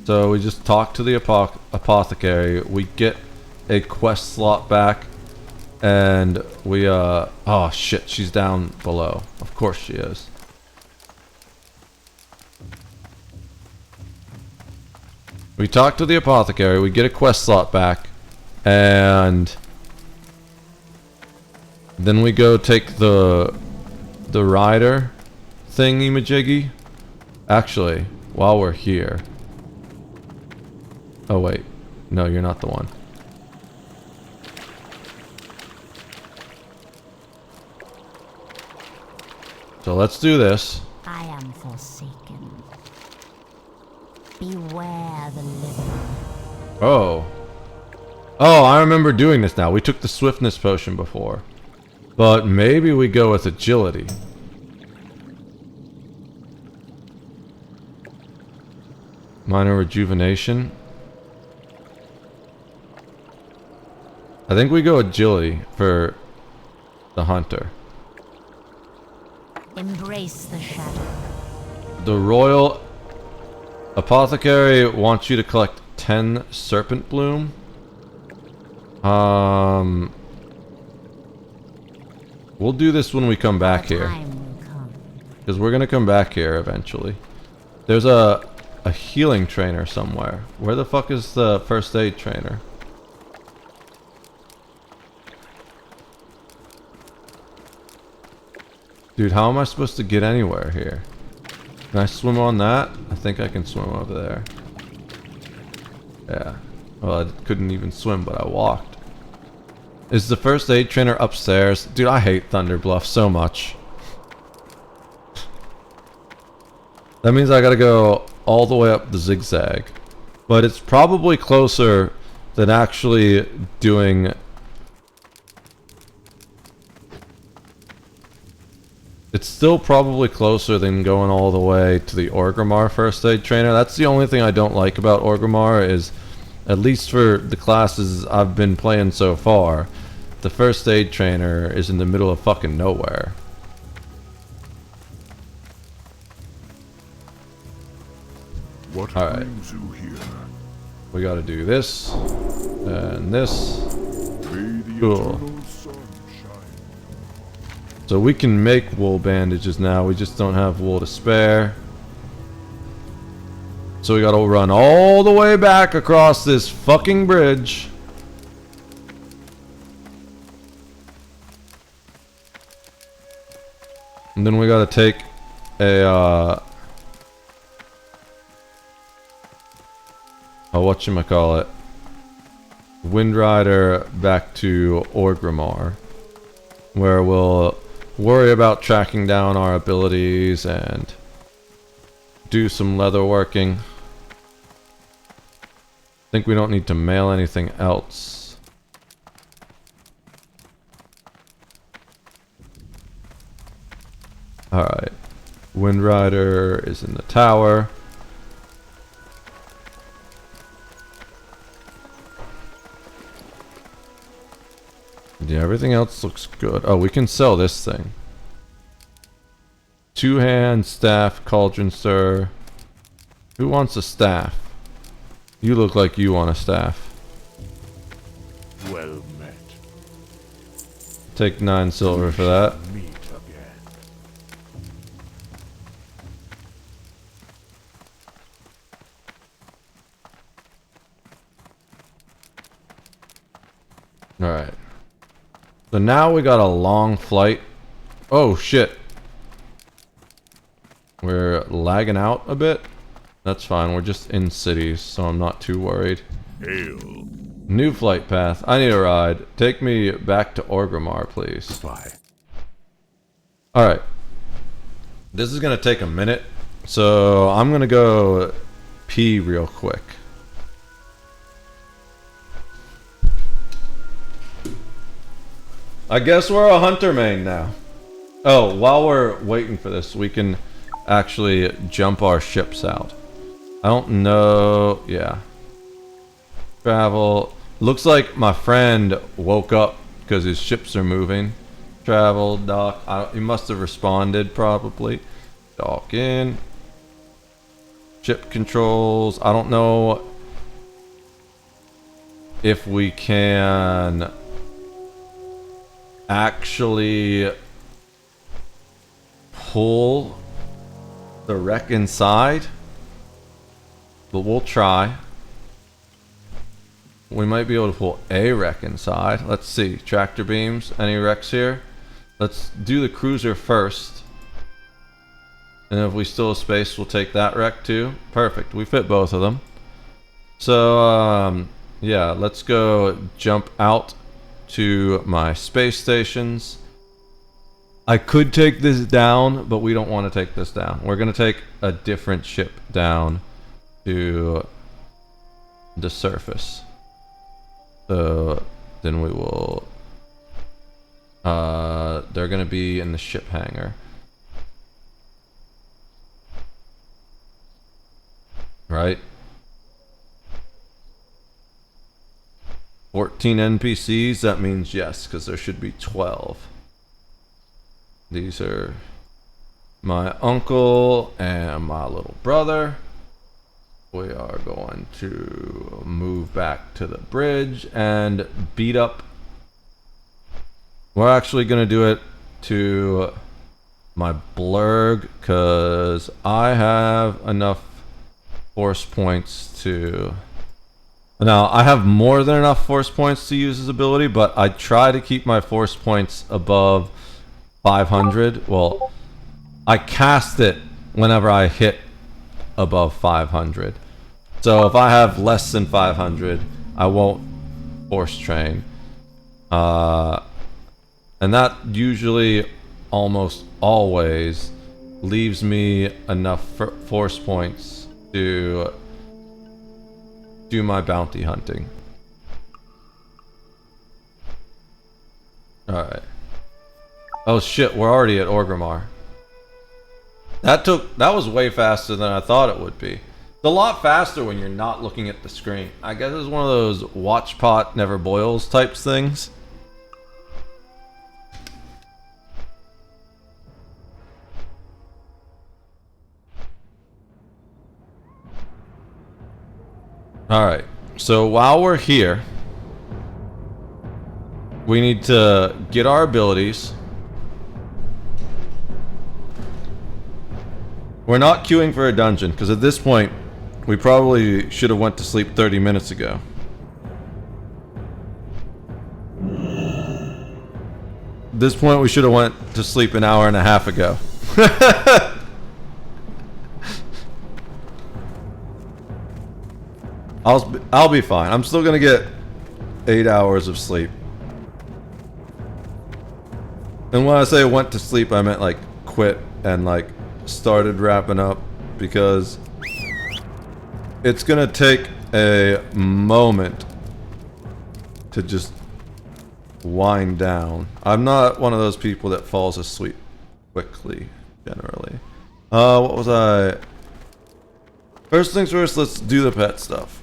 So we just talk to the apothecary. We get a quest slot back, and we oh shit, she's down below. Of course she is. We talk to the apothecary. We get a quest slot back. And then we go take the rider thingy majiggy. Actually, while we're here. Oh wait, no, you're not the one. So let's do this. I am forsaken. Beware the living. Oh. Oh, I remember doing this now. We took the swiftness potion before. But maybe we go with agility. Minor rejuvenation. I think we go agility for the hunter. Embrace the shadow. The royal apothecary wants you to collect 10 serpent bloom. We'll do this when we come back here. Because we're gonna come back here eventually. There's a healing trainer somewhere. Where the fuck is the first aid trainer? Dude, how am I supposed to get anywhere here? Can I swim on that? I think I can swim over there. Yeah. Well, I couldn't even swim, but I walked. Is the first aid trainer upstairs? Dude, I hate Thunder Bluff so much. That means I gotta go all the way up the zigzag. But it's probably closer than actually doing... It's still probably closer than going all the way to the Orgrimmar first aid trainer. That's the only thing I don't like about Orgrimmar is, at least for the classes I've been playing so far, the first aid trainer is in the middle of fucking nowhere. What All right. brings you here? We gotta do this, and this. May the Cool. eternal sun shine. So we can make wool bandages now, we just don't have wool to spare. So we gotta run all the way back across this fucking bridge. And then we gotta take a, whatchamacallit, Wind Rider back to Orgrimmar, where we'll worry about tracking down our abilities and do some leather working. I think we don't need to mail anything else. Alright. Wind Rider is in the tower. Yeah, everything else looks good. Oh, we can sell this thing. Two-hand staff, cauldron stir. Who wants a staff? You look like you want a staff. Well met. Take 9 silver for that. Meet again. Alright. So now we got a long flight. Oh shit. We're lagging out a bit. That's fine, we're just in cities, so I'm not too worried. Hail. New flight path. I need a ride. Take me back to Orgrimmar, please. Bye. Alright. This is gonna take a minute, so I'm gonna go pee real quick. I guess we're a hunter main now. Oh, while we're waiting for this, we can actually jump our ships out. I don't know. Yeah. Travel. Looks like my friend woke up because his ships are moving. Travel, dock. He must have responded probably. Dock in. Ship controls. I don't know if we can actually pull the wreck inside, but we'll try. We might be able to pull a wreck inside. Let's see. Tractor beams. Any wrecks here? Let's do the cruiser first. And if we still have space, we'll take that wreck too. Perfect. We fit both of them. So, yeah, let's go jump out to my space stations. I could take this down, but we don't want to take this down. We're going to take a different ship down to the surface. So then we will... they're going to be in the ship hangar. Right? 14 NPCs, that means yes, because there should be 12. These are my uncle and my little brother. We are going to move back to the bridge and beat up. We're actually going to do it to my blurg because I have enough force points to... Now, I have more than enough force points to use his ability, but I try to keep my force points above 500. Well, I cast it whenever I hit above 500. So if I have less than 500, I won't force train. And that usually, almost always, leaves me enough force points to do my bounty hunting. Alright. Oh shit, we're already at Orgrimmar. That was way faster than I thought it would be. It's a lot faster when you're not looking at the screen. I guess it's one of those watch pot never boils types things. Alright, so while we're here, we need to get our abilities. We're not queuing for a dungeon, because at this point, we probably should have went to sleep 30 minutes ago. At this point, we should have went to sleep an hour and a half ago. I'll be fine. I'm still gonna get 8 hours of sleep. And when I say went to sleep, I meant like quit and like started wrapping up, because it's gonna take a moment to just wind down. I'm not one of those people that falls asleep quickly, generally. What was I? First things first, let's do the pet stuff.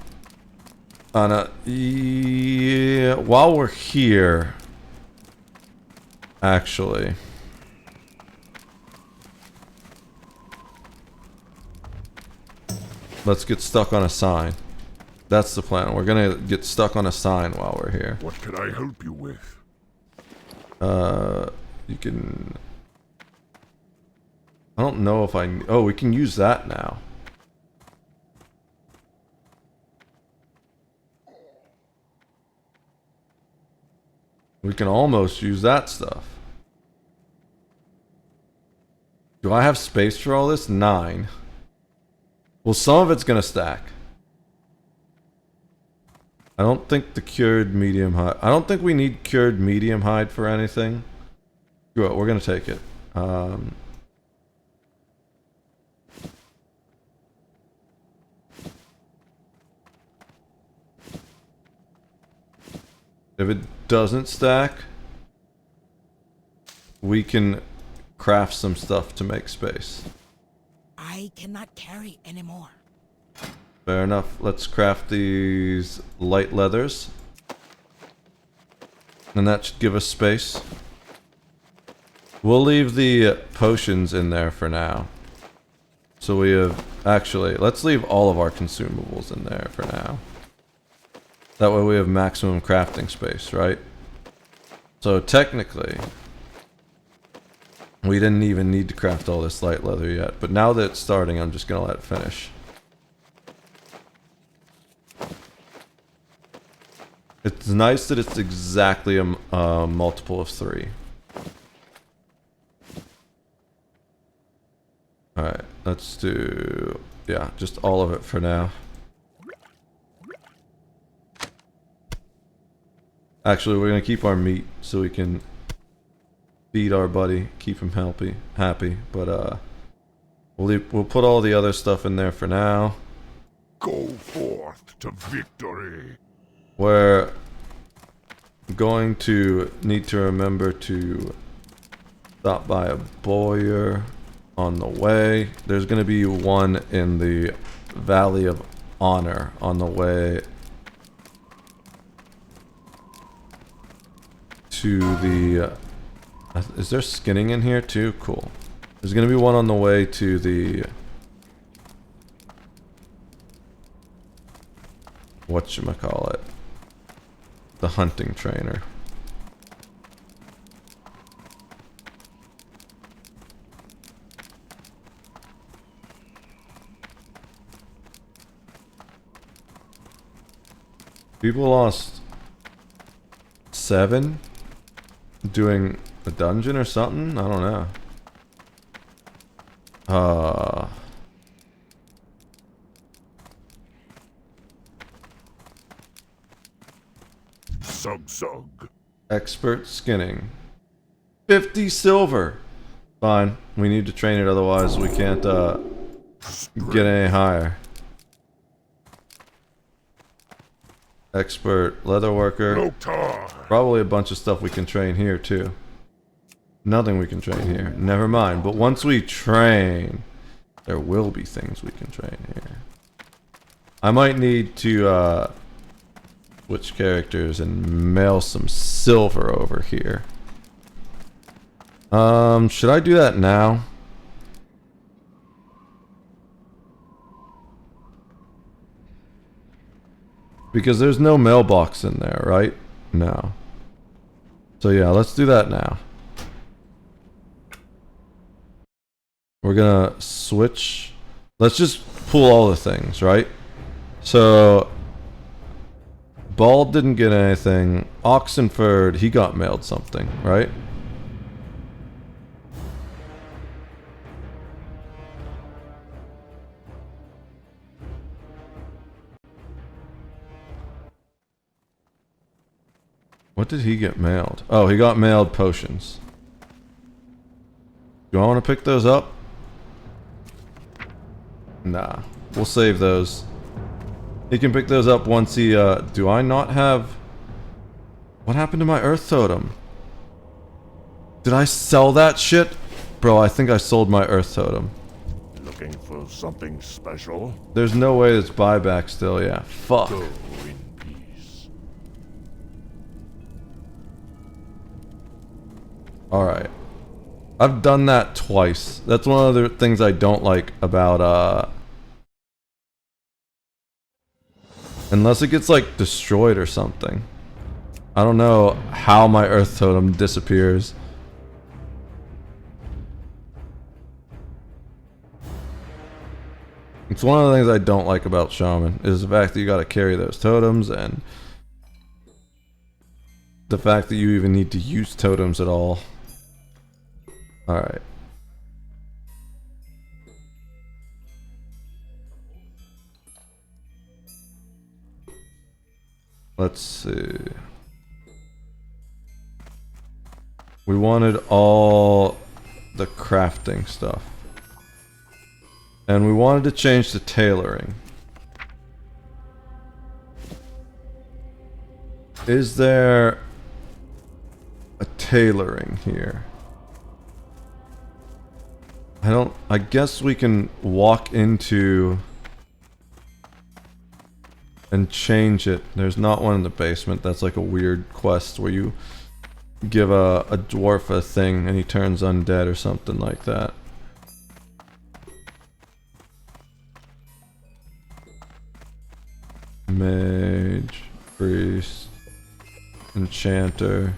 Yeah, while we're here, actually, let's get stuck on a sign. That's the plan. We're gonna get stuck on a sign while we're here. What can I help you with? You can... I don't know if I... Oh, we can use that now. We can almost use that stuff. Do I have space for all this? 9. Well, some of it's gonna stack. I don't think the cured medium hide... I don't think we need cured medium hide for anything. Good, we're gonna take it. If it doesn't stack, we can craft some stuff to make space. I cannot carry anymore. Fair enough. Let's craft these light leathers. And that should give us space. We'll leave the potions in there for now. So we have... Actually, let's leave all of our consumables in there for now. That way we have maximum crafting space, right? So technically, we didn't even need to craft all this light leather yet. But now that it's starting, I'm just gonna let it finish. It's nice that it's exactly a multiple of 3. Alright, let's do... yeah, just all of it for now. Actually, we're gonna keep our meat so we can feed our buddy, keep him happy. But we'll put all the other stuff in there for now. Go forth to victory. We're going to need to remember to stop by a bowyer on the way. There's gonna be one in the Valley of Honor on the way to the... is there skinning in here too? Cool. There's gonna be one on the way to the... whatchamacallit? The hunting trainer. People lost 7 doing a dungeon or something? I don't know. Sug. Expert skinning. 50 silver. Fine. We need to train it, otherwise we can't get any higher. Expert leather worker. Loktar. Probably a bunch of stuff we can train here too. Nothing we can train here. Never mind. But once we train, there will be things we can train here. I might need to switch characters and mail some silver over here. Should I do that now? Because there's no mailbox in there, right? No. So yeah, let's do that now. We're gonna switch. Let's just pull all the things, right? So Bald didn't get anything. Oxenford, he got mailed something, right? What did he get mailed? Oh, he got mailed potions. Do I want to pick those up? Nah, we'll save those. He can pick those up once he, do I not have... What happened to my earth totem? Did I sell that shit? Bro, I think I sold my earth totem. Looking for something special? There's no way it's buyback still, yeah. Fuck. Go in peace. Alright. I've done that twice. That's one of the things I don't like about, unless it gets, like, destroyed or something. I don't know how my earth totem disappears. It's one of the things I don't like about Shaman, is the fact that you gotta carry those totems, and the fact that you even need to use totems at all. Alright. Let's see. We wanted all the crafting stuff. And we wanted to change to tailoring. Is there a tailoring here? I guess we can walk into and change it. There's not one in the basement. That's like a weird quest where you give a dwarf a thing and he turns undead or something like that. Mage, priest, enchanter.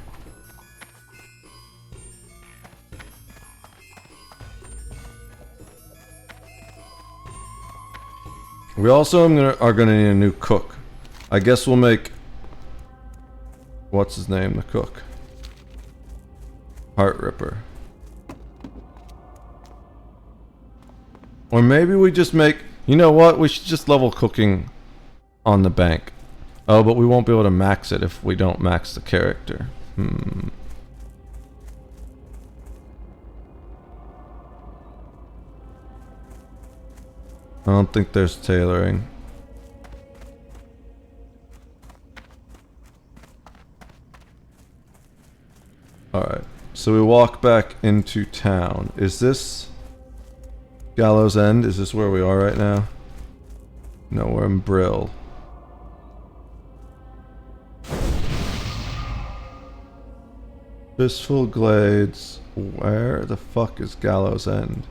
We also are gonna need a new cook. I guess we'll make... What's his name, the cook? Heart Ripper. Or maybe we just make... You know what? We should just level cooking on the bank. Oh, but we won't be able to max it if we don't max the character. I don't think there's tailoring. Alright, so we walk back into town. Is this Gallows End? Is this where we are right now? No, we're in Brill. Fistful Glades. Where the fuck is Gallows End?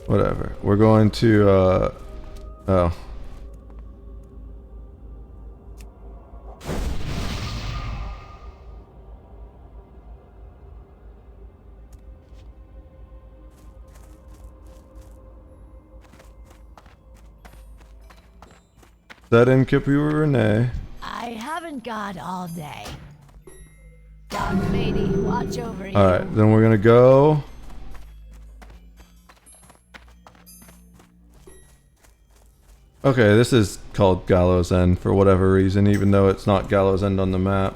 Whatever. We're going to, oh. That innkeeper Renee. I haven't got all day. Dog lady, watch over you. Alright, then we're gonna go Okay, this is called Gallows End for whatever reason, even though it's not Gallows End on the map.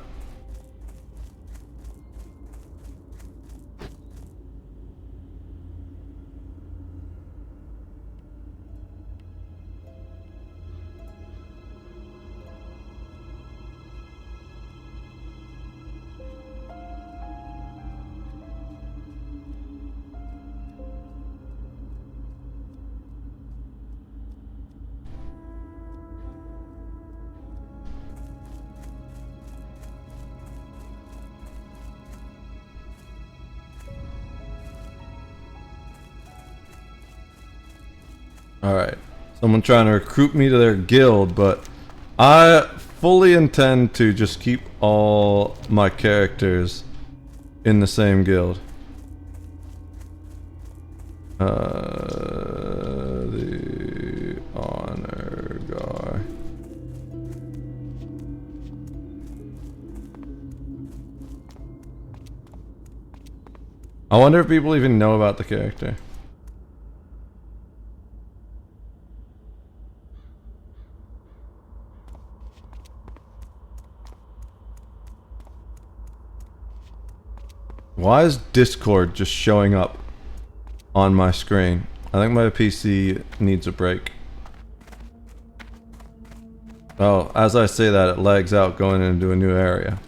Alright. Someone trying to recruit me to their guild, but I fully intend to just keep all my characters in the same guild. The honor guard. I wonder if people even know about the character. Why is Discord just showing up on my screen? I think my PC needs a break. Oh, as I say that, it lags out going into a new area.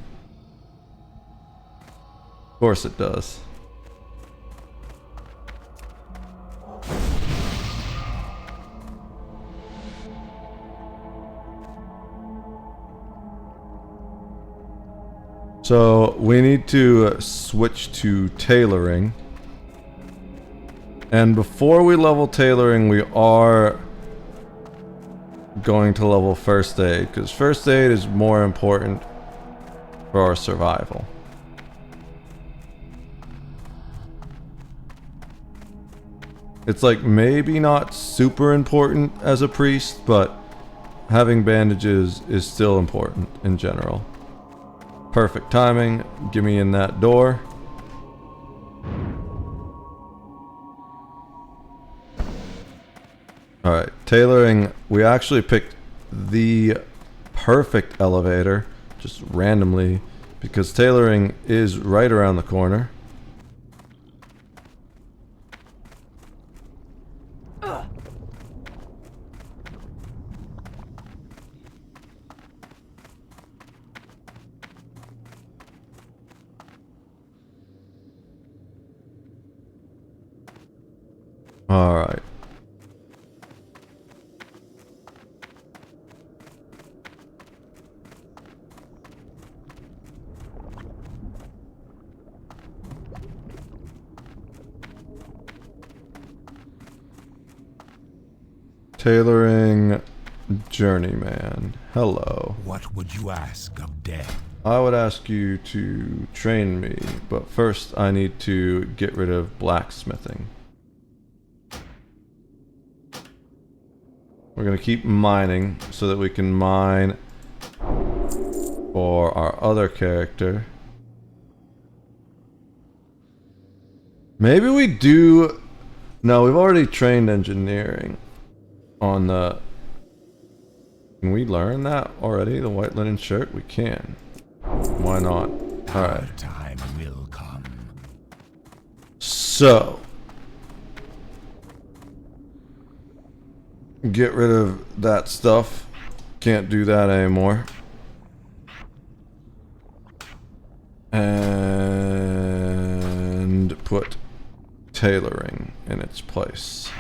Of course it does. So we need to switch to tailoring. And before we level tailoring, we are going to level first aid, because first aid is more important for our survival. It's like maybe not super important as a priest, but having bandages is still important in general. Perfect timing. Get me in that door. Alright, tailoring. We actually picked the perfect elevator, just randomly, because tailoring is right around the corner. Alright. Tailoring journeyman. Hello. What would you ask of death? I would ask you to train me, but first I need to get rid of blacksmithing. We're gonna keep mining so that we can mine for our other character. Maybe we do... No, we've already trained engineering on the... Can we learn that already? The white linen shirt? We can. Why not? Alright. Time will come. So... Get rid of that stuff. Can't do that anymore. And put tailoring in its place.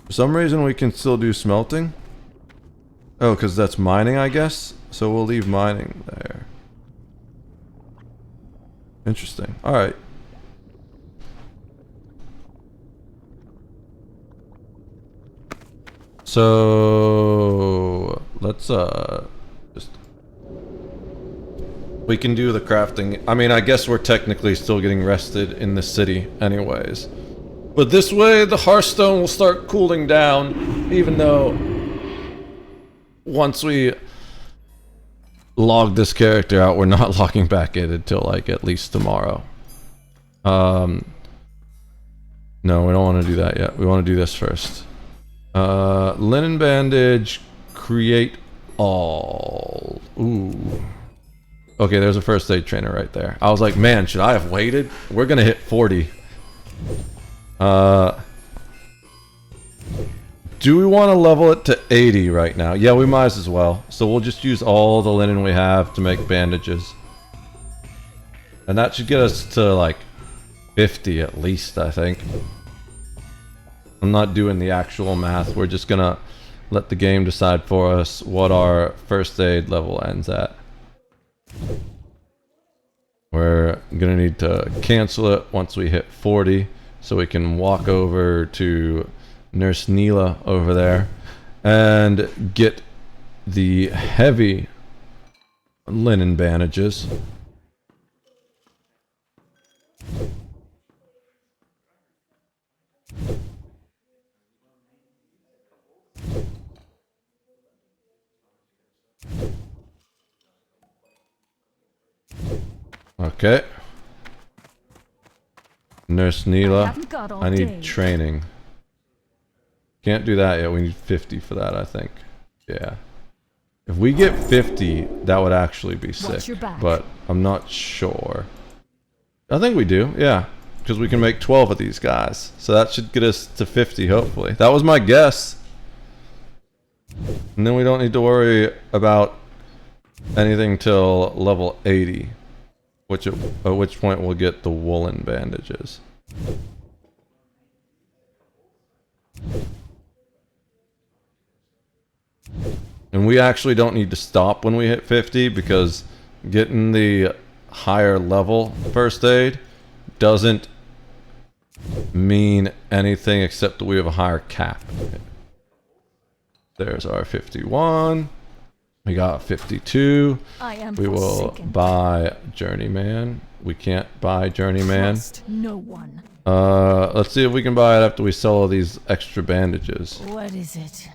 For some reason we can still do smelting. Oh, because that's mining, I guess. So we'll leave mining there. Interesting. Alright. So let's just... We can do the crafting. I mean, I guess we're technically still getting rested in the city anyways. But this way the Hearthstone will start cooling down, even though once we log this character out, we're not logging back in until like at least tomorrow. No, we don't want to do that yet. We want to do this first. Linen bandage, create all. Ooh. Okay, there's a first aid trainer right there. I was like, man, should I have waited? We're gonna hit 40. Do we want to level it to 80 right now? Yeah, we might as well. So we'll just use all the linen we have to make bandages. And that should get us to like 50 at least, I think. I'm not doing the actual math. We're just gonna let the game decide for us what our first aid level ends at. We're gonna need to cancel it once we hit 40 so we can walk over to Nurse Neela over there and get the heavy linen bandages. Okay. Nurse Neela, I need training. Can't do that yet. We need 50 for that, I think. Yeah. If we get 50, that would actually be sick. But I'm not sure. I think we do, yeah. Because we can make 12 of these guys. So that should get us to 50, hopefully. That was my guess. And then we don't need to worry about anything till level 80. At which point we'll get the woolen bandages. And we actually don't need to stop when we hit 50 because getting the higher level first aid doesn't mean anything except that we have a higher cap. There's our 51. We got 52. We will buy Journeyman. We can't buy Journeyman. No one. Let's see if we can buy it after we sell all these extra bandages. What is it?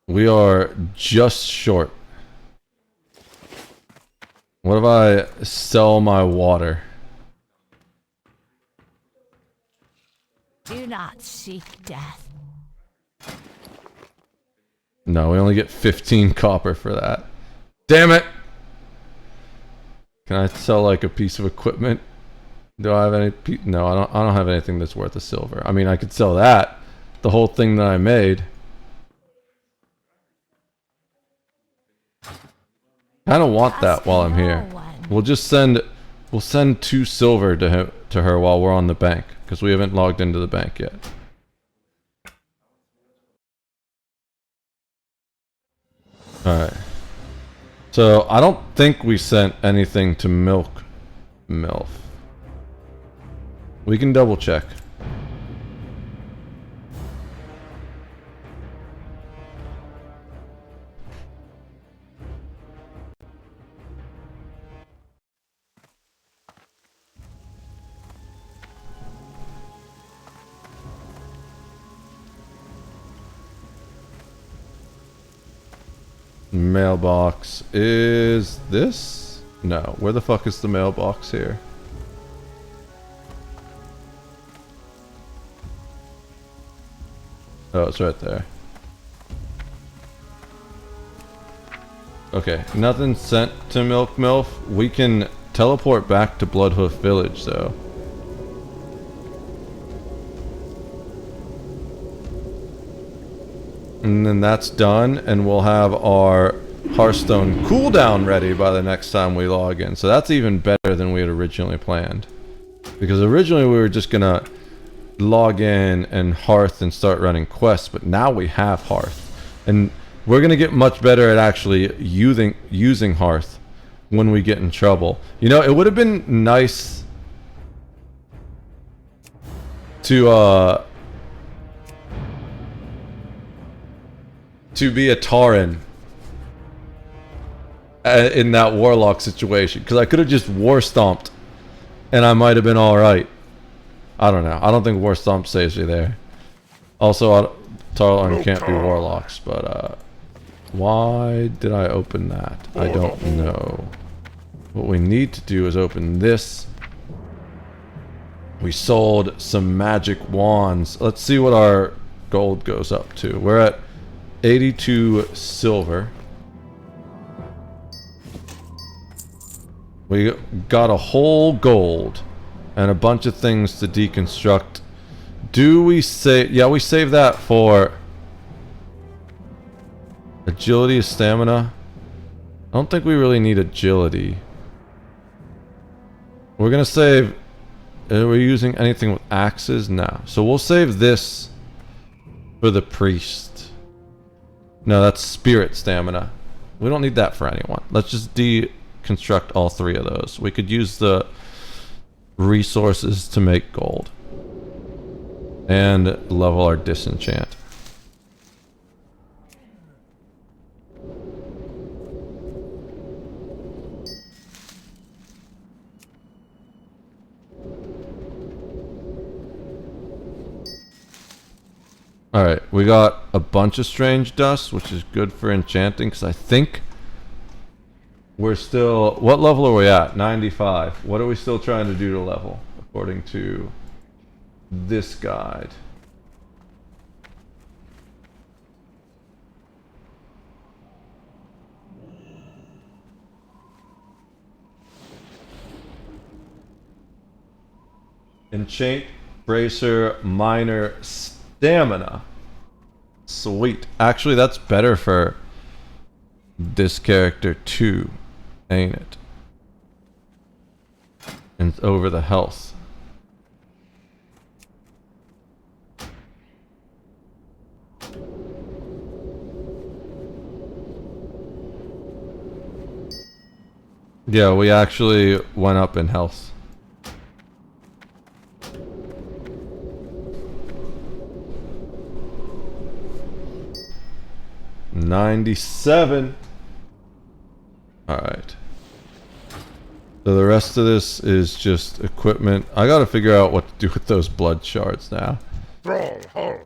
We are just short. What if I sell my water? Do not seek death. No, we only get 15 copper for that. Damn it! Can I sell like a piece of equipment? Do I have any? No, I don't have anything that's worth a silver. I mean, I could sell that, the whole thing that I made. I don't want that while I'm here. We'll send 2 silver to her while we're on the bank because we haven't logged into the bank yet. Alright. So, I don't think we sent anything to Milk MILF. We can double check. Mailbox is this? No. Where the fuck is the mailbox here? Oh, it's right there. Okay, nothing sent to Milk MILF. We can teleport back to Bloodhoof Village, though. And then that's done, and we'll have our Hearthstone cooldown ready by the next time we log in. So that's even better than we had originally planned. Because originally we were just gonna log in and Hearth and start running quests, but now we have Hearth. And we're gonna get much better at actually using Hearth when we get in trouble. You know, it would have been nice to be a Tauren in that Warlock situation, because I could have just War Stomped and I might have been alright. I don't know. I don't think War Stomp saves you there. Also, Tauren can't be Warlocks, but Why did I open that? I don't know. What we need to do is open this. We sold some magic wands. Let's see what our gold goes up to. We're at 82 silver. We got a whole gold and a bunch of things to deconstruct. Do we save? Yeah, we save that for agility or stamina. I don't think we really need agility. We're gonna save. Are we using anything with axes? No. So we'll save this for the priest. No, that's spirit stamina. We don't need that for anyone. Let's just deconstruct all three of those. We could use the resources to make gold. And level our disenchant. Alright, we got a bunch of strange dust, which is good for enchanting, because I think we're still... What level are we at? 95. What are we still trying to do to level, according to this guide? Enchant, bracer, minor, stamina. Sweet. Actually, that's better for this character too, ain't it? And it's over the health. Yeah, we actually went up in health. $97. Alright. So the rest of this is just equipment. I gotta figure out what to do with those blood shards now. I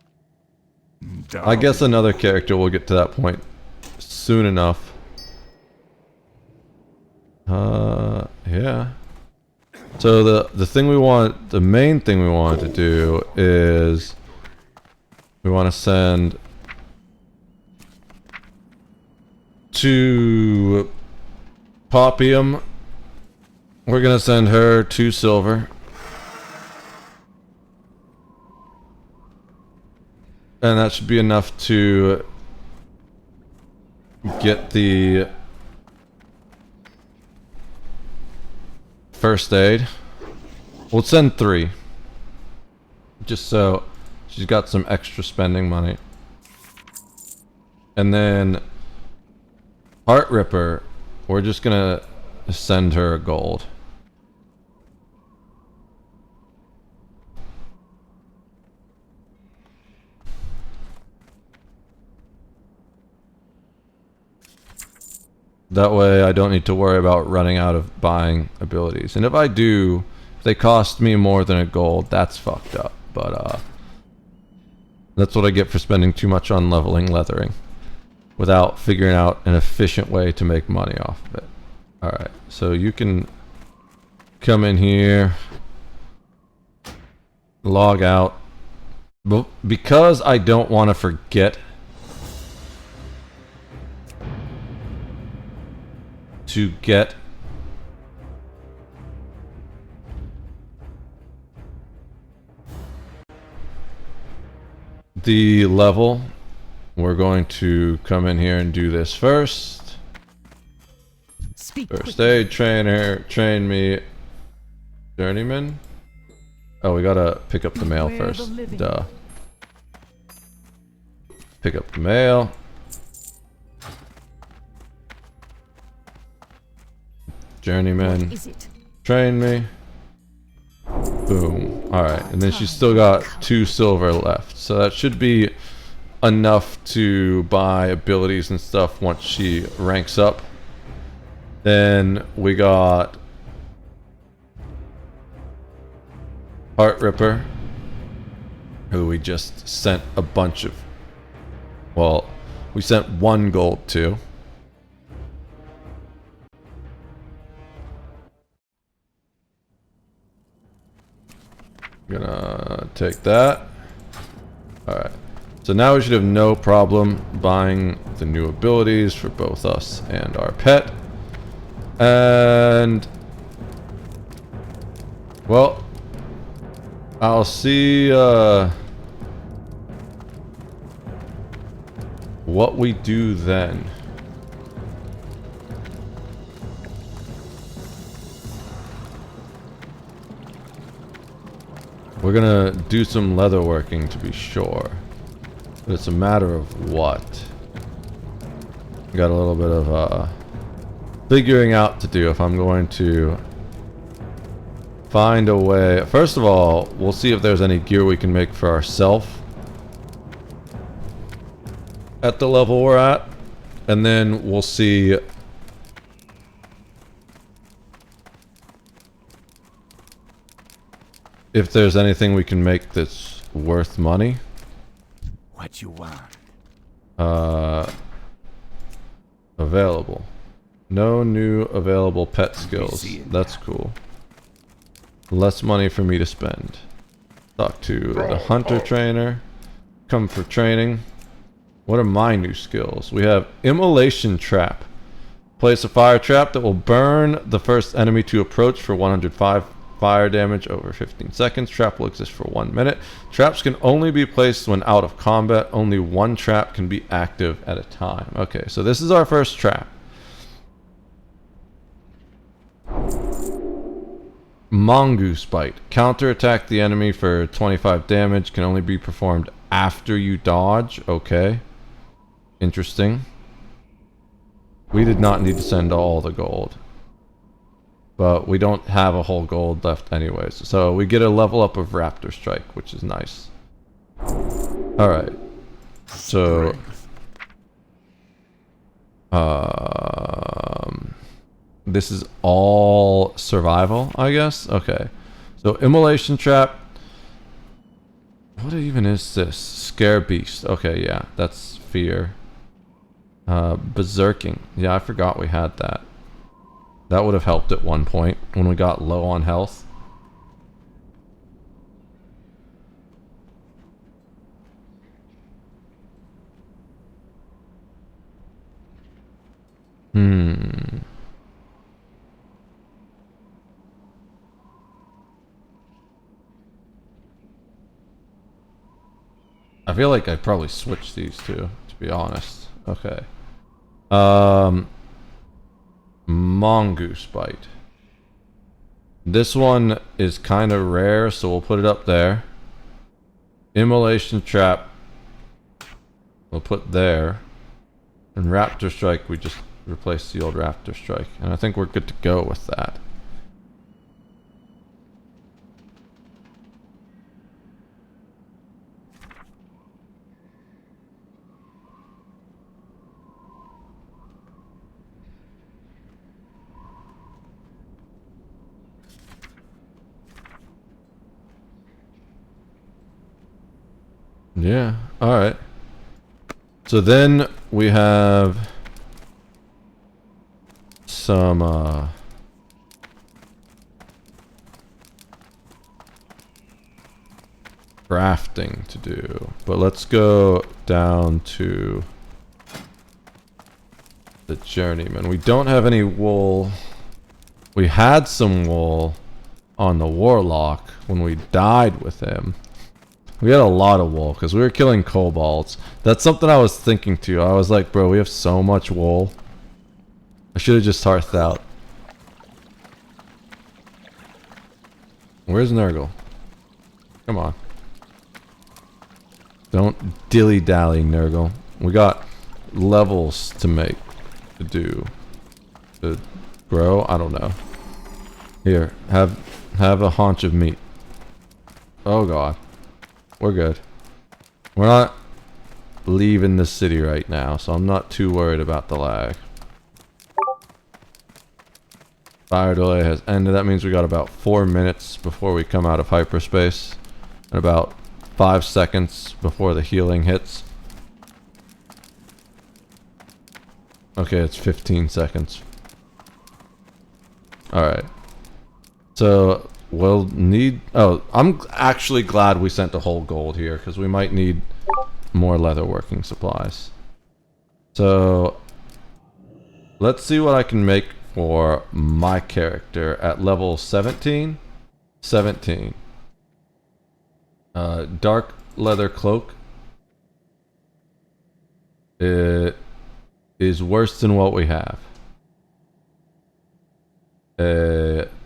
guess another character will get to that point soon enough. Yeah. So the thing we want, the main thing we wanted to do is we want to send to Popium. We're gonna send her 2 silver. And that should be enough to get the first aid. We'll send 3. Just so she's got some extra spending money. And then Heart Ripper, we're just gonna send her a gold. That way I don't need to worry about running out of buying abilities. And if I do, if they cost me more than a gold, that's fucked up. But that's what I get for spending too much on leveling leathering without figuring out an efficient way to make money off of it. Alright, so you can come in here, log out. But because I don't want to forget to get the level, we're going to come in here and do this first. First aid trainer, train me. Journeyman. Oh, we gotta pick up the mail first. Duh. Pick up the mail. Journeyman. Train me. Boom. Alright, and then she's still got 2 silver left. So that should be enough to buy abilities and stuff once she ranks up. Then we got Heart Ripper, who we just sent a bunch of... Well, we sent 1 gold to. Gonna take that. Alright. So now we should have no problem buying the new abilities for both us and our pet. And... well... I'll see, what we do then. We're gonna do some leather working to be sure. But it's a matter of what. Got a little bit of figuring out to do if I'm going to find a way. First of all, we'll see if there's any gear we can make for ourselves at the level we're at. And then we'll see if there's anything we can make that's worth money. What you want? Available. No new available pet skills. That's cool. Less money for me to spend. Talk to the hunter trainer. Come for training. What are my new skills? We have immolation trap. Place a fire trap that will burn the first enemy to approach for 105 fire damage over 15 seconds. Trap will exist for 1 minute. Traps can only be placed when out of combat. Only 1 trap can be active at a time. Okay, so this is our first trap. Mongoose Bite. Counterattack the enemy for 25 damage. Can only be performed after you dodge. Okay. Interesting. We did not need to send all the gold. But we don't have a whole gold left anyways. So we get a level up of Raptor Strike, which is nice. Alright. So... this is all survival, I guess? Okay. So immolation trap. What even is this? Scare beast. Okay, yeah. That's fear. Berserking. Yeah, I forgot we had that. That would have helped at one point when we got low on health. I feel like I probably switched these two, to be honest. Okay. Mongoose Bite. This one is kind of rare, so we'll put it up there. Immolation Trap we'll put there. And Raptor Strike, we just replace the old Raptor Strike. And I think we're good to go with that. Yeah, alright. So then we have some crafting to do. But let's go down to the journeyman. We don't have any wool. We had some wool on the warlock when we died with him. We had a lot of wool because we were killing kobolds. That's something I was thinking too. I was like, bro, we have so much wool. I should have just hearthed out. Where's Nurgle? Come on. Don't dilly-dally, Nurgle. We got levels to make, to do, to grow. I don't know. Here, have a haunch of meat. Oh god. We're good. We're not leaving the city right now, so I'm not too worried about the lag. Fire delay has ended. That means we got about 4 minutes before we come out of hyperspace. And about 5 seconds before the healing hits. Okay, it's 15 seconds. Alright. So, we'll need... Oh, I'm actually glad we sent a whole gold here, because we might need more leatherworking supplies. So, let's see what I can make for my character at level 17. 17. Dark leather cloak. It is worse than what we have.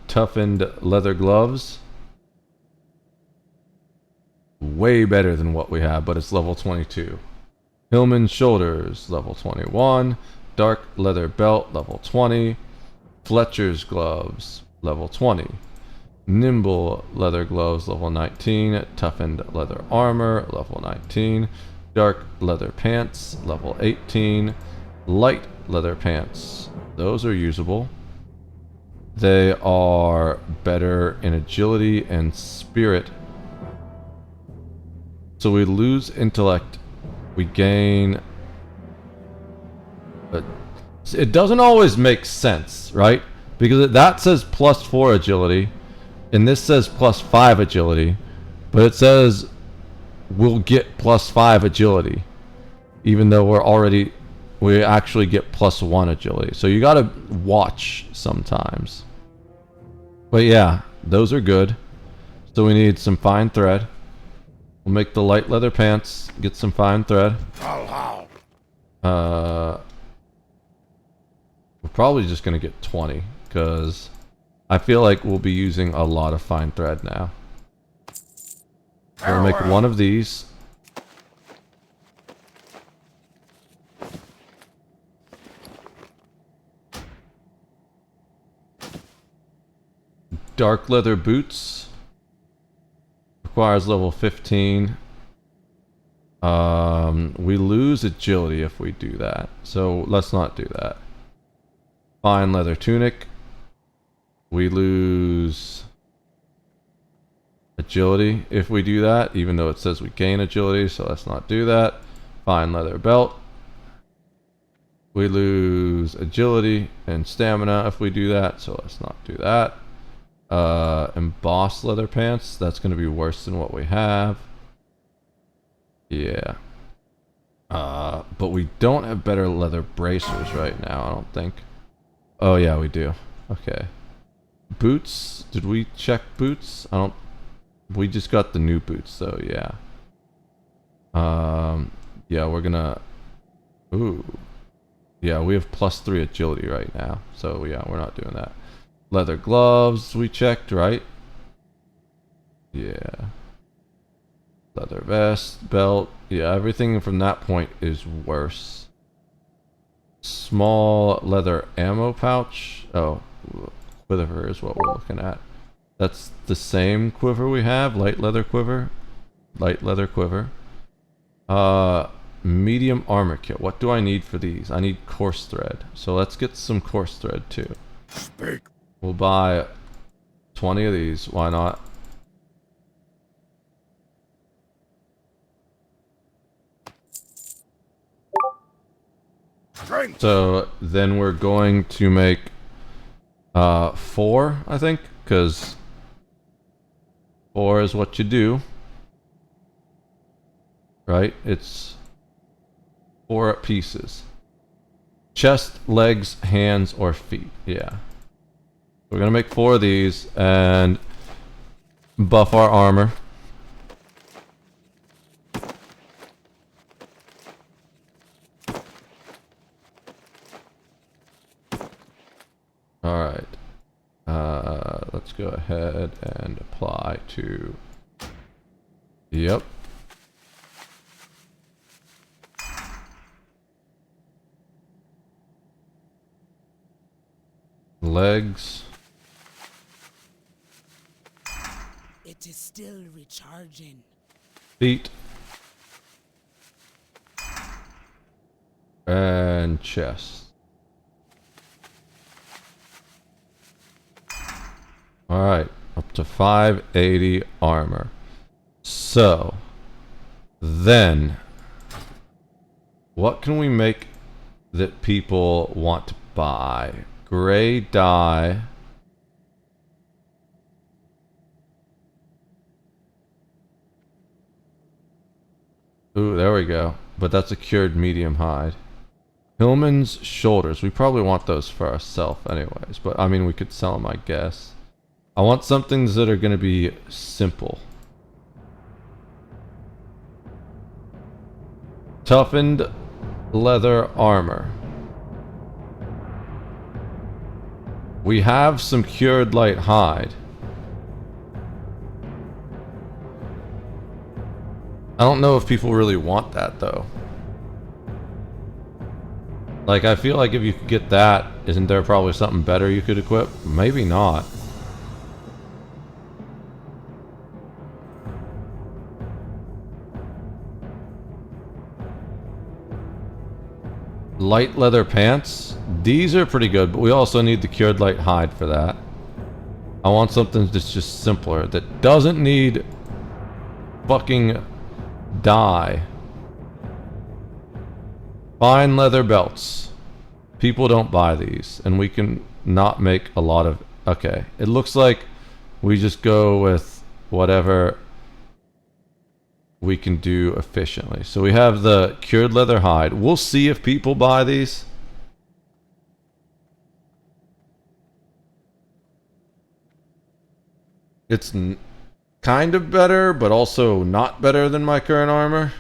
Toughened leather gloves. Way better than what we have, but it's level 22. Hillman shoulders, level 21. Dark leather belt, level 20. Fletcher's gloves, level 20. Nimble leather gloves, level 19. Toughened leather armor, level 19. Dark leather pants, level 18. Light leather pants, those are usable. They are better in agility and spirit. So we lose intellect, we gain... But it doesn't always make sense, right? Because that says +4 agility, and this says +5 agility, but it says we'll get +5 agility, even though we actually get +1 agility. So you gotta watch sometimes. But yeah, those are good. So we need some fine thread. We'll make the light leather pants, get some fine thread. We're probably just gonna get 20, because I feel like we'll be using a lot of fine thread now. We'll make one of these. Dark leather boots. Requires level 15. We lose agility if we do that, so let's not do that. Fine leather tunic. We lose agility if we do that, even though it says we gain agility, so let's not do that. Fine leather belt. We lose agility and stamina if we do that, so let's not do that. Embossed leather pants, that's going to be worse than what we have. Yeah. But we don't have better leather bracers right now, I don't think. Oh yeah, we do. Okay. Boots, did we check boots? We just got the new boots, so yeah. Yeah, we're gonna... Ooh. Yeah, we have +3 agility right now, so yeah, we're not doing that. Leather gloves, we checked, right? Yeah. Leather vest, belt. Yeah, everything from that point is worse. Small leather ammo pouch. Oh, quiver is what we're looking at. That's the same quiver we have. Light leather quiver. Light leather quiver. Medium armor kit. What do I need for these? I need coarse thread. So let's get some coarse thread too. Speak. We'll buy 20 of these. Why not? Strength. So then we're going to make 4, I think, because 4 is what you do. Right? It's 4 pieces. Chest, legs, hands, or feet. Yeah. We're gonna make 4 of these and buff our armor. Alright. Let's go ahead and apply to... Yep. Legs. It is still recharging. Feet. And chest. Alright, up to 580 armor. So, then, what can we make that people want to buy. Gray dye. Ooh, there we go. But that's a cured medium hide. Hillman's shoulders. We probably want those for ourselves anyways. But I mean, we could sell them, I guess. I want some things that are going to be simple. Toughened leather armor. We have some cured light hide. I don't know if people really want that though. Like, I feel like if you could get that, isn't there probably something better you could equip? Maybe not. Light leather pants. These are pretty good, but we also need the cured light hide for that. I want something that's just simpler, that doesn't need fucking dye. Fine leather belts. People don't buy these, and we can not make a lot of... Okay, it looks like we just go with whatever we can do efficiently. So we have the cured leather hide. We'll see if people buy these. It's kind of better, but also not better than my current armor.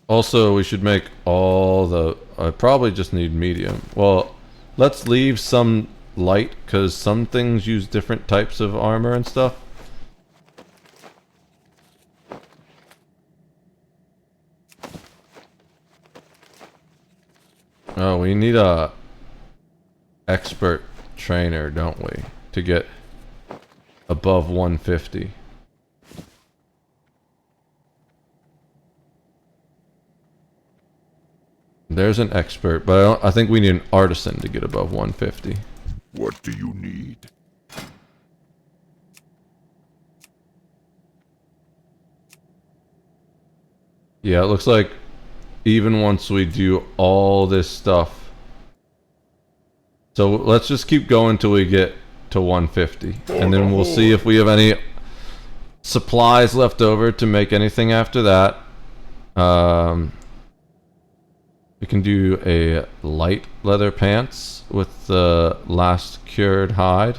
Also, we should make all the... I probably just need medium. Well, let's leave some light, because some things use different types of armor and stuff. Oh, we need a expert trainer, don't we? To get above 150. There's an expert, but I think we need an artisan to get above 150. What do you need? Yeah, it looks like even once we do all this stuff. So let's just keep going till we get to 150. And then we'll see if we have any supplies left over to make anything after that. We can do a light leather pants with the last cured hide.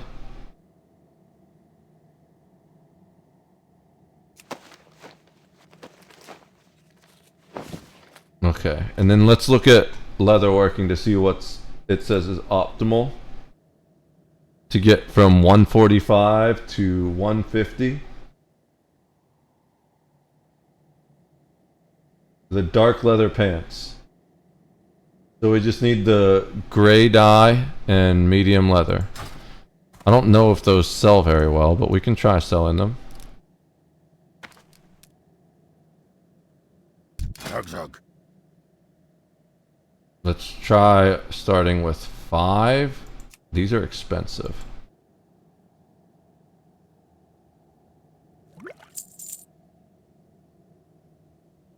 Okay, and then let's look at leatherworking to see what's it says is optimal to get from 145 to 150. The dark leather pants. So we just need the gray dye and medium leather. I don't know if those sell very well, but we can try selling them. Zug. Let's try starting with 5. These are expensive.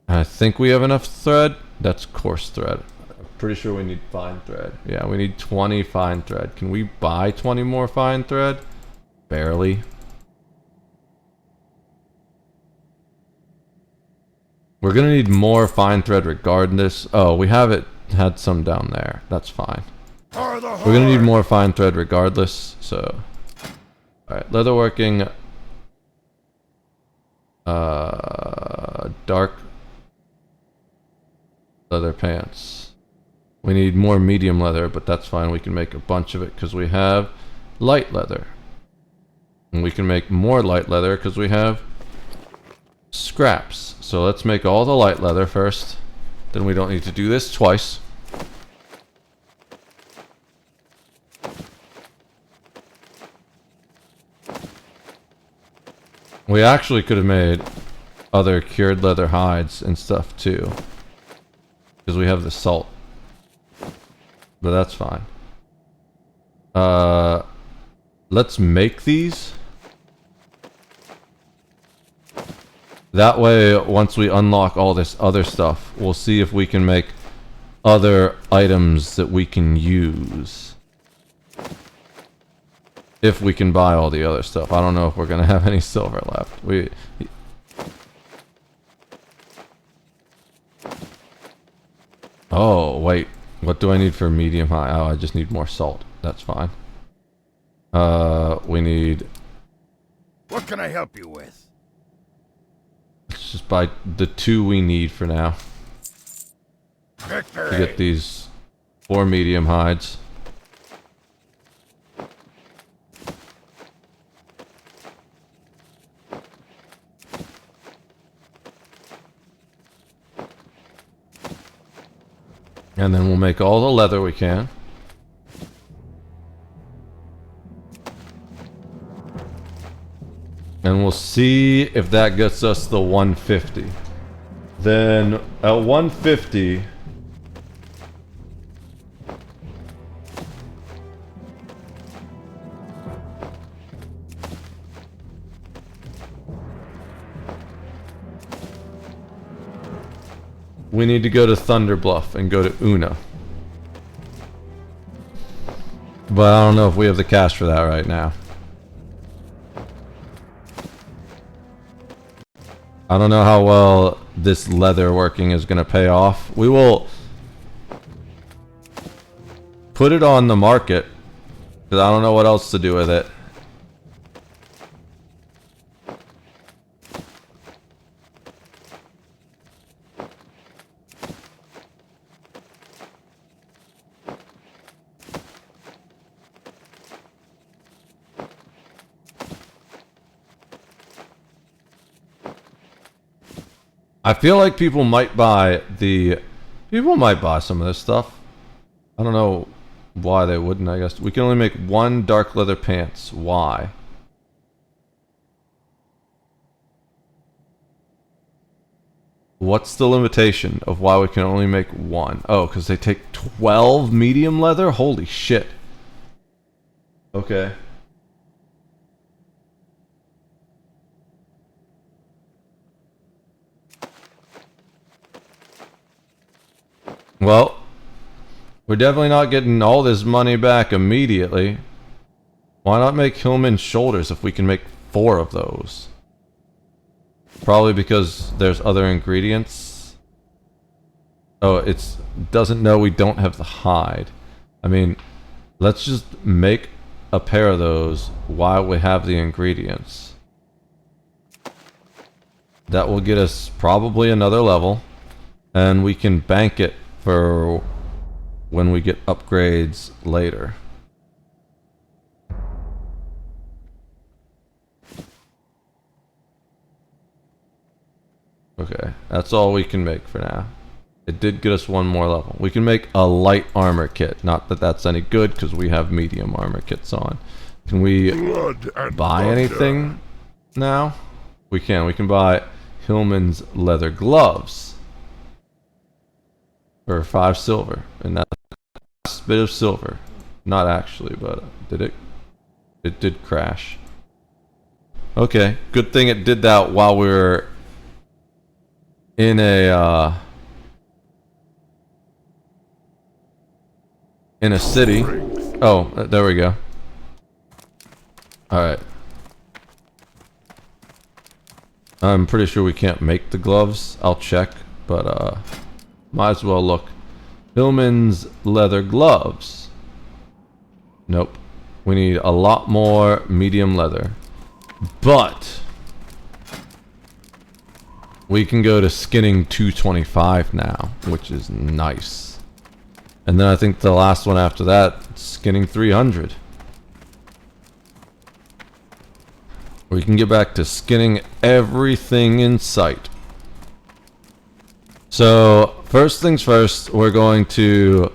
I think we have enough thread. That's coarse thread. I'm pretty sure we need fine thread. Yeah, we need 20 fine thread. Can we buy 20 more fine thread? Barely. We're gonna need more fine thread regardless. Oh, we have it. Had some down there. That's fine. We're gonna need more fine thread regardless, so... Alright, leatherworking... dark... leather pants. We need more medium leather, but that's fine. We can make a bunch of it because we have light leather. And we can make more light leather because we have scraps. So let's make all the light leather first. Then we don't need to do this twice. We actually could have made other cured leather hides and stuff too. Because we have the salt. But that's fine. Let's make these. That way, once we unlock all this other stuff, we'll see if we can make other items that we can use. If we can buy all the other stuff. I don't know if we're gonna have any silver left. Oh, wait. What do I need for medium high? Oh, I just need more salt. That's fine. We need... What can I help you with? Let's just buy the 2 we need for now. Victory. To get these 4 medium hides. And then we'll make all the leather we can. And we'll see if that gets us the 150. Then at 150... we need to go to Thunderbluff and go to Una. But I don't know if we have the cash for that right now. I don't know how well this leather working is going to pay off. We will put it on the market, because I don't know what else to do with it. I feel like people might buy some of this stuff. I don't know why they wouldn't, I guess. We can only make 1 dark leather pants. Why? What's the limitation of why we can only make 1? Oh, because they take 12 medium leather? Holy shit. Okay. Well, we're definitely not getting all this money back immediately. Why not make Hillman's shoulders if we can make 4 of those? Probably because there's other ingredients. Oh, it doesn't know we don't have the hide. I mean, let's just make a pair of those while we have the ingredients. That will get us probably another level. And we can bank it for when we get upgrades later. Okay, that's all we can make for now. It did get us 1 more level. We can make a light armor kit. Not that that's any good because we have medium armor kits on. Can we buy anything now? We can. We can buy Hillman's leather gloves. For 5 silver, and that's a bit of silver. Not actually, but did it? It did crash. Okay, good thing it did that while we were in a city. Oh, there we go. All right. I'm pretty sure we can't make the gloves. I'll check, but might as well look. Hillman's leather gloves. Nope. We need a lot more medium leather. But we can go to skinning 225 now, which is nice. And then I think the last one after that, skinning 300. We can get back to skinning everything in sight. So, first things first, we're going to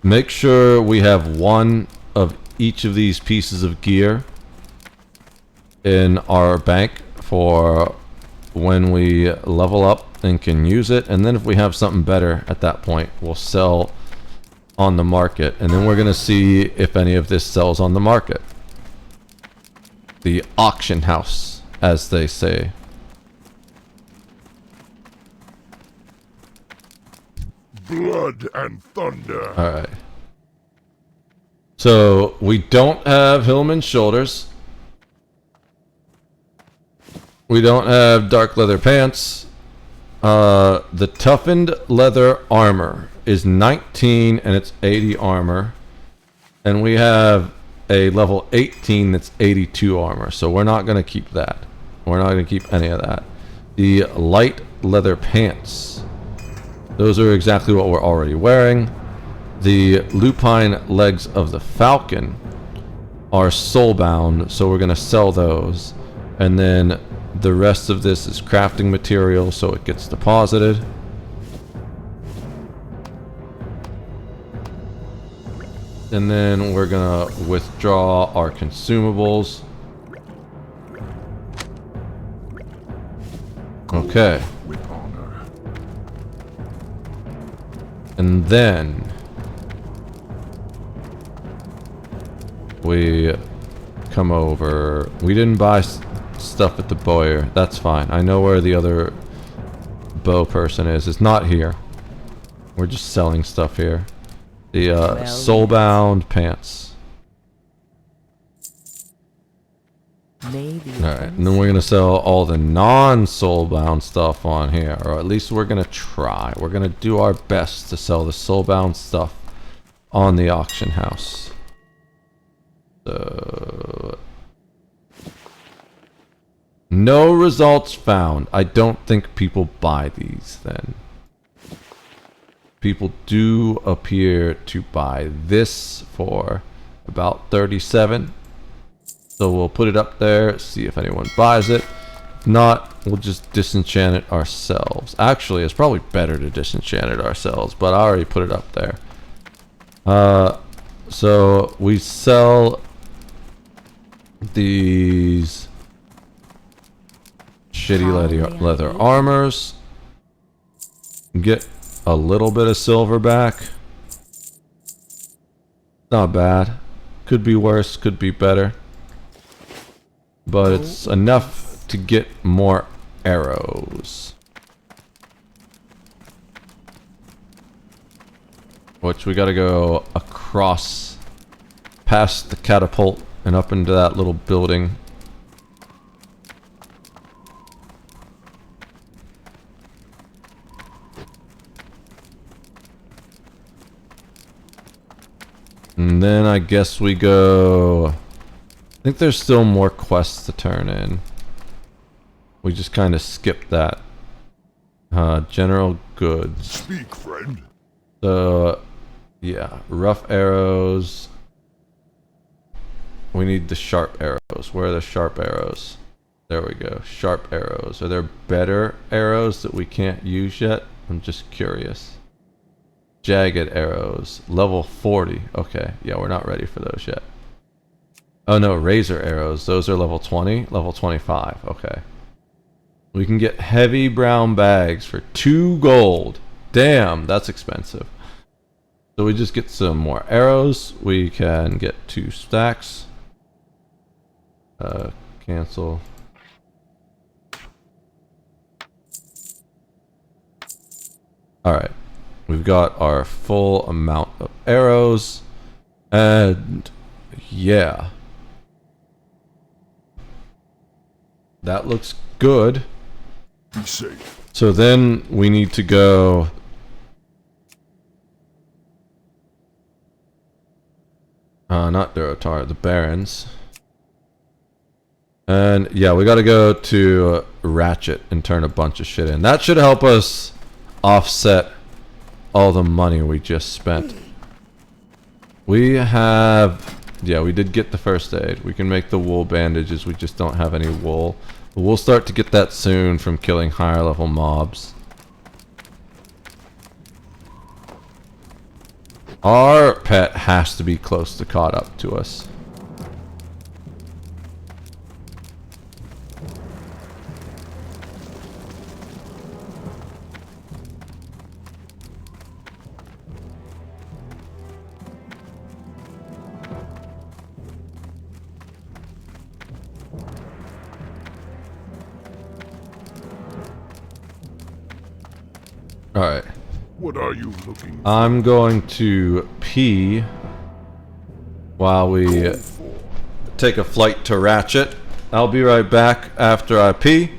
make sure we have 1 of each of these pieces of gear in our bank for when we level up and can use it. And then if we have something better at that point, we'll sell on the market. And then we're going to see if any of this sells on the market. The auction house, as they say. blood and thunder. Alright. So, we don't have Hillman's shoulders. We don't have dark leather pants. The toughened leather armor is 19 and it's 80 armor. And we have a level 18 that's 82 armor. So we're not going to keep that. We're not going to keep any of that. The light leather pants. Those are exactly what we're already wearing. The lupine legs of the falcon are soulbound, so we're going to sell those. And then the rest of this is crafting material, so it gets deposited. And then we're going to withdraw our consumables. Okay. With honor. And then we come over. We didn't buy stuff at the Boyer. That's fine. I know where the other bow person is. It's not here. We're just selling stuff here. The soulbound pants. Maybe. Alright, and then we're gonna sell all the non-soulbound stuff on here. Or at least we're gonna try. We're gonna do our best to sell the soulbound stuff on the auction house. So, no results found. I don't think people buy these then. People do appear to buy this for about 37. So we'll put it up there, see if anyone buys it. If not, we'll just disenchant it ourselves. Actually, it's probably better to disenchant it ourselves, but I already put it up there. So we sell these shitty leather armors. Get a little bit of silver back. Not bad. Could be worse, could be better. But it's enough to get more arrows. Which we gotta go across past the catapult and up into that little building. And then I guess we go... I think there's still more quests to turn in. We just kind of skipped that. General goods. Speak, friend. So, yeah, rough arrows. We need the sharp arrows. Where are the sharp arrows? There we go. Sharp arrows. Are there better arrows that we can't use yet? I'm just curious. Jagged arrows. Level 40. Okay, yeah, we're not ready for those yet. Oh no, razor arrows. Those are level 20, level 25. Okay. We can get heavy brown bags for 2 gold. Damn, that's expensive. So we just get some more arrows. We can get 2 stacks. Cancel. Alright. We've got our full amount of arrows. And yeah. That looks good. Be safe. So then we need to go... not Durotar, the Barons. And yeah, we gotta go to Ratchet and turn a bunch of shit in. That should help us offset all the money we just spent. We have... Yeah, we did get the first aid. We can make the wool bandages, we just don't have any wool. But we'll start to get that soon from killing higher level mobs. Our pet has to be close to caught up to us. Alright. What are you looking for? I'm going to pee while we take a flight to Ratchet. I'll be right back after I pee.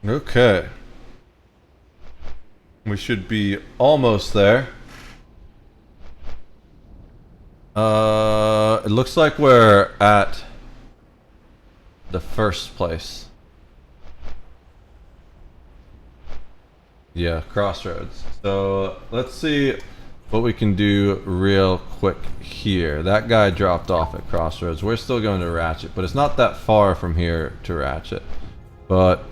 Okay. We should be almost there. It looks like we're at the first place. Yeah, Crossroads. So let's see what we can do real quick here. That guy dropped off at Crossroads. We're still going to Ratchet, but it's not that far from here to Ratchet. But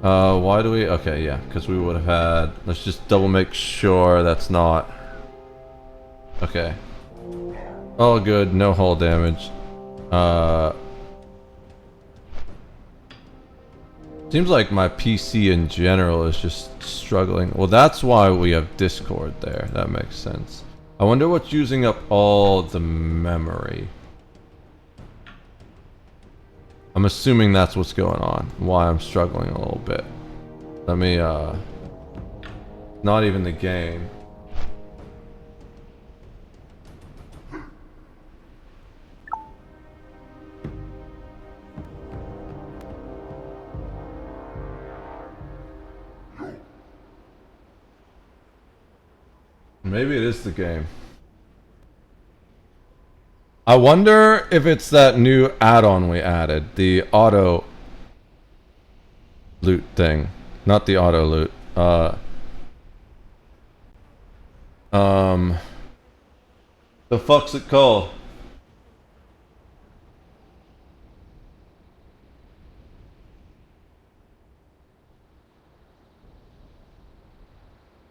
why do we? Okay, yeah, because we would have had. Let's just double make sure that's not. Okay. All good, no hull damage. Seems like my PC in general is just struggling. Well, that's why we have Discord there. That makes sense. I wonder what's using up all the memory. I'm assuming that's what's going on. Why I'm struggling a little bit. Let me, not even the game. Maybe it is the game. I wonder if it's that new add-on we added, the auto loot thing. Not the auto loot. The fuck's it called?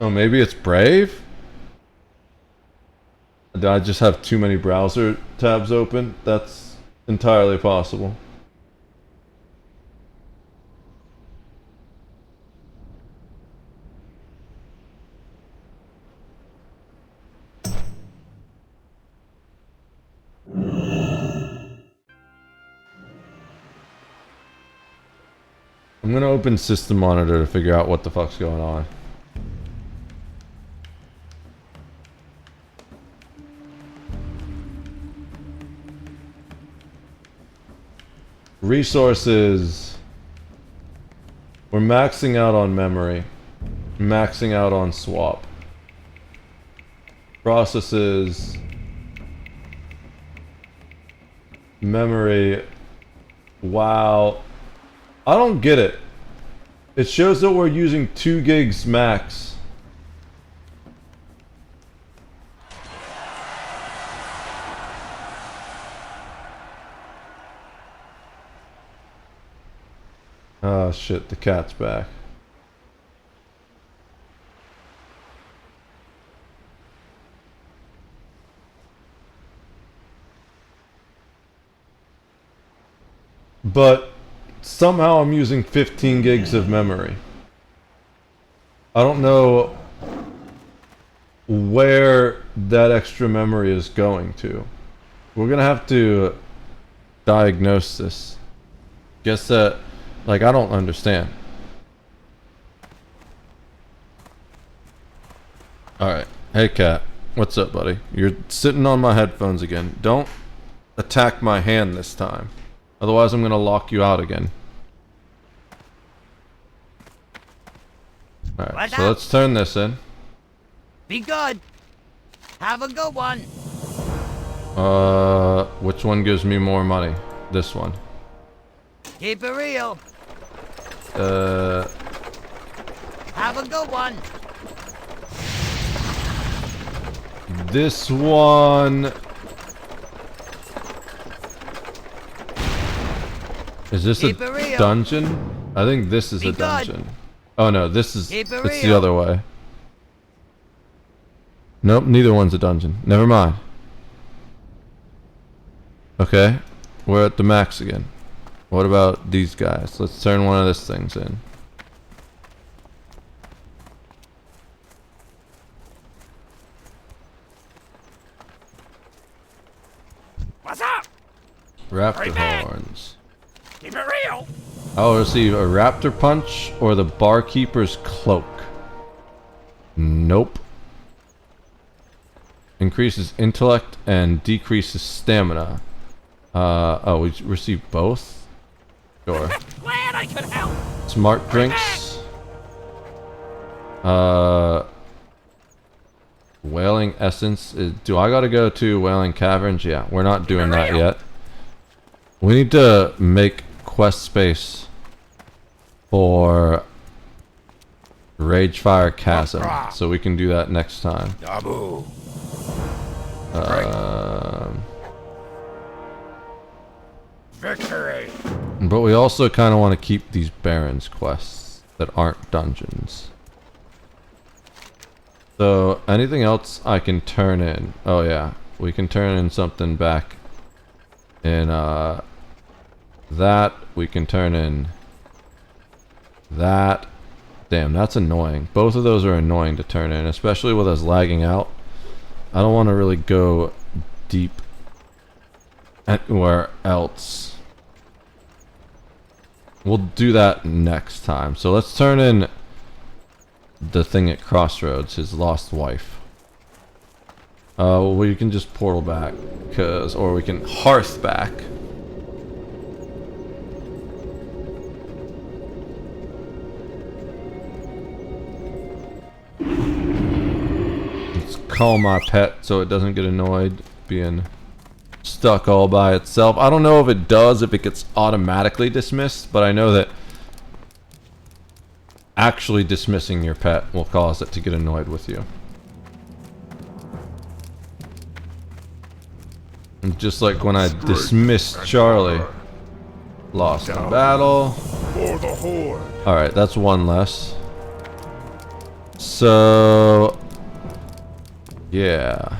Oh, maybe it's Brave? Did I just have too many browser tabs open? That's entirely possible. I'm gonna open System Monitor to figure out what the fuck's going on. Resources. We're maxing out on memory. Maxing out on swap. Processes. Memory. Wow. I don't get it. It shows that we're using 2 gigs max. Oh shit, the cat's back. But somehow I'm using 15 gigs of memory. I don't know where that extra memory is going to. We're gonna have to diagnose this? Guess that, like, I don't understand. Alright. Hey, cat. What's up, buddy? You're sitting on my headphones again. Don't attack my hand this time. Otherwise, I'm gonna lock you out again. Alright, so let's turn this in. Be good. Have a good one. Which one gives me more money? This one. Keep it real. Have a good one. This one. Is this Keep a it real. dungeon? I think this is Be a good. dungeon. Oh no, this is. Keep it It's the real. other way. Nope, neither one's a dungeon. Never mind. Okay, we're at the max again. What about these guys? Let's turn one of these things in. What's up? Raptor back. horns. Keep it real. I'll receive a raptor punch or the barkeeper's cloak. Nope. Increases intellect and decreases stamina. Oh, we receive both? Sure. Glad I could help. Smart drinks. Whaling essence. Do I gotta go to Whaling Caverns? Yeah, we're not doing that yet. We need to make quest space for Ragefire Chasm, so we can do that next time. Abu. Victory. But we also kind of want to keep these Barons quests that aren't dungeons. So, anything else I can turn in? Oh yeah, we can turn in something back in, that. We can turn in that. Damn, that's annoying. Both of those are annoying to turn in, especially with us lagging out. I don't want to really go deep anywhere else. We'll do that next time. So let's turn in the thing at Crossroads, his lost wife. We can just portal back, or we can hearth back. Let's call my pet so it doesn't get annoyed being stuck all by itself. I don't know if it does, if it gets automatically dismissed, but I know that actually dismissing your pet will cause it to get annoyed with you. And just like when I dismissed Charlie. Lost in battle. For the Horde. Alright, that's one less. So... yeah.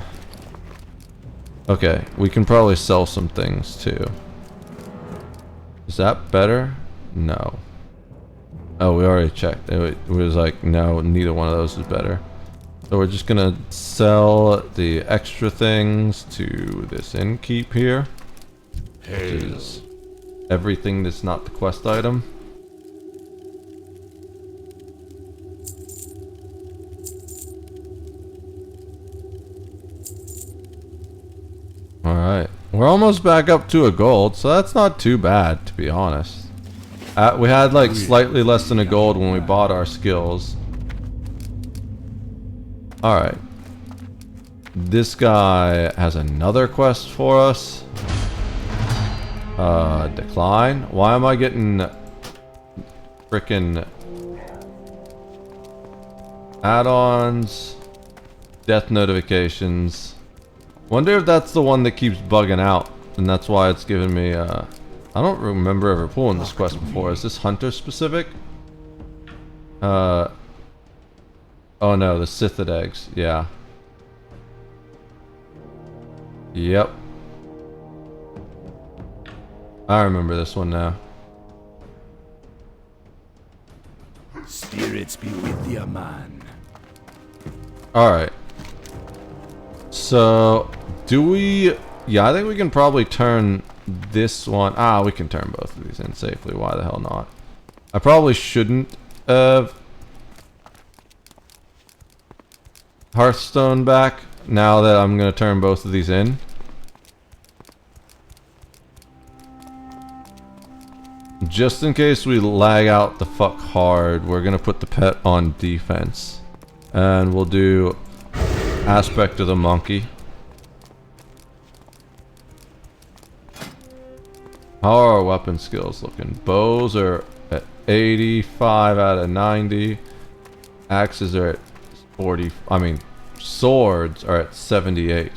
Okay, we can probably sell some things too. Is that better? No. Oh, we already checked. It was like, no, neither one of those is better. So we're just gonna sell the extra things to this innkeep here. Which is everything that's not the quest item. Alright, we're almost back up to a gold, so that's not too bad, to be honest. We had like slightly less than a gold when we bought our skills. Alright. This guy has another quest for us. Decline? Why am I getting frickin' add-ons, death notifications? Wonder if that's the one that keeps bugging out, and that's why it's giving me, I don't remember ever pulling this quest before. Is this hunter specific? Oh no, the Sithid eggs, yeah. Yep. I remember this one now. Spirits be with you, man. Alright. So, do we Yeah, I think we can probably turn this one. Ah, we can turn both of these in safely. Why the hell not? I probably shouldn't have Hearthstone back now that I'm going to turn both of these in. Just in case we lag out the fuck hard, we're going to put the pet on defense. And we'll do aspect of the monkey. How are our weapon skills looking? Bows are at 85 out of 90. Axes are at 40. I mean, swords are at 78.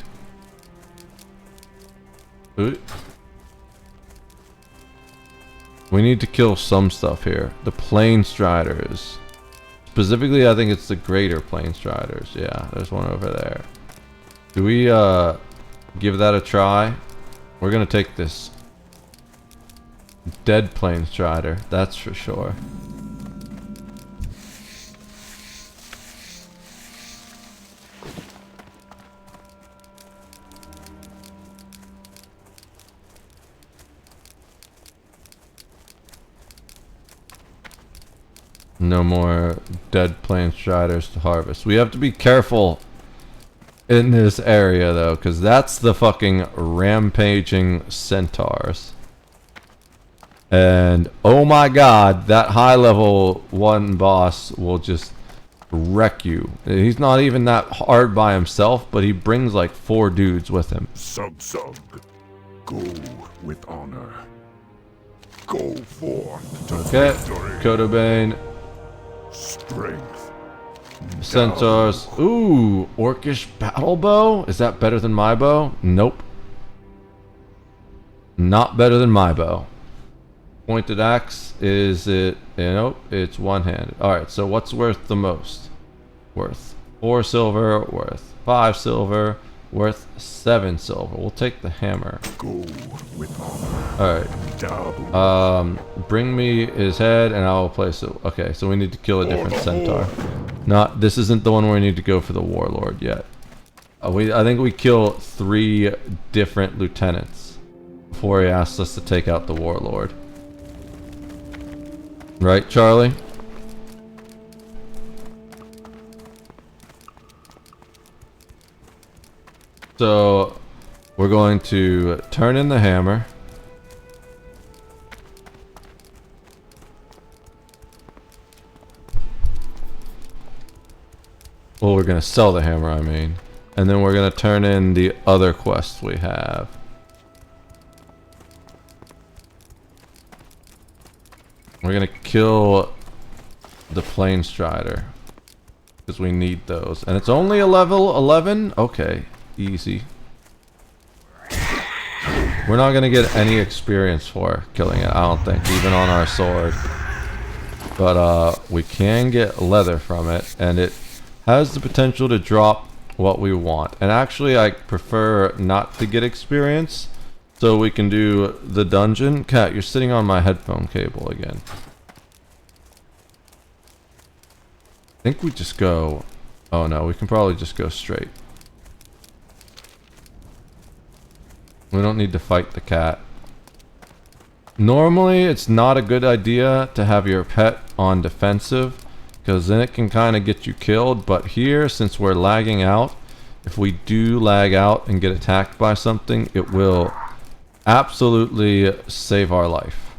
Ooh. We need to kill some stuff here. The Plain Striders. Specifically, I think it's the greater Plain Striders. Yeah, there's one over there. Do we give that a try? We're gonna take this dead Plain Strider, that's for sure. No more dead Plain Striders to harvest. We have to be careful in this area though, because that's the fucking rampaging centaurs. And oh my god, that high level 1 boss will just wreck you. He's not even that hard by himself, but he brings like 4 dudes with him. Sug Sug, go with honor. Go forth to Okay, victory. Kodabane, Strength. centaurs. Ooh, orcish battle bow? Is that better than my bow? Nope. Not better than my bow. Pointed axe, is it? Nope, it's one-handed. Alright, so what's worth the most? Worth 4 silver, worth 5 silver, worth 7 silver. We'll take the hammer. Go with honor. Alright. Double. Bring me his head and I will place it. Okay, so we need to kill a different centaur. Not, this isn't the one where we need to go for the warlord yet. I think we kill 3 different lieutenants before he asks us to take out the warlord. Right, Charlie? So, we're going to turn in the hammer. Well, we're going to sell the hammer, I mean. And then we're going to turn in the other quests we have. We're gonna kill the Plain Strider because we need those, and it's only a level 11. Okay, easy. We're not gonna get any experience for killing it, I don't think, even on our sword. But we can get leather from it, and it has the potential to drop what we want. And actually, I prefer not to get experience. So we can do the dungeon. Cat, you're sitting on my headphone cable again. I think we just go... Oh no, we can probably just go straight. We don't need to fight the cat. Normally, it's not a good idea to have your pet on defensive, because then it can kind of get you killed. But here, since we're lagging out, if we do lag out and get attacked by something, it will absolutely save our life.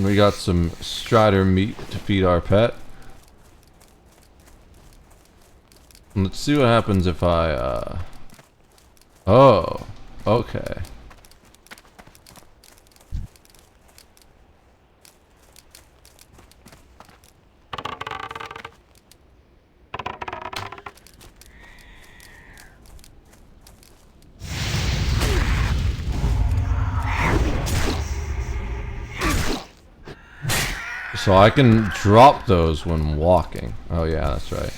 We got some strider meat to feed our pet. Let's see what happens if I, Oh, okay. So I can drop those when walking. Oh yeah, that's right.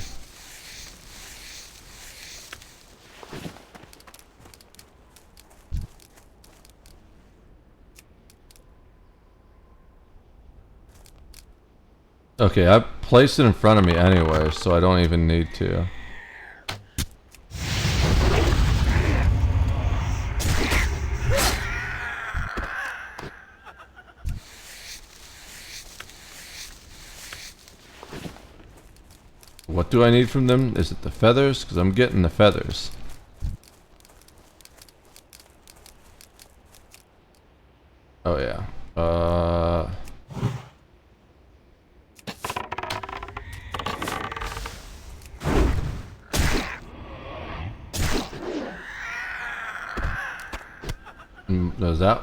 Okay, I placed it in front of me anyway, so I don't even need to. What do I need from them? Is it the feathers? Because I'm getting the feathers. Oh yeah. Does that...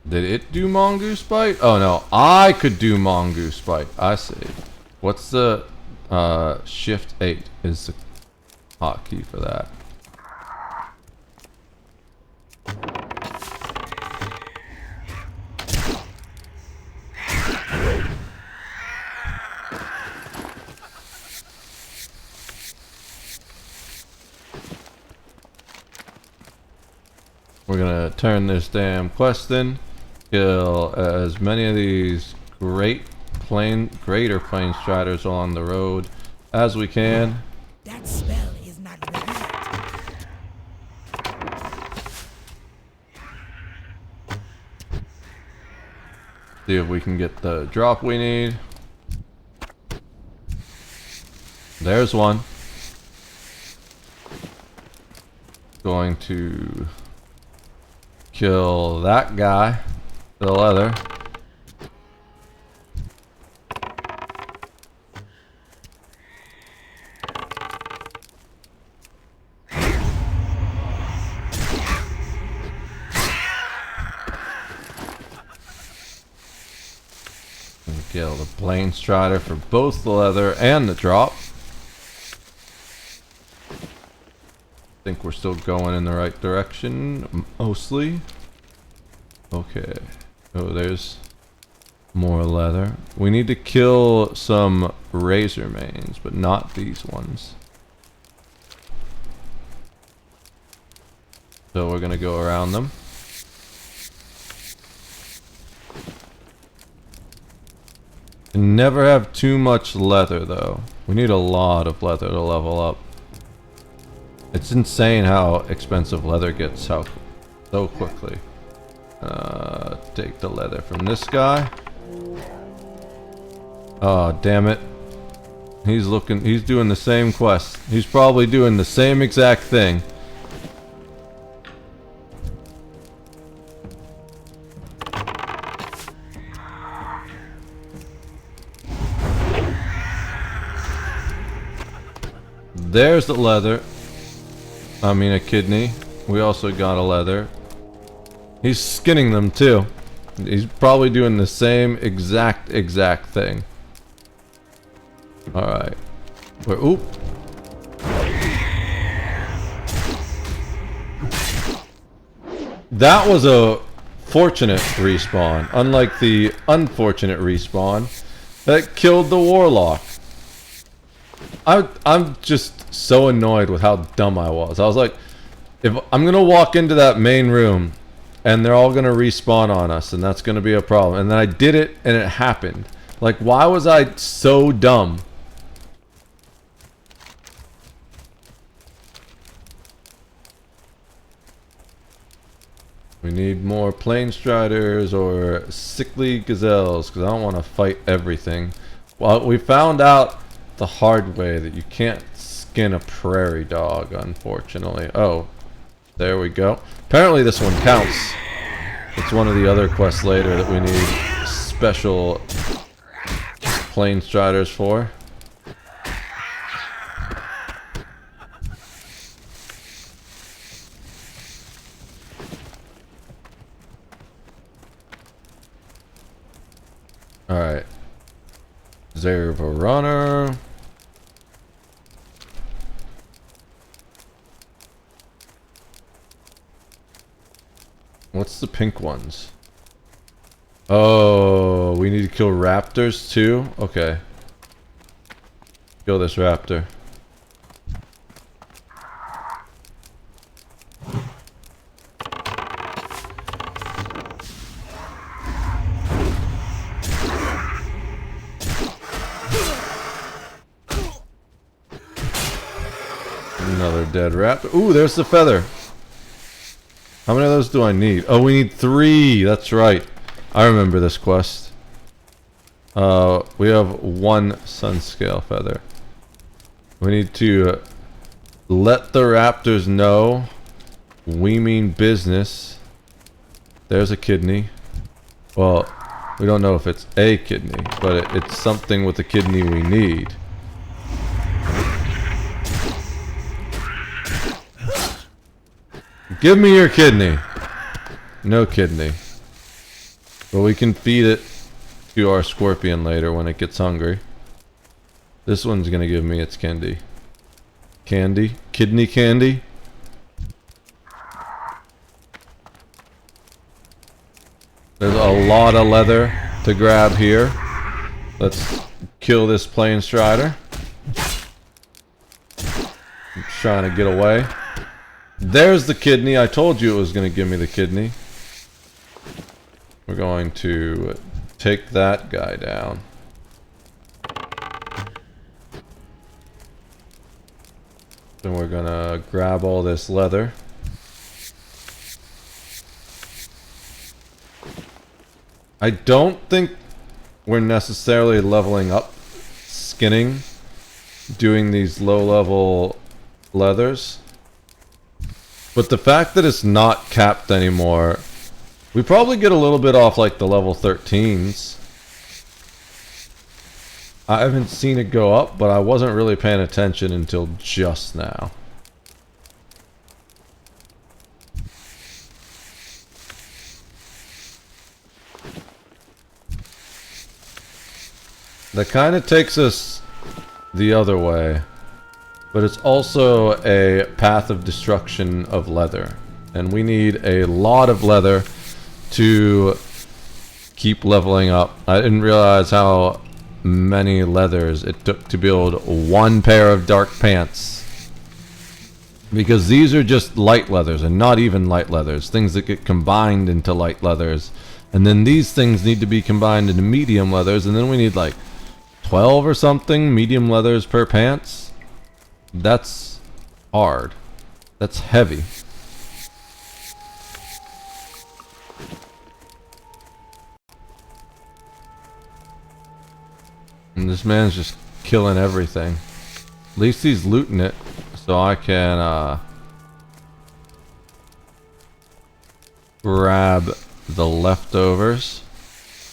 Did it do Mongoose Bite? Oh no, I could do Mongoose Bite. I see. What's the... Shift 8 is the hotkey for that. We're gonna turn this damn quest in, kill as many of these greater plane striders on the road as we can. That spell is not revealed. See if we can get the drop we need. There's one. Going to kill that guy. The leather. And kill the plane strider for both the leather and the drop. I think we're still going in the right direction, mostly. Okay. Oh, there's more leather. We need to kill some razor manes, but not these ones. So we're gonna go around them. Never have too much leather though. We need a lot of leather to level up. It's insane how expensive leather gets so quickly. Take the leather from this guy. Oh, damn it. He's doing the same quest. He's probably doing the same exact thing. There's the leather. I mean a kidney. We also got a leather. He's skinning them too. He's probably doing the same exact thing. Alright. Oop. That was a fortunate respawn. Unlike the unfortunate respawn that killed the warlock. I'm just so annoyed with how dumb I was. I was like, if I'm gonna walk into that main room and they're all gonna respawn on us and that's gonna be a problem. And then I did it and it happened. Like, why was I so dumb? We need more plane striders or sickly gazelles because I don't want to fight everything. Well, we found out the hard way that you can't skin a prairie dog, unfortunately. Oh, there we go. Apparently this one counts. It's one of the other quests later that we need special plane striders for. Alright. Reserve a runner. What's the pink ones? Oh, we need to kill raptors too? Okay. Kill this raptor. dead raptor. Ooh, there's the feather. How many of those do I need? Oh, we need 3. That's right. I remember this quest. We have 1 sun scale feather. We need to let the raptors know we mean business. There's a kidney. Well, we don't know if it's a kidney, but it's something with a kidney we need. Give me your kidney. No kidney. But we can feed it to our scorpion later when it gets hungry. This one's gonna give me its candy. Candy? Kidney candy? There's a lot of leather to grab here. Let's kill this plain strider. I'm trying to get away. There's the kidney. I told you it was going to give me the kidney. We're going to take that guy down. Then we're going to grab all this leather. I don't think we're necessarily leveling up skinning, doing these low-level leathers. But the fact that it's not capped anymore, we probably get a little bit off like the level 13s. I haven't seen it go up, but I wasn't really paying attention until just now. That kind of takes us the other way. But it's also a path of destruction of leather. And we need a lot of leather to keep leveling up. I didn't realize how many leathers it took to build 1 pair of dark pants. Because these are just light leathers and not even light leathers. Things that get combined into light leathers. And then these things need to be combined into medium leathers. And then we need like 12 or something medium leathers per pants. That's hard. That's heavy. And this man's just killing everything. At least he's looting it, so I can grab the leftovers.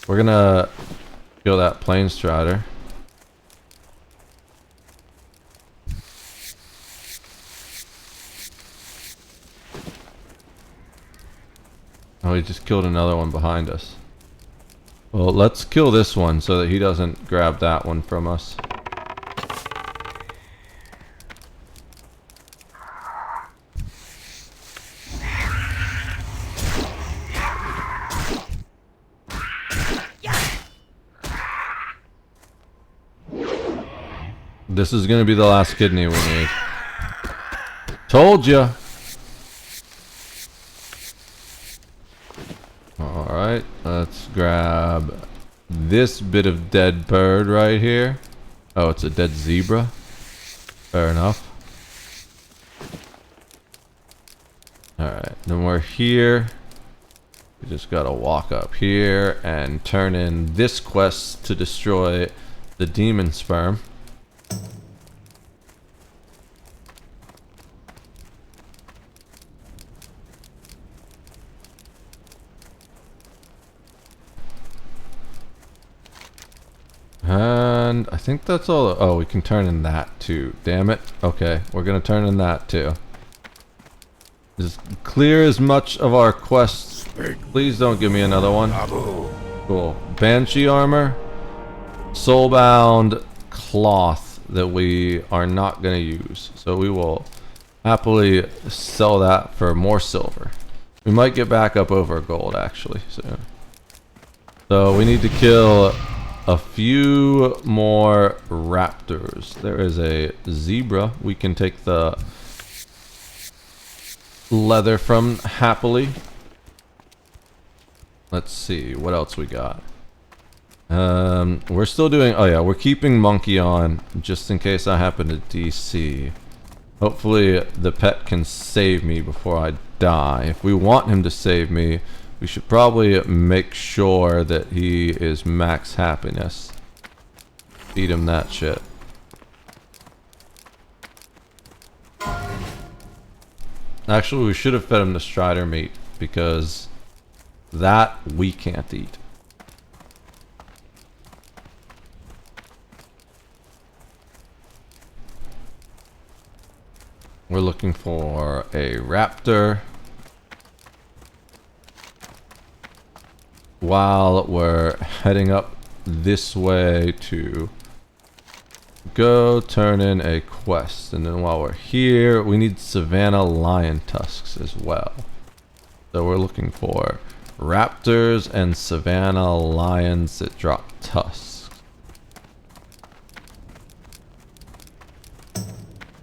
We're gonna kill that plain strider. Oh, he just killed another one behind us. Well, let's kill this one so that he doesn't grab that one from us. This is gonna be the last kidney we need. Told ya! Alright, let's grab this bit of dead bird right here. Oh, it's a dead zebra. Fair enough. Alright, then we're here. We just gotta walk up here and turn in this quest to destroy the demon sperm. And I think that's all. Oh, we can turn in that too. Damn it. Okay, we're gonna turn in that too. Just clear as much of our quests. Please don't give me another one. Cool. Banshee armor. Soulbound cloth that we are not gonna use. So we will happily sell that for more silver. We might get back up over gold actually soon. So we need to kill a few more raptors. There is a zebra we can take the leather from happily. Let's see what else we got. We're still doing, oh yeah, we're keeping monkey on just in case I happen to DC. Hopefully the pet can save me before I die. If we want him to save me, we should probably make sure that he is max happiness. Feed him that shit. Actually, we should have fed him the strider meat, because that we can't eat. We're looking for a raptor. While we're heading up this way to go turn in a quest, and then while we're here we need Savannah lion tusks as well. So we're looking for raptors and Savannah lions that drop tusks.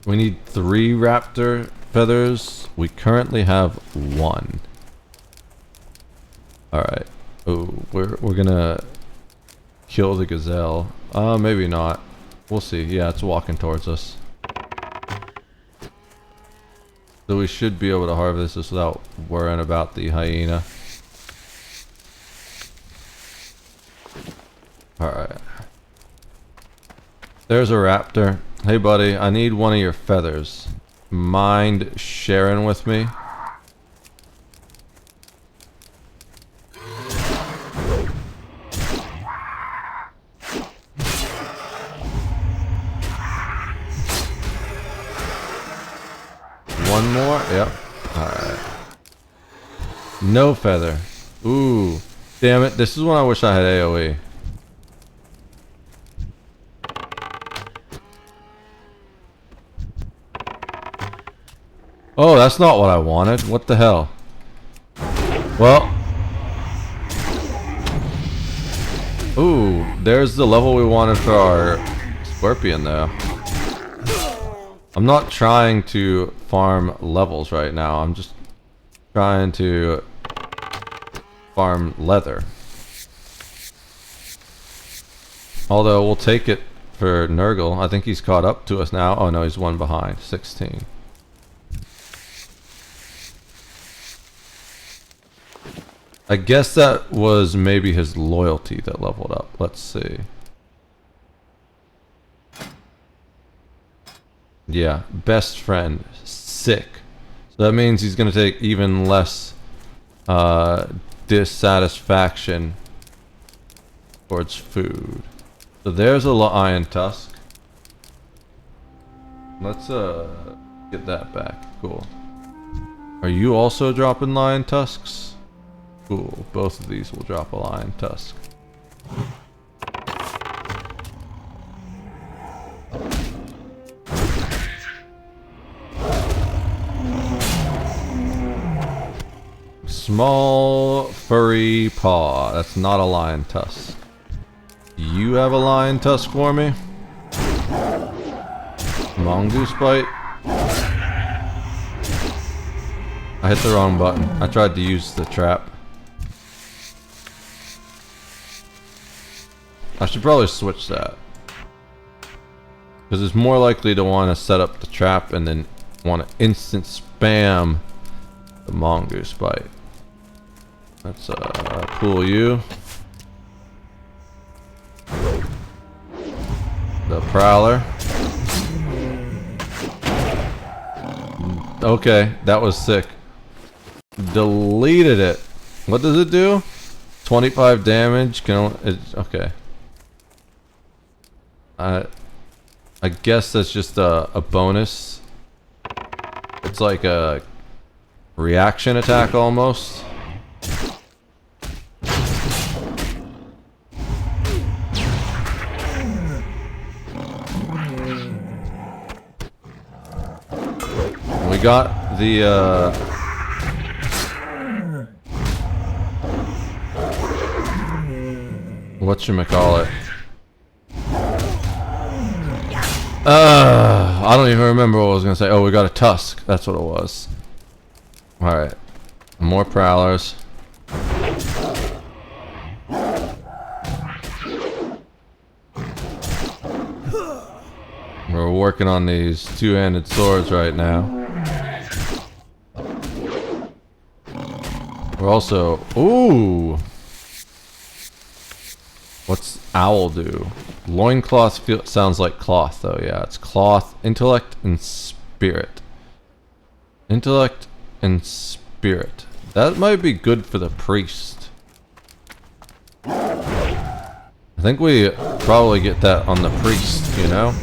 We need 3 raptor feathers. We currently have 1. Alright. Oh, we're gonna kill the gazelle. Maybe not. We'll see. Yeah, it's walking towards us. So we should be able to harvest this without worrying about the hyena. Alright. There's a raptor. Hey buddy, I need one of your feathers. Mind sharing with me? One more? Yep. Alright. No feather. Ooh. Damn it. This is when I wish I had AoE. Oh, that's not what I wanted. What the hell? Well. Ooh. There's the level we wanted for our scorpion though. I'm not trying to farm levels right now. I'm just trying to farm leather. Although we'll take it for Nurgle. I think he's caught up to us now. Oh no, he's 1 behind. 16. I guess that was maybe his loyalty that leveled up. Let's see. Yeah, best friend, sick. So that means he's gonna take even less dissatisfaction towards food. So there's a lion tusk. Let's get that back. Cool. Are you also dropping lion tusks? Cool. Both of these will drop a lion tusk. Small furry paw. That's not a lion tusk. You have a lion tusk for me? Mongoose bite? I hit the wrong button. I tried to use the trap. I should probably switch that. Because it's more likely to want to set up the trap and then want to instant spam the mongoose bite. Let's pull you. The prowler. Okay, that was sick. Deleted it. What does it do? 25 damage. Okay. I guess that's just a bonus. It's like a reaction attack almost. We got the whatchamacallit. I don't even remember what I was gonna say. Oh, we got a tusk. That's what it was. Alright. More prowlers. We're working on these two-handed swords right now. We're also... Ooh! What's owl do? Loincloth sounds like cloth, though. Yeah, it's cloth, intellect, and spirit. Intellect and spirit. That might be good for the priest. I think we probably get that on the priest, you know?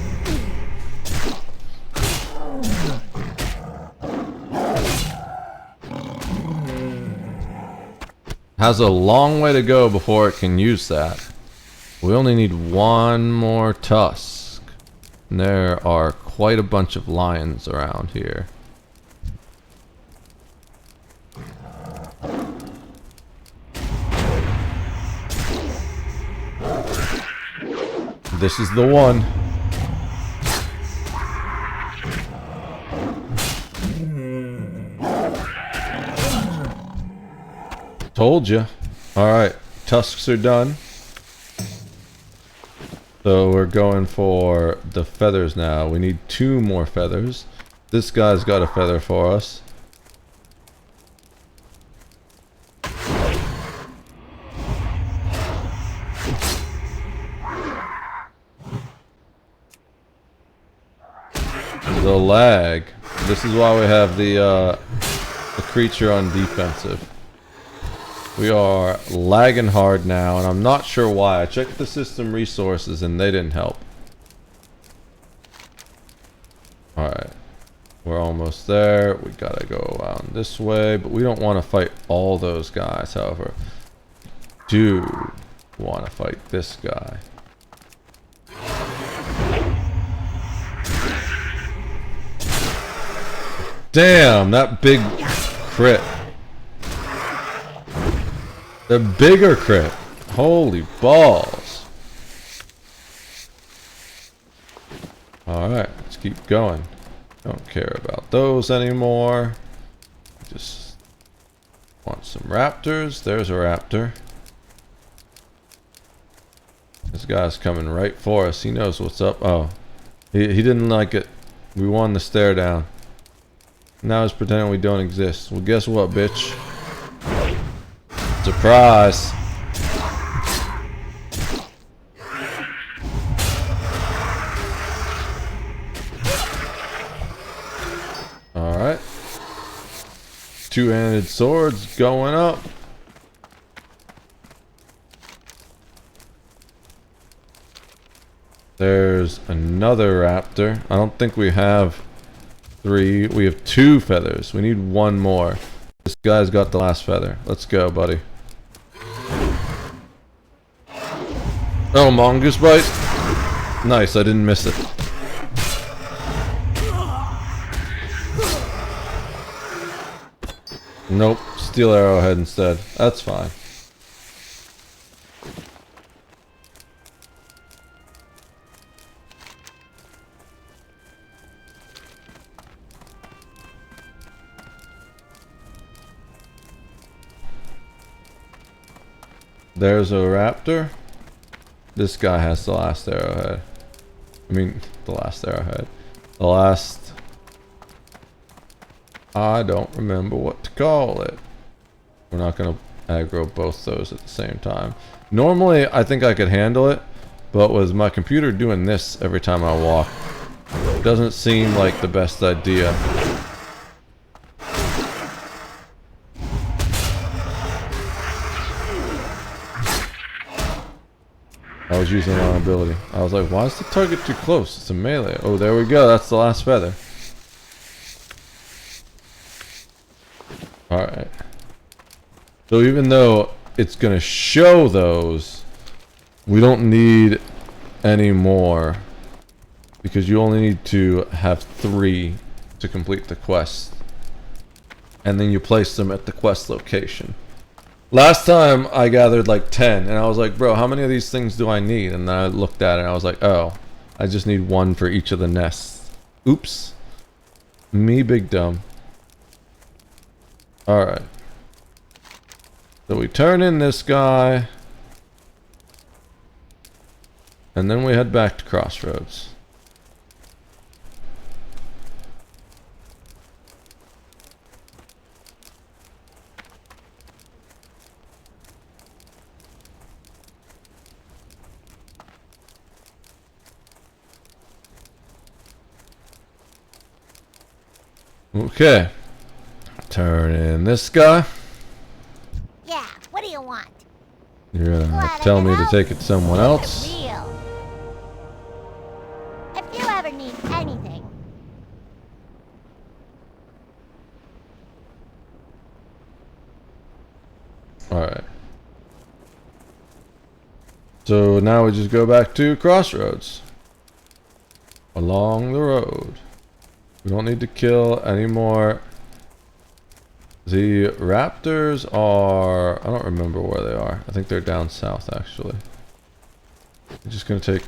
Has a long way to go before it can use that. We only need one more tusk. And there are quite a bunch of lions around here. This is the one. Told you. Alright, tusks are done. So we're going for the feathers now. We need 2 more feathers. This guy's got a feather for us. The lag. This is why we have the creature on defensive. We are lagging hard now, and I'm not sure why. I checked the system resources and they didn't help. Alright. We're almost there. We gotta go around this way, but we don't want to fight all those guys, however. Do want to fight this guy. Damn, that big crit. The bigger crit. Holy balls. Alright, let's keep going. Don't care about those anymore. Just want some raptors. There's a raptor. This guy's coming right for us. He knows what's up. Oh, he didn't like it. We won the stare down. Now he's pretending we don't exist. Well, guess what, bitch? Surprise! Alright. Two-handed swords going up. There's another raptor. I don't think we have 3. We have 2 feathers. We need 1 more. This guy's got the last feather. Let's go, buddy. Oh, mongoose bite. Nice, I didn't miss it. Nope, steel arrowhead instead. That's fine. There's a raptor. This guy has the last arrowhead. I mean, the last arrowhead. The last... I don't remember what to call it. We're not going to aggro both those at the same time. Normally, I think I could handle it. But with my computer doing this every time I walk, it doesn't seem like the best idea. I was using my ability. I was like, why is the target too close? It's a melee. Oh, there we go. That's the last feather. Alright. So even though it's going to show those, we don't need any more. Because you only need to have 3 to complete the quest. And then you place them at the quest location. Last time I gathered like 10 and I was like, bro, how many of these things do I need? And then I looked at it and I was like, oh, I just need 1 for each of the nests. Oops. Me big dumb. Alright. So we turn in this guy. And then we head back to Crossroads. Okay. Turn in this guy. Yeah, what do you want? You're gonna What, tell me to else? take it to someone else. Real. If you ever need anything, Alright. So now we just go back to Crossroads. Along the road. We don't need to kill any more. The raptors are... I don't remember where they are. I think they're down south, actually. I'm just gonna take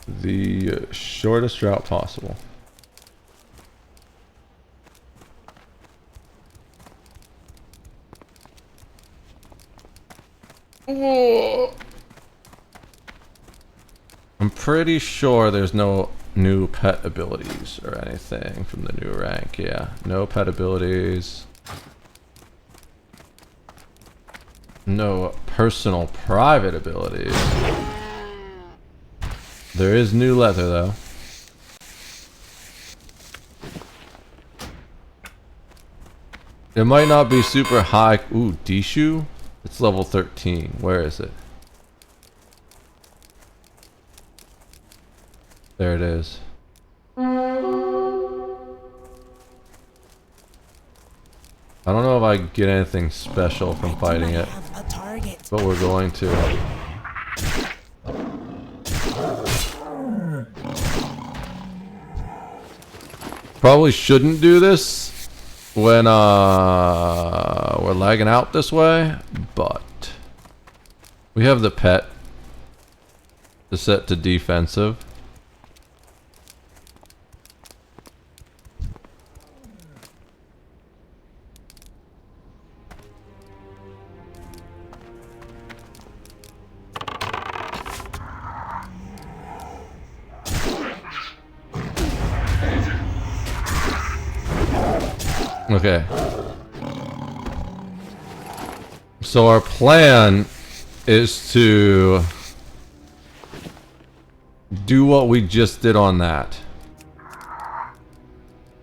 the shortest route possible. I'm pretty sure there's no new pet abilities or anything from the new rank. Yeah, no pet abilities. No personal private abilities. There is new leather though. It might not be super high. Ooh, Dishu? It's level 13. Where is it? There it is. I don't know if I get anything special from fighting it, Have a target. but we're going to. Probably shouldn't do this when we're lagging out this way, but we have the pet to set to defensive. Okay. So our plan is to do what we just did on that.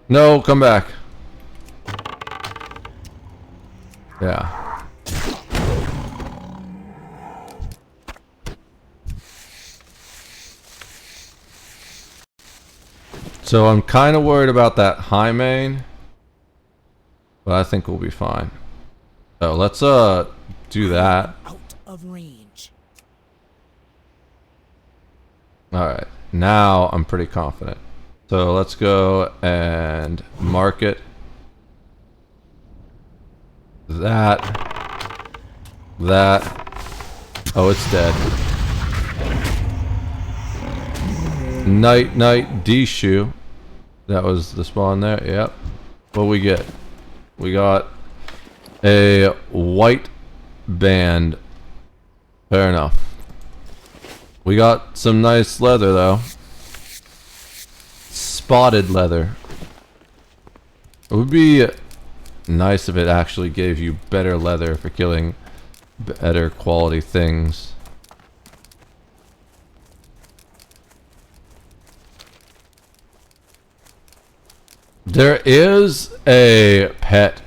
No, come back. Yeah. So I'm kind of worried about that high main. But I think we'll be fine. So let's do that. Out of range. Alright. Now I'm pretty confident. So let's go and market that. Oh, it's dead. Night D-shoe. That was the spawn there. Yep. What we get? We got a white band. Fair enough. We got some nice leather though. Spotted leather. It would be nice if it actually gave you better leather for killing better quality things. There is a pet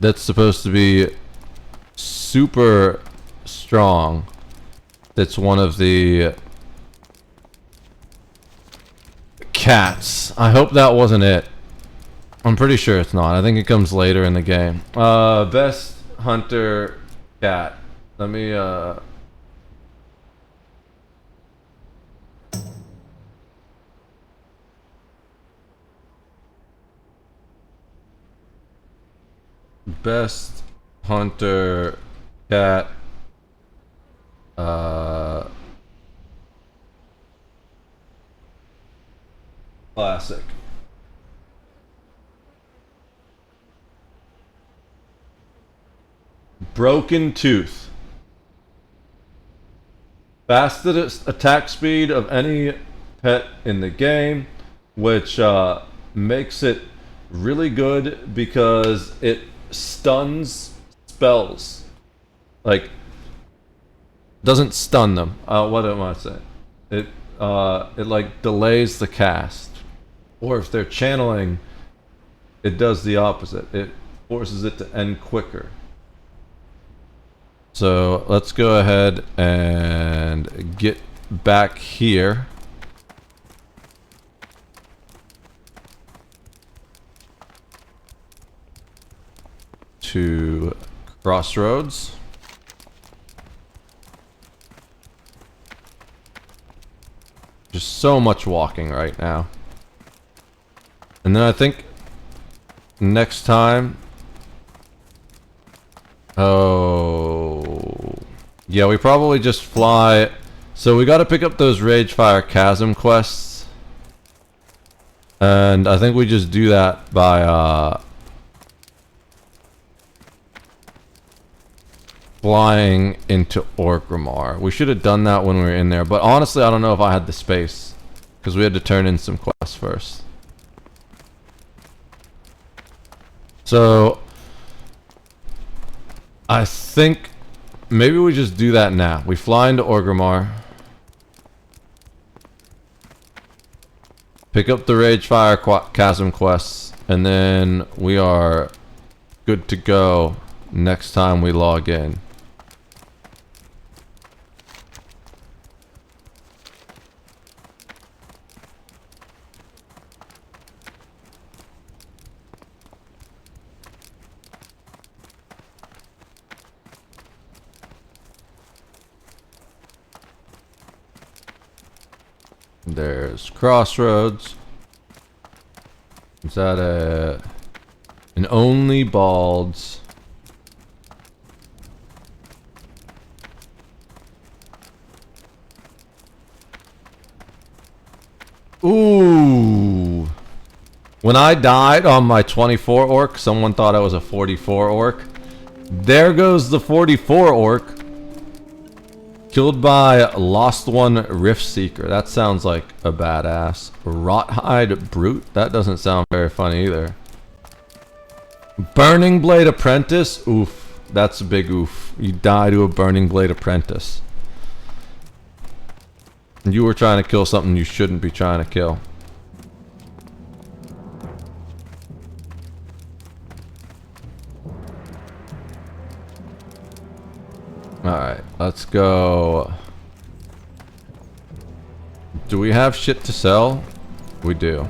that's supposed to be super strong. That's one of the cats. I hope that wasn't it. I'm pretty sure it's not. I think it comes later in the game. Best hunter cat. Let me best hunter cat classic. Broken Tooth. Fastest attack speed of any pet in the game, which makes it really good because it stuns spells. Like, doesn't stun them. What am I saying? It like delays the cast. Or if they're channeling, it does the opposite. It forces it to end quicker. So let's go ahead and get back here. To Crossroads. Just so much walking right now. And then I think next time... Oh... Yeah, we probably just fly... So we gotta pick up those Ragefire Chasm quests. And I think we just do that by, flying into Orgrimmar. We should have done that when we were in there, but honestly I don't know if I had the space. Because we had to turn in some quests first. So... I think... Maybe we just do that now. We fly into Orgrimmar. Pick up the Ragefire Chasm quests. And then we are good to go next time we log in. There's Crossroads. Is that an Only Balds? Ooh. When I died on my 24 orc, someone thought I was a 44 orc. There goes the 44 orc. Killed by Lost One Rift Seeker. That sounds like a badass. Rothhide Brute. That doesn't sound very fun either. Burning Blade Apprentice. Oof. That's a big oof. You die to a Burning Blade Apprentice. You were trying to kill something you shouldn't be trying to kill. Alright, let's go. Do we have shit to sell? We do.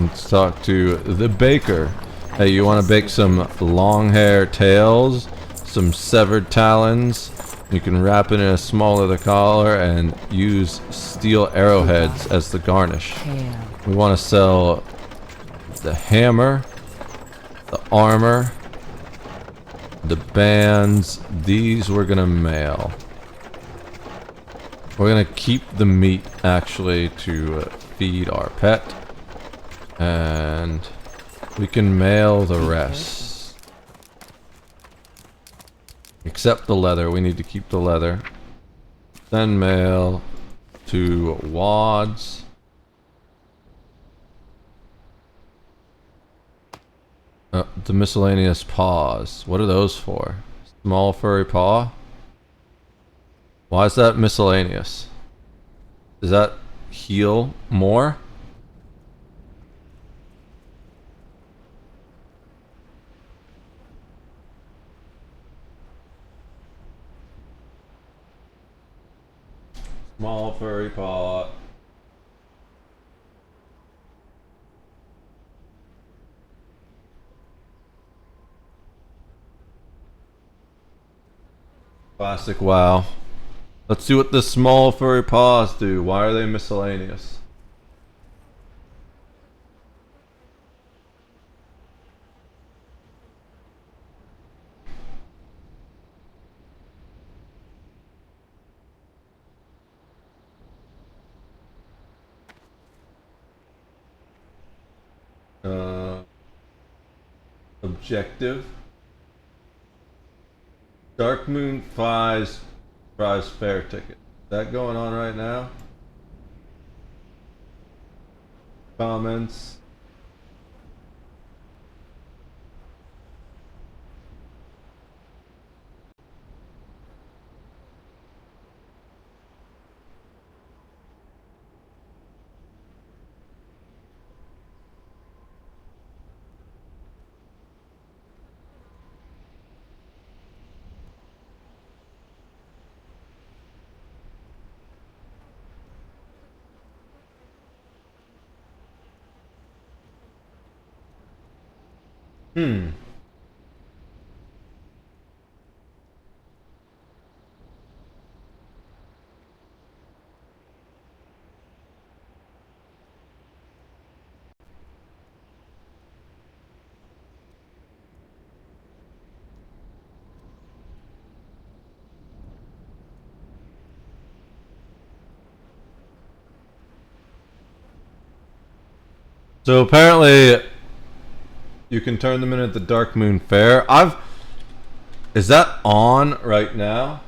Let's talk to the baker. Hey, you want to bake some long hair tails? Some severed talons? You can wrap it in a small leather collar and use steel arrowheads as the garnish. We want to sell the hammer, the armor, the bands. These we're gonna mail. We're gonna keep the meat actually to feed our pet, and we can mail the rest. Except the leather. We need to keep the leather. Then mail to Wads. The miscellaneous paws. What are those for? Small furry paw? Why is that miscellaneous? Does that heal more? Small furry paw. Classic WoW. Let's see what the small furry paws do. Why are they miscellaneous? Objective. Dark Moon prize fair ticket. Is that going on right now? Comments. Hmm. So apparently you can turn them in at the Dark Moon Fair. Is that on right now?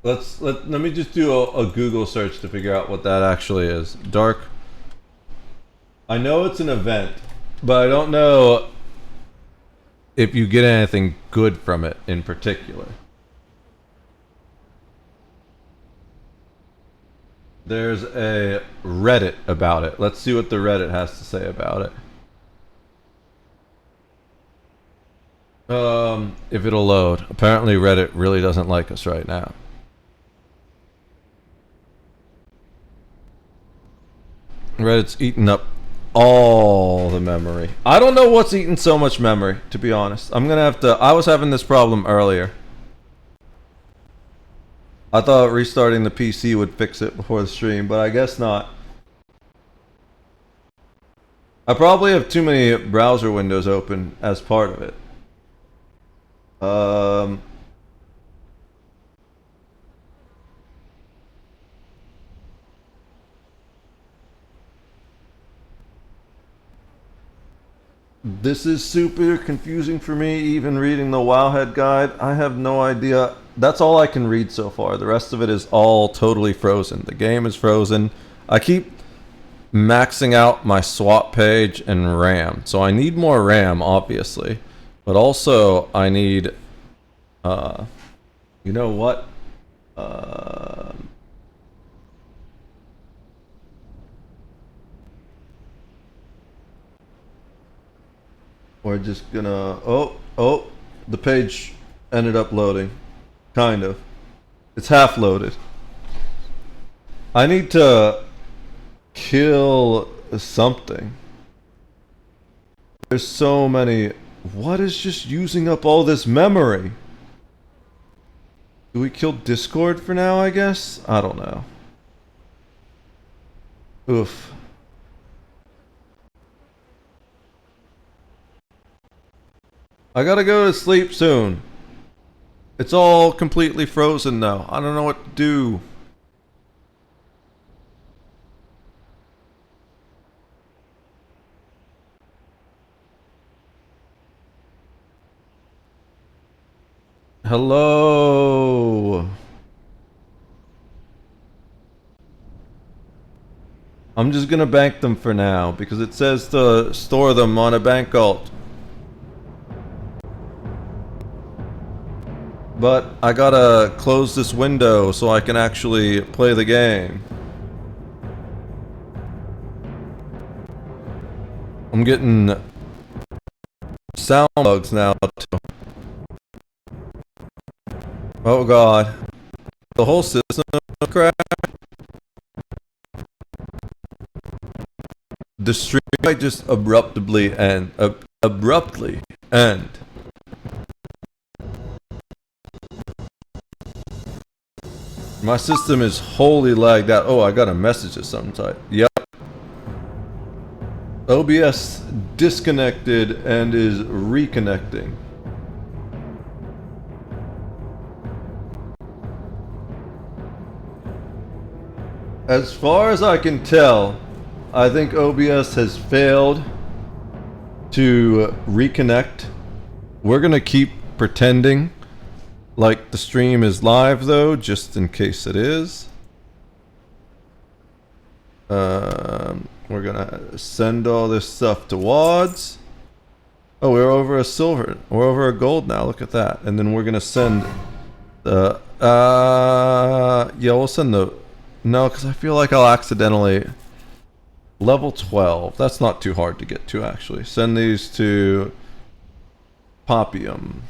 Let me just do a Google search to figure out what that actually is. Dark. I know it's an event, but I don't know if you get anything good from it in particular. There's a Reddit about it. Let's see what the Reddit has to say about it. If it'll load. Apparently Reddit really doesn't like us right now. Reddit's eating up all the memory. I don't know what's eating so much memory, to be honest. I'm gonna have to... I was having this problem earlier. I thought restarting the PC would fix it before the stream, but I guess not. I probably have too many browser windows open as part of it. This is super confusing for me, even reading the Wowhead guide. I have no idea. That's all I can read so far. The rest of it is all totally frozen. The game is frozen. I keep maxing out my swap page and RAM. So I need more RAM, obviously. But also, I need... you know what? We're just gonna... Oh, the page ended up loading. Kind of. It's half loaded. I need to kill something. There's so many... What is just using up all this memory? Do we kill Discord for now, I guess? I don't know. Oof. I gotta go to sleep soon. It's all completely frozen now. I don't know what to do. Hello. I'm just gonna bank them for now because it says to store them on a bank alt. But I gotta close this window so I can actually play the game. I'm getting sound bugs now too. Oh god. The whole system crashed. The stream might just abruptly end. My system is wholly lagged out. Oh, I got a message of some type. Yep. OBS disconnected and is reconnecting. As far as I can tell, I think OBS has failed to reconnect. We're gonna keep pretending like the stream is live though, just in case it is. We're gonna send all this stuff to WADs. Oh, we're over a silver. We're over a gold now. Look at that. And then we're gonna send the. Yeah, we'll send the. No, because I feel like I'll accidentally. Level 12. That's not too hard to get to actually. Send these to Popium.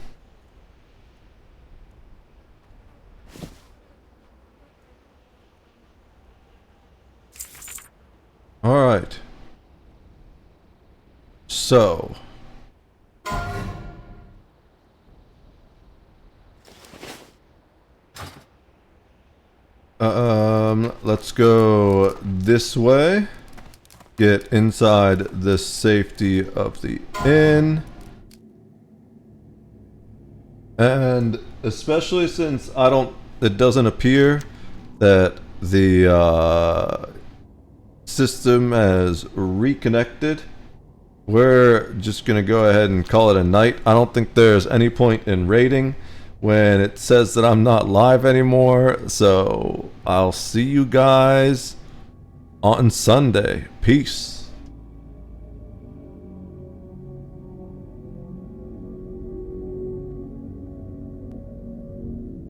Alright. So. Let's go this way. Get inside the safety of the inn. And especially since it doesn't appear that the system has reconnected, we're just gonna go ahead and call it a night. I don't think there's any point in raiding when it says that I'm not live anymore, so I'll see you guys on Sunday. Peace.